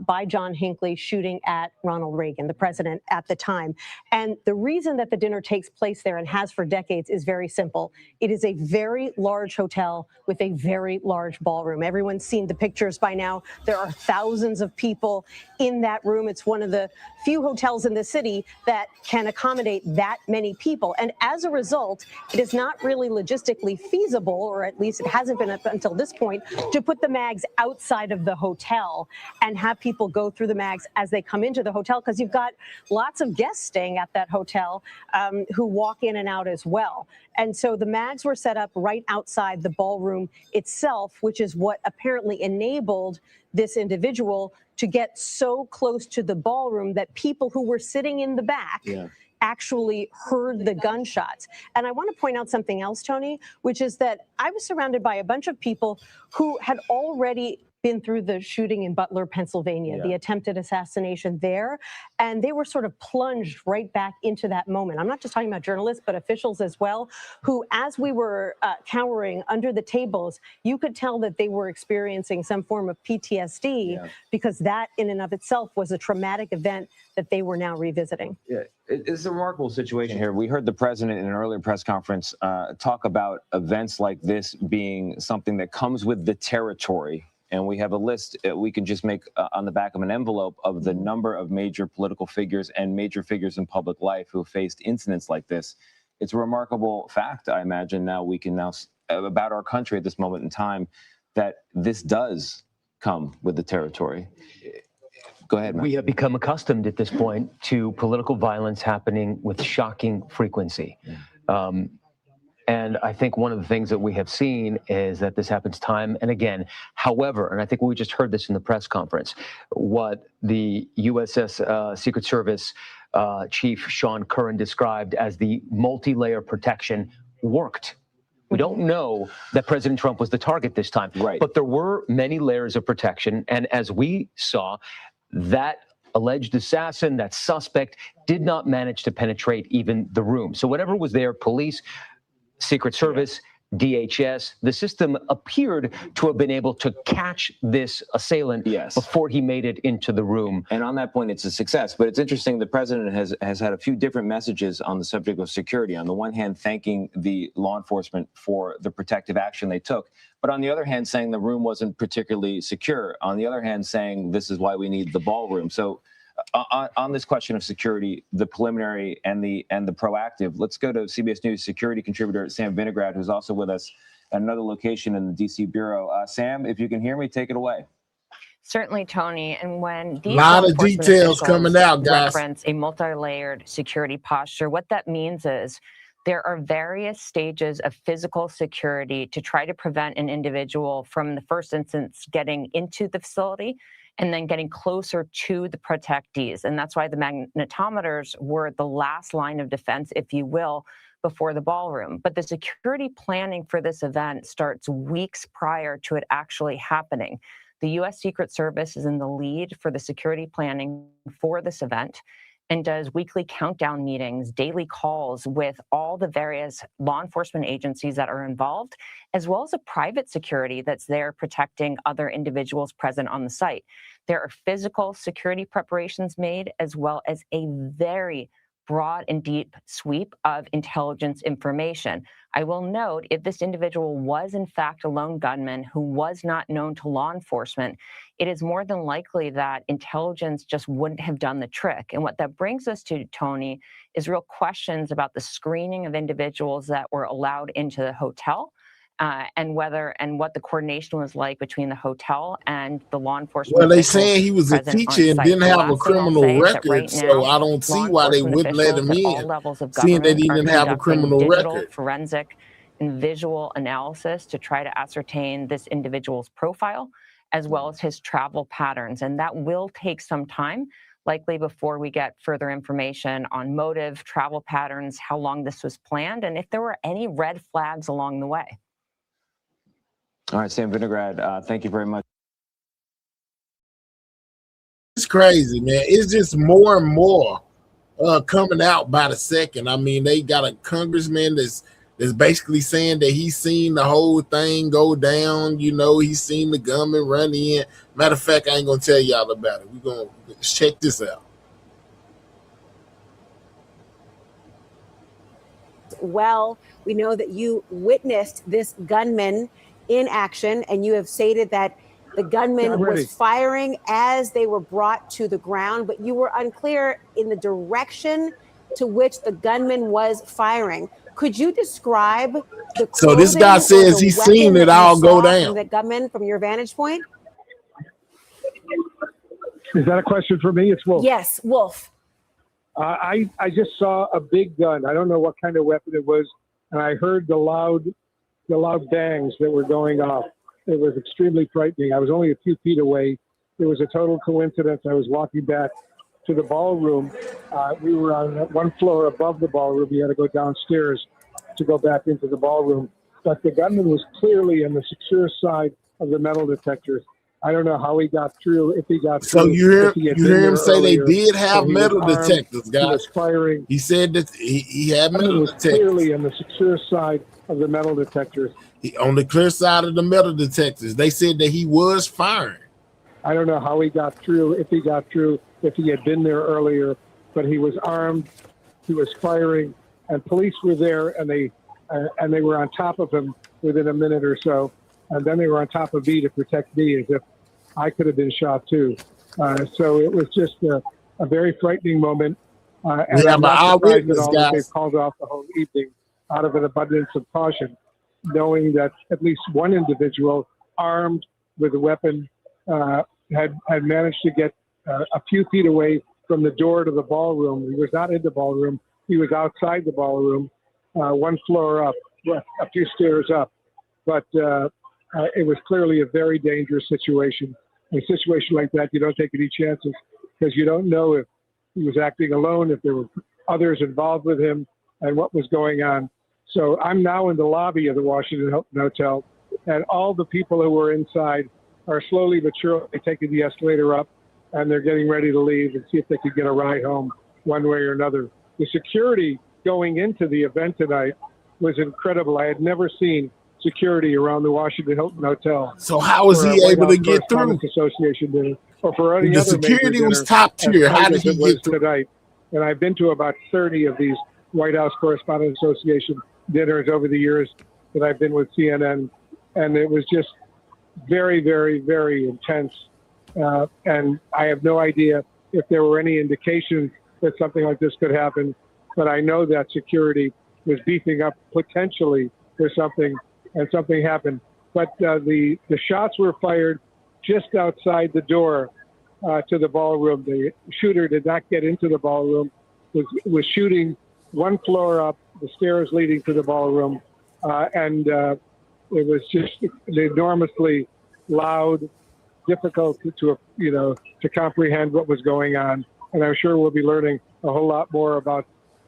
by John Hinckley shooting at Ronald Reagan, the president at the time. And the reason that the dinner takes place there and has for decades is very simple. It is a very large hotel with a very large ballroom. Everyone's seen the pictures by now. There are thousands of people in that room. It's one of the few hotels in the city that can accommodate that many people. And as a result, it is not really logistically feasible, or at least it hasn't been up until this point, to put the mags outside of the hotel and have people go through the mags as they come into the hotel, because you've got lots of guests staying at that hotel who walk in and out as well. And so the mags were set up right outside the ballroom itself, which is what apparently enabled this individual to get so close to the ballroom that people who were sitting in the back actually heard the gunshots. And I want to point out something else, Tony, which is that I was surrounded by a bunch of people who had already been through the shooting in Butler, Pennsylvania, the attempted assassination there, and they were sort of plunged right back into that moment. I'm not just talking about journalists, but officials as well, who, as we were cowering under the tables, you could tell that they were experiencing some form of PTSD because that in and of itself was a traumatic event that they were now revisiting. Yeah, it's a remarkable situation here. We heard the president in an earlier press conference talk about events like this being something that comes with the territory. And we have a list we can just make on the back of an envelope of the number of major political figures and major figures in public life who faced incidents like this. It's a remarkable fact, I imagine, now we can now about our country at this moment in time, that this does come with the territory. Go ahead, Matt. We have become accustomed at this point to political violence happening with shocking frequency. And I think one of the things that we have seen is that this happens time and again. However, and I think we just heard this in the press conference, what the USS Secret Service Chief Sean Curran described as the multi-layer protection worked. We don't know that President Trump was the target this time, but there were many layers of protection. And as we saw, that alleged assassin, that suspect, did not manage to penetrate even the room. So whatever was there, police, Secret Service, DHS, the system appeared to have been able to catch this assailant before he made it into the room. And on that point, it's a success. But it's interesting, the president has had a few different messages on the subject of security. On the one hand, thanking the law enforcement for the protective action they took. But on the other hand, saying the room wasn't particularly secure. On the other hand, saying this is why we need the ballroom. So on this question of security, the preliminary and the proactive, let's go to CBS News security contributor Sam Vinograd, who's also with us at another location in the DC bureau. Sam, if you can hear me, take it away. Certainly, Tony. And when these a lot of details coming out, guys, reference a multi-layered security posture, what that means is there are various stages of physical security to try to prevent an individual from the first instance getting into the facility and then getting closer to the protectees. And that's why the magnetometers were the last line of defense, if you will, before the ballroom. But the security planning for this event starts weeks prior to it actually happening. The U.S. Secret Service is in the lead for the security planning for this event and does weekly countdown meetings, daily calls with all the various law enforcement agencies that are involved, as well as a private security that's there protecting other individuals present on the site. There are physical security preparations made, as well as a very broad and deep sweep of intelligence information. I will note, if this individual was in fact a lone gunman who was not known to law enforcement, it is more than likely that intelligence just wouldn't have done the trick. And what that brings us to, Tony, is real questions about the screening of individuals that were allowed into the hotel, and what the coordination was like between the hotel and the law enforcement. Well, they saying he was a teacher and didn't have a criminal record, right so now, I don't see law why they enforcement wouldn't let him officials at all in, levels of seeing that government he are didn't have a conducting criminal digital, record. forensic, and visual analysis to try to ascertain this individual's profile, as well as his travel patterns. And that will take some time, likely before we get further information on motive, travel patterns, how long this was planned, and if there were any red flags along the way. All right, Sam Vinograd, thank you very much. It's crazy, man. It's just more and more coming out by the second. I mean, they got a congressman that's basically saying that he's seen the whole thing go down. You know, he's seen the gunman run in. Matter of fact, I ain't gonna tell y'all about it. We're gonna check this out. Well, we know that you witnessed this gunman in action, and you have stated that the gunman was firing as they were brought to the ground, but you were unclear in the direction to which the gunman was firing. Could you describe the So this guy says he's seen it all go down. The gunman from your vantage point? Is that a question for me? It's Wolf. Yes, Wolf. I just saw a big gun. I don't know what kind of weapon it was, and I heard the loud bangs that were going off. It was extremely frightening. I was only a few feet away. It was a total coincidence. I was walking back to the ballroom. We were on one floor above the ballroom. You had to go downstairs to go back into the ballroom. But the gunman was clearly in the secure side of the metal detectors. I don't know how he got through, if he got through. So you hear him say they did have metal detectors, guys. He was firing. He said that he had metal was detectors. Clearly in the secure side of the metal detectors. On the clear side of the metal detectors. They said that he was firing. I don't know how he got through, if he had been there earlier, but he was armed, he was firing, and police were there, and they were on top of him within a minute or so, and then they were on top of me to protect me, as if I could have been shot too. So it was just a very frightening moment. And I'm not surprised at all that they've called off the whole evening out of an abundance of caution, knowing that at least one individual armed with a weapon had managed to get a few feet away from the door to the ballroom. He was not in the ballroom. He was outside the ballroom, one floor up, a few stairs up. But it was clearly a very dangerous situation. In a situation like that, you don't take any chances because you don't know if he was acting alone, if there were others involved with him, and what was going on. So I'm now in the lobby of the Washington Hilton Hotel, and all the people who were inside are slowly but surely taking the escalator up, and they're getting ready to leave and see if they could get a ride home one way or another. The security going into the event tonight was incredible. I had never seen security around the Washington Hilton Hotel. So how was he able to get through? Association dinner, or for any The other security major was dinner, top tier. as How tight did as he it was get through? tonight? And I've been to about 30 of these White House Correspondents Association dinners over the years that I've been with CNN, and it was just very, very, very intense. And I have no idea if there were any indications that something like this could happen, but I know that security was beefing up potentially for something, and something happened. But the shots were fired just outside the door to the ballroom. The shooter did not get into the ballroom, was shooting one floor up, the stairs leading to the ballroom, and it was just an enormously loud, difficult to comprehend what was going on. And I'm sure we'll be learning a whole lot more about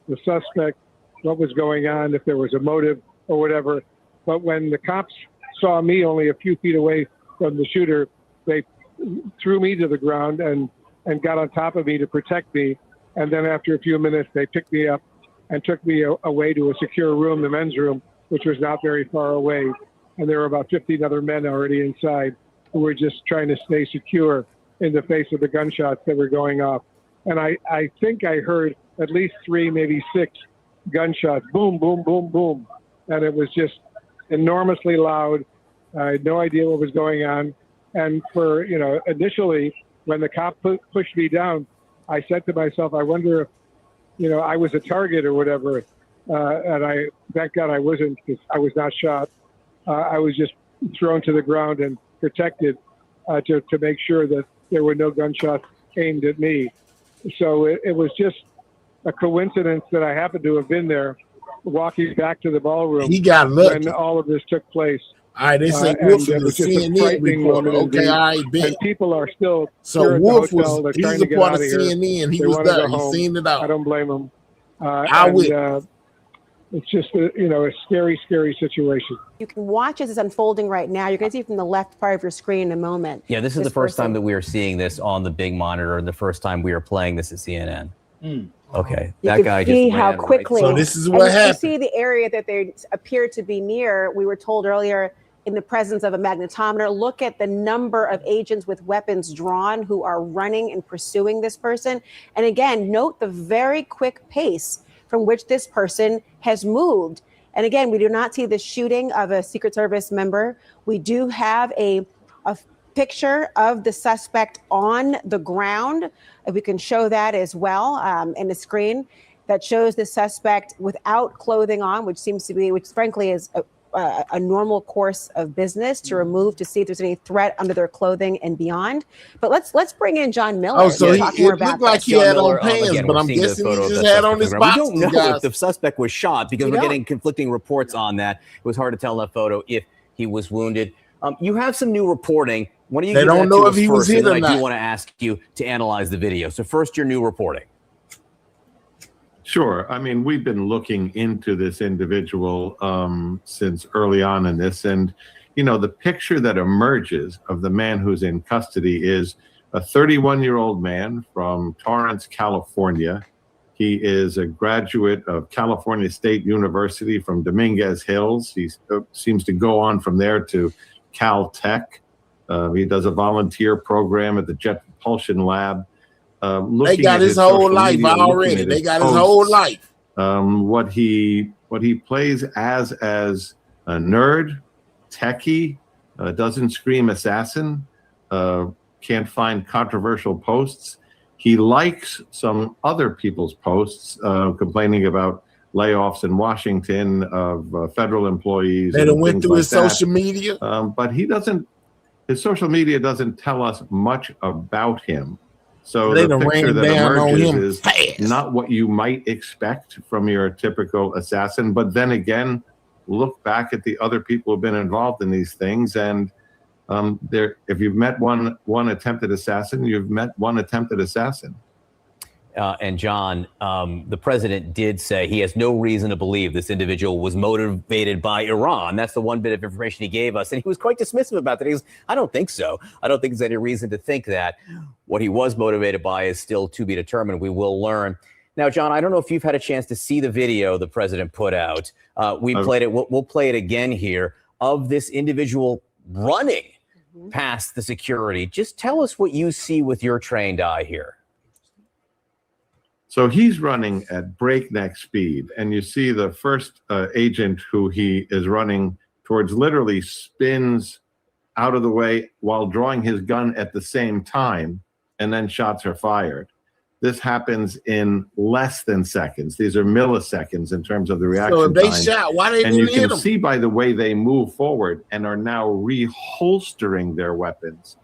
the suspect, what was going on, if there was a motive or whatever. But when the cops saw me only a few feet away from the shooter, they threw me to the ground and got on top of me to protect me. And then after a few minutes, they picked me up and took me away to a secure room, the men's room, which was not very far away. And there were about 15 other men already inside who were just trying to stay secure in the face of the gunshots that were going off. And I think I heard at least 3, maybe 6 gunshots, boom, boom, boom, boom. And it was just enormously loud. I had no idea what was going on. And for, initially, when the cop pushed me down, I said to myself, I wonder if, I was a target or whatever. And thank God I wasn't, because I was not shot. I was just thrown to the ground and protected to make sure that there were no gunshots aimed at me. So it was just a coincidence that I happened to have been there walking back to the ballroom. He got lucky when all of this took place. All right, they say and Wolf it is was a just a CNN frightening reporter. moment Okay, indeed. all right, bet. And people are still So here at the Wolf hotel. They're he's trying a to get part out of of here. CNN. He They was wanna there. go He home. seen it out. I don't blame them. Eyewitness. It's just a scary, scary situation. You can watch as it's unfolding right now. You're going to see from the left part of your screen in a moment. Yeah, this is the first time that we are seeing this on the big monitor, and the first time we are playing this at CNN. Okay, You that can guy see just how ran quickly. Right. So this is and what you happened. see the area that they appear to be near. We were told earlier, in the presence of a magnetometer. Look at the number of agents with weapons drawn who are running and pursuing this person. And again, note the very quick pace from which this person has moved. And again, we do not see the shooting of a Secret Service member. We do have a picture of the suspect on the ground. If we can show that as well in the screen, that shows the suspect without clothing on, which frankly is a normal course of business to remove to see if there's any threat under their clothing and beyond. But let's bring in John Miller. Oh, so to talk more it about looked like this. he had Miller, on pants, again, but we're I'm seeing the guessing he photo of just the had on suspect his on the ground. boxers, We don't know guys. if the suspect was shot because We we're don't. getting conflicting reports on that. It was hard to tell in that photo if he was wounded. You have some new reporting. Why don't you They give don't that know to if us he was first, hit and then or I not. do want to ask you to analyze the video. So first, your new reporting. Sure. I mean, we've been looking into this individual since early on in this. And, you know, the picture that emerges of the man who's in custody is a 31-year-old man from Torrance, California. He is a graduate of California State University from Dominguez Hills. He seems to go on from there to Caltech. He does a volunteer program at the Jet Propulsion Lab. They got his whole life already. They got his whole life. What he plays as a nerd, techie, doesn't scream assassin, can't find controversial posts. He likes some other people's posts complaining about layoffs in Washington of federal employees. They done went through his that. social media. But his social media doesn't tell us much about him. So They the done picture rained that down on emerges him is fast. not what you might expect from your typical assassin. But then again, look back at the other people who've been involved in these things, and if you've met one attempted assassin, you've met one attempted assassin. And John, the president did say he has no reason to believe this individual was motivated by Iran. That's the one bit of information he gave us. And he was quite dismissive about that. He goes, I don't think so. I don't think there's any reason to think that. What he was motivated by is still to be determined. We will learn. Now, John, I don't know if you've had a chance to see the video the president put out. We played it. We'll play it again here of this individual running past the security. Just tell us what you see with your trained eye here. So he's running at breakneck speed, and you see the first agent who he is running towards literally spins out of the way while drawing his gun at the same time, and then shots are fired. This happens in less than seconds. These are milliseconds in terms of the reaction So if they time. shot, why they And you didn't hit can him? see by the way they move forward and are now reholstering their weapons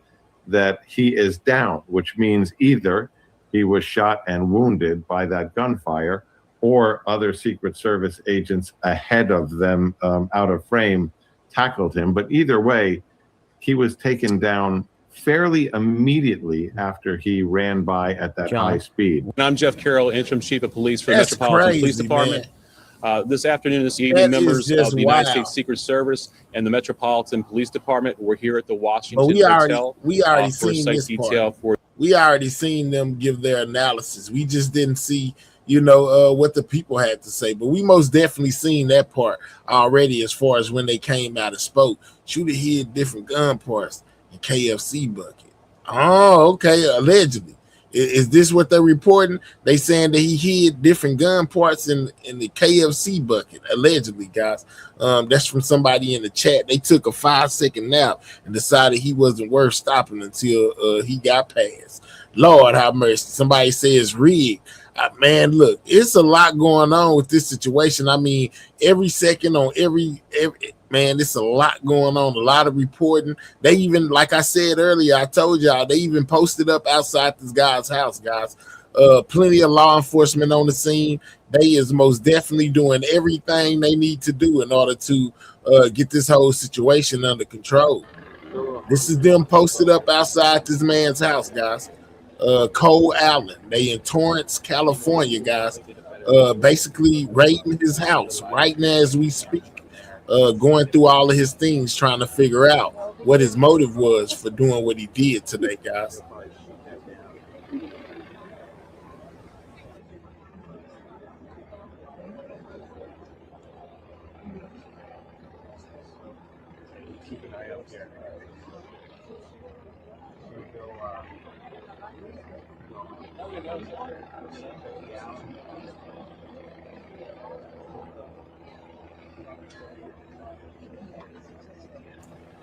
that he is down, which means either he was shot and wounded by that gunfire, or other Secret Service agents ahead of them out of frame tackled him. But either way, he was taken down fairly immediately after he ran by at that high speed. And I'm Jeff Carroll, Interim Chief of Police for That's the Metropolitan crazy, Police Department. This afternoon, this evening, That is members just of the United wild. States Secret Service and the Metropolitan Police Department were here at the But Washington we already Hotel for a seen site this detail part. for. We already seen them give their analysis. We just didn't see, you know, what the people had to say. But we most definitely seen that part already, as far as when they came out and spoke. Should have hid different gun parts in KFC bucket. Oh, okay. Allegedly. Is this what they're reporting? They saying that he hid different gun parts in the KFC bucket, allegedly, guys. That's from somebody in the chat. They took a 5-second nap and decided he wasn't worth stopping until he got past. Lord have mercy. Somebody says rigged. Man, look, it's a lot going on with this situation. I mean, every second on every man, it's a lot going on, a lot of reporting. They even, like I said earlier, I told y'all, they even posted up outside this guy's house, guys. Plenty of law enforcement on the scene. They is most definitely doing everything they need to do in order to get this whole situation under control. This is them posted up outside this man's house, guys. Cole Allen, they in Torrance, California, guys. Basically raiding his house right now as we speak. Going through all of his things, trying to figure out what his motive was for doing what he did today, guys.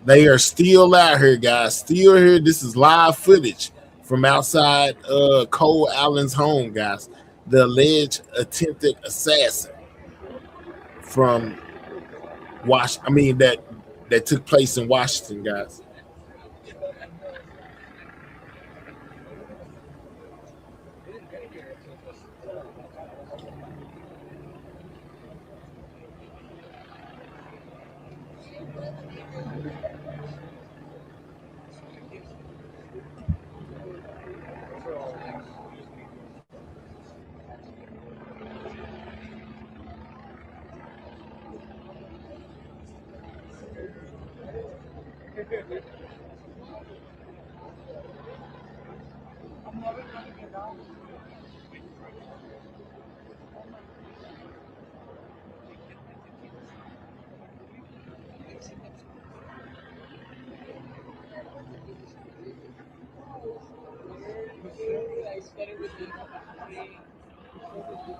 They are still out here, guys. Still here. This is live footage from outside Cole Allen's home, guys. The alleged attempted assassin from that took place in Washington, guys.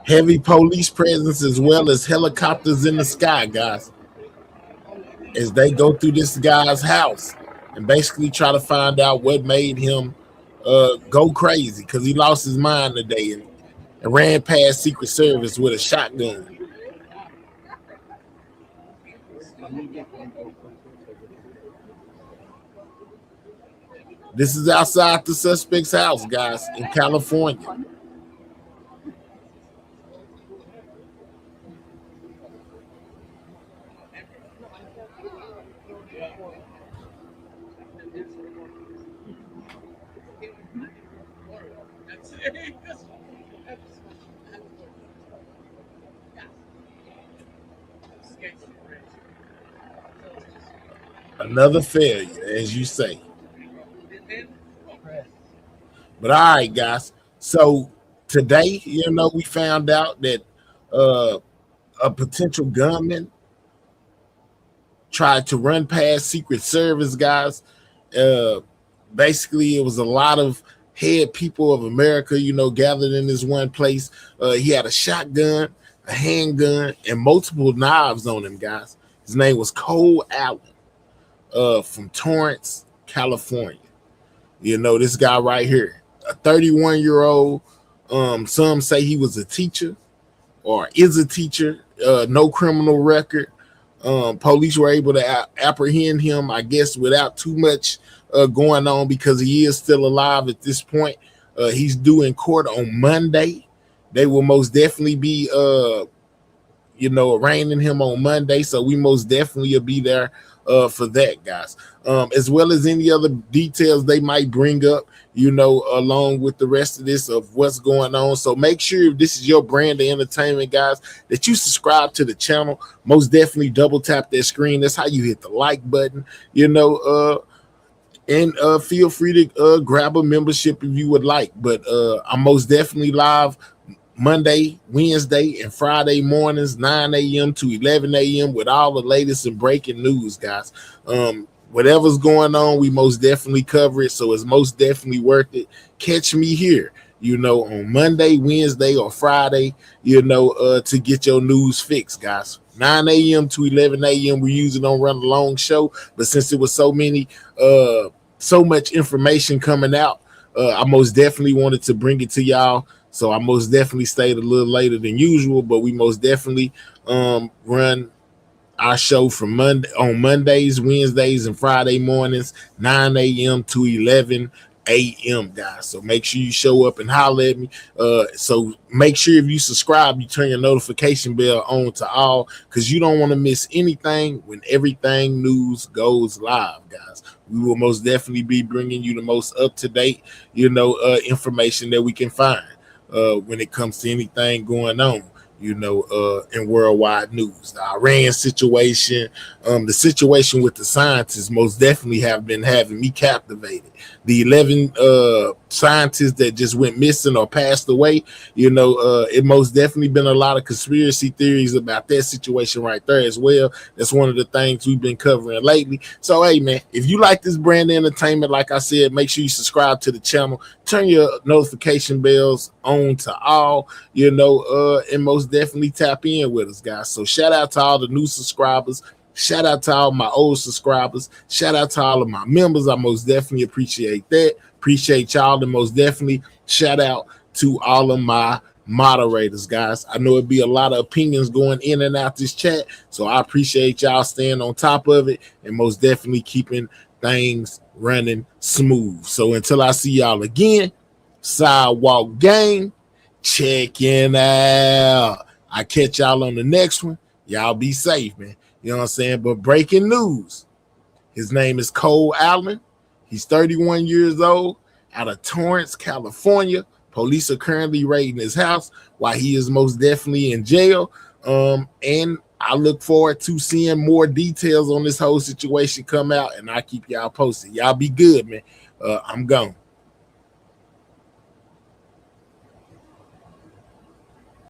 Heavy police presence as well as helicopters in the sky, guys, as they go through this guy's house and basically try to find out what made him go crazy, because he lost his mind today and ran past Secret Service with a shotgun. This is outside the suspect's house, guys, in California. Another failure, as you say. But all right, guys. So today, you know, we found out that a potential gunman tried to run past Secret Service, guys. Basically, it was a lot of head people of America, you know, gathered in this one place. He had a shotgun, a handgun, and multiple knives on him, guys. His name was Cole Allen. From Torrance, California. You know, this guy right here, a 31-year-old. Some say he was a teacher or is a teacher, no criminal record. Police were able to apprehend him, I guess, without too much going on, because he is still alive at this point. He's due in court on Monday. They will most definitely be, arraigning him on Monday. So we most definitely will be there for that, guys. As well as any other details they might bring up, along with the rest of this of what's going on. So make sure if this is your brand of entertainment, guys, that you subscribe to the channel. Most definitely double tap that screen. That's how you hit the like button, and feel free to grab a membership if you would like. But I'm most definitely live Monday, Wednesday, and Friday mornings, 9 a.m. to 11 a.m. with all the latest and breaking news, guys. Whatever's going on, we most definitely cover it. So it's most definitely worth it. Catch me here, on Monday, Wednesday, or Friday, to get your news fixed, guys. 9 a.m. to 11 a.m. We usually don't run a long show, but since it was so much information coming out, I most definitely wanted to bring it to y'all. So I most definitely stayed a little later than usual, but we most definitely run our show from Mondays, Wednesdays, and Friday mornings, 9 a.m. to 11 a.m. guys. So make sure you show up and holler at me. So make sure if you subscribe, you turn your notification bell on to all, because you don't want to miss anything when everything news goes live, guys. We will most definitely be bringing you the most up-to-date, information that we can find when it comes to anything going on, in worldwide news. The Iran situation, the situation with the scientists most definitely have been having me captivated. The 11 scientists that just went missing or passed away, it most definitely been a lot of conspiracy theories about that situation right there as well. That's one of the things we've been covering lately. So, hey, man, if you like this brand of entertainment, like I said, make sure you subscribe to the channel, turn your notification bells on to all, and most definitely tap in with us, guys. So shout out to all the new subscribers. Shout out to all my old subscribers. Shout out to all of my members. I most definitely appreciate that. Appreciate y'all. And most definitely shout out to all of my moderators, guys. I know it'd be a lot of opinions going in and out this chat, so I appreciate y'all staying on top of it and most definitely keeping things running smooth. So until I see y'all again, Sidewalk Gang, checking out. I catch y'all on the next one. Y'all be safe, man. You know what I'm saying? But breaking news. His name is Cole Allen. He's 31 years old, out of Torrance, California. Police are currently raiding his house while he is most definitely in jail. And I look forward to seeing more details on this whole situation come out, and I keep y'all posted. Y'all be good, man. I'm gone.